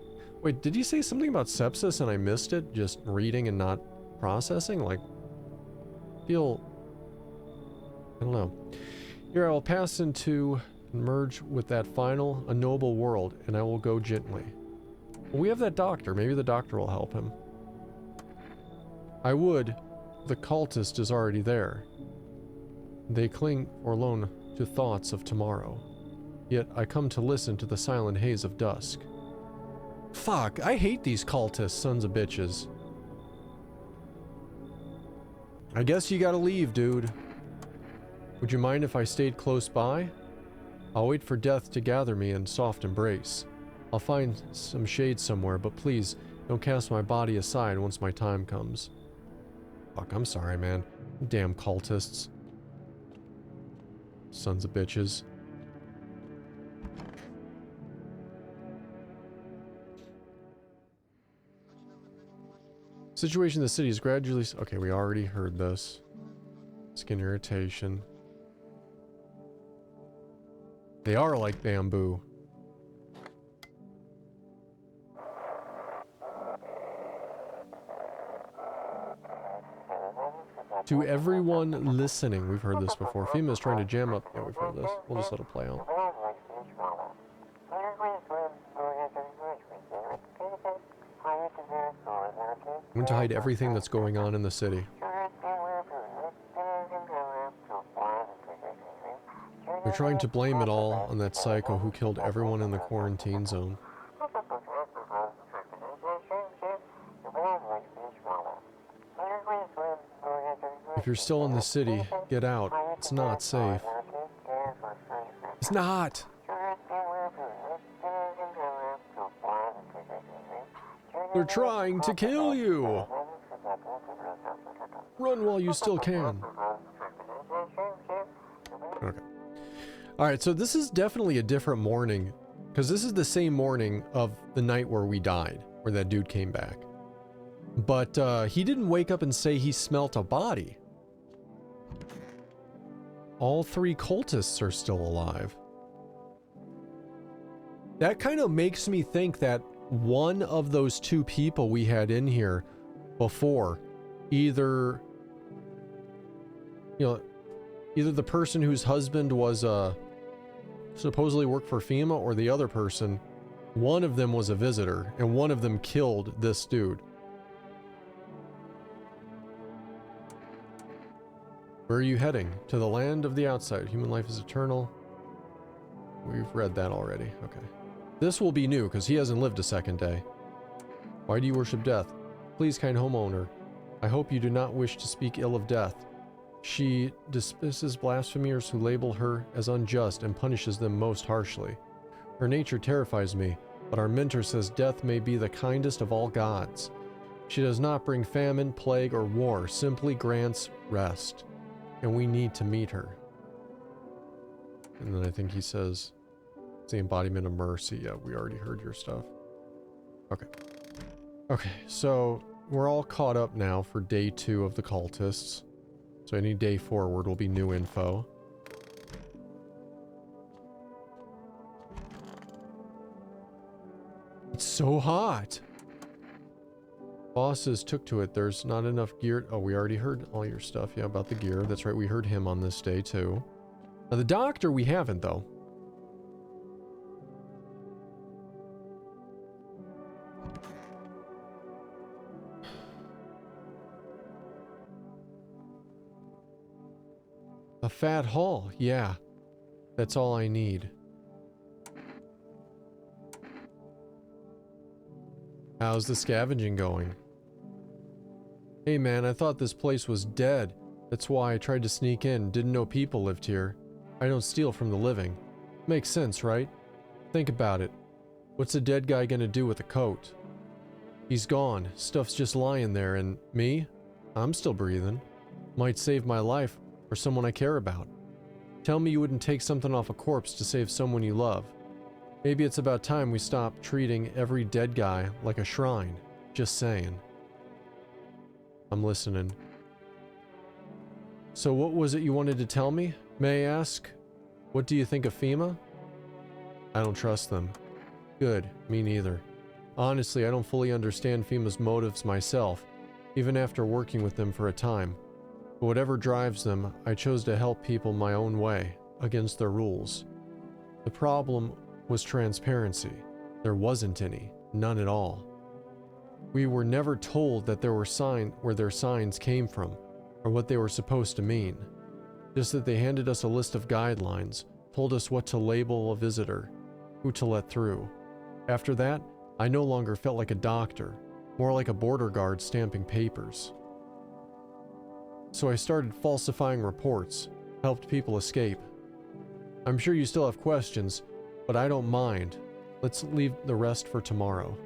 Wait, did you say something about sepsis and I missed it? Just reading and not processing? Like, I don't know. Here I will pass into and merge with that final, a noble world, and I will go gently. Well, we have that doctor. Maybe the doctor will help him. I would. The cultist is already there. They cling forlorn to thoughts of tomorrow. Yet I come to listen to the silent haze of dusk. Fuck, I hate these cultists, sons of bitches. I guess you gotta leave, dude. Would you mind if I stayed close by? I'll wait for death to gather me in soft embrace. I'll find some shade somewhere, but please don't cast my body aside once my time comes. Fuck, I'm sorry, man. Damn cultists. Sons of bitches. Situation in the city is gradually... Okay, we already heard this. Skin irritation. They are like bamboo. To everyone listening, we've heard this before. FEMA is trying to jam up. Yeah, we've heard this. We'll just let it play out. I'm going to hide everything that's going on in the city. They're trying to blame it all on that psycho who killed everyone in the quarantine zone. If you're still in the city, get out. It's not safe. It's not! They're trying to kill you! Run while you still can. Okay. Alright, so this is definitely a different morning, because this is the same morning of the night where we died, where that dude came back. But he didn't wake up and say he smelt a body. All 3 cultists are still alive. That kind of makes me think that one of those 2 people we had in here before, either the person whose husband was supposedly worked for FEMA, or the other person, one of them was a visitor and one of them killed this dude. Where are you heading? To the land of the outside. Human life is eternal. We've read that already. Okay. This will be new, because he hasn't lived a second day. Why do you worship death? Please, kind homeowner, I hope you do not wish to speak ill of death. She dismisses blasphemers who label her as unjust and punishes them most harshly. Her nature terrifies me, but our mentor says death may be the kindest of all gods. She does not bring famine, plague, or war, simply grants rest. And we need to meet her. And then I think he says, it's the embodiment of mercy. Yeah, we already heard your stuff. Okay. Okay, so we're all caught up now for day 2 of the cultists. So any day forward will be new info. It's so hot. Bosses took to it. There's not enough gear. Oh, we already heard all your stuff. Yeah, about the gear. That's right. We heard him on this day too. Now the doctor we haven't though. A fat haul. Yeah. That's all I need. How's the scavenging going? Hey man, I thought this place was dead. That's why I tried to sneak in. Didn't know people lived here. I don't steal from the living. Makes sense, right? Think about it. What's a dead guy gonna do with a coat? He's gone. Stuff's just lying there, and me? I'm still breathing. Might save my life, or someone I care about. Tell me you wouldn't take something off a corpse to save someone you love. Maybe it's about time we stop treating every dead guy like a shrine. Just saying. I'm listening. So what was it you wanted to tell me? May I ask? What do you think of FEMA? I don't trust them. Good, me neither. Honestly, I don't fully understand FEMA's motives myself, even after working with them for a time. But whatever drives them, I chose to help people my own way, against their rules. The problem was transparency. There wasn't any, none at all. We were never told that there were where their signs came from, or what they were supposed to mean. Just that they handed us a list of guidelines, told us what to label a visitor, who to let through. After that, I no longer felt like a doctor, more like a border guard stamping papers. So I started falsifying reports, helped people escape. I'm sure you still have questions, but I don't mind. Let's leave the rest for tomorrow.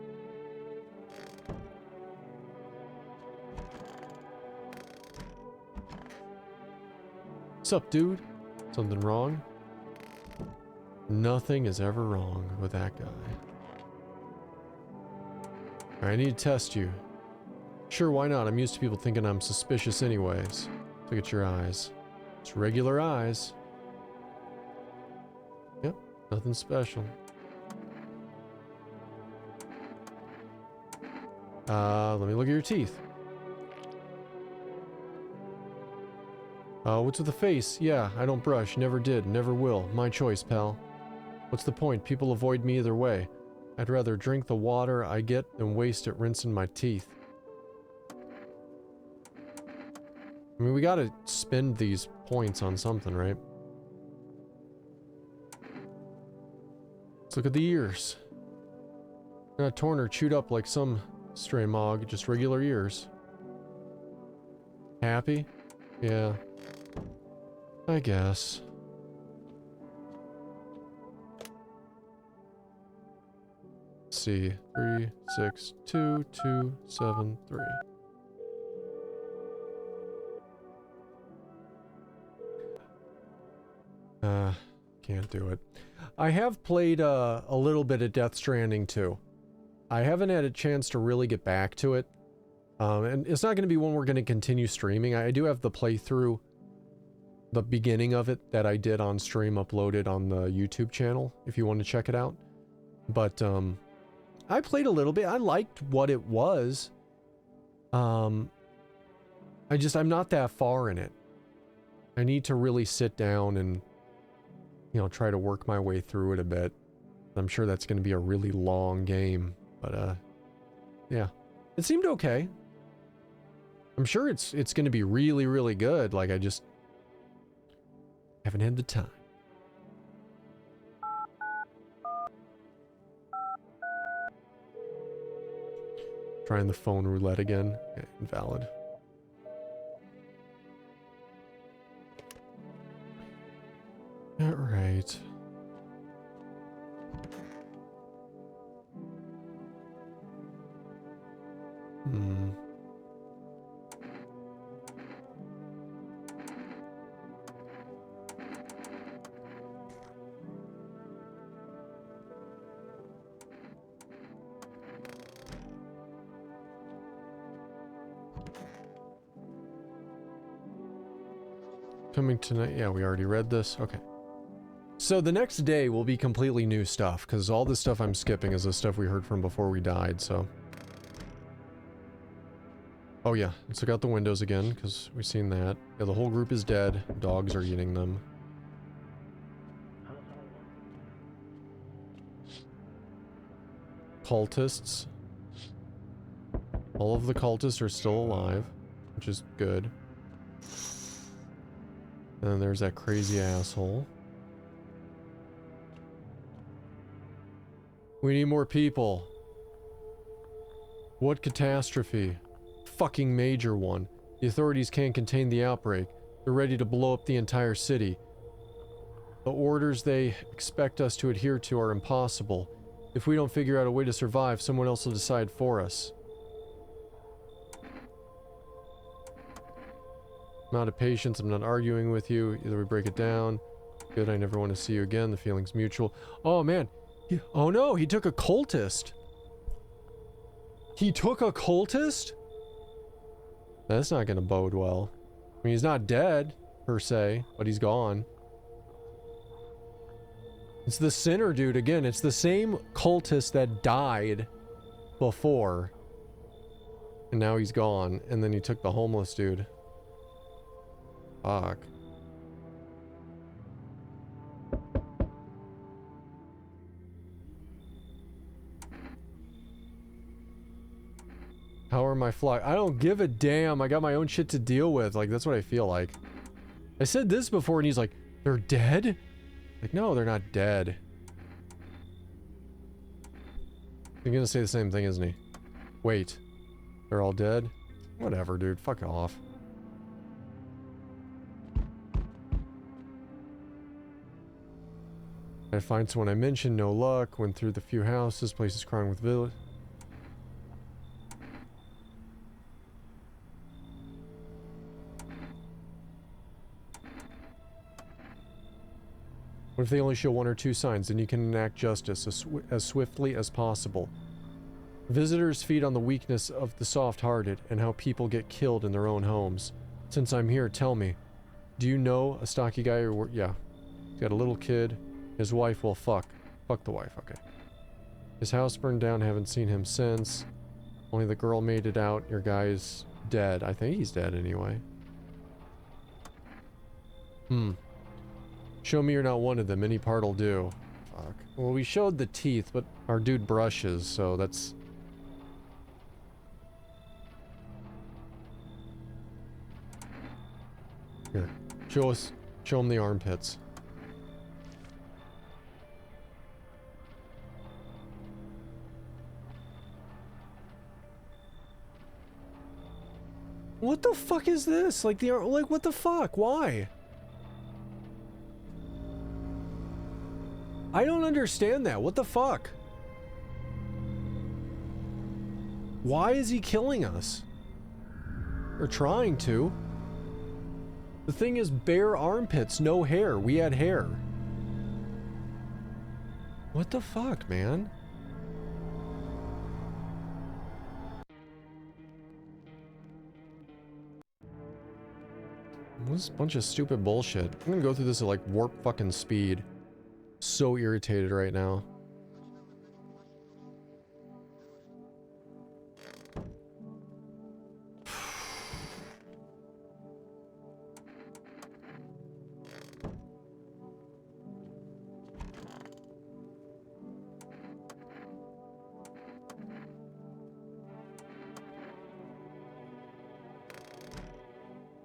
Sup, dude? Something wrong? Nothing is ever wrong with that guy. Alright, I need to test you. Sure, why not? I'm used to people thinking I'm suspicious anyways. Look at your eyes. It's regular eyes. Yep, nothing special. Let me look at your teeth. What's with the face? Yeah, I don't brush. Never did. Never will. My choice, pal. What's the point? People avoid me either way. I'd rather drink the water I get than waste it rinsing my teeth. I mean, we gotta spend these points on something, right? Let's look at the ears. Not torn or chewed up like some stray mog, just regular ears. Happy? Yeah. I guess. Let's see. 3, 6, 2, 2, 7, 3. Can't do it. I have played a little bit of Death Stranding too. I haven't had a chance to really get back to it. And it's not going to be one we're going to continue streaming. I do have the playthrough, the beginning of it that I did on stream uploaded on the YouTube channel, if you want to check it out. But I played a little bit. I liked what it was. I'm not that far in it. I need to really sit down and, you know, try to work my way through it a bit. I'm sure that's going to be a really long game, but yeah, it seemed okay. I'm sure it's going to be really, really good. Like, I just haven't had the time. Trying the phone roulette again. Yeah, invalid. All right. Coming tonight. Yeah, we already read this. Okay. So the next day will be completely new stuff, because all this stuff I'm skipping is the stuff we heard from before we died, so. Oh yeah, let's look out the windows again, because we've seen that. Yeah, the whole group is dead. Dogs are eating them. Cultists. All of the cultists are still alive, which is good. And then there's that crazy asshole. We need more people. What catastrophe? Fucking major one. The authorities can't contain the outbreak. They're ready to blow up the entire city. The orders they expect us to adhere to are impossible. If we don't figure out a way to survive, someone else will decide for us. I'm out of patience. I'm not arguing with you. Either we break it down. Good, I never want to see you again. The feeling's mutual. Oh, man. Oh, no. He took a cultist. He took a cultist? That's not going to bode well. I mean, he's not dead, per se, but he's gone. It's the sinner dude again. It's the same cultist that died before. And now he's gone. And then he took the homeless dude. Fuck. How are my flock? I don't give a damn. I got my own shit to deal with. Like, that's what I feel like. I said this before and he's like, they're dead? Like, no, they're not dead. He's gonna say the same thing, isn't he? Wait. They're all dead? Whatever, dude. Fuck off. I find someone I mentioned, no luck. Went through the few houses, places crying with village. What if they only show 1 or 2 signs? Then you can enact justice as swiftly as possible. Visitors feed on the weakness of the soft-hearted and how people get killed in their own homes. Since I'm here, tell me, do you know a stocky guy or... Yeah. He's got a little kid. His wife, well, fuck. Fuck the wife, okay. His house burned down, haven't seen him since. Only the girl made it out. Your guy's dead. I think he's dead anyway. Show me you're not one of them. Any part'll do. Fuck. Well, we showed the teeth, but our dude brushes, so that's... Here. Show him the armpits. What the fuck is this? Like, what the fuck? Why? I don't understand that. What the fuck? Why is he killing us? Or trying to? The thing is bare armpits, no hair. We had hair. What the fuck, man? This is a bunch of stupid bullshit. I'm gonna go through this at like warp fucking speed. So irritated right now.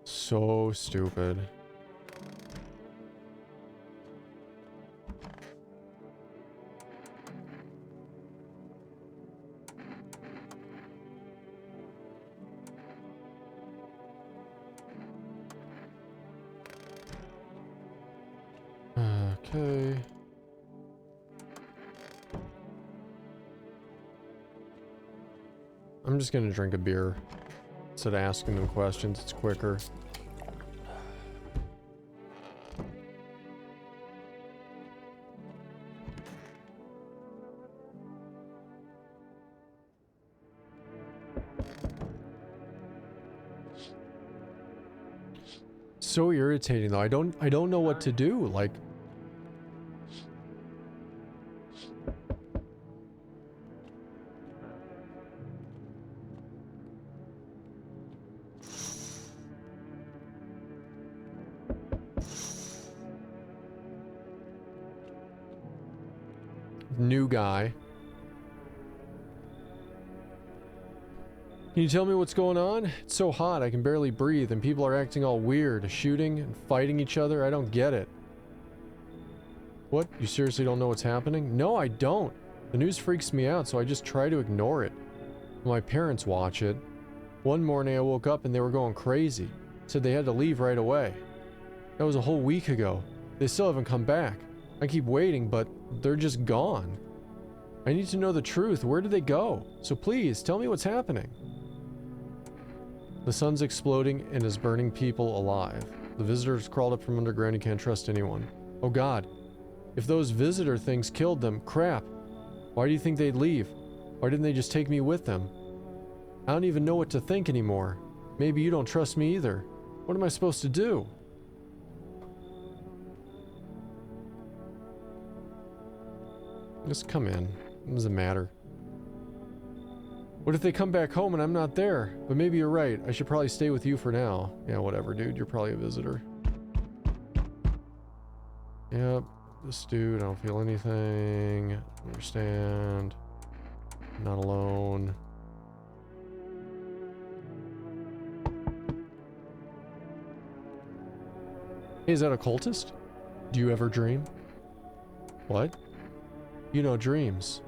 So stupid. Okay. I'm just gonna drink a beer instead of asking them questions. It's quicker. So irritating though. I don't know what to do. Like, new guy. Can you tell me what's going on? It's so hot, I can barely breathe, and people are acting all weird, shooting and fighting each other. I don't get it. What? You seriously don't know what's happening? No, I don't. The news freaks me out, so I just try to ignore it. My parents watch it. One morning I woke up and they were going crazy. Said they had to leave right away. That was a whole week ago. They still haven't come back. I keep waiting, but they're just gone. I need to know the truth. Where did they go? So please, tell me what's happening. The sun's exploding and is burning people alive. The visitors crawled up from underground. You can't trust anyone. Oh God. If those visitor things killed them, crap. Why do you think they'd leave? Why didn't they just take me with them? I don't even know what to think anymore. Maybe you don't trust me either. What am I supposed to do? Just come in. It doesn't matter. What if they come back home and I'm not there? But maybe you're right. I should probably stay with you for now. Yeah, whatever, dude. You're probably a visitor. Yep. This dude, I don't feel anything. Understand. Not alone. Hey, is that a cultist? Do you ever dream? What? You know dreams.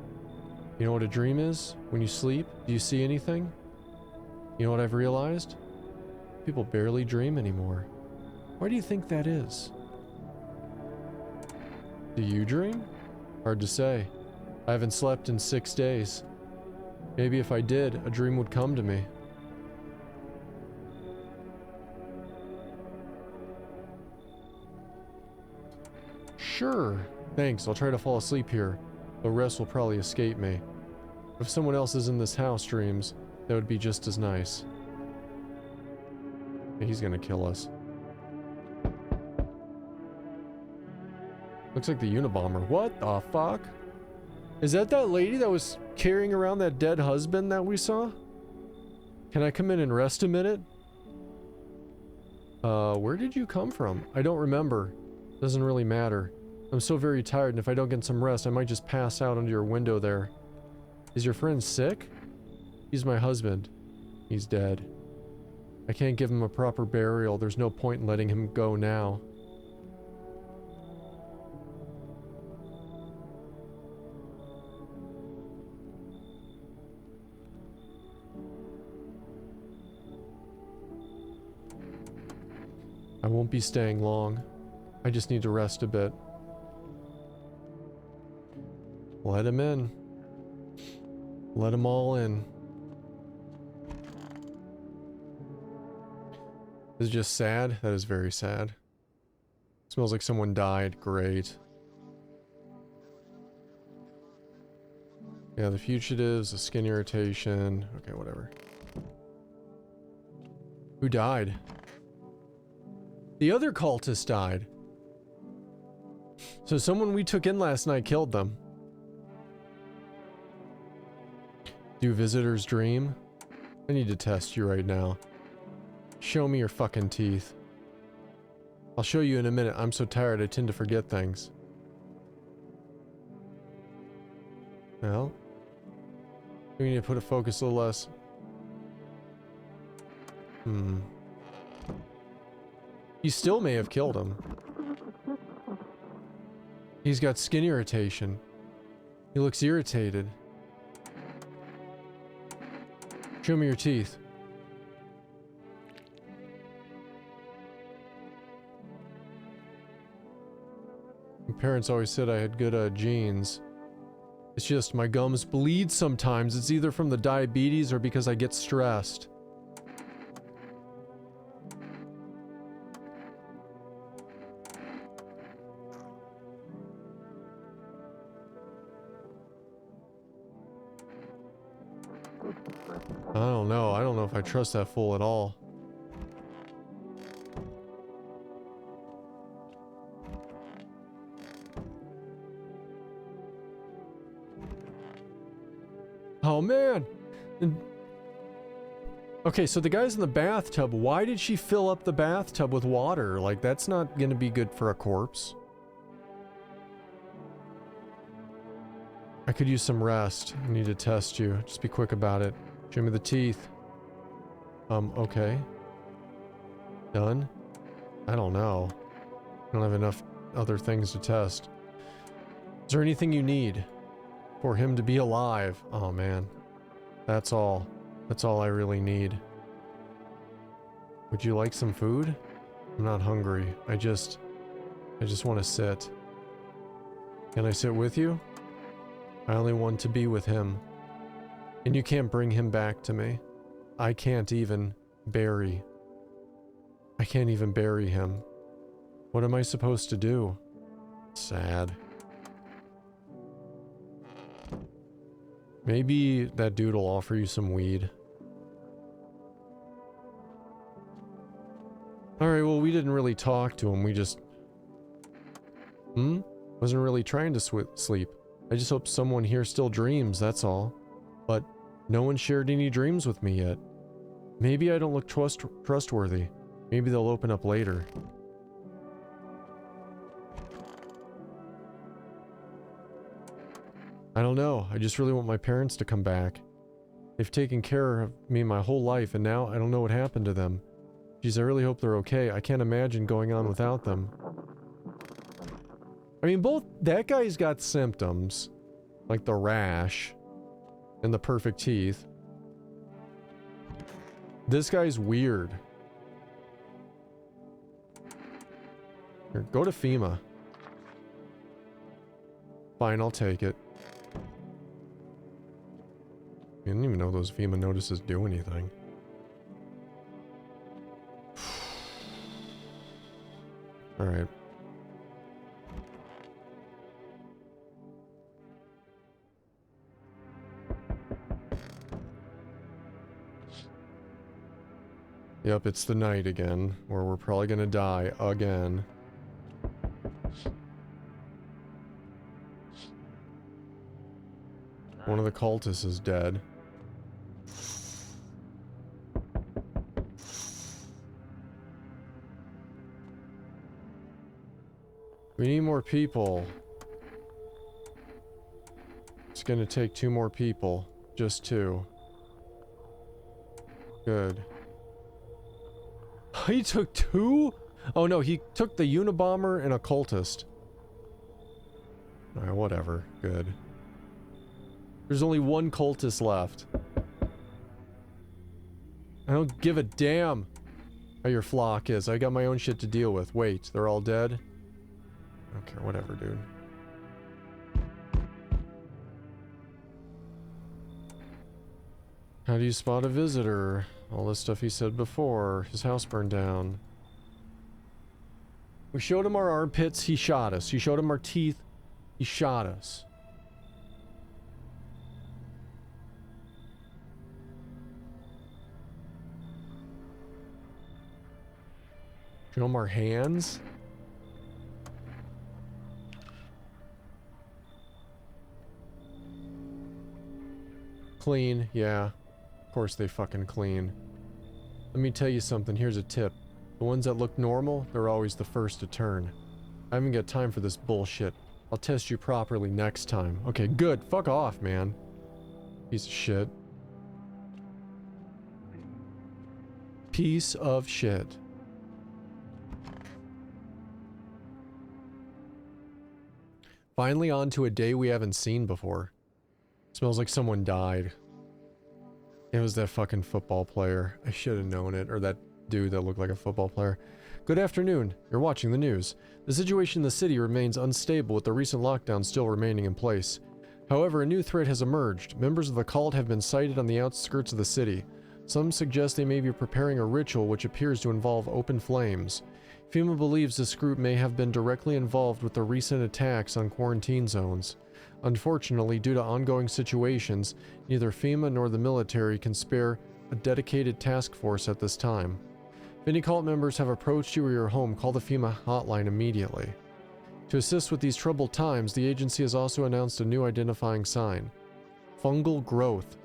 You know what a dream is? When you sleep, do you see anything? You know what I've realized? People barely dream anymore. Why do you think that is? Do you dream? Hard to say. I haven't slept in 6 days. Maybe if I did, a dream would come to me. Sure. Thanks, I'll try to fall asleep here. The rest will probably escape me. If someone else is in this house dreams, that would be just as nice. He's gonna kill us. Looks like the Unabomber. What the fuck? Is that lady that was carrying around that dead husband that we saw? Can I come in and rest a minute? Where did you come from? I don't remember. Doesn't really matter. I'm so very tired, and if I don't get some rest, I might just pass out under your window there. Is your friend sick? He's my husband. He's dead. I can't give him a proper burial. There's no point in letting him go now. I won't be staying long. I just need to rest a bit. Let him in. Let them all in. Is it just sad? That is very sad. Smells like someone died. Great. Yeah, the fugitives, the skin irritation. Okay, whatever. Who died? The other cultist died. So someone we took in last night killed them. Do visitors dream? I need to test you right now. Show me your fucking teeth. I'll show you in a minute. I'm so tired I tend to forget things. Well, we need to put a focus a little less. You still may have killed him. He's got skin irritation. He looks irritated. Show me your teeth. My parents always said I had good genes. It's just my gums bleed sometimes. It's either from the diabetes or because I get stressed. I don't know. I don't know if I trust that fool at all. Oh man. Okay, so the guy's in the bathtub. Why did she fill up the bathtub with water? Like, that's not gonna be good for a corpse. I could use some rest. I need to test you. Just be quick about it. Show me the teeth. Okay. Done? I don't know. I don't have enough other things to test. Is there anything you need for him to be alive? Oh man. That's all. That's all I really need. Would you like some food? I'm not hungry. I just want to sit. Can I sit with you? I only want to be with him. And you can't bring him back to me. I can't even bury. I can't even bury him. What am I supposed to do? Sad. Maybe that dude will offer you some weed. Alright, well, we didn't really talk to him. We just... Wasn't really trying to sleep. I just hope someone here still dreams, that's all. But no one shared any dreams with me yet. Maybe I don't look trustworthy. Maybe they'll open up later. I don't know. I just really want my parents to come back. They've taken care of me my whole life, and now I don't know what happened to them. Geez, I really hope they're okay. I can't imagine going on without them. I mean, that guy's got symptoms, like the rash and the perfect teeth. This guy's weird. Here, go to FEMA. Fine, I'll take it. I didn't even know those FEMA notices do anything. Alright. Yep, it's the night again, where we're probably gonna die again. One of the cultists is dead. We need more people. It's gonna take 2 more people. Just 2. Good. He took 2? Oh no, he took the Unabomber and a cultist. Alright, whatever. Good. There's only 1 cultist left. I don't give a damn how your flock is. I got my own shit to deal with. Wait, they're all dead? I don't care, whatever, dude. How do you spot a visitor? All the stuff he said before. His house burned down. We showed him our armpits, he shot us. You showed him our teeth, he shot us. Show him our hands? Clean, yeah. Of course they fucking clean. Let me tell you something, here's a tip. The ones that look normal, they're always the first to turn. I haven't got time for this bullshit. I'll test you properly next time. Okay, good. Fuck off, man. Piece of shit. Piece of shit. Finally on to a day we haven't seen before. Smells like someone died. It was that fucking football player. I should have known it. Or that dude that looked like a football player. Good afternoon. You're watching the news. The situation in the city remains unstable with the recent lockdown still remaining in place. However, a new threat has emerged. Members of the cult have been sighted on the outskirts of the city. Some suggest they may be preparing a ritual which appears to involve open flames. FEMA believes this group may have been directly involved with the recent attacks on quarantine zones. Unfortunately, due to ongoing situations, neither FEMA nor the military can spare a dedicated task force at this time. If any cult members have approached you or your home, call the FEMA hotline immediately. To assist with these troubled times, the agency has also announced a new identifying sign. Fungal growth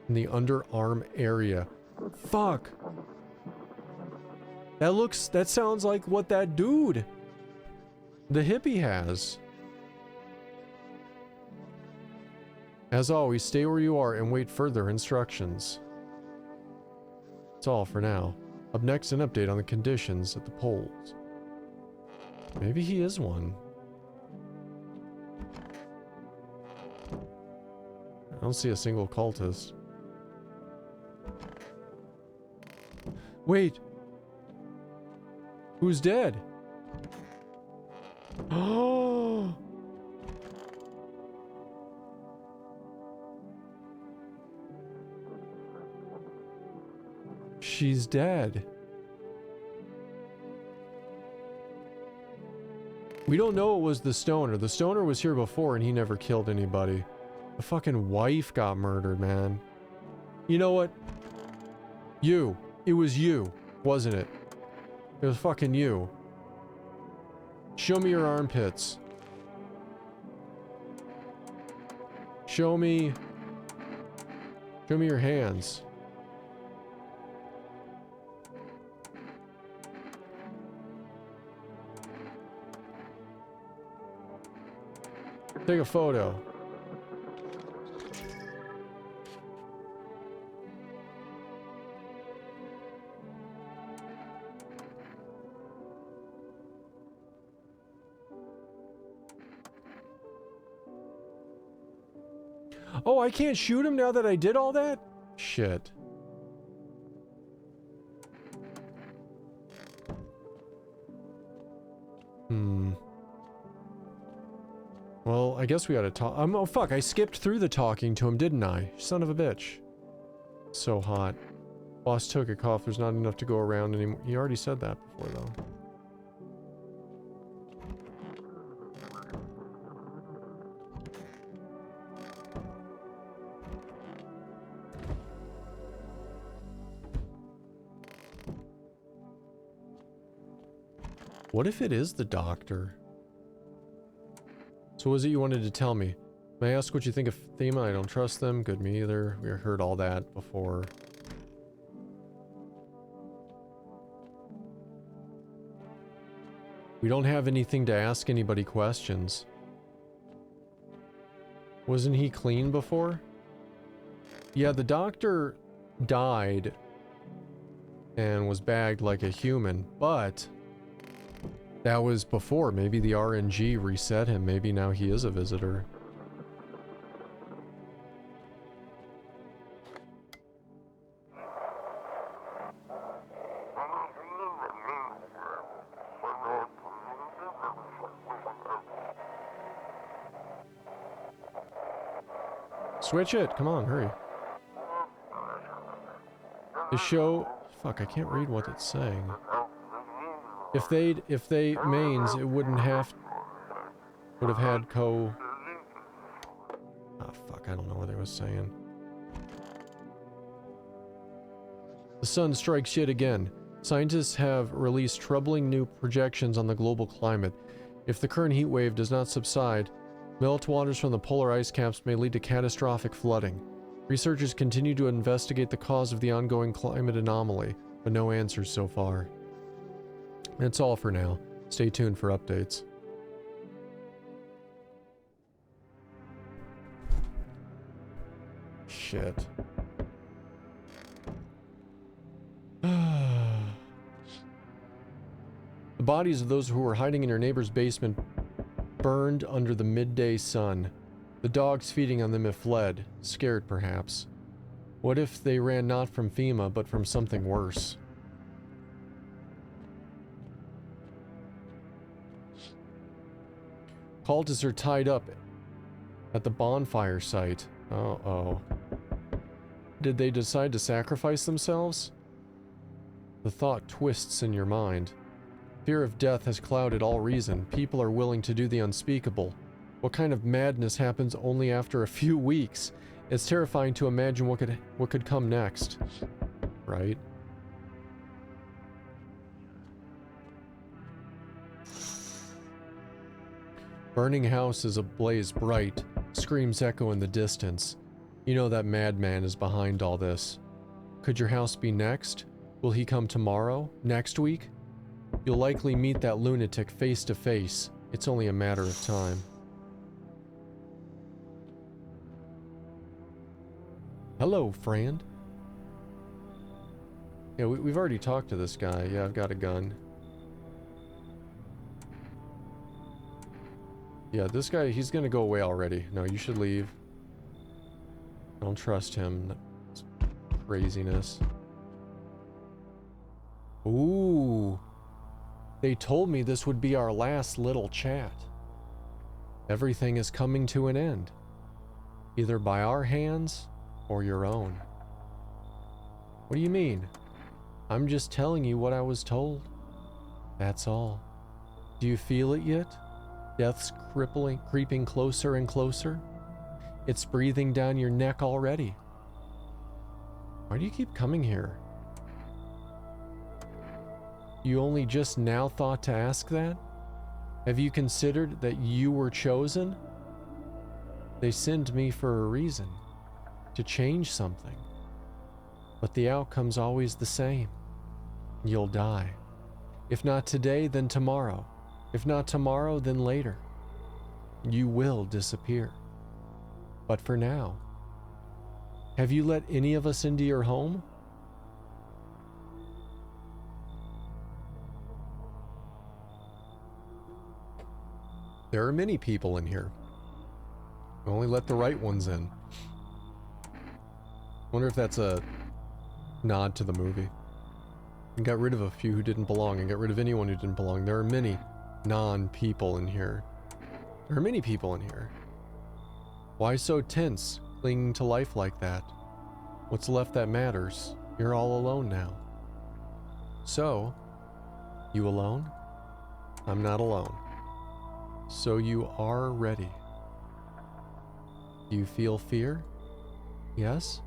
in the underarm area. Fuck! That sounds like what that dude, the hippie, has. As always, stay where you are and wait further instructions. That's all for now. Up next, an update on the conditions at the polls. Maybe he is one. I don't see a single cultist. Wait! Who's dead? Oh! She's dead. We don't know it was the stoner. The stoner was here before and he never killed anybody. The fucking wife got murdered, man. You know what? You. It was you, wasn't it? It was fucking you. Show me your armpits. Show me your hands. Take a photo. Oh, I can't shoot him now that I did all that? Shit. Well, I guess we gotta talk. Oh, fuck, I skipped through the talking to him, didn't I? Son of a bitch. So hot. Boss took a cough. There's not enough to go around anymore. He already said that before, though. What if it is the doctor? So what is it you wanted to tell me? May I ask what you think of FEMA? I don't trust them. Good, me either. We heard all that before. We don't have anything to ask anybody questions. Wasn't he clean before? Yeah, the doctor died and was bagged like a human, but that was before. Maybe the RNG reset him. Maybe now he is a visitor. Switch it! Come on, hurry. The show... Fuck, I can't read what it's saying. If they mains, it would have had co... Ah, fuck, I don't know what they was saying. The sun strikes yet again. Scientists have released troubling new projections on the global climate. If the current heat wave does not subside, meltwaters from the polar ice caps may lead to catastrophic flooding. Researchers continue to investigate the cause of the ongoing climate anomaly, but no answers so far. That's all for now. Stay tuned for updates. Shit. The bodies of those who were hiding in your neighbor's basement burned under the midday sun. The dogs feeding on them have fled, scared perhaps. What if they ran not from FEMA, but from something worse? Cultists are tied up at the bonfire site. Uh-oh. Did they decide to sacrifice themselves? The thought twists in your mind. Fear of death has clouded all reason. People are willing to do the unspeakable. What kind of madness happens only after a few weeks? It's terrifying to imagine what could come next. Right? Burning house is ablaze bright. Screams echo in the distance. You know that madman is behind all this. Could your house be next? Will he come tomorrow? Next week? You'll likely meet that lunatic face to face. It's only a matter of time. Hello, friend. Yeah, we've already talked to this guy. Yeah, I've got a gun. Yeah, this guy, he's gonna go away already. No, you should leave. Don't trust him. That's craziness. Ooh. They told me this would be our last little chat. Everything is coming to an end. Either by our hands or your own. What do you mean? I'm just telling you what I was told. That's all. Do you feel it yet? Death's creeping closer and closer. It's breathing down your neck already. Why do you keep coming here? You only just now thought to ask that? Have you considered that you were chosen? They sent me for a reason. To change something. But the outcome's always the same. You'll die. If not today, then tomorrow. If not tomorrow, then later. You will disappear. But for now, have you let any of us into your home? There are many people in here. We only let the right ones in. Wonder if that's a nod to the movie. And got rid of a few who didn't belong, and got rid of anyone who didn't belong. There are many non-people in here. There are many people in here. Why so tense, clinging to life like that? What's left that matters? You're all alone now. So, you alone? I'm not alone. So you are ready. Do you feel fear? Yes?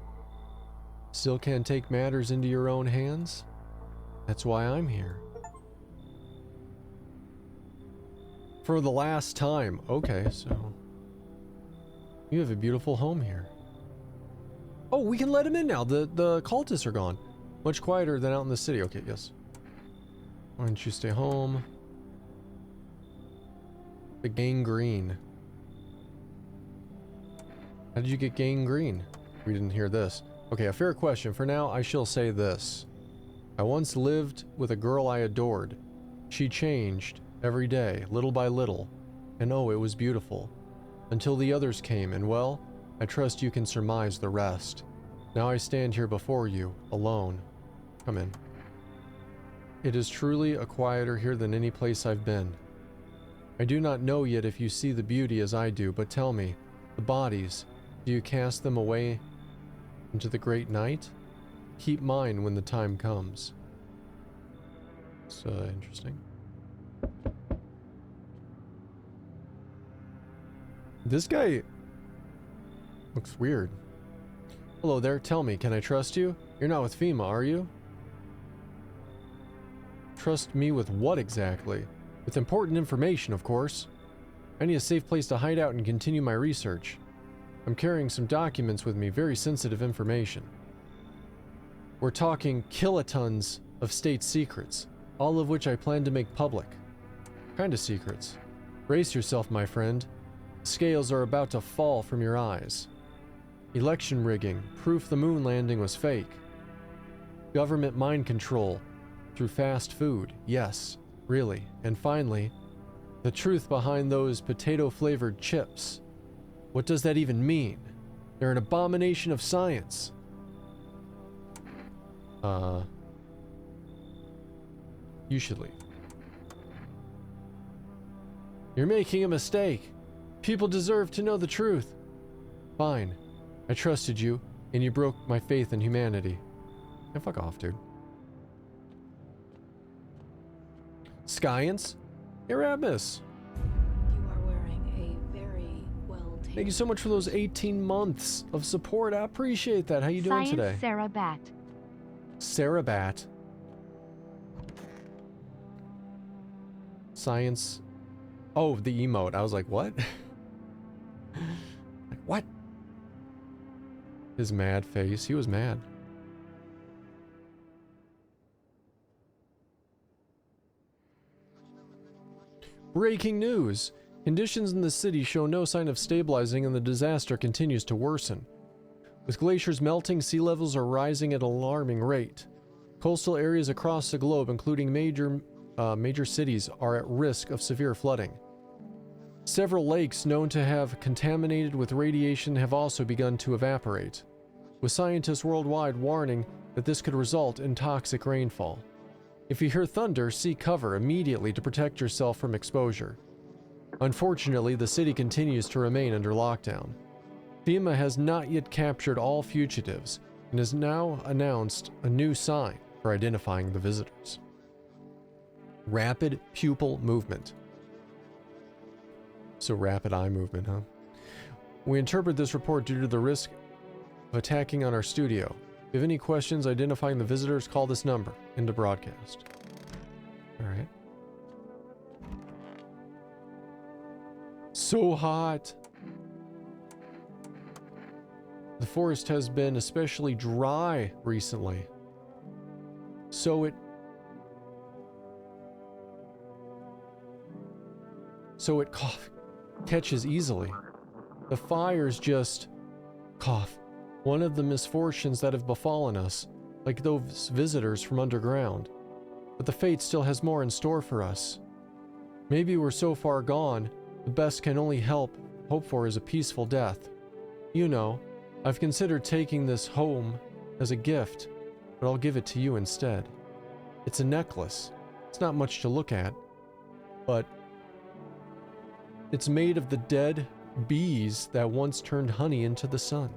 Still can't take matters into your own hands? That's why I'm here. For the last time. Okay, so... You have a beautiful home here. Oh, we can let him in now. The cultists are gone. Much quieter than out in the city. Okay, yes. Why don't you stay home? The gangrene. How did you get gangrene? We didn't hear this. Okay, a fair question. For now, I shall say this. I once lived with a girl I adored. She changed every day, little by little, and oh, it was beautiful. Until the others came, and well, I trust you can surmise the rest. Now I stand here before you, alone. Come in. It is truly a quieter here than any place I've been. I do not know yet if you see the beauty as I do, but tell me, the bodies, do you cast them away into the great night? Keep mine when the time comes. It's interesting. This guy looks weird. Hello there, tell me, can I trust you? You're not with FEMA, are you? Trust me with what exactly? With important information, of course. I need a safe place to hide out and continue my research. I'm carrying some documents with me, very sensitive information. We're talking kilotons of state secrets, all of which I plan to make public. Kinda secrets. Brace yourself, my friend. Scales are about to fall from your eyes. Election rigging, proof the moon landing was fake. Government mind control through fast food, yes, really. And finally, the truth behind those potato-flavored chips. What does that even mean? They're an abomination of science. You should leave. You're making a mistake. People deserve to know the truth. Fine. I trusted you, and you broke my faith in humanity. And fuck off, dude. Science? Aramis. You are wearing a very well-tailored... Thank you so much for those 18 months of support. I appreciate that. How you doing today? Sarah Bat. Sarah Bat. Science. Oh, the emote. I was like, what? Like, what? His mad face. He was mad. Breaking news! Conditions in the city show no sign of stabilizing and the disaster continues to worsen. With glaciers melting, sea levels are rising at an alarming rate. Coastal areas across the globe, including major cities, are at risk of severe flooding. Several lakes known to have contaminated with radiation have also begun to evaporate, with scientists worldwide warning that this could result in toxic rainfall. If you hear thunder, seek cover immediately to protect yourself from exposure. Unfortunately, the city continues to remain under lockdown. FEMA has not yet captured all fugitives and has now announced a new sign for identifying the visitors. Rapid pupil movement. So rapid eye movement, huh? We interpret this report due to the risk of attacking on our studio. If you have any questions identifying the visitors, call this number into broadcast. Alright. So hot! The forest has been especially dry recently. So it catches easily. The fires just cough. One of the misfortunes that have befallen us, like those visitors from underground. But the fate still has more in store for us. Maybe we're so far gone, the best can only hope for is a peaceful death. You know, I've considered taking this home as a gift, but I'll give it to you instead. It's a necklace. It's not much to look at, but it's made of the dead bees that once turned honey into the sun.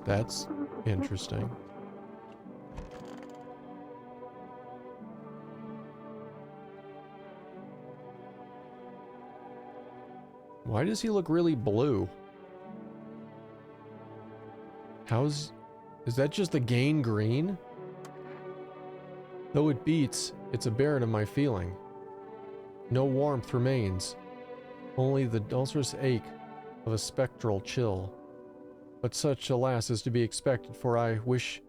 That's interesting. Why does he look really blue? Is that just the gain green? Though it beats, it's a barren of my feeling. No warmth remains, only the ulcerous ache of a spectral chill. But such, alas, is to be expected, for I wish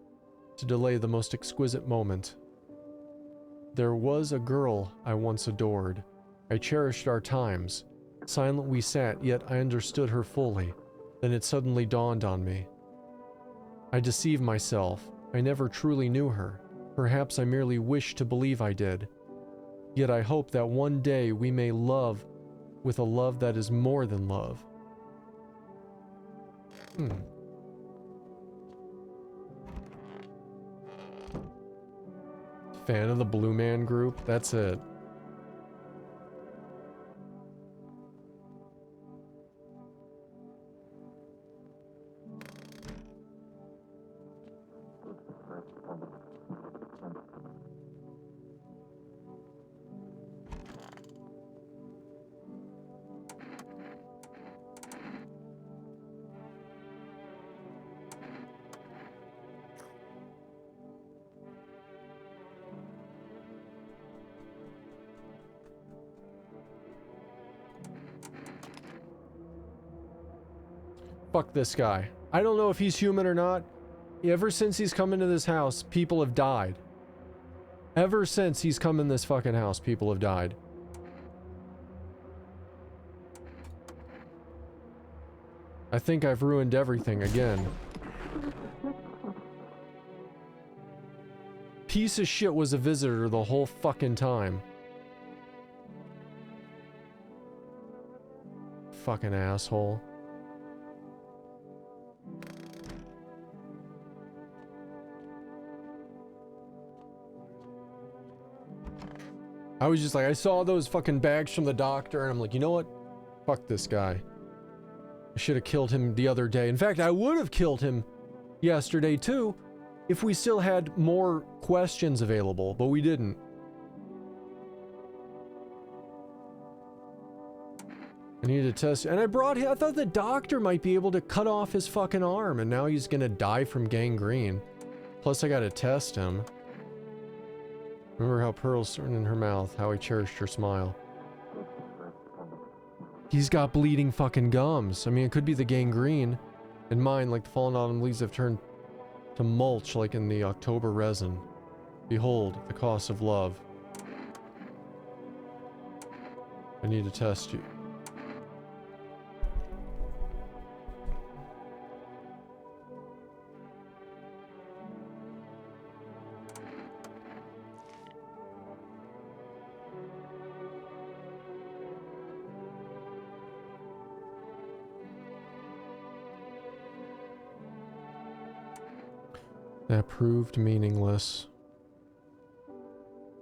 to delay the most exquisite moment. There was a girl I once adored. I cherished our times. Silent we sat, yet I understood her fully. Then it suddenly dawned on me. I deceived myself. I never truly knew her. Perhaps I merely wished to believe I did. Yet I hope that one day we may love with a love that is more than love. Fan of the Blue Man Group? That's it. Fuck this guy. I don't know if he's human or not. Ever since he's come into this house, people have died. Ever since he's come in this fucking house, people have died. I think I've ruined everything again. Piece of shit was a visitor the whole fucking time. Fucking asshole. I was just like, I saw those fucking bags from the doctor, and I'm like, you know what? Fuck this guy. I should have killed him the other day. In fact, I would have killed him yesterday too, if we still had more questions available, but we didn't. I needed to test, and I brought him. I thought the doctor might be able to cut off his fucking arm, and now he's gonna die from gangrene. Plus, I gotta test him. Remember how pearls turned in her mouth, how I cherished her smile. He's got bleeding fucking gums. I mean, it could be the gangrene. And mine, like the fallen autumn leaves, have turned to mulch like in the October resin. Behold, the cost of love. I need to test you. That proved meaningless.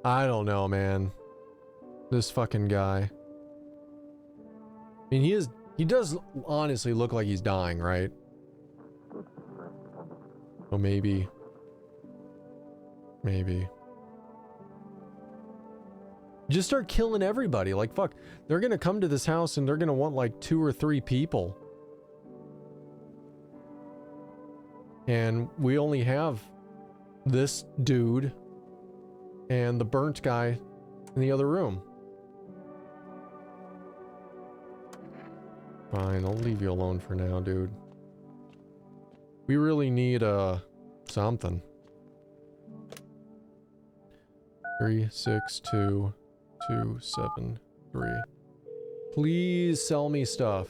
I don't know, man. This fucking guy. I mean, he does honestly look like he's dying, right? Oh, maybe. Just start killing everybody. Like, fuck. They're gonna come to this house and they're gonna want like 2 or 3 people. And we only have this dude and the burnt guy in the other room. Fine, I'll leave you alone for now, dude. We really need, something. 362273. Please sell me stuff.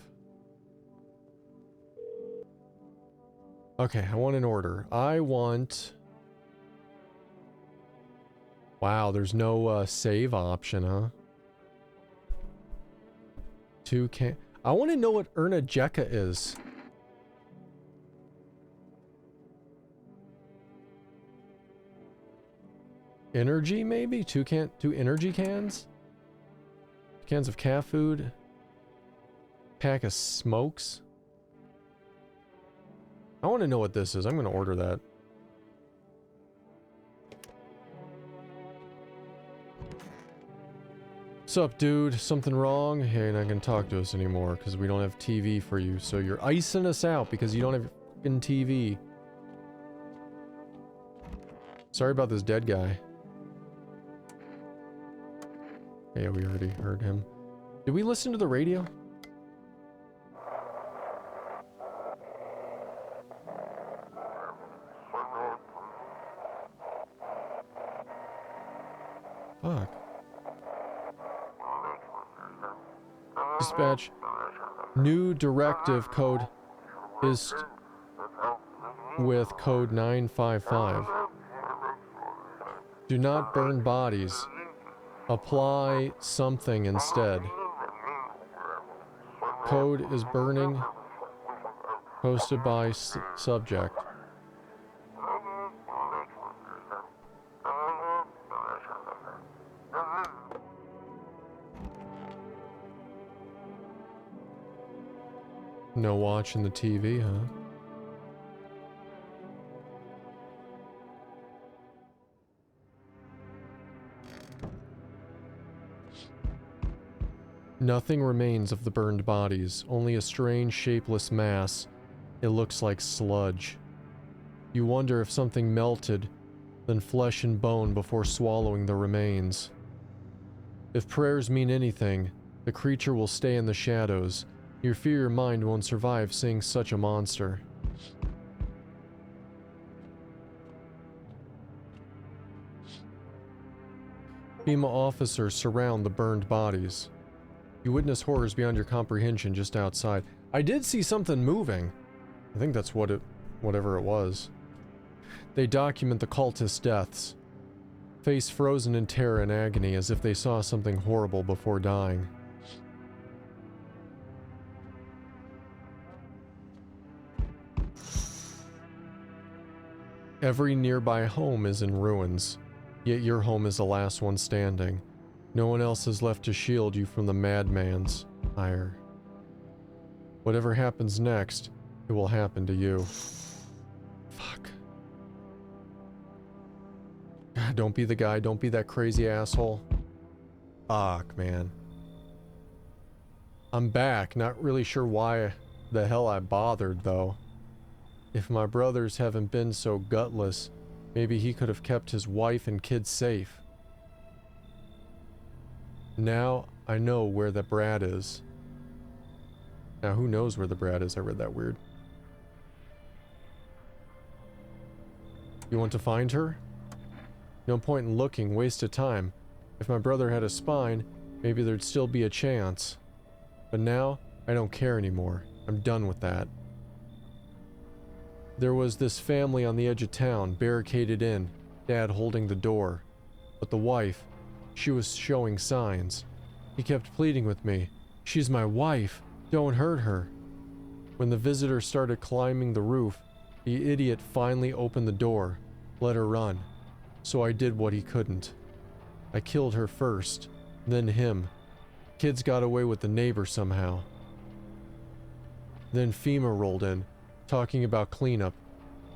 Okay, I want an order. I want... Wow, there's no save option, huh? 2 can... I want to know what Erna Jekka is. Energy, maybe? 2 energy cans? Cans of cat food? Pack of smokes? I want to know what this is. I'm going to order that. What's up, dude? Something wrong? Hey, you're not going to talk to us anymore because we don't have TV for you. So you're icing us out because you don't have fucking TV. Sorry about this dead guy. Yeah, we already heard him. Did we listen to the radio? Fuck. Dispatch. New directive code is with code 955. Do not burn bodies. Apply something instead. Code is burning. Posted by subject. No watching the TV, huh? Nothing remains of the burned bodies, only a strange shapeless mass. It looks like sludge. You wonder if something melted, then flesh and bone before swallowing the remains. If prayers mean anything, the creature will stay in the shadows. You fear your mind won't survive seeing such a monster. FEMA officers surround the burned bodies. You witness horrors beyond your comprehension just outside. I did see something moving. I think that's whatever it was. They document the cultist deaths. Face frozen in terror and agony as if they saw something horrible before dying. Every nearby home is in ruins, yet your home is the last one standing. No one else is left to shield you from the madman's ire. Whatever happens next, it will happen to you. Fuck. God, don't be the guy, don't be that crazy asshole. Fuck, man. I'm back, not really sure why the hell I bothered, though. If my brothers haven't been so gutless, maybe he could have kept his wife and kids safe. Now I know where the brat is. Now who knows where the brat is? I read that weird. You want to find her? No point in looking, waste of time. If my brother had a spine, maybe there'd still be a chance. But now, I don't care anymore. I'm done with that. There was this family on the edge of town, barricaded in, Dad holding the door. But the wife, she was showing signs. He kept pleading with me. She's my wife. Don't hurt her. When the visitor started climbing the roof, the idiot finally opened the door, let her run. So I did what he couldn't. I killed her first, then him. Kids got away with the neighbor somehow. Then FEMA rolled in, talking about cleanup.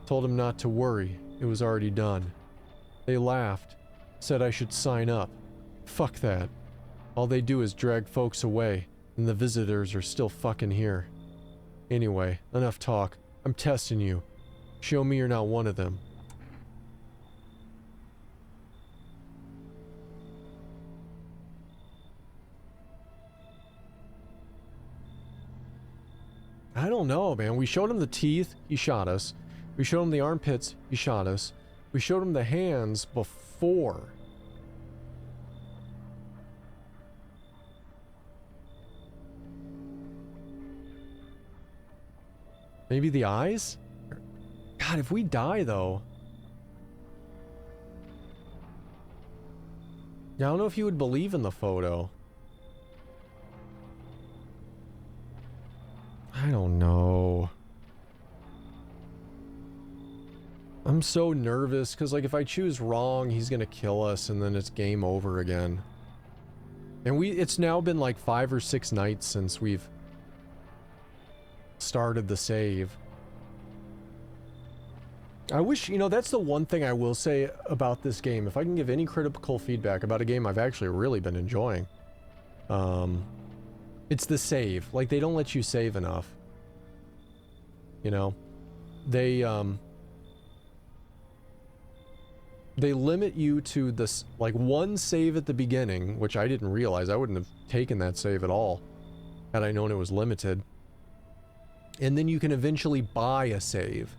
Told him not to worry, it was already done. They laughed, said I should sign up. Fuck that. All they do is drag folks away, and the visitors are still fucking here. Anyway, enough talk. I'm testing you. Show me you're not one of them. I don't know, man. We showed him the teeth, he shot us. We showed him the armpits, he shot us. We showed him the hands before. Maybe the eyes? God, if we die, though... Yeah, I don't know if you would believe in the photo. I don't know. I'm so nervous because, like, if I choose wrong, he's gonna kill us and then it's game over again. And it's now been like 5 or 6 nights since we've started the save. I wish, you know, that's the one thing I will say about this game. If I can give any critical feedback about a game I've actually really been enjoying, it's the save. Like, they don't let you save enough. You know? They limit you to this, like, one save at the beginning, which I didn't realize. I wouldn't have taken that save at all had I known it was limited. And then you can eventually buy a save,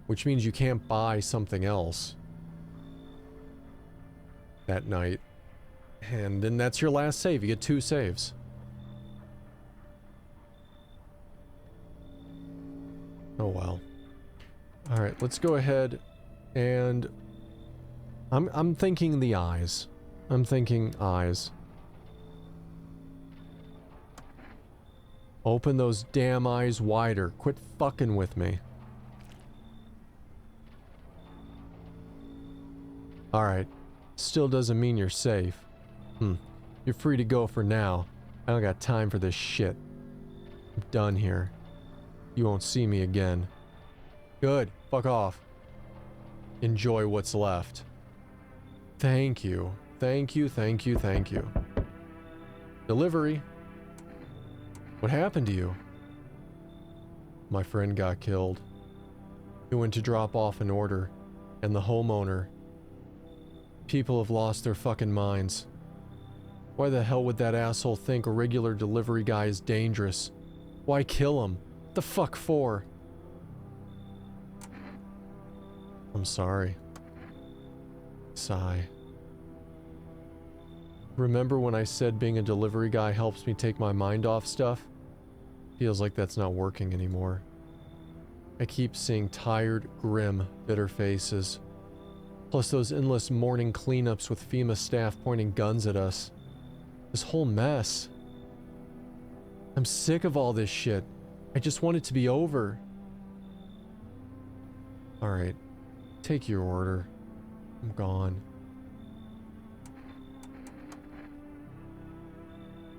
which means you can't buy something else that night. And then that's your last save. You get 2 saves. Oh well. Alright, let's go ahead and... I'm thinking the eyes. I'm thinking eyes. Open those damn eyes wider. Quit fucking with me. Alright. Still doesn't mean you're safe. You're free to go for now. I don't got time for this shit. I'm done here. You won't see me again. Good. Fuck off. Enjoy what's left. Thank you. Thank you, thank you, thank you. Delivery. What happened to you? My friend got killed. He went to drop off an order, and the homeowner. People have lost their fucking minds. Why the hell would that asshole think a regular delivery guy is dangerous? Why kill him? What the fuck for? I'm sorry. Sigh. Remember when I said being a delivery guy helps me take my mind off stuff? Feels like that's not working anymore. I keep seeing tired, grim, bitter faces. Plus those endless morning cleanups with FEMA staff pointing guns at us. This whole mess. I'm sick of all this shit. I just want it to be over. Alright. Take your order. I'm gone.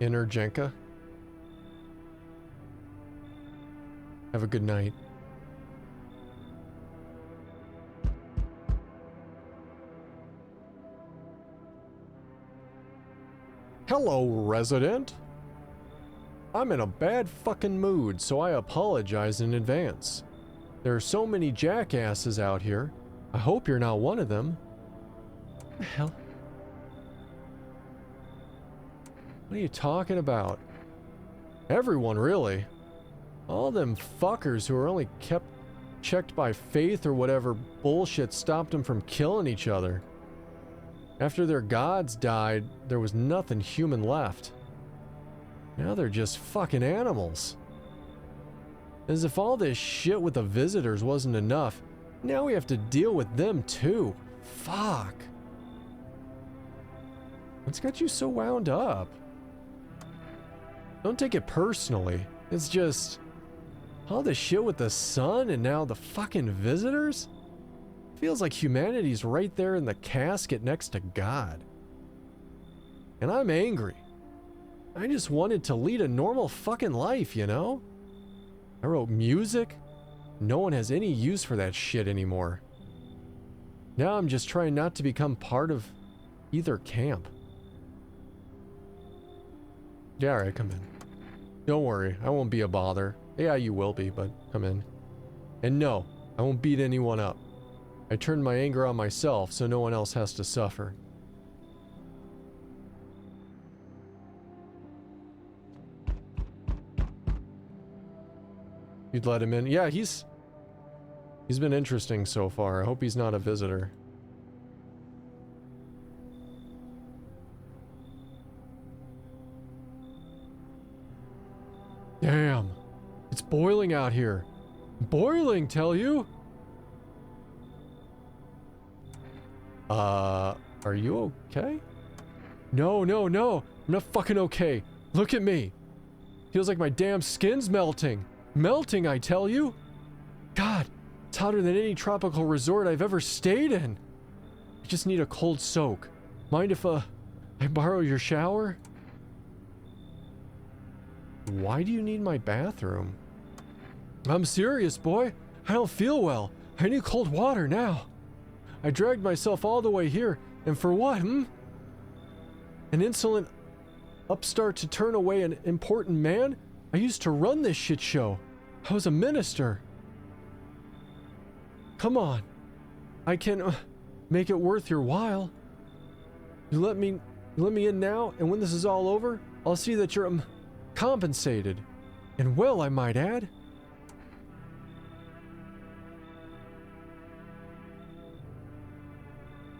Enter Jenka. Have a good night. Hello, resident. I'm in a bad fucking mood, so I apologize in advance. There are so many jackasses out here. I hope you're not one of them. What the hell? What are you talking about? Everyone, really. All them fuckers who are only kept checked by faith or whatever bullshit stopped them from killing each other. After their gods died, there was nothing human left. Now they're just fucking animals. As if all this shit with the visitors wasn't enough, now we have to deal with them too. Fuck. What's got you so wound up? Don't take it personally. It's just... all this shit with the sun and now the fucking visitors? Feels like humanity's right there in the casket next to God. And I'm angry. I just wanted to lead a normal fucking life, you know? I wrote music. No one has any use for that shit anymore. Now I'm just trying not to become part of either camp. Yeah, alright, come in. Don't worry, I won't be a bother. Yeah, you will be, but come in. And no, I won't beat anyone up. I turned my anger on myself so no one else has to suffer. You'd let him in? Yeah, he's been interesting so far. I hope he's not a visitor. Damn. It's boiling out here. Boiling, tell you? Are you okay? No, no, no. I'm not fucking okay. Look at me. Feels like my damn skin's melting. Melting, I tell you. God, it's hotter than any tropical resort I've ever stayed in. I just need a cold soak. Mind if, I borrow your shower? Why do you need my bathroom? I'm serious, boy. I don't feel well. I need cold water now. I dragged myself all the way here, and for what, An insolent upstart to turn away an important man? I used to run this shit show. I was a minister. Come on. I can make it worth your while. You let me in now, and when this is all over, I'll see that you're compensated. And well, I might add.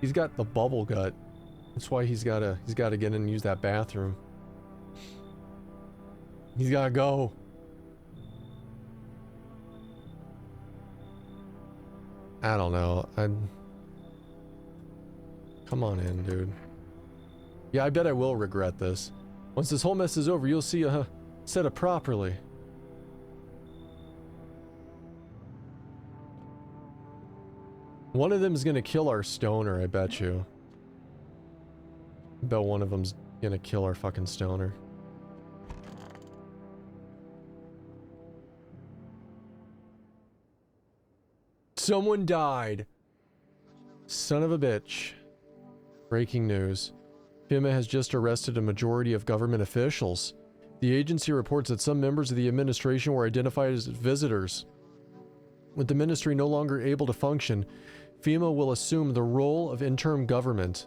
He's got the bubble gut. That's why he's gotta get in and use that bathroom. He's gotta go. I don't know. Come on in, dude. Yeah, I bet I will regret this. Once this whole mess is over, you'll see set up properly. One of them's gonna kill our stoner, I bet you. I bet one of them's gonna kill our fucking stoner. Someone died. Son of a bitch. Breaking news. FEMA has just arrested a majority of government officials. The agency reports that some members of the administration were identified as visitors. With the ministry no longer able to function, FEMA will assume the role of interim government.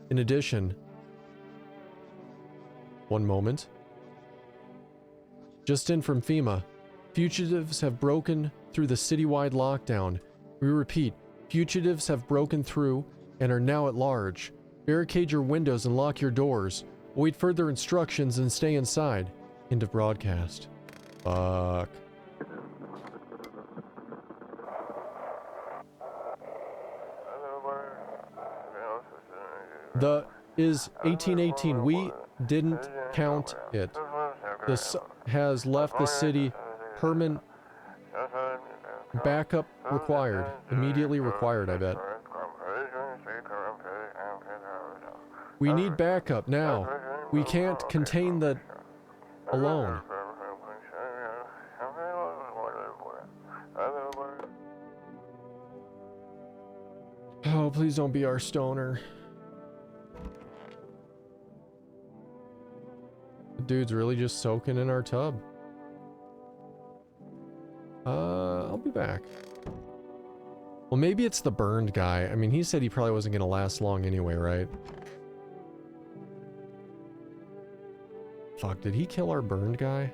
In addition, one moment. Just in from FEMA, fugitives have broken through the citywide lockdown. We repeat, fugitives have broken through and are now at large. Barricade your windows and lock your doors. Await further instructions and stay inside. End of broadcast. Fuck. The is 1818. We didn't count it. This has left the city. Permanent backup required. Immediately required, I bet. We need backup now. We can't contain the alone. Oh, please don't be our stoner. The dude's really just soaking in our tub. I'll be back. Well, maybe it's the burned guy. I mean, he said he probably wasn't going to last long anyway, right? Fuck, did he kill our burned guy?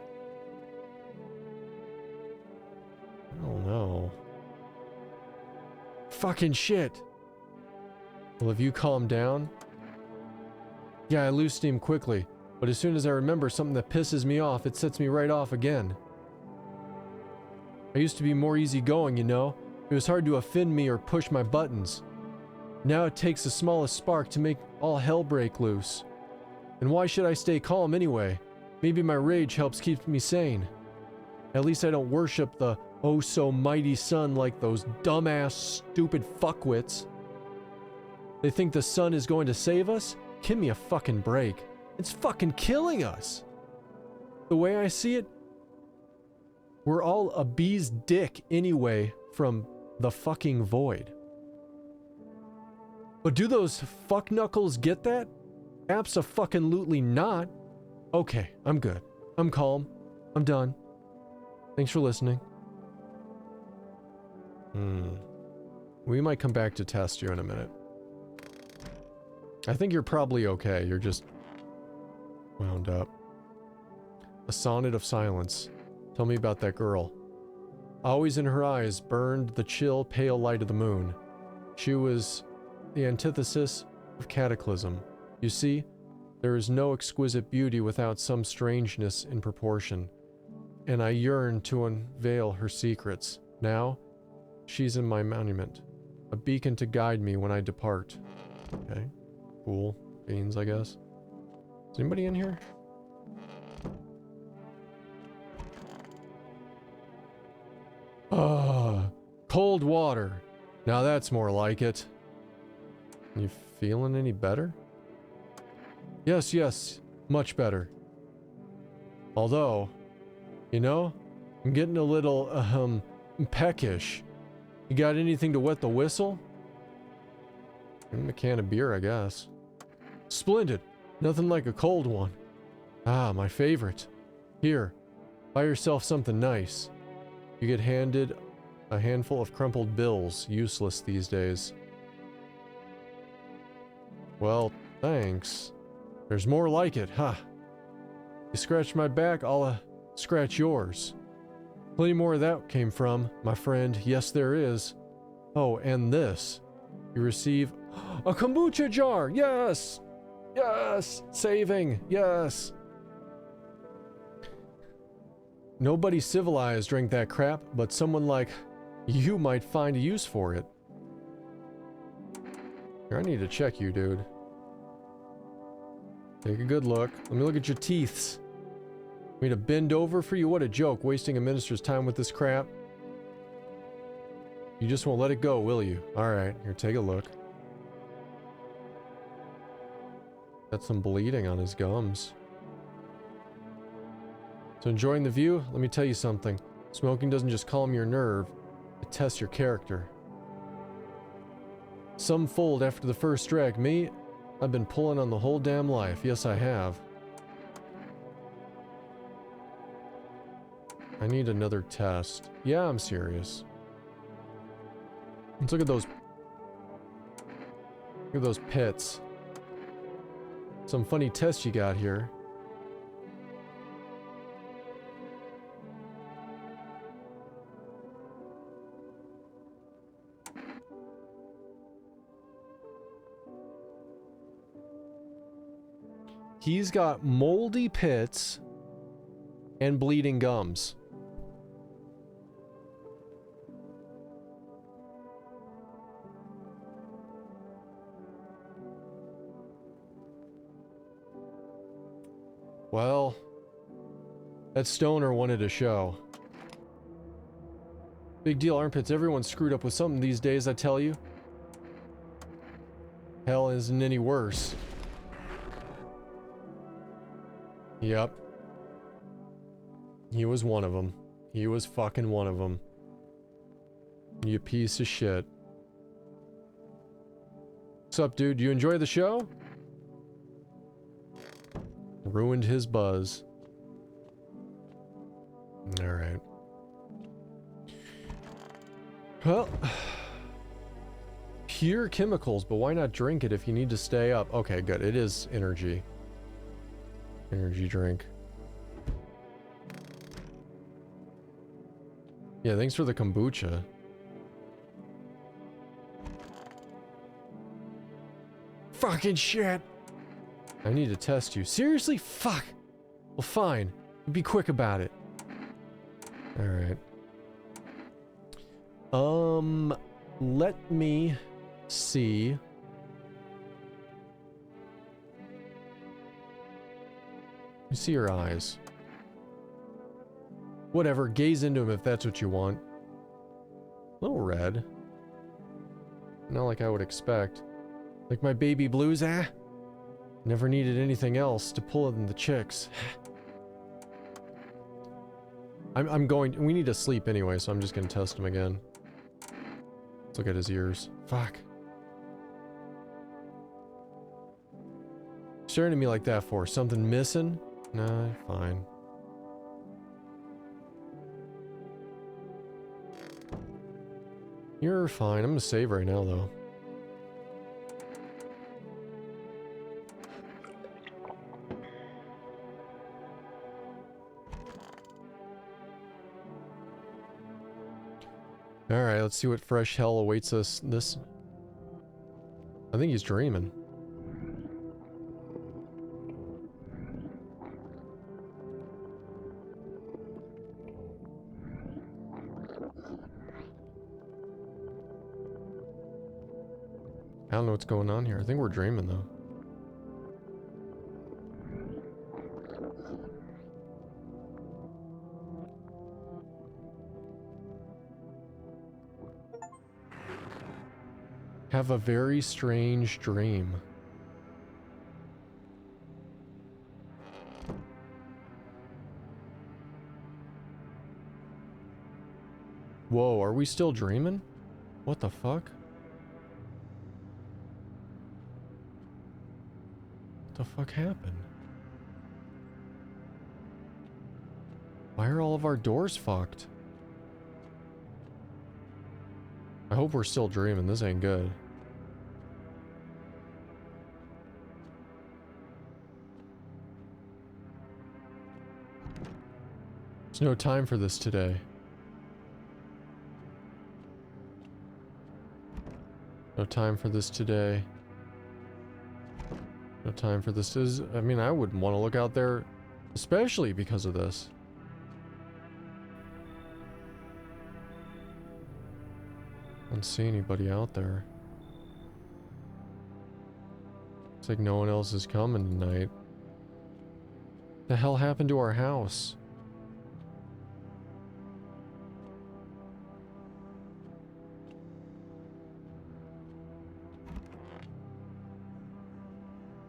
I don't know. Fucking shit. Well, have you calmed down? Yeah, I loosed him quickly, but as soon as I remember something that pisses me off, it sets me right off again. I used to be more easygoing, you know? It was hard to offend me or push my buttons. Now it takes the smallest spark to make all hell break loose. And why should I stay calm anyway? Maybe my rage helps keep me sane. At least I don't worship the oh-so-mighty sun like those dumbass, stupid fuckwits. They think the sun is going to save us? Give me a fucking break. It's fucking killing us. The way I see it, we're all a bee's dick anyway from the fucking void. But do those fuck knuckles get that? Abso-fucking-lutely not. Okay, I'm good. I'm calm. I'm done. Thanks for listening. We might come back to test you in a minute. I think you're probably okay. You're just wound up. A sonnet of silence. Tell me about that girl. Always in her eyes burned the chill, pale light of the moon. She was the antithesis of cataclysm. You see, there is no exquisite beauty without some strangeness in proportion, and I yearn to unveil her secrets. Now, she's in my monument, a beacon to guide me when I depart. Okay, cool. Beans, I guess. Is anybody in here? Cold water. Now that's more like it. You feeling any better? Yes, much better. Although, you know, I'm getting a little, peckish. You got anything to wet the whistle? A can of beer, I guess. Splendid. Nothing like a cold one. Ah, my favorite. Here, buy yourself something nice. You get handed a handful of crumpled bills, useless these days. Well, thanks. There's more like it, huh? You scratch my back, I'll, scratch yours. Plenty more of that came from, my friend. Yes, there is. Oh, and this. You receive a kombucha jar. Yes! Yes! Saving. Yes! Nobody civilized drank that crap, but someone like you might find a use for it. Here, I need to check you, dude. Take a good look. Let me look at your teeths. Want me to bend over for you? What a joke, wasting a minister's time with this crap. You just won't let it go, will you? Alright, here, take a look. Got some bleeding on his gums. So enjoying the view? Let me tell you something. Smoking doesn't just calm your nerve, it tests your character. Some fold after the first drag. Me, I've been pulling on the whole damn life. Yes, I have. I need another test. Yeah, I'm serious. Let's look at those. Look at those pits. Some funny tests you got here. He's got moldy pits and bleeding gums. Well, that stoner wanted a show. Big deal, armpits. Everyone's screwed up with something these days, I tell you. Hell isn't any worse. Yep. He was one of them. He was fucking one of them. You piece of shit. What's up, dude? You enjoy the show? Ruined his buzz. Alright. Well, pure chemicals, but why not drink it if you need to stay up? Okay, good. It is energy. Energy drink. Yeah, thanks for the kombucha. Fucking shit! I need to test you. Seriously? Fuck! Well, fine. Be quick about it. Alright. Let me see. You see your eyes. Whatever, gaze into them if that's what you want. A little red. Not like I would expect. Like my baby blues, ah? Never needed anything else to pull in the chicks. I'm going... We need to sleep anyway, so I'm just gonna test him again. Let's look at his ears. Fuck. Staring at me like that for? Something missing? Nah, fine. You're fine. I'm gonna save right now, though. Alright, let's see what fresh hell awaits us this... I think he's dreaming. I don't know what's going on here. I think we're dreaming, though. Have a very strange dream. Whoa, are we still dreaming? What the fuck? What the fuck happened? Why are all of our doors fucked? I hope we're still dreaming. This ain't good. There's no time for this today. No time for this today. No time for this. I mean, I wouldn't want to look out there, especially because of this. I don't see anybody out there. Looks like no one else is coming tonight. The hell happened to our house?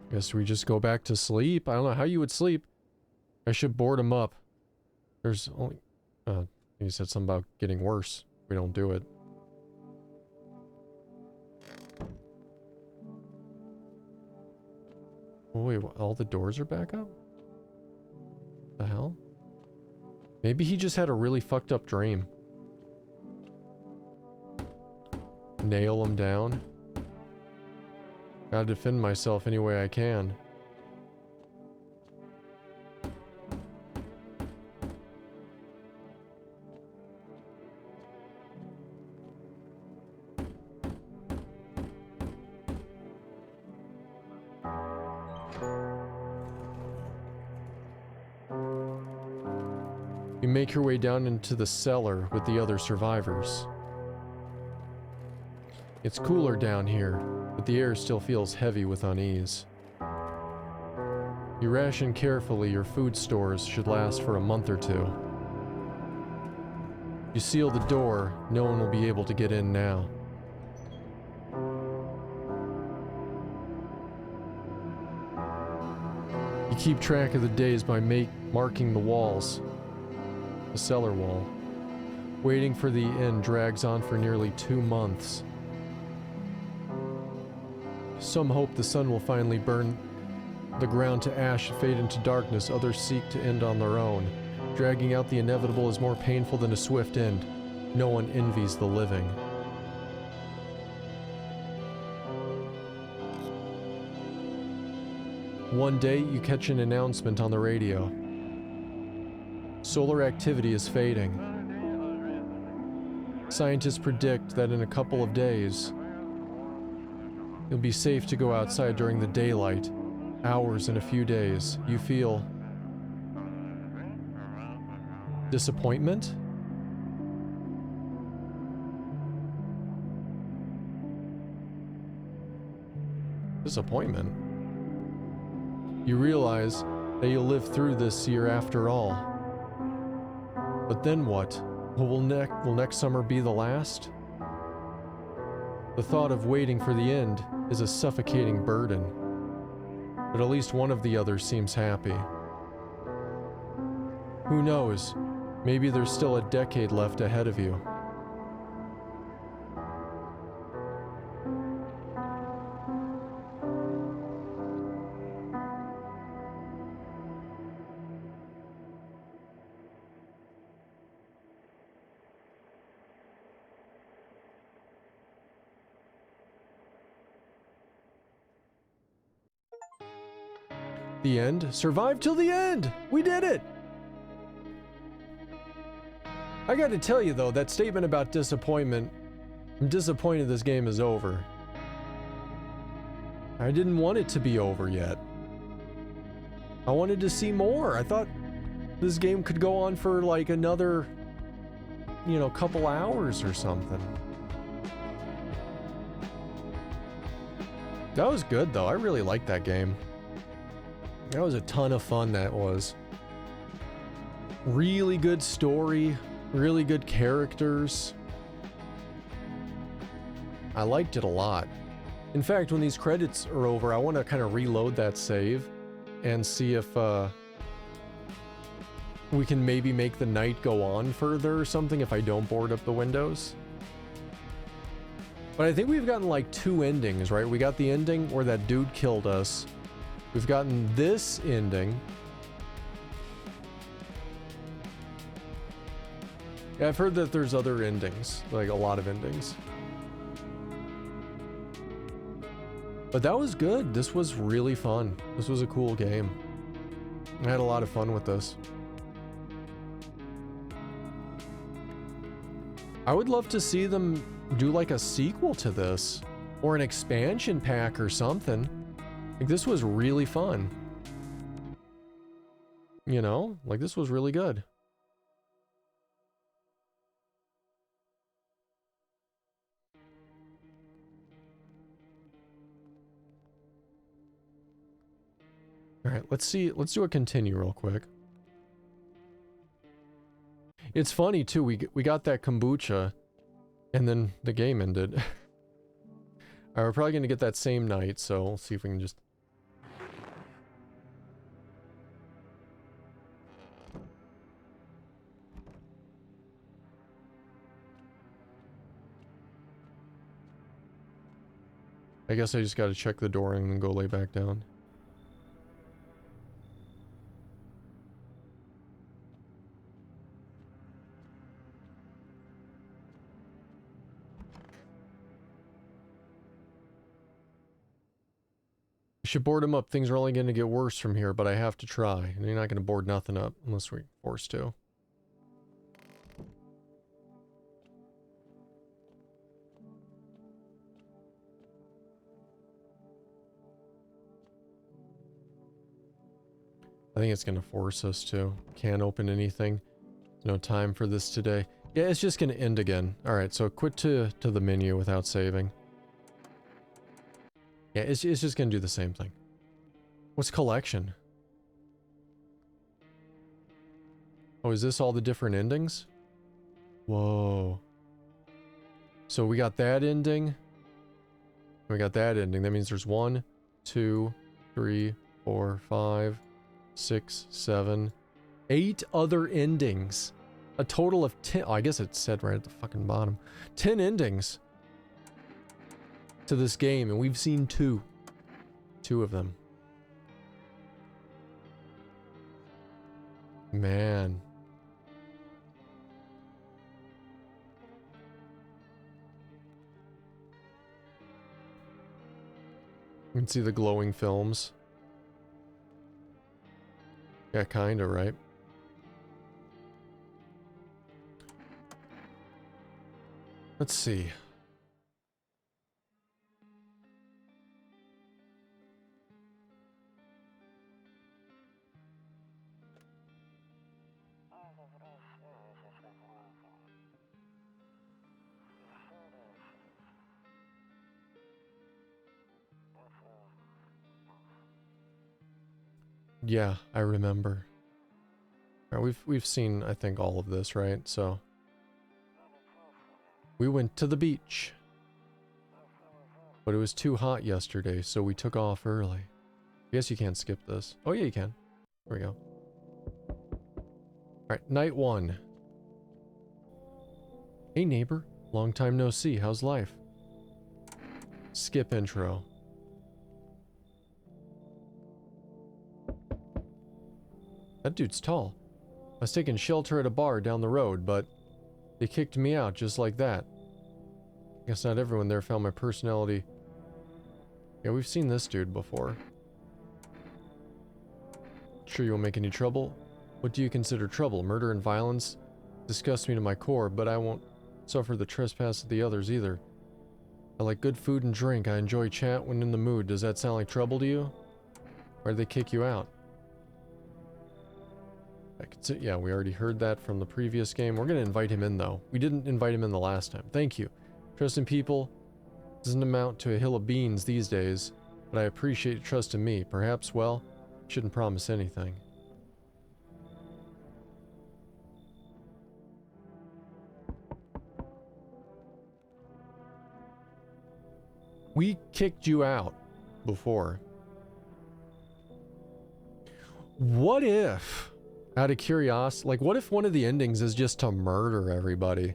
Guess we just go back to sleep. I don't know how you would sleep. I should board him up. There's only... you said something about getting worse. We don't do it. Oh, wait, what, all the doors are back up? The hell? Maybe he just had a really fucked up dream. Nail him down. Gotta defend myself any way I can. You make your way down into the cellar with the other survivors. It's cooler down here, but the air still feels heavy with unease. You ration carefully. Your food stores should last for a month or two. You seal the door. No one will be able to get in now. You keep track of the days by marking the walls. The cellar wall. Waiting for the end drags on for nearly 2 months. Some hope the sun will finally burn the ground to ash and fade into darkness. Others seek to end on their own. Dragging out the inevitable is more painful than a swift end. No one envies the living. One day, you catch an announcement on the radio. Solar activity is fading. Scientists predict that in a couple of days, it'll be safe to go outside during the daylight. Hours in a few days. You feel disappointment? Disappointment? You realize that you'll live through this year after all. But then what? Will next summer be the last? The thought of waiting for the end is a suffocating burden. But at least one of the others seems happy. Who knows? Maybe there's still a decade left ahead of you. The end? Survive till the end! We did it! I gotta tell you though, that statement about disappointment, I'm disappointed this game is over. I didn't want it to be over yet. I wanted to see more. I thought this game could go on for like another, you know, couple hours or something. That was good though. I really liked that game. That was a ton of fun, that was. Really good story, really good characters. I liked it a lot. In fact, when these credits are over, I want to kind of reload that save and see if we can maybe make the night go on further or something if I don't board up the windows. But I think we've gotten like 2 endings, right? We got the ending where that dude killed us. We've gotten this ending. Yeah, I've heard that there's other endings, like a lot of endings. But that was good. This was really fun. This was a cool game. I had a lot of fun with this. I would love to see them do like a sequel to this, or an expansion pack or something. Like, this was really fun. You know, like this was really good. All right, let's see. Let's do a continue real quick. It's funny too. We got that kombucha, and then the game ended. All right, we're probably gonna get that same night, so we'll see if we can just. I guess I just gotta check the door and then go lay back down. I should board him up. Things are only going to get worse from here, but I have to try. And you're not going to board nothing up unless we're forced to. I think it's going to force us to. Can't open anything. No time for this today. Yeah, it's just going to end again. Alright, so quit to the menu without saving. Yeah, it's just going to do the same thing. What's collection? Oh, is this all the different endings? Whoa. So we got that ending. We got that ending. That means there's 1, 2, 3, 4, 5, 6, 7, 8 other endings. A total of 10. Oh, I guess it said right at the fucking bottom. 10 endings to this game, and we've seen 2. 2 of them. Man. You can see the glowing films. Yeah, kinda, right? Let's see. Yeah, I remember. Alright, we've seen, I think, all of this, right? So we went to the beach, but it was too hot yesterday, so we took off early. I guess you can't skip this. Oh yeah, you can. There we go. Alright, night 1. Hey neighbor, long time no see. How's life? Skip intro. That dude's tall. I was taking shelter at a bar down the road, but they kicked me out just like that. Guess not everyone there found my personality. Yeah, we've seen this dude before. Sure you won't make any trouble? What do you consider trouble? Murder and violence disgust me to my core, but I won't suffer the trespass of the others either. I like good food and drink. I enjoy chat when in the mood. Does that sound like trouble to you? Why'd they kick you out? Yeah, we already heard that from the previous game. We're going to invite him in, though. We didn't invite him in the last time. Thank you. Trust in people doesn't amount to a hill of beans these days, but I appreciate your trust in me. Perhaps, well, shouldn't promise anything. We kicked you out before. What if... out of curiosity, like, what if one of the endings is just to murder everybody?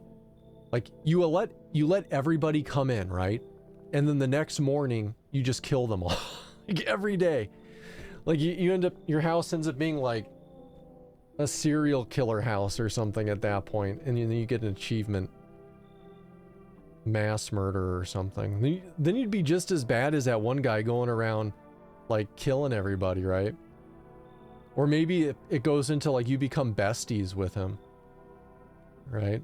Like, you let everybody come in, right? And then the next morning, you just kill them all. Like, every day. Like, you end up, your house ends up being like a serial killer house or something at that point, and then you get an achievement. Mass murder or something. Then you'd be just as bad as that one guy going around, like, killing everybody, right? Or maybe it goes into, like, you become besties with him. Right?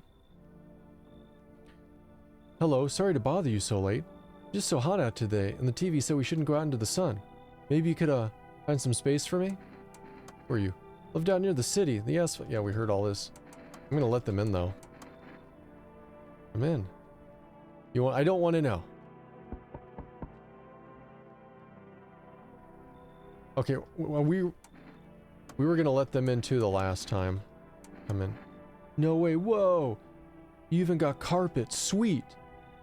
Hello, sorry to bother you so late. Just so hot out today, and the TV said we shouldn't go out into the sun. Maybe you could, find some space for me? Where are you? Live down near the city. The asphalt. Yeah, we heard all this. I'm gonna let them in, though. Come in. You want? I don't want to know. Okay, well, we were gonna let them in too the last time. Come in. No way, whoa! You even got carpet, sweet!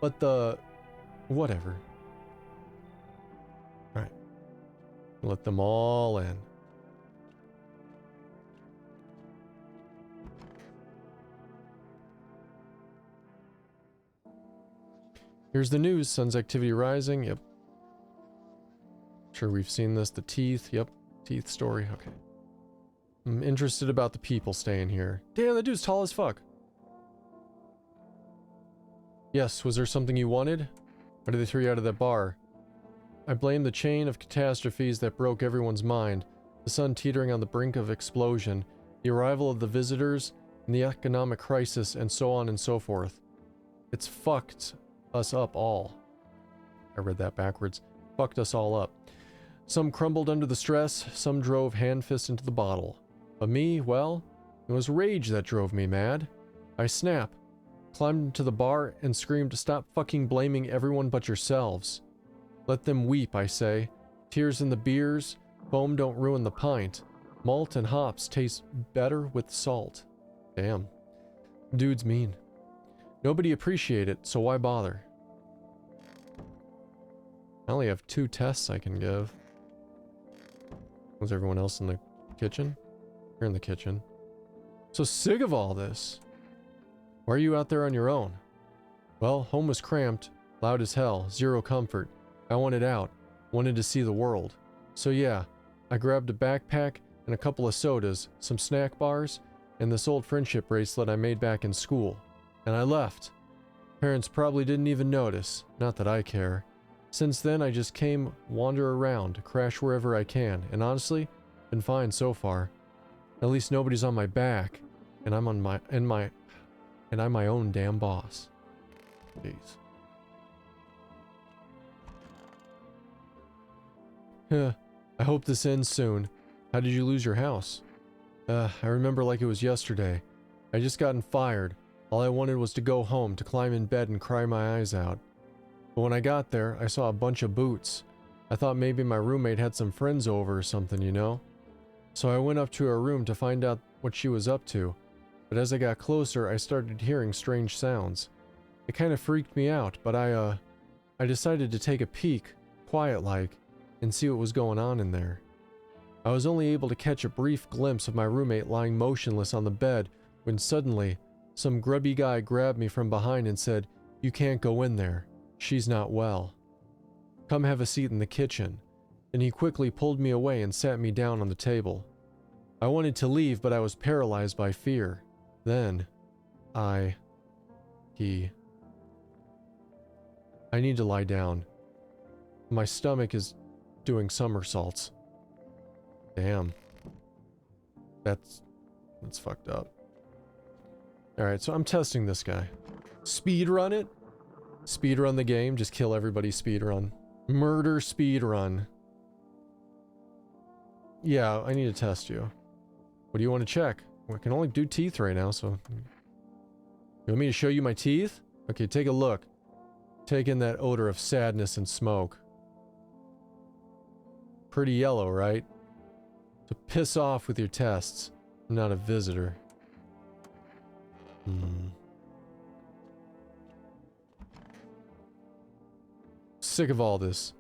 But the... whatever. Alright. Let them all in. Here's the news. Sun's activity rising. Yep. Sure we've seen this. The teeth. Yep. Teeth story. Okay. I'm interested about the people staying here. Damn, that dude's tall as fuck. Yes, was there something you wanted? Why did they throw you out of that bar? I blame the chain of catastrophes that broke everyone's mind. The sun teetering on the brink of explosion, the arrival of the visitors, and the economic crisis, and so on and so forth. It's fucked us up all. I read that backwards. Fucked us all up. Some crumbled under the stress, some drove hand fist into the bottle. But me, well, it was rage that drove me mad. I snapped, climbed into the bar, and screamed to stop fucking blaming everyone but yourselves. Let them weep, I say. Tears in the beers, foam don't ruin the pint. Malt and hops taste better with salt. Damn. Dude's mean. Nobody appreciate it, so why bother? I only have 2 tests I can give. Was everyone else in the kitchen? You're in the kitchen. So sick of all this. Why are you out there on your own? Well, home was cramped, loud as hell, zero comfort. I wanted out, wanted to see the world. So yeah, I grabbed a backpack and a couple of sodas, some snack bars, and this old friendship bracelet I made back in school. And I left. Parents probably didn't even notice, not that I care. Since then, I just wander around, crash wherever I can, and honestly, been fine so far. At least nobody's on my back, and I'm my own damn boss. Jeez. I hope this ends soon. How did you lose your house? I remember like it was yesterday. I just gotten fired. All I wanted was to go home, to climb in bed and cry my eyes out. But when I got there, I saw a bunch of boots. I thought maybe my roommate had some friends over or something, you know? So I went up to her room to find out what she was up to. But as I got closer, I started hearing strange sounds. It kind of freaked me out, but I decided to take a peek, quiet-like, and see what was going on in there. I was only able to catch a brief glimpse of my roommate lying motionless on the bed when suddenly, some grubby guy grabbed me from behind and said, "You can't go in there. She's not well. Come have a seat in the kitchen." And he quickly pulled me away and sat me down on the table. I wanted to leave, but I was paralyzed by fear. Then, I need to lie down. My stomach is doing somersaults. Damn. That's fucked up. Alright, so I'm testing this guy. Speedrun it? Speedrun the game, just kill everybody speedrun. Murder speedrun. Yeah, I need to test you. What do you want to check? Well, I can only do teeth right now, so... You want me to show you my teeth? Okay, take a look. Take in that odor of sadness and smoke. Pretty yellow, right? So piss off with your tests. I'm not a visitor. Sick of all this.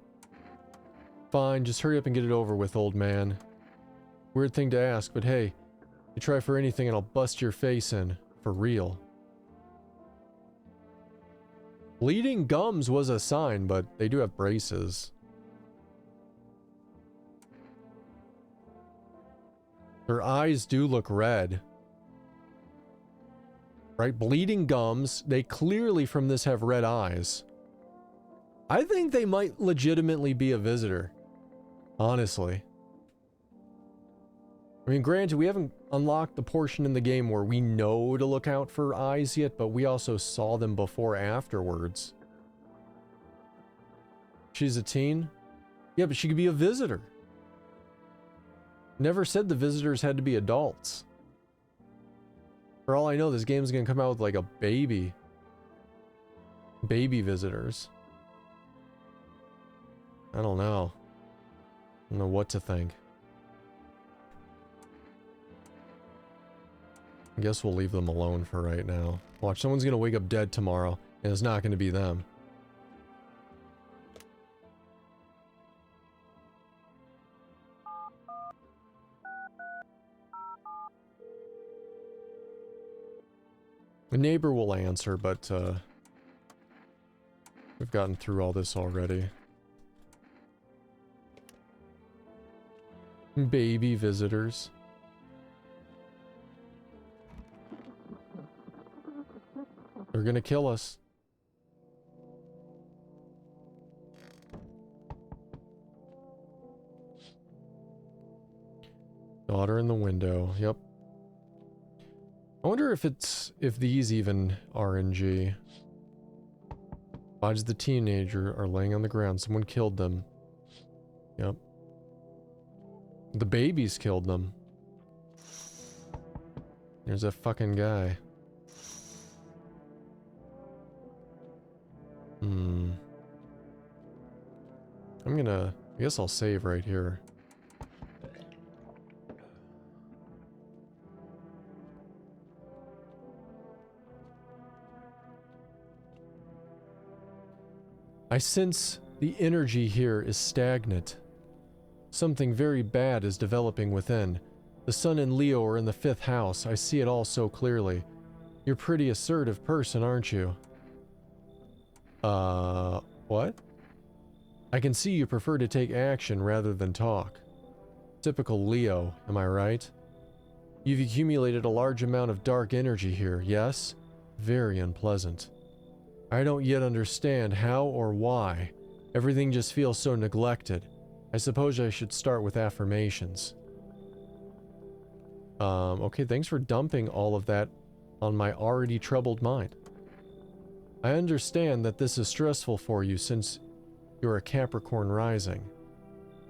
Fine, just hurry up and get it over with, old man. Weird thing to ask, but hey, you try for anything and I'll bust your face in. For real. Bleeding gums was a sign, but they do have braces. Her eyes do look red. Right? Bleeding gums. They clearly from this have red eyes. I think they might legitimately be a visitor. Honestly. I mean, granted, we haven't unlocked the portion in the game where we know to look out for eyes yet, but we also saw them before afterwards. She's a teen? Yeah, but she could be a visitor. Never said the visitors had to be adults. For all I know, this game's gonna come out with like a baby. Baby visitors. I don't know. I don't know what to think. I guess we'll leave them alone for right now. Watch, someone's gonna wake up dead tomorrow, and it's not gonna be them. The neighbor will answer, but we've gotten through all this already. Baby visitors. They're gonna kill us. Daughter in the window. Yep. I wonder if these even RNG. Bodies of the teenager are laying on the ground. Someone killed them. Yep. The babies killed them. There's that fucking guy. I guess I'll save right here. I sense the energy here is stagnant. Something very bad is developing within. The sun and Leo are in the 5th house. I see it all so clearly. You're a pretty assertive person, aren't you? What? I can see you prefer to take action rather than talk. Typical Leo, am I right? You've accumulated a large amount of dark energy here, yes? Very unpleasant. I don't yet understand how or why. Everything just feels so neglected. I suppose I should start with affirmations. Okay, thanks for dumping all of that on my already troubled mind. I understand that this is stressful for you since you're a Capricorn rising.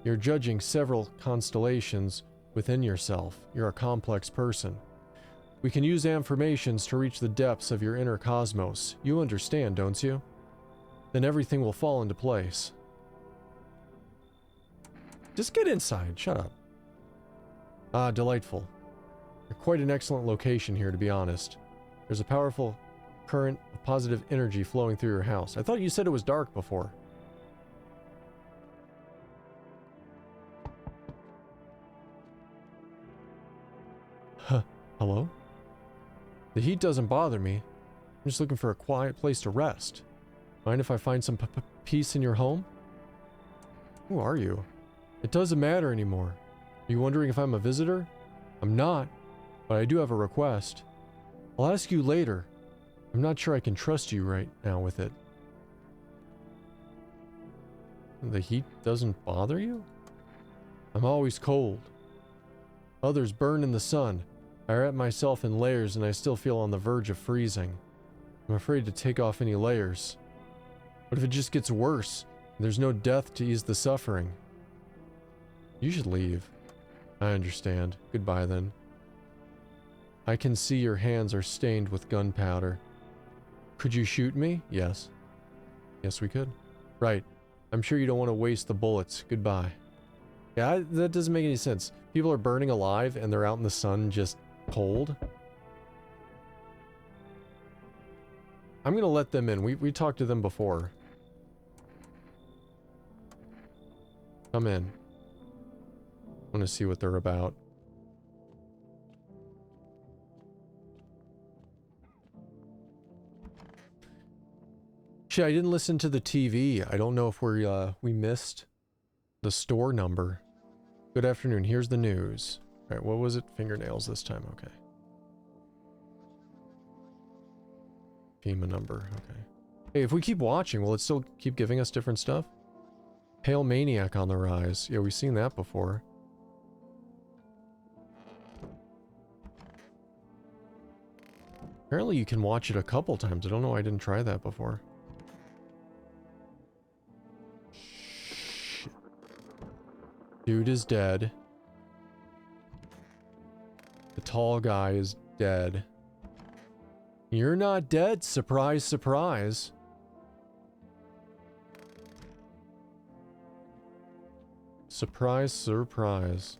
You're judging several constellations within yourself. You're a complex person. We can use affirmations to reach the depths of your inner cosmos. You understand, don't you? Then everything will fall into place. Just get inside. Shut up. Ah, delightful. You're quite an excellent location here, to be honest. There's a powerful current of positive energy flowing through your house. I thought you said it was dark before. Huh. Hello? The heat doesn't bother me. I'm just looking for a quiet place to rest. Mind if I find some peace in your home? Who are you? It doesn't matter anymore. Are you wondering if I'm a visitor? I'm not, but I do have a request. I'll ask you later. I'm not sure I can trust you right now with it. The heat doesn't bother you? I'm always cold. Others burn in the sun. I wrap myself in layers and I still feel on the verge of freezing. I'm afraid to take off any layers. What if it just gets worse and there's no death to ease the suffering? You should leave. I understand. Goodbye then. I can see your hands are stained with gunpowder. Could you shoot me? Yes. Yes, we could. Right. I'm sure you don't want to waste the bullets. Goodbye. Yeah, that doesn't make any sense. People are burning alive and they're out in the sun just cold. I'm gonna let them in. We talked to them before. Come in. I want to see what they're about. Shit, I didn't listen to the TV. I don't know if we missed the store number. Good afternoon. Here's the news. All right, what was it? Fingernails this time. Okay. FEMA number. Okay. Hey, if we keep watching, will it still keep giving us different stuff? Pale Maniac on the rise. Yeah, we've seen that before. Apparently you can watch it a couple times. I don't know why I didn't try that before. Shit. Dude is dead. The tall guy is dead. You're not dead. Surprise, surprise. Surprise, surprise.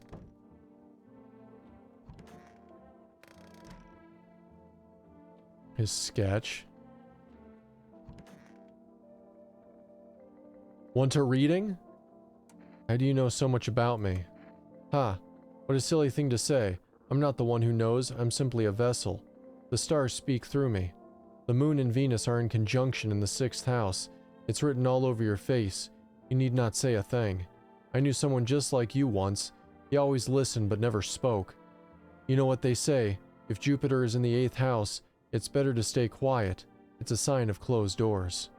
His sketch. Want a reading? How do you know so much about me? Ha, what a silly thing to say. I'm not the one who knows, I'm simply a vessel. The stars speak through me. The moon and Venus are in conjunction in the 6th house. It's written all over your face. You need not say a thing. I knew someone just like you once. He always listened but never spoke. You know what they say, if Jupiter is in the 8th house, it's better to stay quiet. It's a sign of closed doors.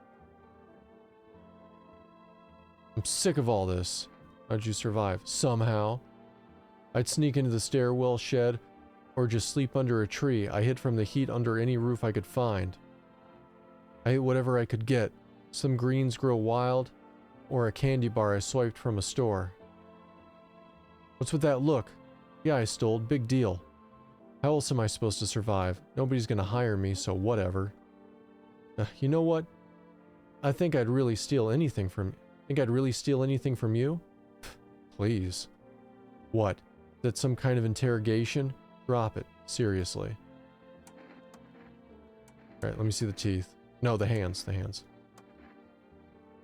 I'm sick of all this. How'd you survive? Somehow. I'd sneak into the stairwell shed, or just sleep under a tree. I hid from the heat under any roof I could find. I ate whatever I could get. Some greens grow wild, or a candy bar I swiped from a store. What's with that look? Yeah, I stole. Big deal. How else am I supposed to survive? Nobody's gonna hire me, so whatever. You know what? I think I'd really steal anything from... Think I'd really steal anything from you? Please. What? That some kind of interrogation? Drop it. Seriously. Alright, let me see the teeth. No, the hands. The hands.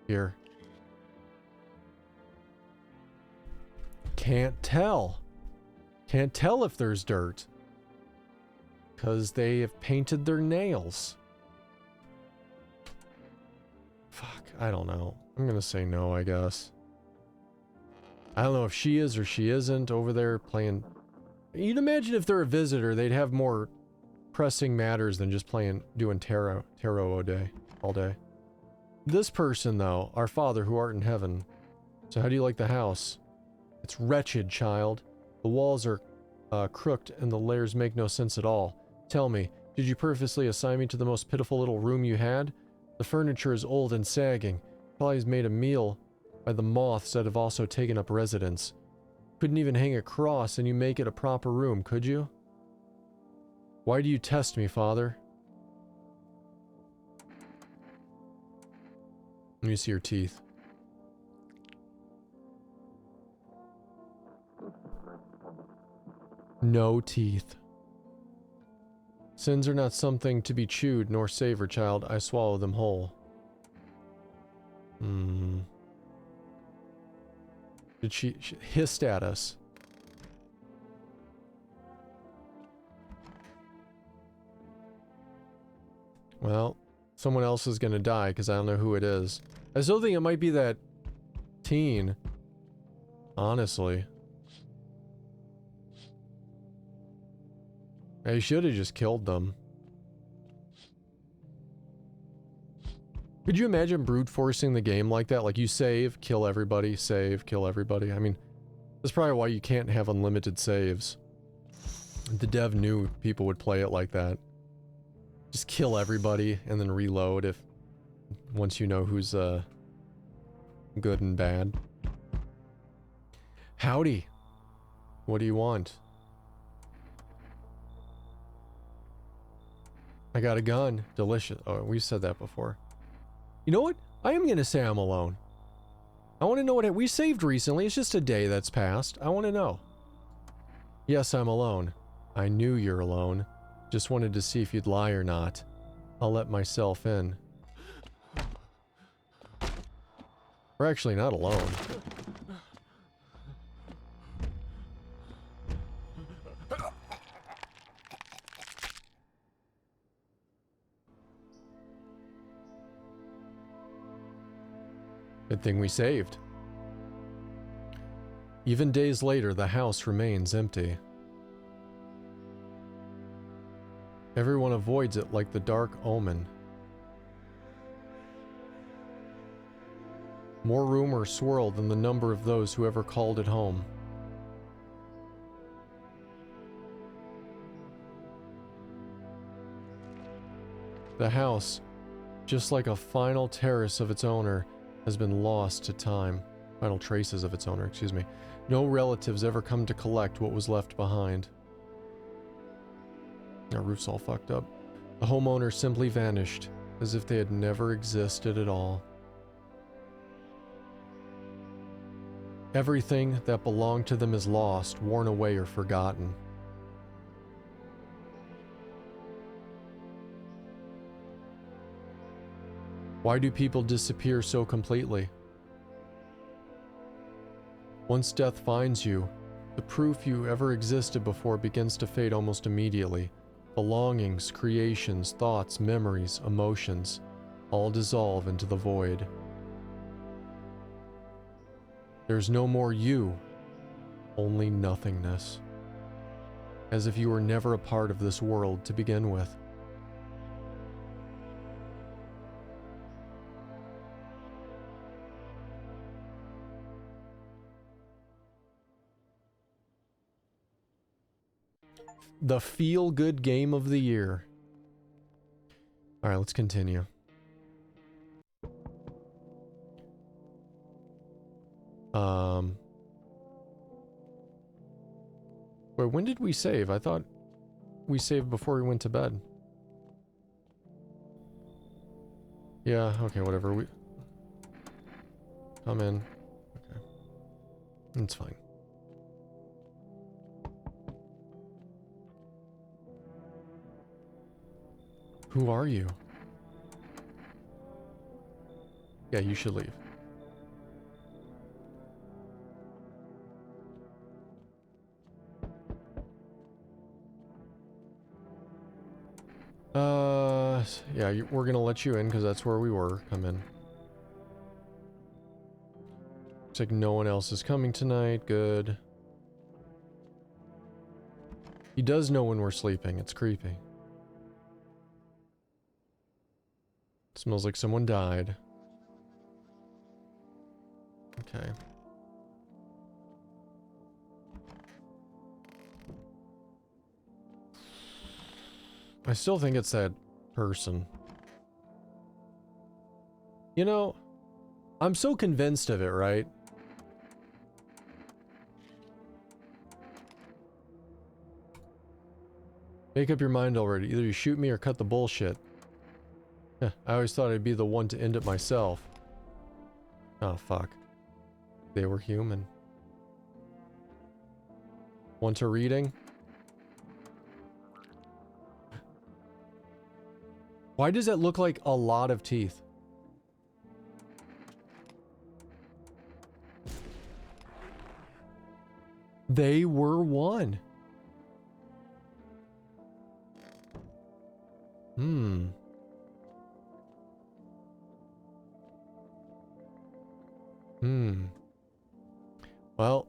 Here. Can't tell. Can't tell if there's dirt. Because they have painted their nails. Fuck, I don't know. I'm gonna say no, I guess. I don't know if she is or she isn't over there playing... You'd imagine if they're a visitor, they'd have more pressing matters than just doing tarot all day. This person, though, our Father who art in heaven. So how do you like the house? It's wretched, child. The walls are crooked and the layers make no sense at all. Tell me, did you purposely assign me to the most pitiful little room you had? The furniture is old and sagging. Probably has made a meal by the moths that have also taken up residence. Couldn't even hang a cross and you make it a proper room, could you? Why do you test me, Father? Let me see your teeth. No teeth. Sins are not something to be chewed nor savored, child. I swallow them whole. Did she hissed at us? Well, someone else is gonna die because I don't know who it is. I still think it might be that teen. Honestly. I should have just killed them. Could you imagine brute forcing the game like that? Like you save, kill everybody, save, kill everybody. I mean, that's probably why you can't have unlimited saves. The dev knew people would play it like that. Just kill everybody and then reload once you know who's good and bad. Howdy. What do you want? I got a gun. Delicious. Oh, we said that before. You know what? I am gonna say I'm alone. I want to know what we saved recently. It's just a day that's passed. I want to know. Yes, I'm alone. I knew you're alone. Just wanted to see if you'd lie or not. I'll let myself in. We're actually not alone. Good thing we saved. Even days later, the house remains empty. Everyone avoids it like the dark omen. More rumors swirl than the number of those who ever called it home. The house, just like a final terrace of its owner, has been lost to time. Final traces of its owner, excuse me. No relatives ever come to collect what was left behind. Our roof's all fucked up. The homeowner simply vanished, as if they had never existed at all. Everything that belonged to them is lost, worn away, or forgotten. Why do people disappear so completely? Once death finds you, the proof you ever existed before begins to fade almost immediately. Belongings, creations, thoughts, memories, emotions, all dissolve into the void. There's no more you, only nothingness. As if you were never a part of this world to begin with. The feel-good game of the year. Alright, let's continue. Wait, when did we save? I thought we saved before we went to bed. Yeah, okay, whatever. We come in. Okay. It's fine. Who are you? Yeah, you should leave. Yeah, we're gonna let you in because that's where we were. Come in. Looks like no one else is coming tonight. Good. He does know when we're sleeping. It's creepy. Smells like someone died. Okay. I still think it's that person. You know, I'm so convinced of it, right? Make up your mind already. Either you shoot me or cut the bullshit. I always thought I'd be the one to end it myself. Oh, fuck. They were human. Want a reading? Why does that look like a lot of teeth? They were one. Well.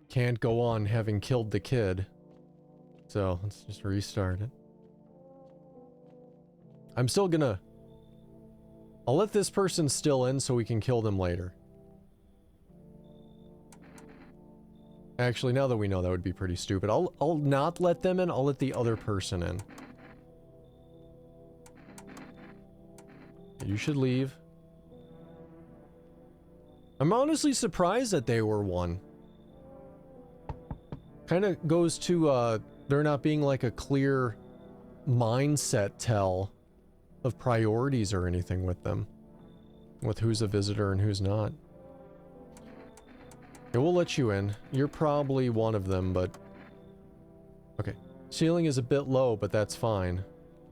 Can't go on having killed the kid. So, let's just restart it. I'm still gonna... I'll let this person still in so we can kill them later. Actually, now that we know, that would be pretty stupid. I'll not let them in, I'll let the other person in. You should leave. I'm honestly surprised that they were one. Kind of goes to, there not being like a clear mindset tell of priorities or anything with them. With who's a visitor and who's not. Yeah, we'll let you in. You're probably one of them, but... Okay. Ceiling is a bit low, but that's fine.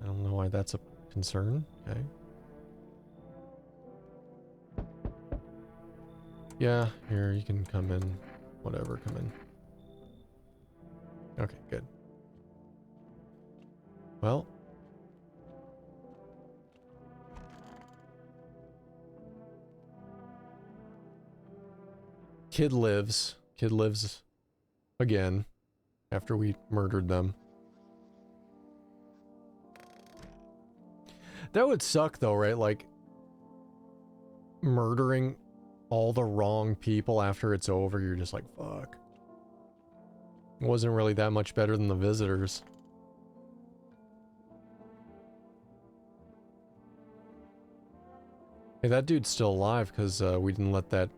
I don't know why that's a concern. Okay. Yeah, here, you can come in. Whatever, come in. Okay, good. Well. Kid lives. Kid lives again after we murdered them. That would suck though, right? Like murdering all the wrong people after it's over, you're just like, fuck. It wasn't really that much better than the visitors. Hey, that dude's still alive because we didn't let that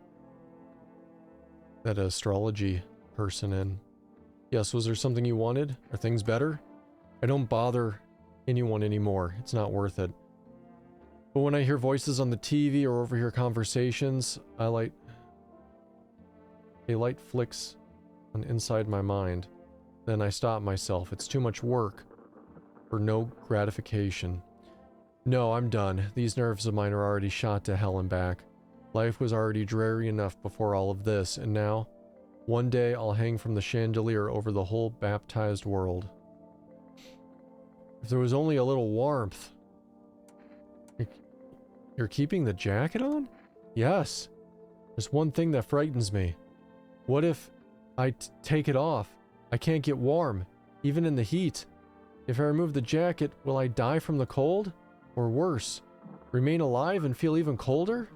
astrology person in. Yes, was there something you wanted? Are things better? I don't bother anyone anymore. It's not worth it. But when I hear voices on the TV or overhear conversations, a light flicks on inside my mind. Then I stop myself. It's too much work. for no gratification. No, I'm done. These nerves of mine are already shot to hell and back. Life was already dreary enough before all of this, and now, one day I'll hang from the chandelier over the whole baptized world. If there was only a little warmth. You're keeping the jacket on? Yes. There's one thing that frightens me. What if I take it off? I can't get warm, even in the heat. If I remove the jacket, will I die from the cold? Or worse, remain alive and feel even colder?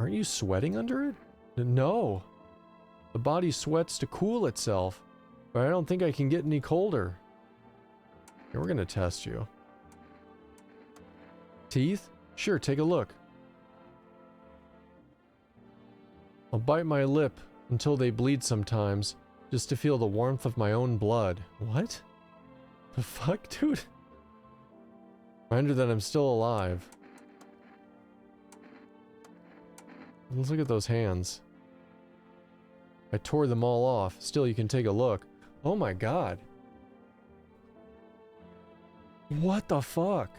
Aren't you sweating under it? No. The body sweats to cool itself, but I don't think I can get any colder. Okay, we're gonna test you. Teeth? Sure, take a look. I'll bite my lip until they bleed sometimes, just to feel the warmth of my own blood. What? The fuck, dude? Reminder that I'm still alive. Let's look at those hands. I tore them all off. Still, you can take a look. Oh my god. What the fuck?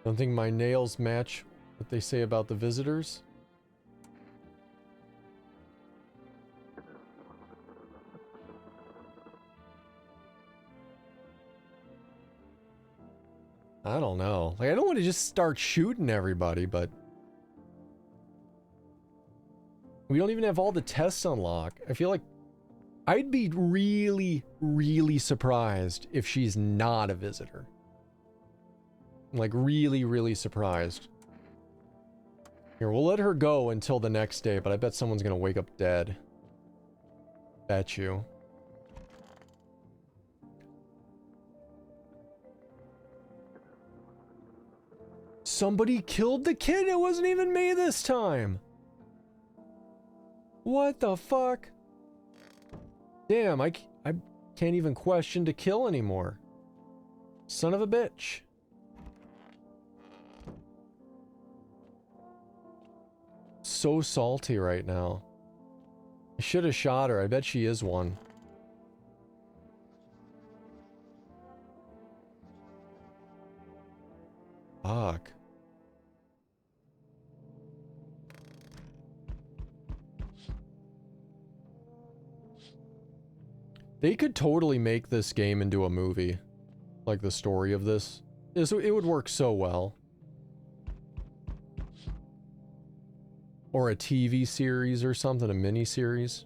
Don't think my nails match what they say about the visitors. I don't know. Like, I don't want to just start shooting everybody, but we don't even have all the tests unlocked. I feel like I'd be really, really surprised if she's not a visitor. Like, really, really surprised. Here, we'll let her go until the next day, but I bet someone's gonna wake up dead. Bet you. Somebody killed the kid. It wasn't even me this time. What the fuck? Damn, I can't even question to kill anymore. Son of a bitch. So salty right now. I should have shot her. I bet she is one. Fuck. They could totally make this game into a movie. Like the story of this. It would work so well. Or a TV series or something, a mini-series.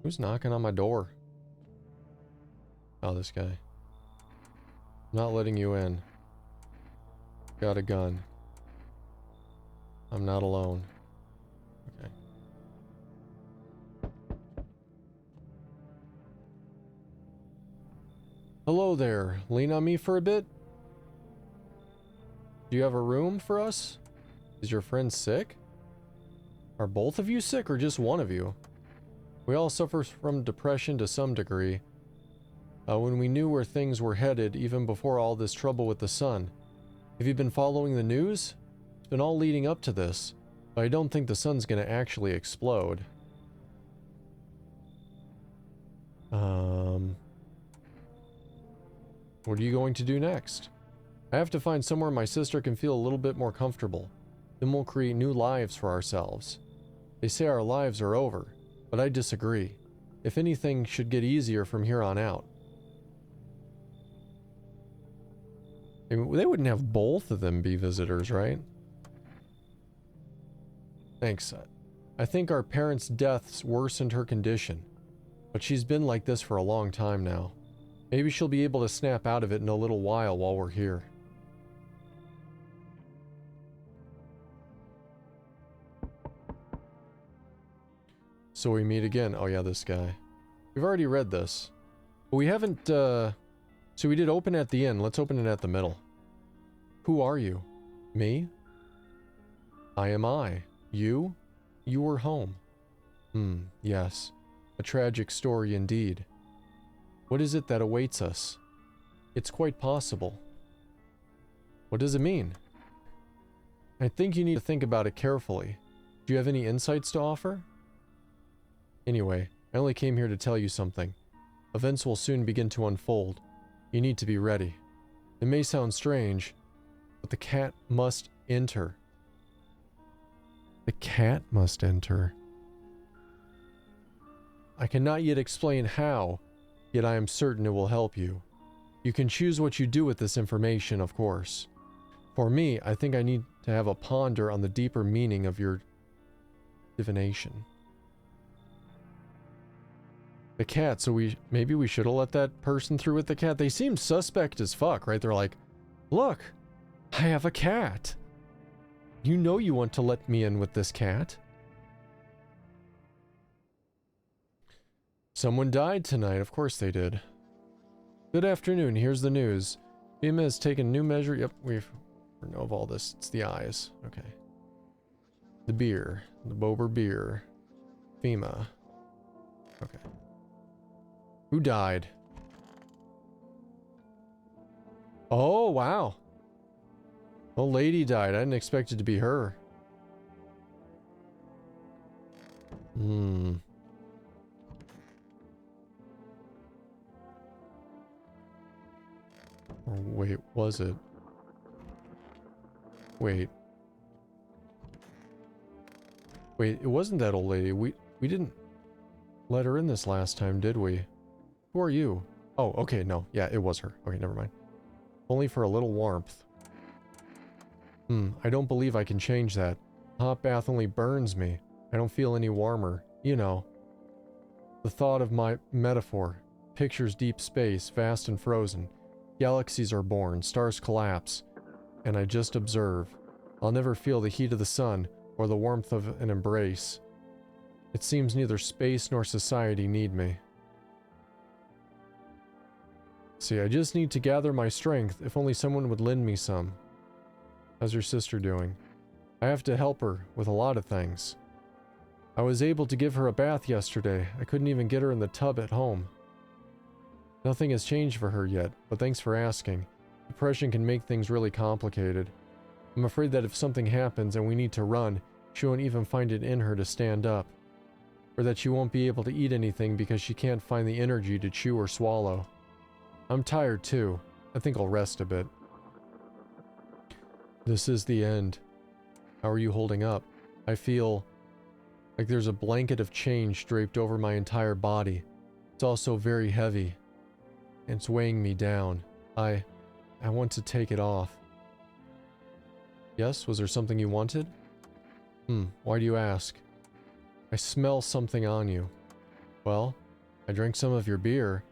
Who's knocking on my door? Oh, this guy. Not letting you in. Got a gun. I'm not alone. Okay. Hello there. Lean on me for a bit? Do you have a room for us? Is your friend sick? Are both of you sick or just one of you? We all suffer from depression to some degree. When we knew where things were headed, even before all this trouble with the sun. Have you been following the news? It's been all leading up to this, but I don't think the sun's gonna actually explode. What are you going to do next? I have to find somewhere my sister can feel a little bit more comfortable. Then we'll create new lives for ourselves. They say our lives are over, but I disagree. If anything, should get easier from here on out. I mean, they wouldn't have both of them be visitors, right? Thanks. I think our parents' deaths worsened her condition, but she's been like this for a long time now. Maybe she'll be able to snap out of it in a little while we're here. So we meet again. Oh yeah, this guy. We've already read this. But we haven't, so we did open at the end. Let's open it at the middle. Who are you? Me? I am I. You? You were home. Yes. A tragic story indeed. What is it that awaits us? It's quite possible. What does it mean? I think you need to think about it carefully. Do you have any insights to offer? Anyway, I only came here to tell you something. Events will soon begin to unfold. You need to be ready. It may sound strange, but the cat must enter. The cat must enter. I cannot yet explain how, yet I am certain it will help you. You can choose what you do with this information, of course. For me, I think I need to have a ponder on the deeper meaning of your divination. The cat, so maybe we should have let that person through with the cat. They seemed suspect as fuck, right? They're like, look, I have a cat. You know you want to let me in with this cat. Someone died tonight. Of course they did. Good afternoon. Here's the news. FEMA has taken new measure. Yep, we know of all this. It's the eyes. Okay. The beer. The Bober beer. FEMA. Okay. Who died? Oh, wow. Old lady died. I didn't expect it to be her. Or wait, was it? Wait. Wait, it wasn't that old lady. We didn't let her in this last time, did we? Who are you? Oh, okay, no. Yeah, it was her. Okay, never mind. Only for a little warmth. I don't believe I can change that. A hot bath only burns me. I don't feel any warmer. You know. The thought of my metaphor pictures deep space, vast and frozen. Galaxies are born, stars collapse, and I just observe. I'll never feel the heat of the sun or the warmth of an embrace. It seems neither space nor society need me. See, I just need to gather my strength, if only someone would lend me some. How's your sister doing? I have to help her with a lot of things. I was able to give her a bath yesterday. I couldn't even get her in the tub at home. Nothing has changed for her yet, but thanks for asking. Depression can make things really complicated. I'm afraid that if something happens and we need to run, she won't even find it in her to stand up. Or that she won't be able to eat anything because she can't find the energy to chew or swallow. I'm tired too. I think I'll rest a bit. This is the end. How are you holding up? I feel like there's a blanket of change draped over my entire body. It's also very heavy. It's weighing me down. I want to take it off. Yes? Was there something you wanted? Why do you ask? I smell something on you. Well, I drank some of your beer.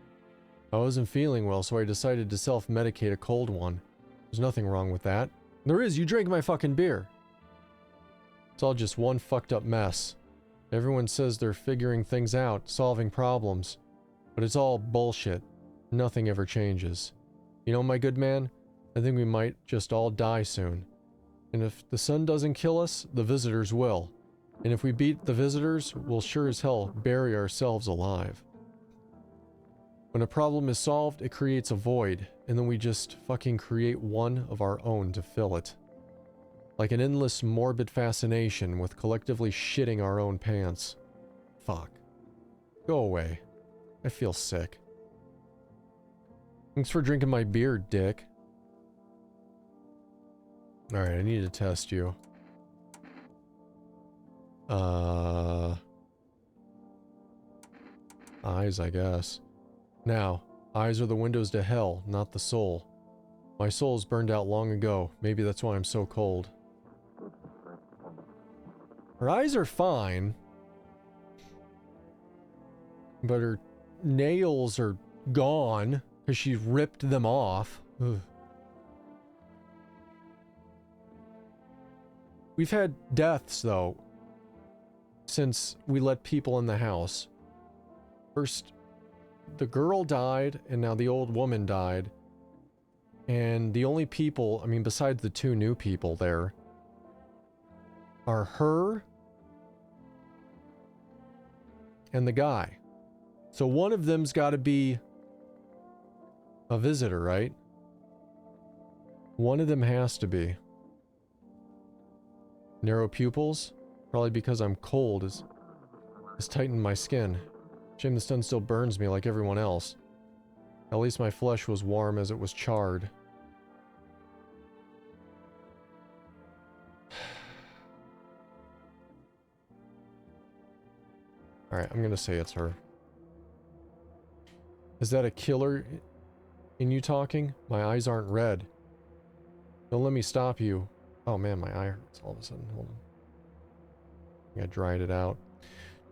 I wasn't feeling well, so I decided to self-medicate a cold one. There's nothing wrong with that. There is, you drank my fucking beer. It's all just one fucked up mess. Everyone says they're figuring things out, solving problems. But it's all bullshit. Nothing ever changes. You know, my good man, I think we might just all die soon. And if the sun doesn't kill us, the visitors will. And if we beat the visitors, we'll sure as hell bury ourselves alive. When a problem is solved, it creates a void, and then we just fucking create one of our own to fill it. Like an endless morbid fascination with collectively shitting our own pants. Fuck. Go away. I feel sick. Thanks for drinking my beer, dick. Alright, I need to test you. Eyes, I guess. Now, eyes are the windows to hell, not the soul. My soul's burned out long ago. Maybe that's why I'm so cold. Her eyes are fine. But her nails are gone because she ripped them off. Ugh. We've had deaths, though, since we let people in the house. First, the girl died, and now the old woman died. And the only people, I mean, besides the two new people there, are her and the guy. So one of them's got to be a visitor, right? One of them has to be. Narrow pupils? Probably because I'm cold has tightened my skin. Shame the sun still burns me like everyone else. At least my flesh was warm as it was charred. Alright, I'm gonna say it's her. Is that a killer in you talking? My eyes aren't red. Don't let me stop you. Oh man, my eye hurts all of a sudden. Hold on. I think I dried it out.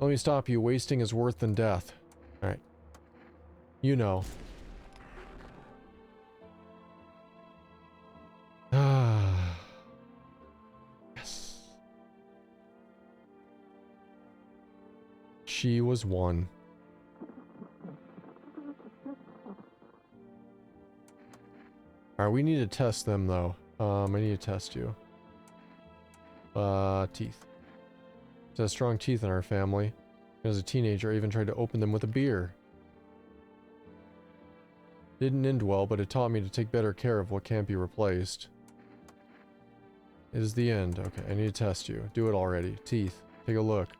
Don't let me stop you. Wasting is worse than death. Alright. You know. Ah. Yes. She was one. Alright, we need to test them though. I need to test you. Teeth. She has strong teeth in our family. As a teenager, I even tried to open them with a beer. Didn't end well, but it taught me to take better care of what can't be replaced. It is the end. Okay, I need to test you. Do it already. Teeth. Take a look.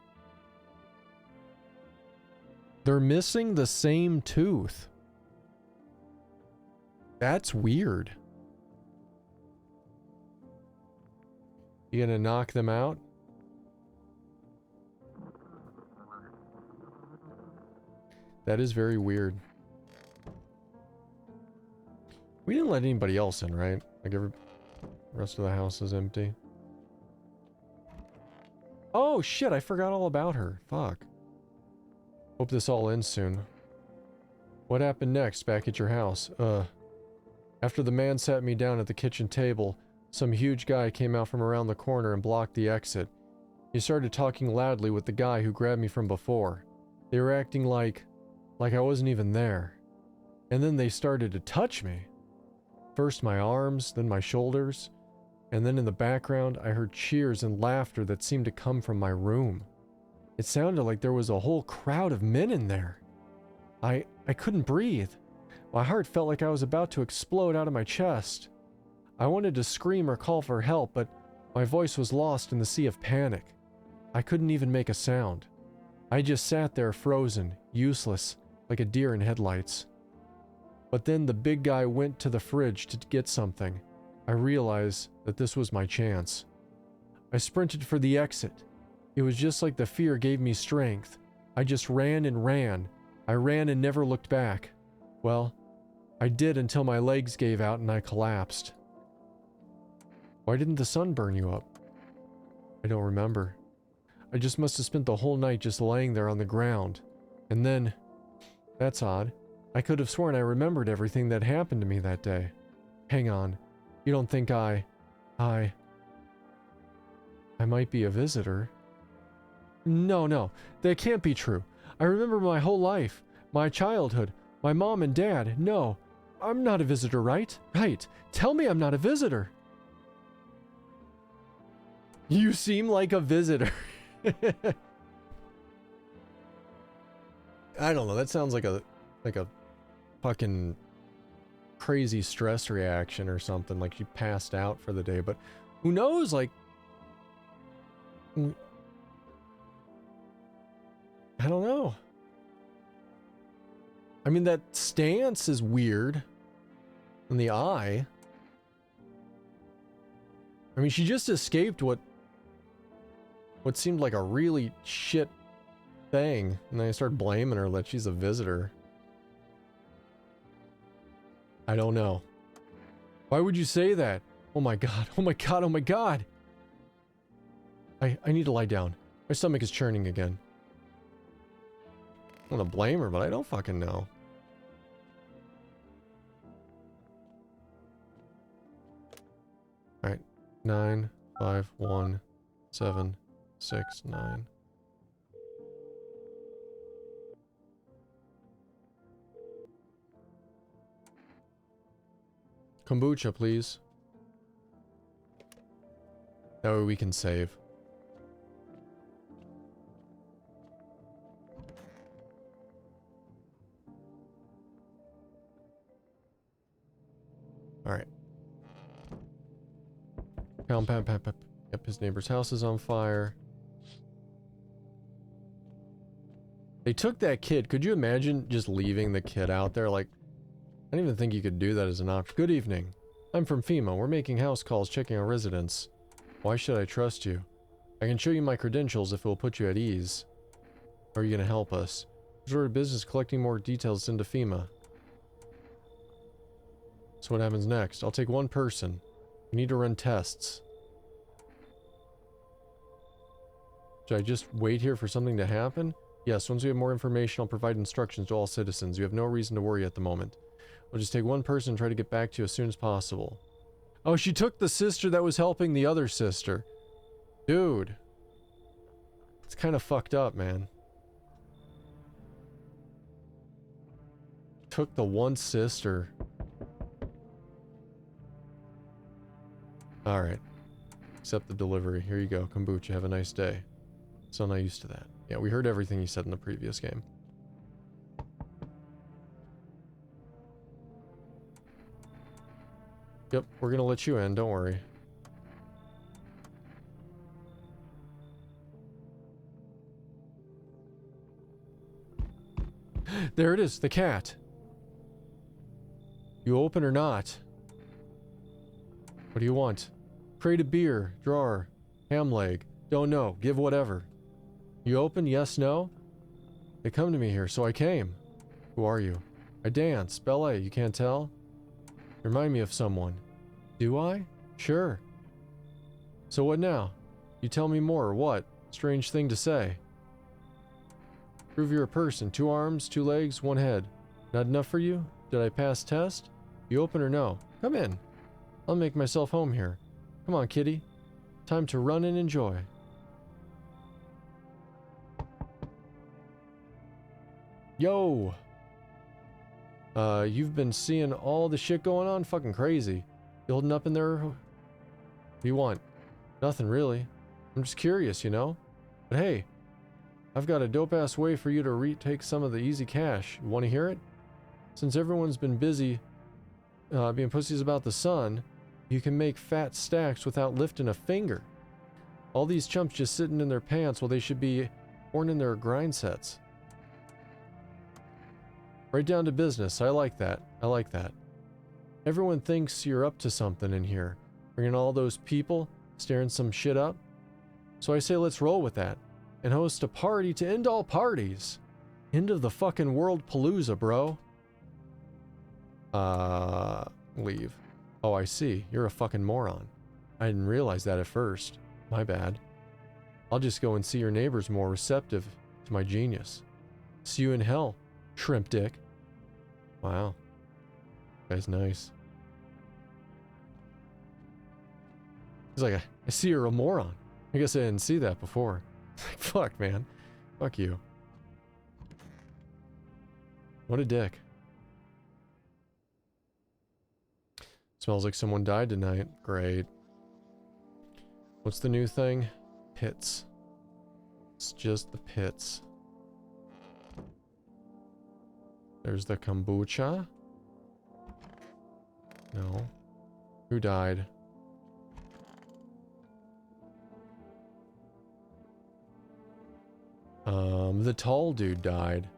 They're missing the same tooth. That's weird. You gonna knock them out? That is very weird. We didn't let anybody else in, right? Like the rest of the house is empty. Oh shit, I forgot all about her. Fuck. Hope this all ends soon. What happened next back at your house? After the man sat me down at the kitchen table, some huge guy came out from around the corner and blocked the exit. He started talking loudly with the guy who grabbed me from before. They were acting like I wasn't even there. And then they started to touch me. First my arms, then my shoulders, and then in the background I heard cheers and laughter that seemed to come from my room. It sounded like there was a whole crowd of men in there. I couldn't breathe. My heart felt like I was about to explode out of my chest. I wanted to scream or call for help, but my voice was lost in the sea of panic. I couldn't even make a sound. I just sat there frozen, useless, like a deer in headlights. But then the big guy went to the fridge to get something. I realized that this was my chance. I sprinted for the exit. It was just like the fear gave me strength. I just ran and ran. I ran and never looked back. Well, I did until my legs gave out and I collapsed. Why didn't the sun burn you up? I don't remember. I just must have spent the whole night just laying there on the ground. And then... That's odd. I could have sworn I remembered everything that happened to me that day. Hang on. You don't think I might be a visitor? No. That can't be true. I remember my whole life. My childhood. My mom and dad. No. I'm not a visitor, right? Right. Tell me I'm not a visitor. You seem like a visitor. I don't know. That sounds like a fucking crazy stress reaction or something. Like she passed out for the day. But who knows? Like, I don't know. I mean, that stance is weird. In the eye. I mean, she just escaped what seemed like a really shit thing. And then I start blaming her that she's a visitor. I don't know. Why would you say that? Oh my god. Oh my god. Oh my god. I need to lie down. My stomach is churning again. I want to blame her, but I don't fucking know. Alright. 9, 5, 1, 7, 6, 9. Kombucha, please. That way we can save. Alright. Yep, his neighbor's house is on fire. They took that kid. Could you imagine just leaving the kid out there? Like, I don't even think you could do that as an option. Good evening. I'm from FEMA. We're making house calls, checking our residents. Why should I trust you? I can show you my credentials if it will put you at ease. Or are you going to help us? Resort to business collecting more details into FEMA. So what happens next? I'll take one person. We need to run tests. Should I just wait here for something to happen? Yes, once we have more information, I'll provide instructions to all citizens. You have no reason to worry at the moment. We'll just take one person and try to get back to you as soon as possible. Oh, she took the sister that was helping the other sister. Dude. It's kind of fucked up, man. Took the one sister. Alright. Accept the delivery. Here you go. Kombucha. Have a nice day. So not used to that. Yeah, we heard everything he said in the previous game. Yep, we're gonna let you in, don't worry. There it is, the cat. You open or not? What do you want? Crate of beer, drawer, ham leg. Don't know, give whatever. You open, yes, no? They come to me here, so I came. Who are you? I dance, ballet, you can't tell? Remind me of someone. Do I? Sure. So what now? You tell me more, or what? Strange thing to say. Prove you're a person. 2 arms, 2 legs, 1 head. Not enough for you? Did I pass test? You open or no? Come in. I'll make myself home here. Come on, kitty. Time to run and enjoy. Yo! You've been seeing all the shit going on? Fucking crazy. You holding up in there? What do you want? Nothing really. I'm just curious, you know? But hey, I've got a dope-ass way for you to retake some of the easy cash. You want to hear it? Since everyone's been busy being pussies about the sun, you can make fat stacks without lifting a finger. All these chumps just sitting in their pants while they should be horning their grind sets. Right down to business. I like that. I like that. Everyone thinks you're up to something in here. Bringing all those people, staring some shit up. So I say let's roll with that. And host a party to end all parties. End of the fucking world palooza, bro. Leave. Oh, I see. You're a fucking moron. I didn't realize that at first. My bad. I'll just go and see your neighbors more receptive to my genius. See you in hell, shrimp dick. Wow. Guy's nice. He's like, I see you're a moron. I guess I didn't see that before. Fuck, man. Fuck you. What a dick. Smells like someone died tonight. Great. What's the new thing? Pits. It's just the pits. There's the kombucha. No. Who died? The tall dude died.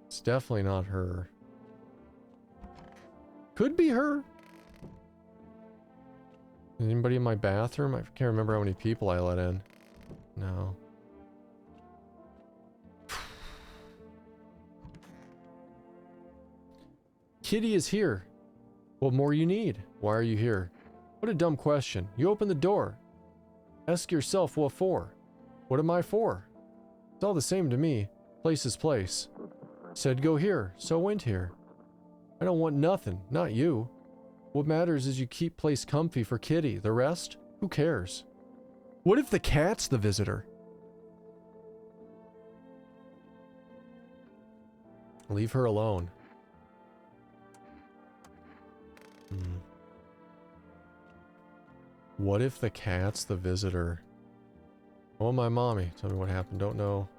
It's definitely not her. Could be her. Anybody in my bathroom? I can't remember how many people I let in. No. Kitty is here. What more you need? Why are you here? What a dumb question. You open the door. Ask yourself what for. What am I for? It's all the same to me. Place is place. Said go here, so went here. I don't want nothing, not you. What matters is you keep place comfy for Kitty. The rest? Who cares? What if the cat's the visitor? Leave her alone. What if the cat's the visitor? Oh, my mommy. Tell me what happened. Don't know.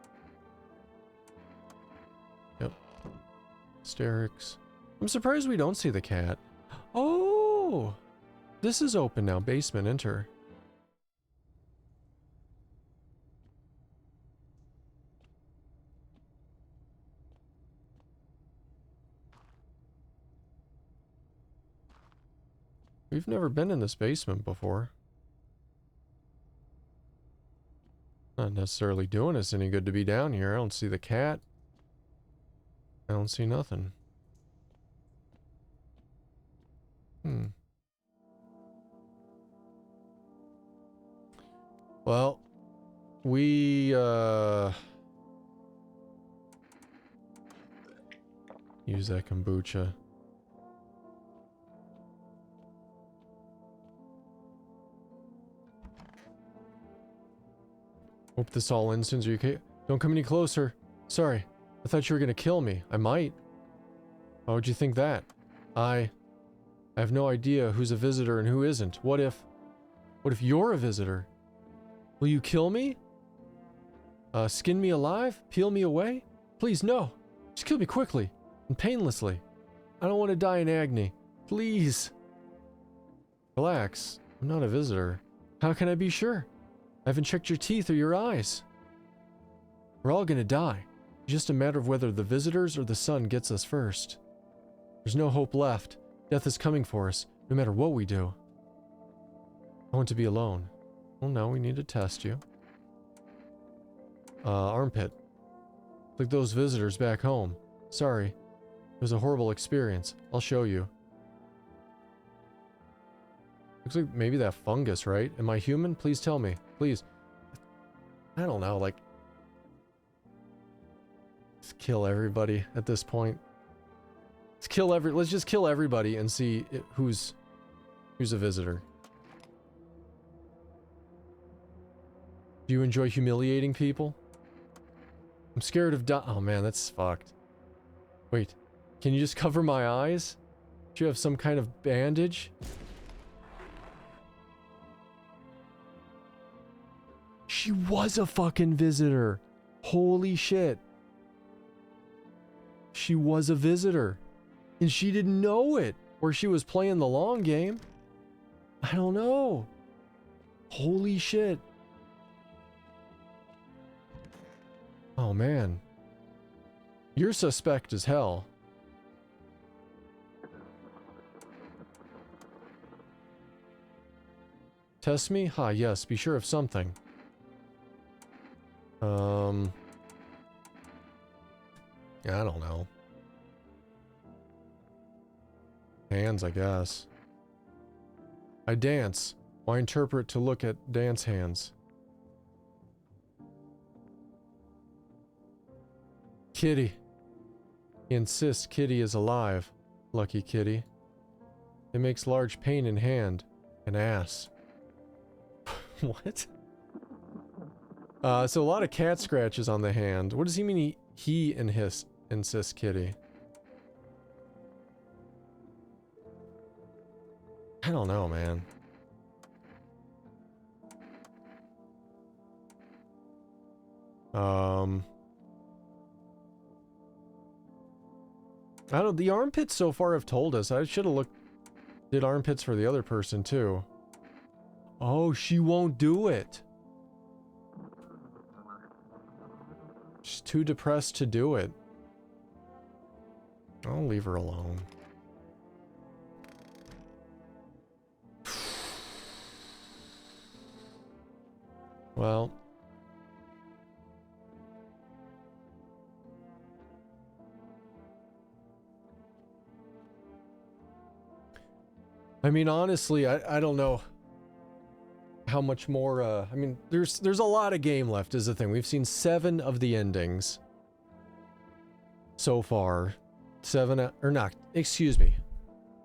Yep. Hysterics. I'm surprised we don't see the cat. Oh! This is open now. Basement, enter. We've never been in this basement before. Not necessarily doing us any good to be down here. I don't see the cat. I don't see nothing. Well, we, use that kombucha. Hope this all ends soon. Are you okay? Don't come any closer. Sorry. I thought you were gonna kill me. I might. Why would you think that? I have no idea who's a visitor and who isn't. What if you're a visitor? Will you kill me? Skin me alive? Peel me away? Please, no. Just kill me quickly and painlessly. I don't want to die in agony. Please. Relax. I'm not a visitor. How can I be sure? I haven't checked your teeth or your eyes. We're all gonna die. It's just a matter of whether the visitors or the sun gets us first. There's no hope left. Death is coming for us, no matter what we do. I want to be alone. Well, no, we need to test you. Armpit. Like those visitors back home. Sorry. It was a horrible experience. I'll show you. Looks like maybe that fungus, right? Am I human? Please tell me. Please. I don't know, like... Let's kill everybody at this point. Let's just kill everybody and see who's a visitor. Do you enjoy humiliating people? I'm scared of oh man, that's fucked. Wait, can you just cover my eyes? Do you have some kind of bandage? She was a fucking visitor. Holy shit. She was a visitor. And she didn't know it. Or she was playing the long game. I don't know. Holy shit. Oh man. You're suspect as hell. Test me? Ha, yes, be sure of something. I don't know. Hands, I guess. I dance. Why interpret to look at dance hands? Kitty. He insists Kitty is alive. Lucky kitty. It makes large pain in hand. An ass. What? So a lot of cat scratches on the hand. What does he mean he insists kitty? I don't know, man. I don't, the armpits so far have told us. I should have did armpits for the other person too. Oh, she won't do it. She's too depressed to do it. I'll leave her alone. Well. I mean, honestly, I don't know how much more, I mean, there's a lot of game left is the thing. We've seen 7 of the endings so far. 7, or not, excuse me.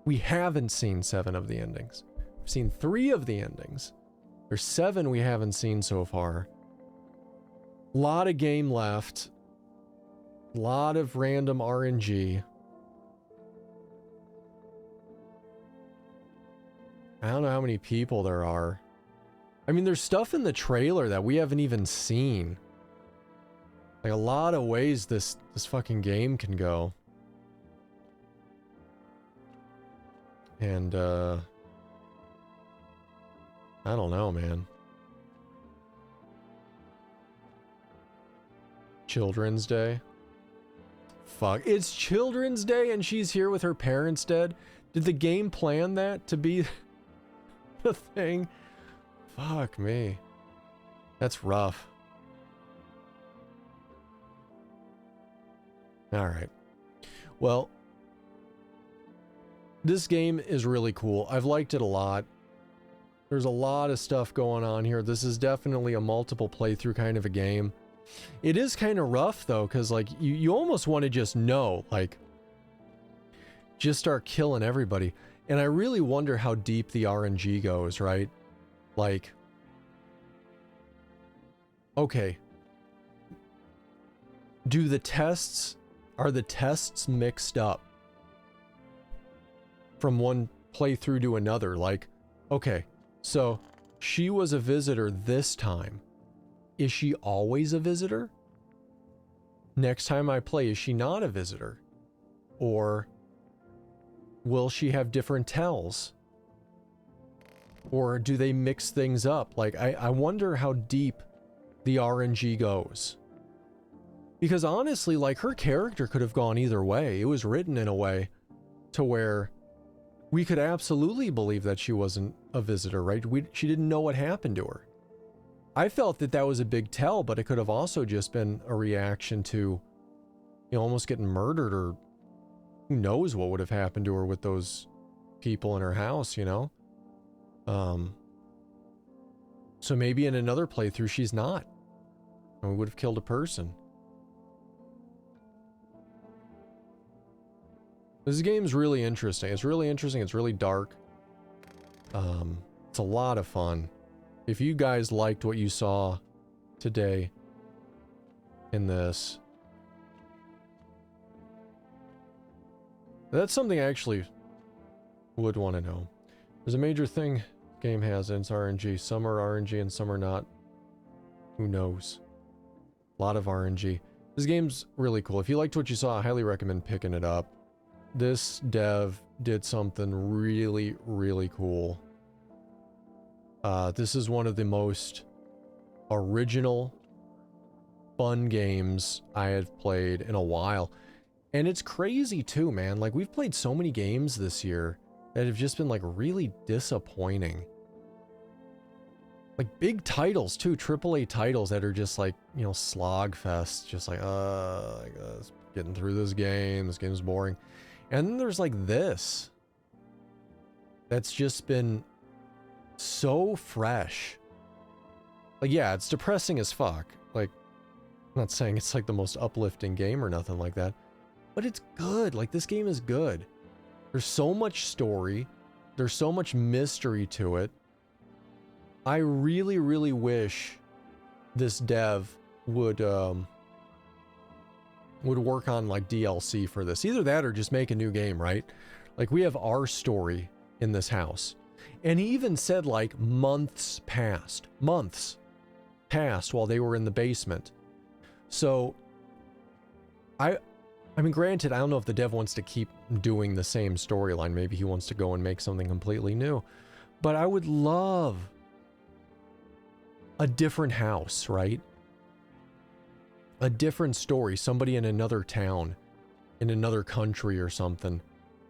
We haven't seen 7 of the endings. We've seen 3 of the endings. There's 7 we haven't seen so far. A lot of game left. A lot of random RNG. I don't know how many people there are. I mean, there's stuff in the trailer that we haven't even seen. Like, a lot of ways this fucking game can go. And, I don't know, man. Children's Day? Fuck. It's Children's Day and she's here with her parents dead? Did the game plan that to be the thing? Fuck me. That's rough. Alright. Well, this game is really cool. I've liked it a lot. There's a lot of stuff going on here. This is definitely a multiple playthrough kind of a game. It is kind of rough though, because like you almost want to just know, like, just start killing everybody. And I really wonder how deep the RNG goes, right? Like, okay, are the tests mixed up from one playthrough to another? Like, okay, so she was a visitor this time. Is she always a visitor? Next time I play, is she not a visitor? Or will she have different tells? Or do they mix things up? Like, I wonder how deep the RNG goes. Because honestly, like, her character could have gone either way. It was written in a way to where we could absolutely believe that she wasn't a visitor, right? She didn't know what happened to her. I felt that that was a big tell, but it could have also just been a reaction to, you know, almost getting murdered, or who knows what would have happened to her with those people in her house, you know? So maybe in another playthrough she's not. And we would have killed a person. This game's really interesting. It's really interesting. It's really dark. It's a lot of fun. If you guys liked what you saw today in this, that's something I actually would want to know. There's a major thing the game has, and it's RNG. Some are RNG and some are not. Who knows? A lot of RNG. This game's really cool. If you liked what you saw, I highly recommend picking it up. This dev did something really, really cool. This is one of the most original, fun games I have played in a while. And it's crazy too, man. Like, we've played so many games this year that have just been, like, really disappointing. Like, big titles too, AAA titles that are just like, you know, slog fest. Just like, I guess getting through this game's boring. And then there's like this. That's just been so fresh. Like, yeah, it's depressing as fuck. Like, I'm not saying it's like the most uplifting game or nothing like that, but it's good. Like, this game is good. There's so much story. There's so much mystery to it. I really, really wish this dev would work on like DLC for this. Either that or just make a new game, right? Like, we have our story in this house. And he even said like months passed while they were in the basement. So I mean, granted, I don't know if the dev wants to keep doing the same storyline. Maybe he wants to go and make something completely new. But I would love a different house, right? A different story. Somebody in another town, in another country or something,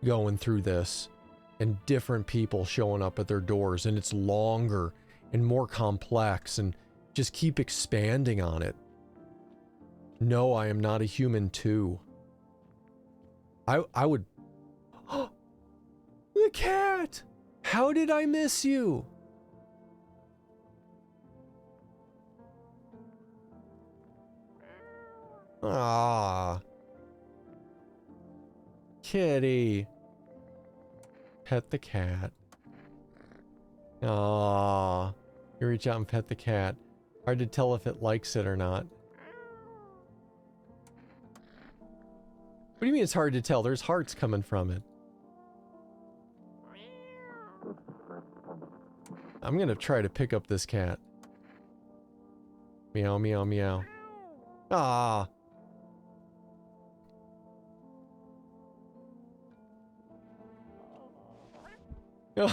going through this. And different people showing up at their doors. And it's longer and more complex. And just keep expanding on it. No, I am not a human too. I would... The cat! How did I miss you? Ah, kitty. Pet the cat. Ah, you reach out and pet the cat. Hard to tell if it likes it or not. What do you mean it's hard to tell? There's hearts coming from it. I'm gonna try to pick up this cat. Meow, meow, meow. Ah. It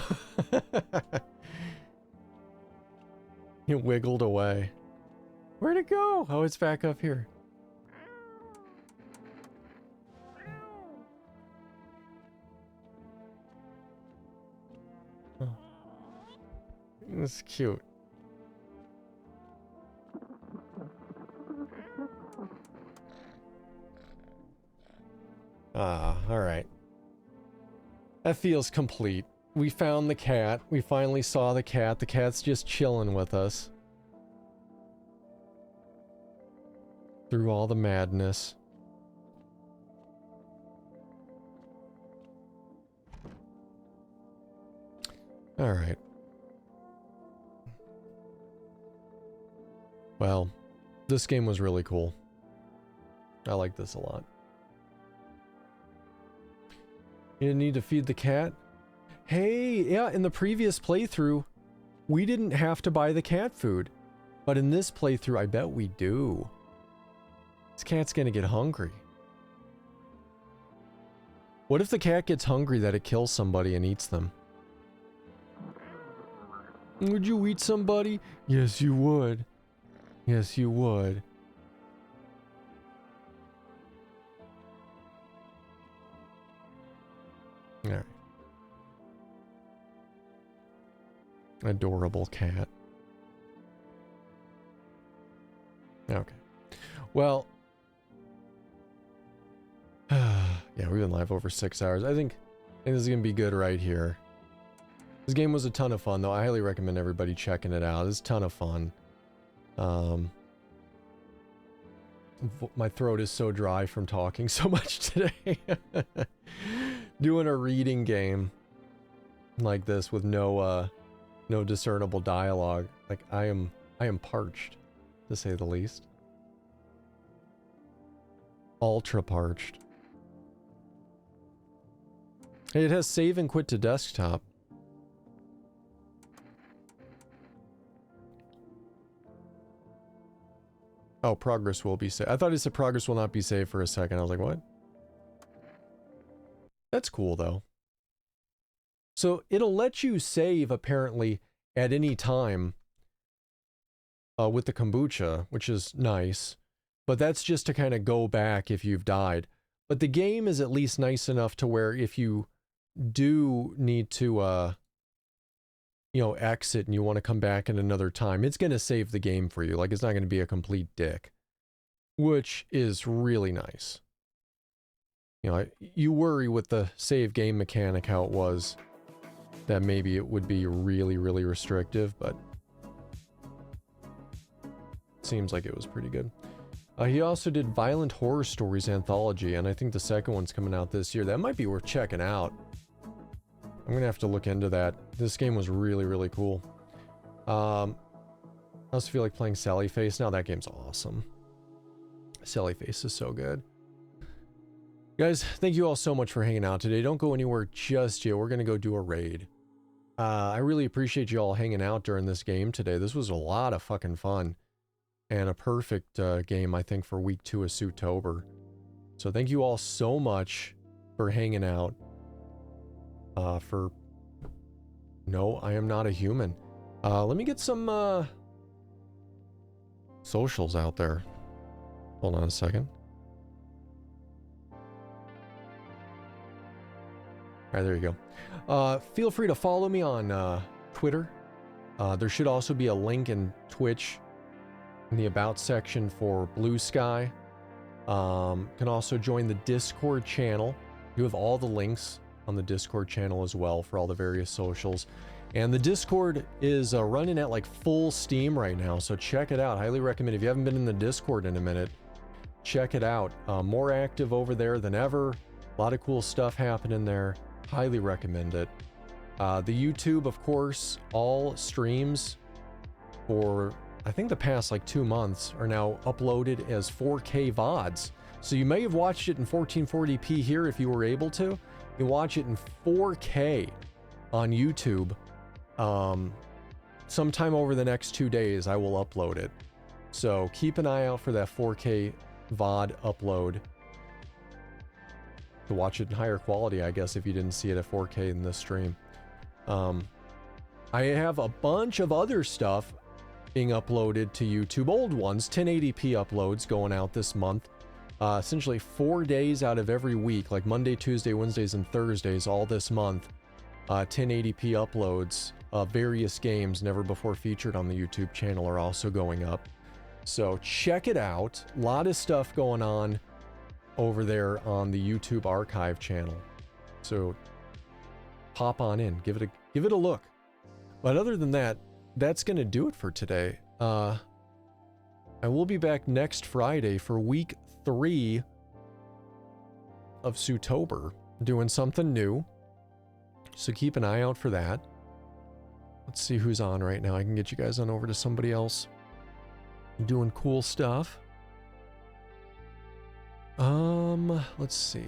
wiggled away. Where'd it go? Oh, it's back up here. Oh. It's cute. Ah, alright. That feels complete. We found the cat. We finally saw the cat. The cat's just chilling with us. Through all the madness. Alright. Well, this game was really cool. I like this a lot. You didn't need to feed the cat? Hey, yeah, in the previous playthrough, we didn't have to buy the cat food. But in this playthrough, I bet we do. This cat's gonna get hungry. What if the cat gets hungry that it kills somebody and eats them? Would you eat somebody? Yes, you would. Yes, you would. Alright. Adorable cat. Okay. Well. Yeah, we've been live over 6 hours. I think this is going to be good right here. This game was a ton of fun, though. I highly recommend everybody checking it out. It's a ton of fun. My throat is so dry from talking so much today. Doing a reading game like this with no discernible dialogue. Like, I am parched, to say the least. Ultra parched. Hey, it has save and quit to desktop. Oh, progress will be saved. I thought it said progress will not be saved for a second. I was like, what? That's cool, though. So it'll let you save, apparently, at any time with the kombucha, which is nice. But that's just to kind of go back if you've died. But the game is at least nice enough to where if you do need to, you know, exit and you want to come back at another time, it's going to save the game for you. Like, it's not going to be a complete dick. Which is really nice. You know, you worry with the save game mechanic how it was, that maybe it would be really, really restrictive, but it seems like it was pretty good. He also did Violent Horror Stories Anthology, and I think the second one's coming out this year. That might be worth checking out. I'm gonna have to look into that. This game was really, really cool. I also feel like playing Sally Face now. That game's awesome. Sally Face is so good. Guys, thank you all so much for hanging out today. Don't go anywhere just yet. We're gonna go do a raid. I really appreciate you all hanging out during this game today. This was a lot of fucking fun. And a perfect game, I think, for week 2 of Suitober. So thank you all so much for hanging out. No, I am not a human. Let me get some socials out there. Hold on a second. Alright, there you go. Feel free to follow me on Twitter. There should also be a link in Twitch in the About section for Blue Sky. Can also join the Discord channel. You have all the links on the Discord channel as well for all the various socials. And the Discord is running at like full steam right now, so check it out. Highly recommend. If you haven't been in the Discord in a minute, check it out. More active over there than ever. A lot of cool stuff happening there. Highly recommend it. The YouTube, of course, all streams for I think the past like 2 months are now uploaded as 4K VODs. So you may have watched it in 1440p here if you were able to. You can watch it in 4K on YouTube. Sometime over the next 2 days, I will upload it. So keep an eye out for that 4K VOD upload. To watch it in higher quality, I guess, if you didn't see it at 4K in this stream. I have a bunch of other stuff being uploaded to YouTube, old ones, 1080p uploads going out this month. Essentially 4 days out of every week, like Monday, Tuesday, Wednesdays, and Thursdays, all this month, 1080p uploads of various games never before featured on the YouTube channel are also going up. So check it out. A lot of stuff going on over there on the YouTube archive channel. So pop on in, give it a look. But other than that, that's going to do it for today. I will be back next Friday for week 3 of Suitober, doing something new. So keep an eye out for that. Let's see who's on right now. I can get you guys on over to somebody else doing cool stuff. Let's see.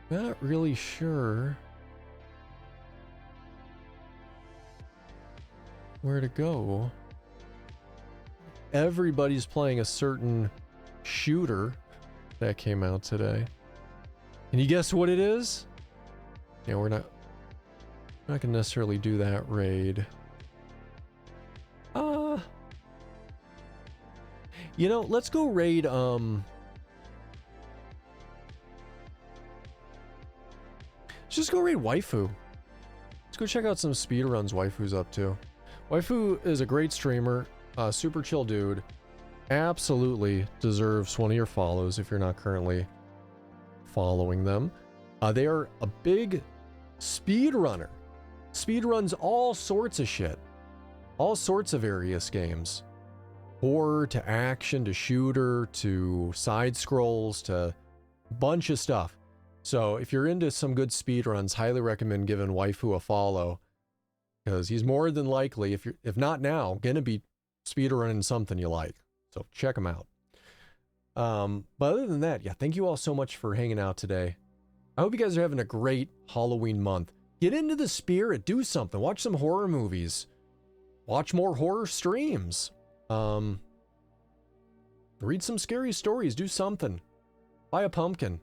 Not really sure where to go. Everybody's playing a certain shooter that came out today. Can you guess what it is? Yeah, we're not gonna necessarily do that raid. You know, let's go raid let's just go raid Waifu. Let's go check out some speedruns Waifu's up to. Waifu is a great streamer, super chill dude. Absolutely deserves one of your follows if you're not currently following them. They are a big speedrunner. Speedruns all sorts of shit. All sorts of various games. Horror to action to shooter to side scrolls to a bunch of stuff. So if you're into some good speedruns, highly recommend giving Waifu a follow, because he's more than likely, if not now, gonna be speedrunning something you like. So check him out. But other than that, yeah, thank you all so much for hanging out today. I hope you guys are having a great Halloween month. Get into the spirit, do something, watch some horror movies, watch more horror streams, read some scary stories, do something, buy a pumpkin.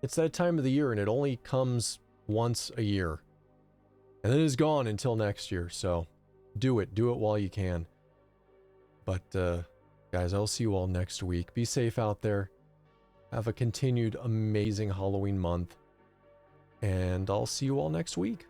It's that time of the year and it only comes once a year. And then it's gone until next year, so do it while you can. But guys, I'll see you all next week. Be safe out there. Have a continued amazing Halloween month. And I'll see you all next week.